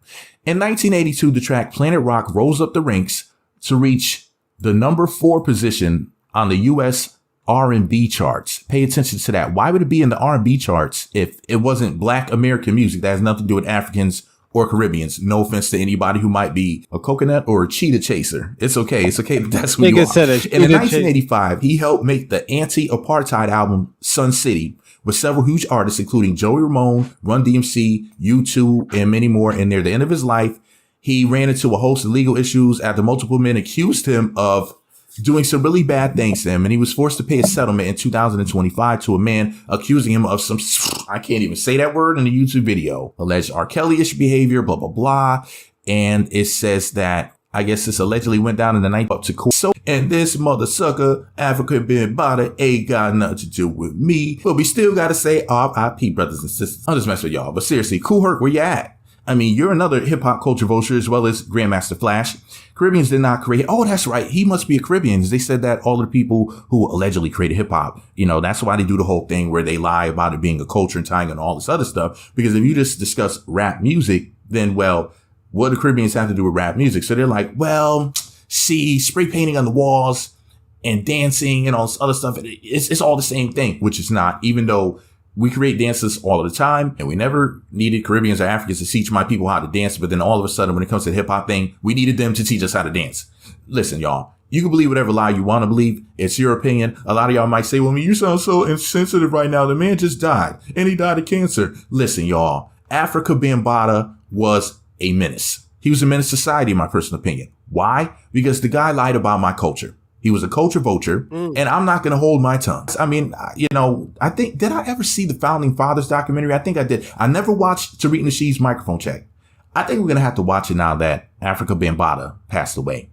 H: In 1982, the track Planet Rock rose up the ranks to reach the number 4 position on the U.S. R&B charts. Pay attention to that. Why would it be in the R&B charts if it wasn't black American music that has nothing to do with Africans or Caribbeans? No offense to anybody who might be a coconut or a cheetah chaser. It's okay. It's okay. But that's who you are. And in 1985, he helped make the anti-apartheid album Sun City with several huge artists, including Joey Ramone, Run DMC, U2, and many more. And near the end of his life, he ran into a host of legal issues after multiple men accused him of doing some really bad things to him, and he was forced to pay a settlement in 2025 to a man accusing him of some, I can't even say that word in the YouTube video, alleged R. Kelly-ish behavior, blah, blah, blah. And it says that, I guess this allegedly went down in the night up to court. So, and this mother sucker, Afrika Bambaataa, ain't got nothing to do with me, but we still gotta say R.I.P. brothers and sisters. I'm just messing with y'all, but seriously, Kool Herc, where you at? I mean, you're another hip hop culture vulture as well as Grandmaster Flash. Caribbeans did not create. Oh, that's right. He must be a Caribbean. They said that all of the people who allegedly created hip hop, you know, that's why they do the whole thing where they lie about it being a culture and tying on all this other stuff. Because if you just discuss rap music, then, well, what do Caribbeans have to do with rap music? So they're like, well, see, spray painting on the walls and dancing and all this other stuff. It's all the same thing, which is not, even though we create dances all of the time, and we never needed Caribbeans or Africans to teach my people how to dance. But then all of a sudden, when it comes to the hip hop thing, we needed them to teach us how to dance. Listen, y'all, you can believe whatever lie you want to believe. It's your opinion. A lot of y'all might say, well, I mean, you sound so insensitive right now. The man just died and he died of cancer. Listen, y'all, Afrika Bambaataa was a menace. He was a menace to society, in my personal opinion. Why? Because the guy lied about my culture. He was a culture vulture, and I'm not going to hold my tongue. I mean, I think, did I ever see the Founding Fathers documentary? I think I did. I never watched Tariq Nasheed's Microphone Check. I think we're going to have to watch it now that Afrika Bambaataa passed away.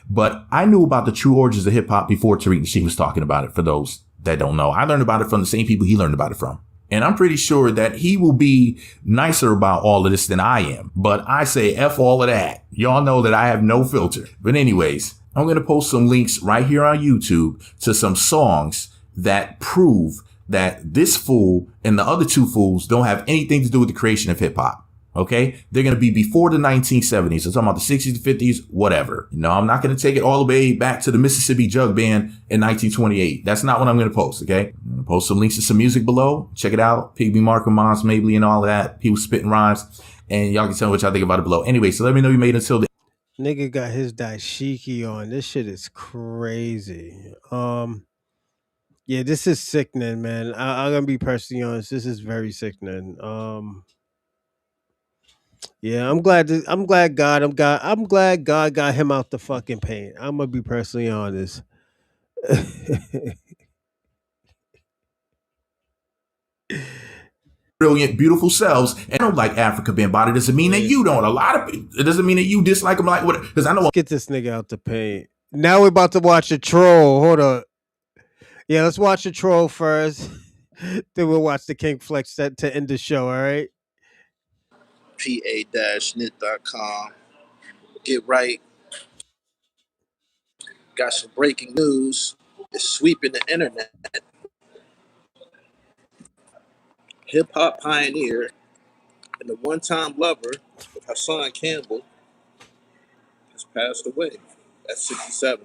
H: But I knew about the true origins of hip hop before Tariq Nasheed was talking about it, for those that don't know. I learned about it from the same people he learned about it from. And I'm pretty sure that he will be nicer about all of this than I am. But I say F all of that. Y'all know that I have no filter. But anyways, I'm going to post some links right here on YouTube to some songs that prove that this fool and the other two fools don't have anything to do with the creation of hip hop. Okay, they're going to be before the 1970s. I'm talking about the 60s, 50s, whatever. No, I'm not going to take it all the way back to the Mississippi Jug Band in 1928. That's not what I'm going to post. Okay, I'm going to post some links to some music below. Check it out. Pygmy Marco, Mons, Mabley, and all of that. People spitting rhymes, and y'all can tell me what y'all think about it below. Anyway, so let me know you made it until the
A: Nigga got his dashiki on. This shit is crazy. Yeah, this is sickening, man. I'm gonna be personally honest. This is very sickening. Yeah, I'm glad. I'm glad God got him out the fucking paint. I'm gonna be personally honest.
H: brilliant, beautiful selves. And I don't like Afrika Bambaataa. Doesn't mean that you don't. A lot of it doesn't mean that you dislike them. Like what? Because I know.
A: Let's get this nigga out the paint. Now we're about to watch a troll. Hold up. Yeah, let's watch the troll first. Then we'll watch the King Flex set to end the show. All right.
J: pa-knit.com. Get right. Got some breaking news. It's sweeping the internet. Hip hop pioneer and the one-time lover of Hassan Campbell has passed away at 67.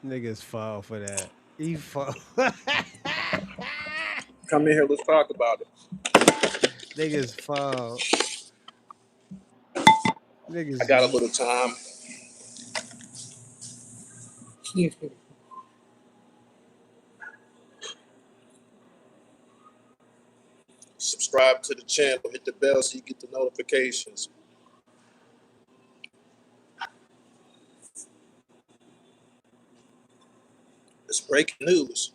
A: Niggas fall for that. He fall.
J: Come in here, let's talk about it.
A: Niggas fall.
J: I
A: Niggas.
J: got a little time. Subscribe to the channel, hit the bell so you get the notifications. It's breaking news.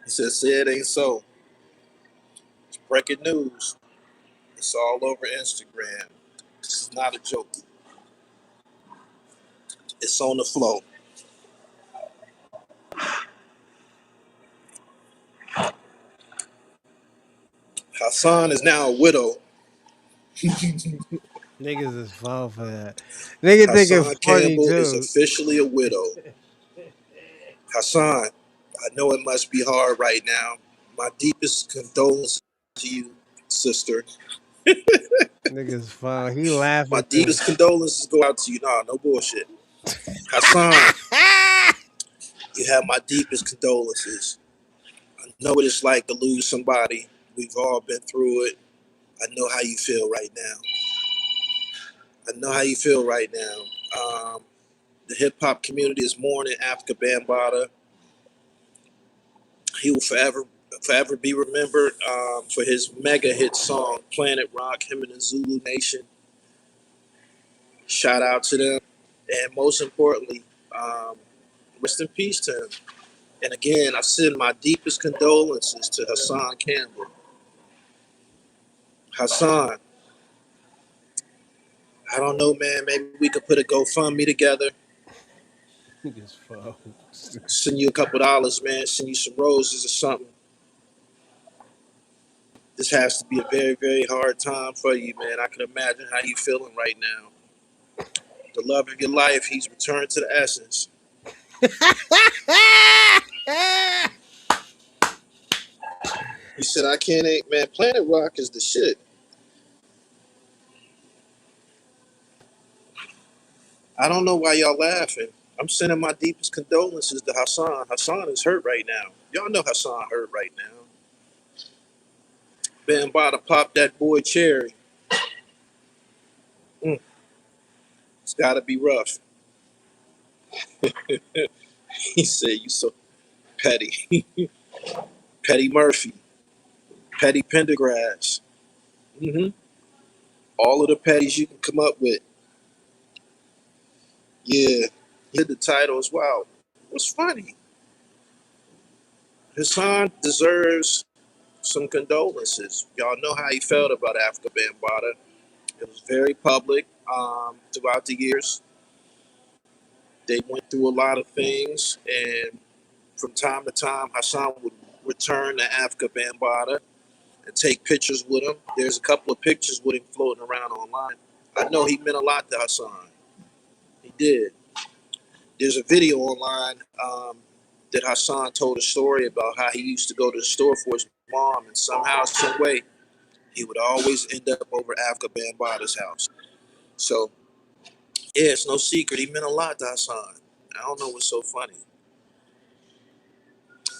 J: He said, say it ain't so. It's breaking news. It's all over Instagram. This is not a joke. It's on the flow. Hassan is now a widow.
A: Niggas is fall for that. Nigga think it
J: Hassan
A: funny
J: Campbell is
A: too.
J: officially a widow. Hassan, I know it must be hard right now. My deepest condolences to you, sister.
A: Niggas fall. He laughing
J: My
A: too.
J: deepest condolences go out to you. Nah, no bullshit. Hassan, you have my deepest condolences. I know what it's like to lose somebody. We've all been through it. I know how you feel right now. The hip hop community is mourning Afrika Bambaataa. He will forever be remembered for his mega hit song Planet Rock. Him and the Zulu Nation. Shout out to them, and most importantly, rest in peace to him. And again, I send my deepest condolences to Hassan Campbell. Hassan, I don't know, man. Maybe we could put a GoFundMe together.
A: Niggas fall.
J: Send you a couple dollars, man. Send you some roses or something. This has to be a very, very hard time for you, man. I can imagine how you feeling right now. The love of your life, he's returned to the essence. He said, I can't, man, Planet Rock is the shit. I don't know why y'all laughing. I'm sending my deepest condolences to Hassan. Hassan is hurt right now. Y'all know Hassan hurt right now. Bambaataa popped that boy cherry. It's gotta be rough. He said, you so petty. Petty Murphy. Petty Pendergrass. All of the petties you can come up with. Yeah, he did the title as well. What's funny? Hassan deserves some condolences. Y'all know how he felt about Afrika Bambaataa. It was very public throughout the years. They went through a lot of things, and from time to time, Hassan would return to Afrika Bambaataa and take pictures with him. There's a couple of pictures with him floating around online. I know he meant a lot to Hassan. He did. There's a video online that Hassan told a story about how he used to go to the store for his mom, and somehow, some way, he would always end up over Afrika Bambaataa's house. So, yeah, it's no secret. He meant a lot to Hassan. I don't know what's so funny.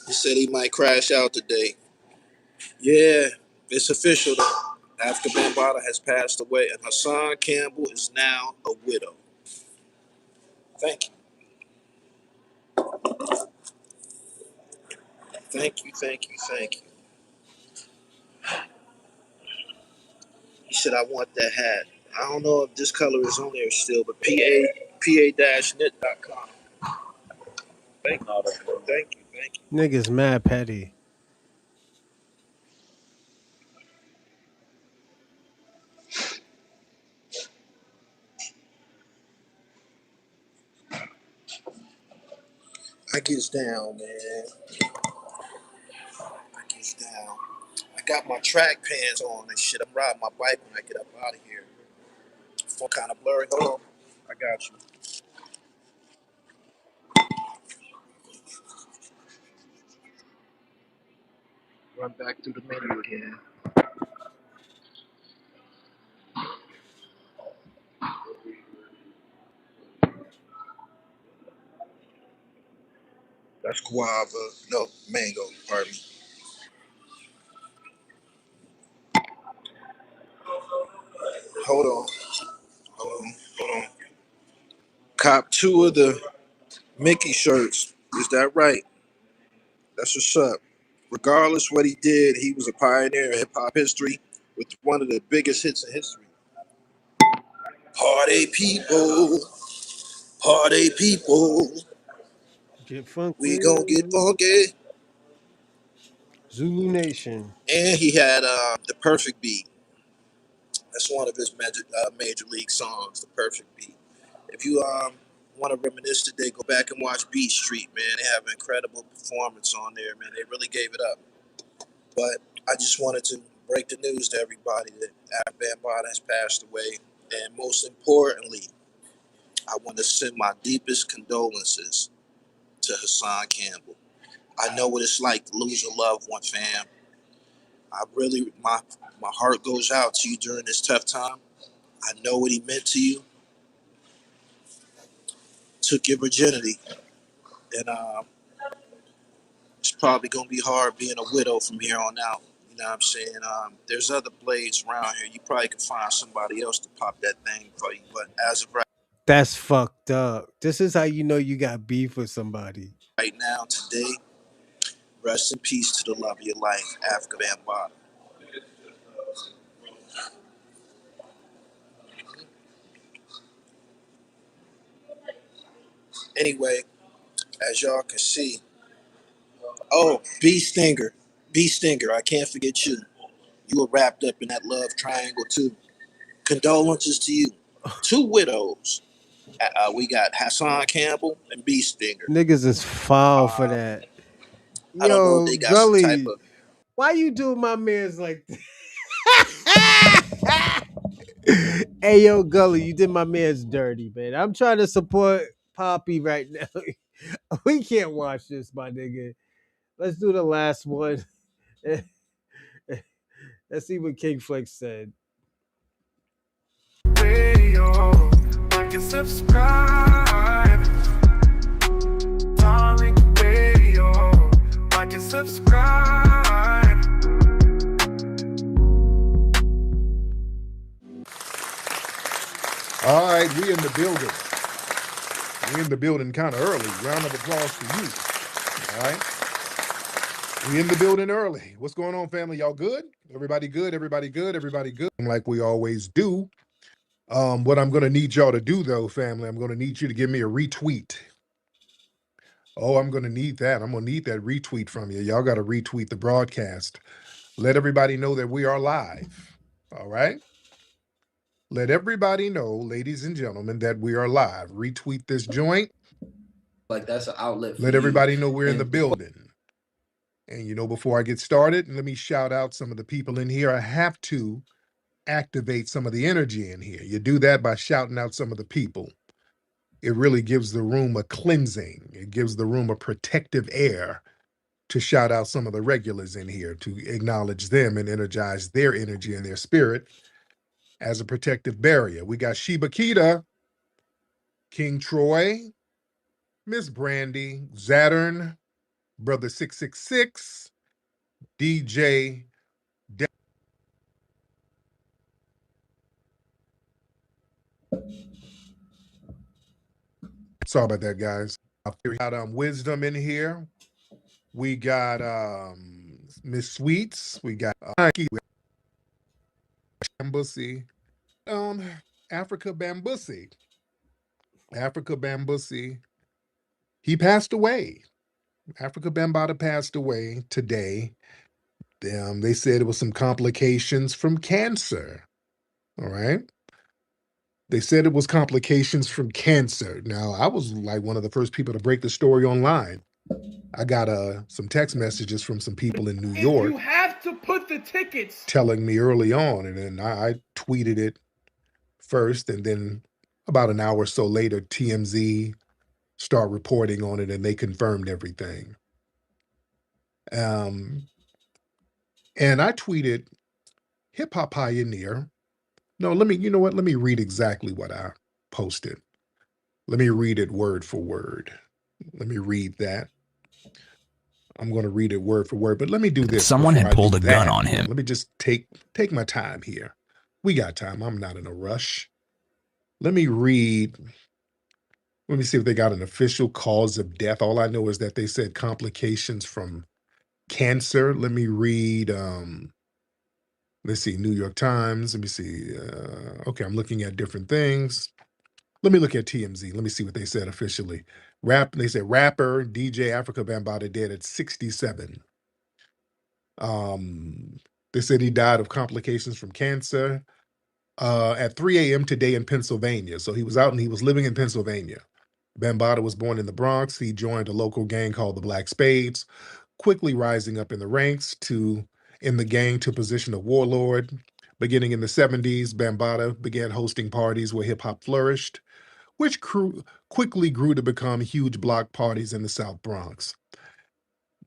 J: He said he might crash out today. Yeah, it's official though. Afrika Bambaataa has passed away, and Hassan Campbell is now a widow. Thank you. Thank you, thank you, thank you. He said, I want that hat. I don't know if this color is on there still, but pa-knit.com. Thank you, thank you, thank you.
A: Niggas mad petty.
J: I gets down, man. I gets down. I got my track pants on and shit. I'm riding my bike when I get up out of here. Phone kind of blurry. Hold on. I got you. Run back through the menu again. That's guava. No, mango. Pardon me. Hold on. Hold on. Hold on. Cop two of the Mickey shirts. Is that right? That's what's up. Regardless what he did, he was a pioneer in hip hop history with one of the biggest hits in history. Party people, party people,
A: Get
J: we gon' get
A: funky.
J: funky.
A: Zulu Nation.
J: And he had the perfect beat. That's one of his major league songs, the perfect beat. If you want to reminisce today, go back and watch Beat Street, man. They have an incredible performance on there, man. They really gave it up. But I just wanted to break the news to everybody that Afrika Bambaataa has passed away. And most importantly, I want to send my deepest condolences to Hassan Campbell. I know what it's like to lose a loved one, fam. I really, my heart goes out to you during this tough time. I know what he meant to you. Took your virginity, and it's probably gonna be hard being a widow from here on out. You know what I'm saying? There's other blades around here. You probably can find somebody else to pop that thing for you. But as of
A: That's fucked up. This is how you know you got beef with somebody.
J: right now, today, rest in peace to the love of your life, Afrika Bambaataa. Anyway, as y'all can see, oh, B Stinger, I can't forget you. You were wrapped up in that love triangle too. Condolences to you. Two widows. We got Hassan Campbell and B Stinger.
A: Niggas is foul for
J: Uh,
A: that.
J: I don't know if
A: Yo,
J: they got some type
A: Gully,
J: of
A: why you do my mans like that? Hey, yo, Gully, you did my man's dirty, man. I'm trying to support Poppy right now. We can't watch this, my nigga. Let's do the last one. Let's see what King Flex said. Radio, like and subscribe. Darling Radio, like and subscribe.
L: All right, we in the building. We in the building kind of early. Round of applause for you. All right. We in the building early. What's going on, family? Y'all good? Everybody good? Everybody good? Everybody good? Like we always do. What I'm going to need y'all to do, though, family, I'm going to need you to give me a retweet. Oh, I'm going to need that. I'm going to need that retweet from you. Y'all got to retweet the broadcast. Let everybody know that we are live. All right? Let everybody know, ladies and gentlemen, that we are live. Retweet this joint.
K: Like that's an outlet for
L: Let
K: you.
L: everybody know we're in the
K: And
L: building. And before I get started, let me shout out some of the people in here. I have to activate some of the energy in here. You do that by shouting out some of the people. It really gives the room a cleansing. It gives the room a protective air to shout out some of the regulars in here, to acknowledge them and energize their energy and their spirit as a protective barrier. We got Sheba Kita, King Troy, Miss Brandy, Zattern, Brother 666, DJ. Sorry about that, guys. We got Wisdom in here. We got Miss Sweets. We got Bambussy. Afrika Bambaataa. Afrika Bambaataa. He passed away. Afrika Bambaataa passed away today. They said it was some complications from cancer. All right. They said it was complications from cancer. Now, I was like one of the first people to break the story online. I got some text messages from some people in New York.
M: You have to put the tickets.
L: Telling me early on, and then I tweeted it first, and then about an hour or so later, TMZ start reporting on it, and they confirmed everything. And I tweeted, hip hop pioneer. No, let me read exactly what I posted. Let me read it word for word. Let me read that. I'm going to read it word for word, but let me do this.
W: Someone had pulled a gun on him.
L: Let me just take my time here. We got time. I'm not in a rush. Let me read. Let me see if they got an official cause of death. All I know is that they said complications from cancer. Let me read. Let's see, New York Times. Let me see. Okay, I'm looking at different things. Let me look at TMZ. Let me see what they said officially. They said rapper DJ Afrika Bambaataa dead at 67. They said he died of complications from cancer at 3 a.m. today in Pennsylvania. So he was out and he was living in Pennsylvania. Bambaataa was born in the Bronx. He joined a local gang called the Black Spades, quickly rising up in the ranks in the gang to position of warlord. Beginning in the 70s, Bambaataa began hosting parties where hip hop flourished, which quickly grew to become huge block parties in the South Bronx.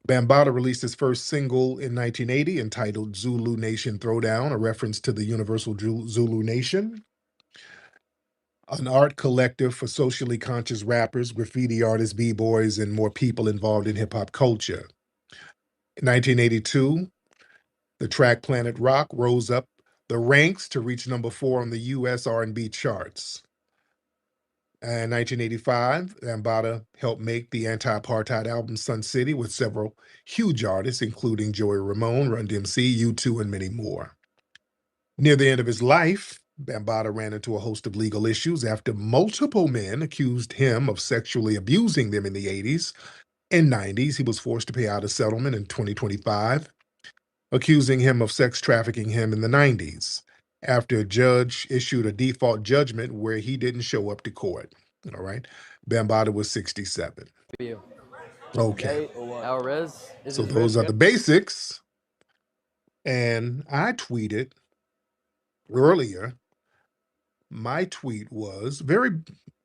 L: Bambaataa released his first single in 1980 entitled Zulu Nation Throwdown, a reference to the Universal Zulu Nation, an art collective for socially conscious rappers, graffiti artists, b-boys, and more people involved in hip-hop culture. In 1982, the track Planet Rock rose up the ranks to reach number 4 on the U.S. R&B charts. In 1985, Bambaataa helped make the anti-apartheid album Sun City with several huge artists, including Joey Ramone, Run DMC, U2, and many more. Near the end of his life, Bambaataa ran into a host of legal issues after multiple men accused him of sexually abusing them in the 80s and 90s. He was forced to pay out a settlement in 2025, accusing him of sex trafficking him in the 90s, after a judge issued a default judgment where he didn't show up to court. All right. Bambaataa was 67. Okay. So those are the basics. And I tweeted earlier, my tweet was very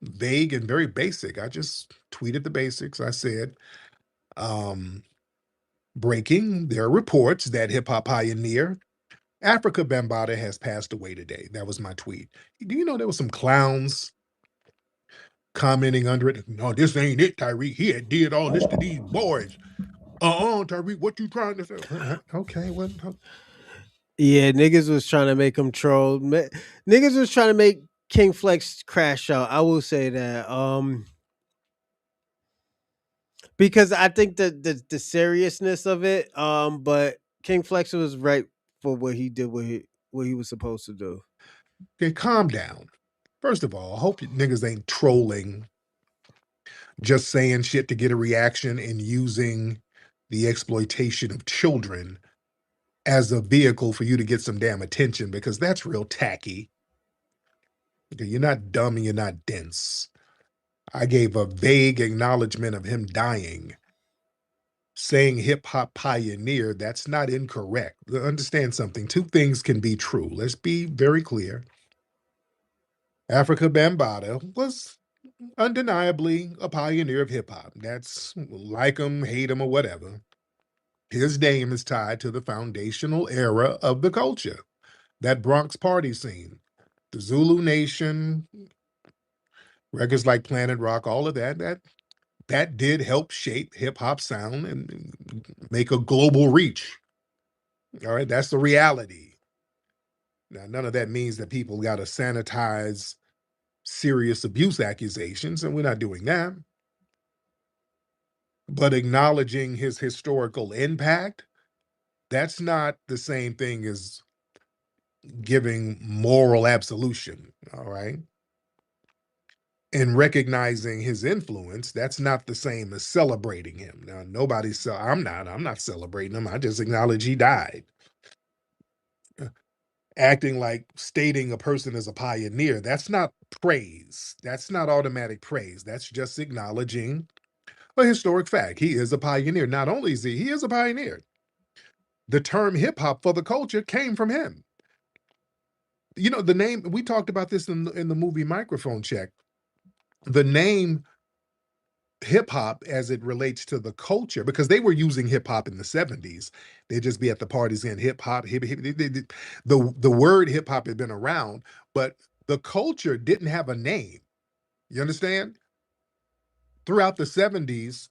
L: vague and very basic. I just tweeted the basics. I said, breaking, there are reports that hip hop pioneer Afrika Bambaataa has passed away today. That was my tweet. Do you know there were some clowns commenting under it? No, this ain't it, Tyreek. He had did all this to these boys. Tyreek, what you trying to say? Okay, well.
A: Yeah, niggas was trying to make him troll. Niggas was trying to make King Flex crash out. I will say that. Because I think the seriousness of it, but King Flex was right for what he did, what he was supposed to do.
L: Okay, calm down. First of all, I hope you niggas ain't trolling, just saying shit to get a reaction and using the exploitation of children as a vehicle for you to get some damn attention, because that's real tacky. Okay, you're not dumb and you're not dense. I gave a vague acknowledgement of him dying. Saying hip hop pioneer, that's not incorrect. Understand something. Two things can be true. Let's be very clear. Afrika Bambaataa was undeniably a pioneer of hip hop. That's like him, hate him, or whatever. His name is tied to the foundational era of the culture, that Bronx party scene, the Zulu Nation, records like Planet Rock, all of that did help shape hip hop sound and make a global reach. All right, that's the reality. Now, none of that means that people got to sanitize serious abuse accusations, and we're not doing that. But acknowledging his historical impact, that's not the same thing as giving moral absolution. All right. And recognizing his influence, that's not the same as celebrating him. Now, I'm not celebrating him. I just acknowledge he died. Acting like stating a person as a pioneer, that's not praise. That's not automatic praise. That's just acknowledging a historic fact. He is a pioneer. Not only is he is a pioneer. The term hip hop for the culture came from him. You know, the name, we talked about this in the movie Microphone Check. The name hip hop as it relates to the culture, because they were using hip hop in the 70s. They'd just be at the parties in hip hop, the word hip hop had been around, but the culture didn't have a name. You understand? Throughout the 70s,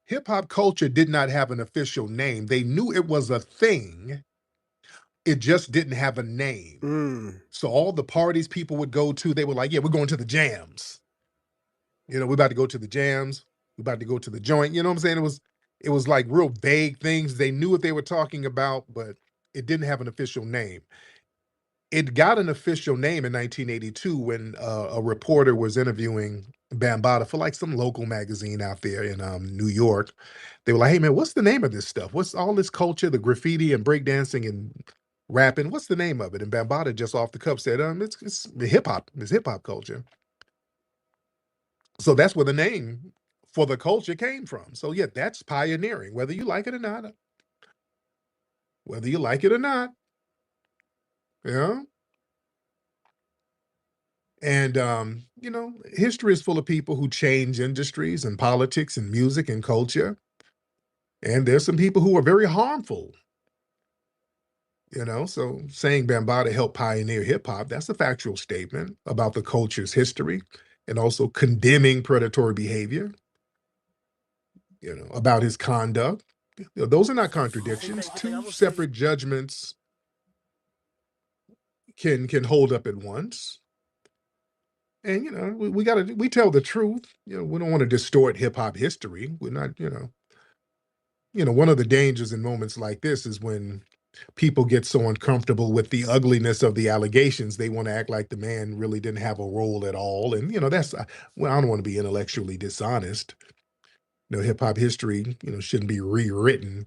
L: hip hop culture did not have an official name. They knew it was a thing. It just didn't have a name. So all the parties people would go to, they were like, yeah, we're going to the jams. You know, we're about to go to the jams. We're about to go to the joint. You know what I'm saying? It was like real vague things. They knew what they were talking about, but it didn't have an official name. It got an official name in 1982 when a reporter was interviewing Bambaataa for like some local magazine out there in New York. They were like, hey man, what's the name of this stuff? What's all this culture, the graffiti and breakdancing and rapping? What's the name of it? And Bambaataa just off the cuff said, it's hip hop. It's hip hop culture. So that's where the name for the culture came from. So yeah, that's pioneering, whether you like it or not. Whether you like it or not. Yeah. And you know, history is full of people who change industries and politics and music and culture. And there's some people who are very harmful. You know, so saying Bambaataa helped pioneer hip hop, that's a factual statement about the culture's history, and also condemning predatory behavior, you know, about his conduct. You know, those are not contradictions. Two separate judgments can hold up at once. And you know, we tell the truth. You know, we don't want to distort hip hop history. We're not, you know, one of the dangers in moments like this is when people get so uncomfortable with the ugliness of the allegations, they want to act like the man really didn't have a role at all. And you know, that's well, I don't want to be intellectually dishonest. You know, hip hop history, you know, shouldn't be rewritten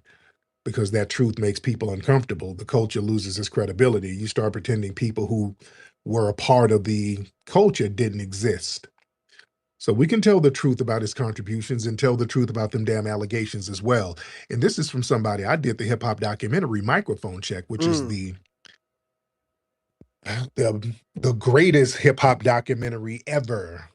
L: because that truth makes people uncomfortable. The culture loses its credibility. You start pretending people who were a part of the culture didn't exist. So we can tell the truth about his contributions and tell the truth about them damn allegations as well. And this is from somebody, I did the hip hop documentary Microphone Check, which is the greatest hip hop documentary ever.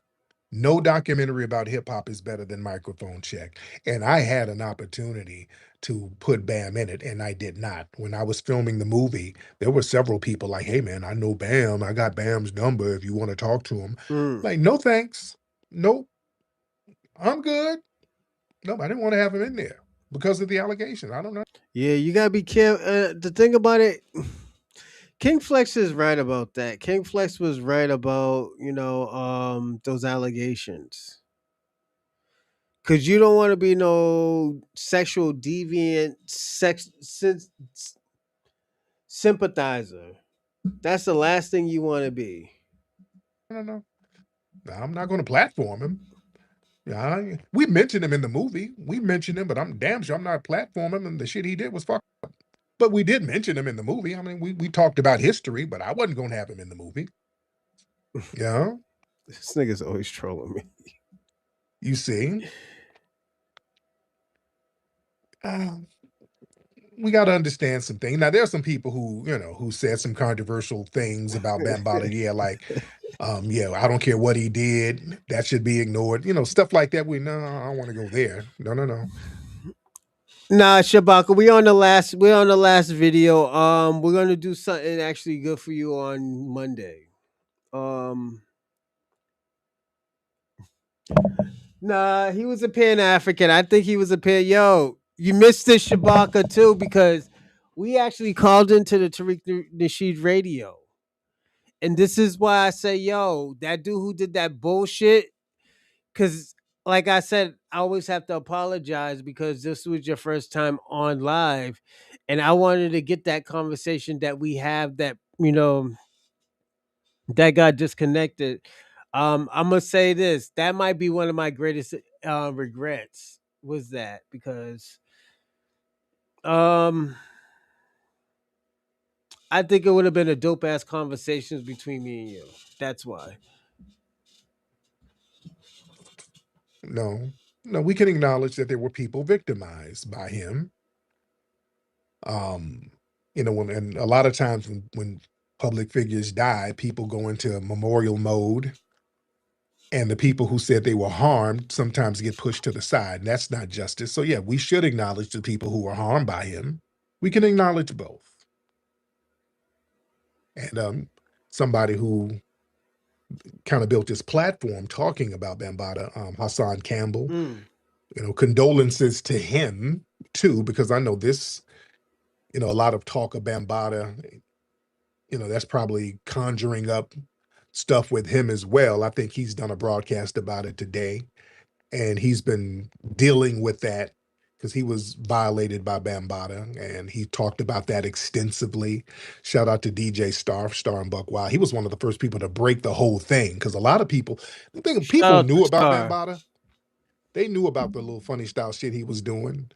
L: No documentary about hip hop is better than Microphone Check. And I had an opportunity to put Bam in it, and I did not. When I was filming the movie, there were several people like, hey man, I know Bam. I got Bam's number if you want to talk to him. Like, no thanks. Nope. I'm good. Nope, I didn't want to have him in there because of the allegation. I don't know.
A: Yeah, you gotta be careful. The thing about it, King Flex is right about that. King Flex was right about those allegations. Cause you don't want to be no sexual deviant, sympathizer. That's the last thing you want to be.
L: No. I'm not going to platform him. Yeah, we mentioned him in the movie. We mentioned him, but I'm damn sure I'm not platforming him, and the shit he did was fucked up. But we did mention him in the movie. I mean, we talked about history, but I wasn't going to have him in the movie. Yeah.
A: This nigga's always trolling me.
L: You see? We got to understand some things. Now, there are some people who said some controversial things about Bambaataa. Yeah, like, I don't care what he did. That should be ignored. Stuff like that. I don't want to go there. No.
A: Nah, Shabaka, we're on the last video. We're gonna do something actually good for you on Monday. Nah, he was a Pan African. I think he was a Pan. Yo, you missed this Shabaka too because we actually called into the Tariq Nasheed radio. And this is why I say, yo, that dude who did that bullshit, because like I said, I always have to apologize because this was your first time on live. And I wanted to get that conversation that we have that got disconnected. I'm gonna say this. That might be one of my greatest regrets was that because um I think it would have been a dope ass conversations between me and you. That's why.
L: No. No, we can acknowledge that there were people victimized by him. And a lot of times when public figures die, people go into memorial mode, and the people who said they were harmed sometimes get pushed to the side. And that's not justice. So yeah, we should acknowledge the people who were harmed by him. We can acknowledge both. And somebody who kind of built this platform talking about Bambaataa, Hassan Campbell, condolences to him too, because I know this, a lot of talk of Bambaataa, that's probably conjuring up stuff with him as well. I think he's done a broadcast about it today, and he's been dealing with that because he was violated by Bambaataa, and he talked about that extensively. Shout out to DJ Star and Buck Wild. He was one of the first people to break the whole thing because a lot of people,
A: Shout
L: people
A: out
L: knew
A: to
L: about
A: Star.
L: Bambaataa. They knew about the little funny style shit he was doing.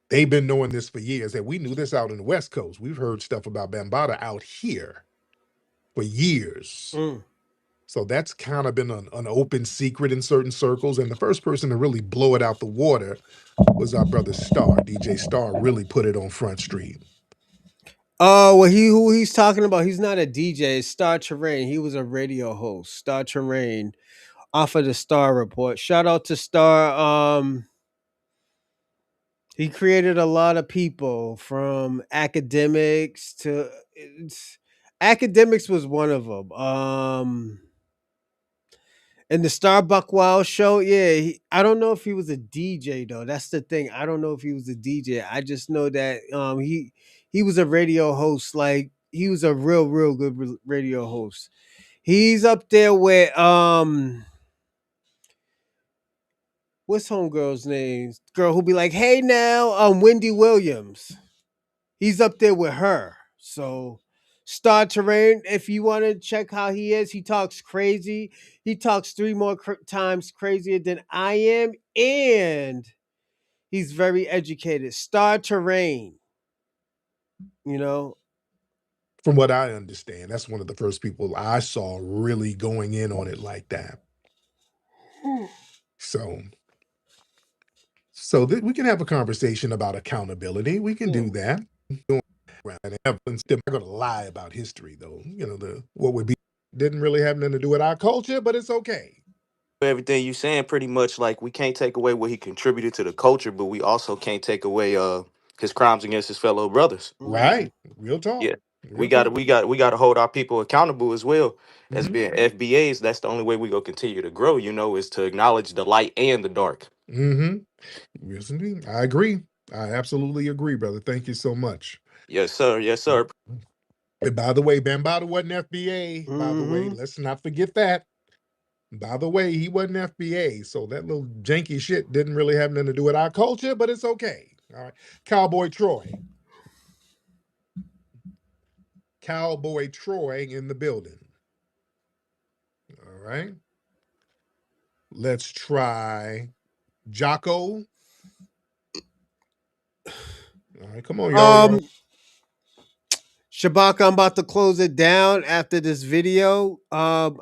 L: They've been knowing this for years, and we knew this out in the West Coast. We've heard stuff about Bambaataa out here for years. So that's kind of been an open secret in certain circles. And the first person to really blow it out the water was our brother Star. DJ Star really put it on Front Street.
A: Oh, well, who he's talking about, he's not a DJ. It's Star Terrain. He was a radio host. Star Terrain off of the Star Report. Shout out to Star. He created a lot of people from academics to academics was one of them. And the Starbuck Wild show, yeah, I don't know if he was a DJ though. That's the thing. I don't know if he was a DJ. I just know that he was a radio host. Like he was a real good radio host. He's up there with what's homegirl's name? Girl who be like, hey now, Wendy Williams. He's up there with her. So Star Terrain, if you want to check how he is, he talks crazy. He talks three more times crazier than I am, and he's very educated. Star Terrain, you know.
L: From what I understand, that's one of the first people I saw really going in on it like that. So we can have a conversation about accountability. We can do that. And evidence, they're not going to lie about history, though. What would be didn't really have nothing to do with our culture, but it's okay.
N: Everything you saying pretty much like we can't take away what he contributed to the culture, but we also can't take away his crimes against his fellow brothers.
L: Right. Real talk.
N: Yeah.
L: Real talk.
N: We got to hold our people accountable as well as being FBAs. That's the only way we gonna continue to grow, is to acknowledge the light and the dark.
L: Yes, indeed. I agree. I absolutely agree, brother. Thank you so much.
N: Yes, sir. Yes, sir.
L: And by the way, Bambaataa wasn't FBA. By the way, let's not forget that. By the way, he wasn't FBA, so that little janky shit didn't really have nothing to do with our culture, but it's okay. All right. Cowboy Troy. Cowboy Troy in the building. right. Let's try Jocko. All right, come on, y'all.
A: Shabaka, I'm about to close it down after this video. I'm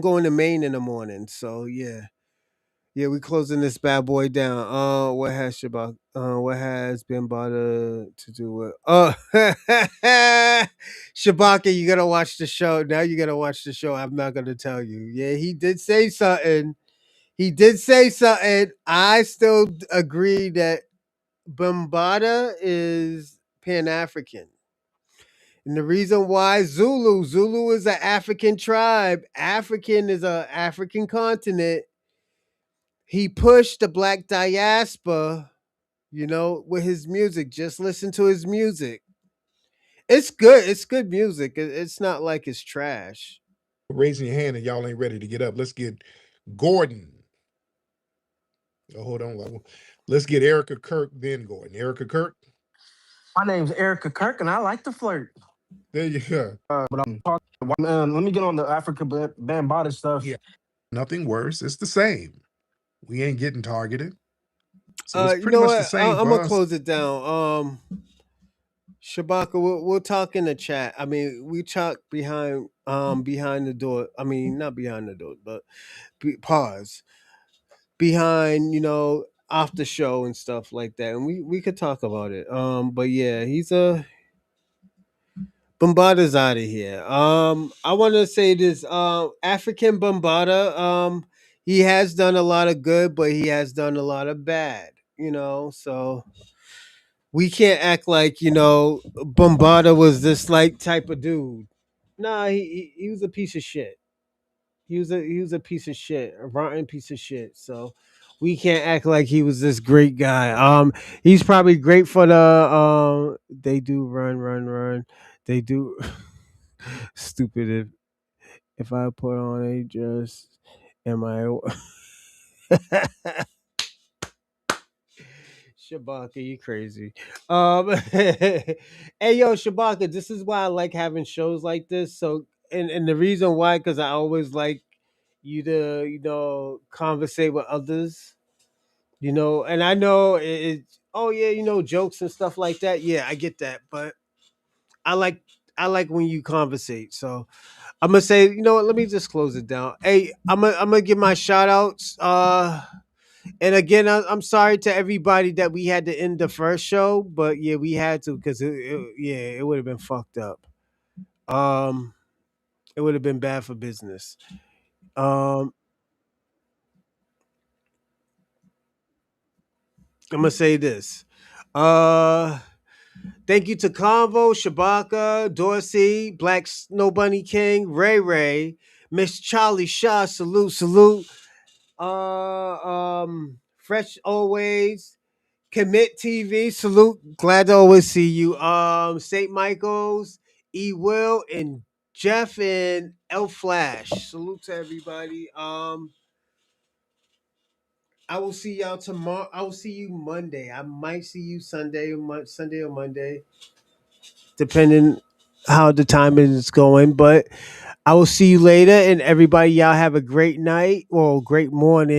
A: going to Maine in the morning. So yeah. Yeah, we closing this bad boy down. What has been bothered to do with Shabaka, you gotta watch the show. Now you gotta watch the show. I'm not gonna tell you. Yeah, he did say something. He did say something. I still agree that Bambaataa is Pan-African. And the reason why Zulu is an African tribe. African is an African continent. He pushed the black diaspora, with his music. Just listen to his music. It's good. It's good music. It's not like it's trash.
L: Raising your hand and y'all ain't ready to get up. Let's get Gordon. Oh, hold on. Let's get Erica Kirk, then Gordon. Erica Kirk.
O: My name's Erica Kirk, and I like to flirt.
L: There you go.
O: But I'm talking. Let me get on the Africa Bambaataa stuff.
L: Yeah, nothing worse. It's the same. We ain't getting targeted, so it's pretty much the same
A: I'm
L: for
A: gonna
L: us.
A: close it down. Shabaka, we'll talk in the chat. I mean, we talk behind the door. I mean, not behind the door, but pause behind, off the show and stuff like that, and we could talk about it. But yeah, Bambaataa's out of here. I want to say this. African Bambaataa. He has done a lot of good, but he has done a lot of bad. So we can't act like Bambaataa was this like type of dude. Nah, he was a piece of shit. He was a piece of shit, a rotten piece of shit. So we can't act like he was this great guy. He's probably great for the they do run. They do stupid if I put on a dress, am I Shabaka, you crazy. Hey yo, Shabaka, this is why I like having shows like this. So and the reason why, because I always like you to, conversate with others, and I know it's oh yeah, jokes and stuff like that. Yeah, I get that. But I like I like when you conversate. So I'm gonna say, you know what, let me just close it down. Hey, I'm gonna give my shout outs. And again, I'm sorry to everybody that we had to end the first show, but yeah, we had to because it would have been fucked up. Um, it would have been bad for business. Um, I'm gonna say this. Uh, Thank you to Convo, Shabaka, Dorsey, Black Snow Bunny King, Ray Ray, Miss Charlie Shaw, salute. Fresh always. Commit TV, salute. Glad to always see you. St. Michael's, E Will, and Jeff and L Flash. Salute to everybody. I will see y'all tomorrow. I will see you Monday. I might see you Sunday or Monday, depending how the timing is going. But I will see you later, and everybody, y'all have a great night or great morning.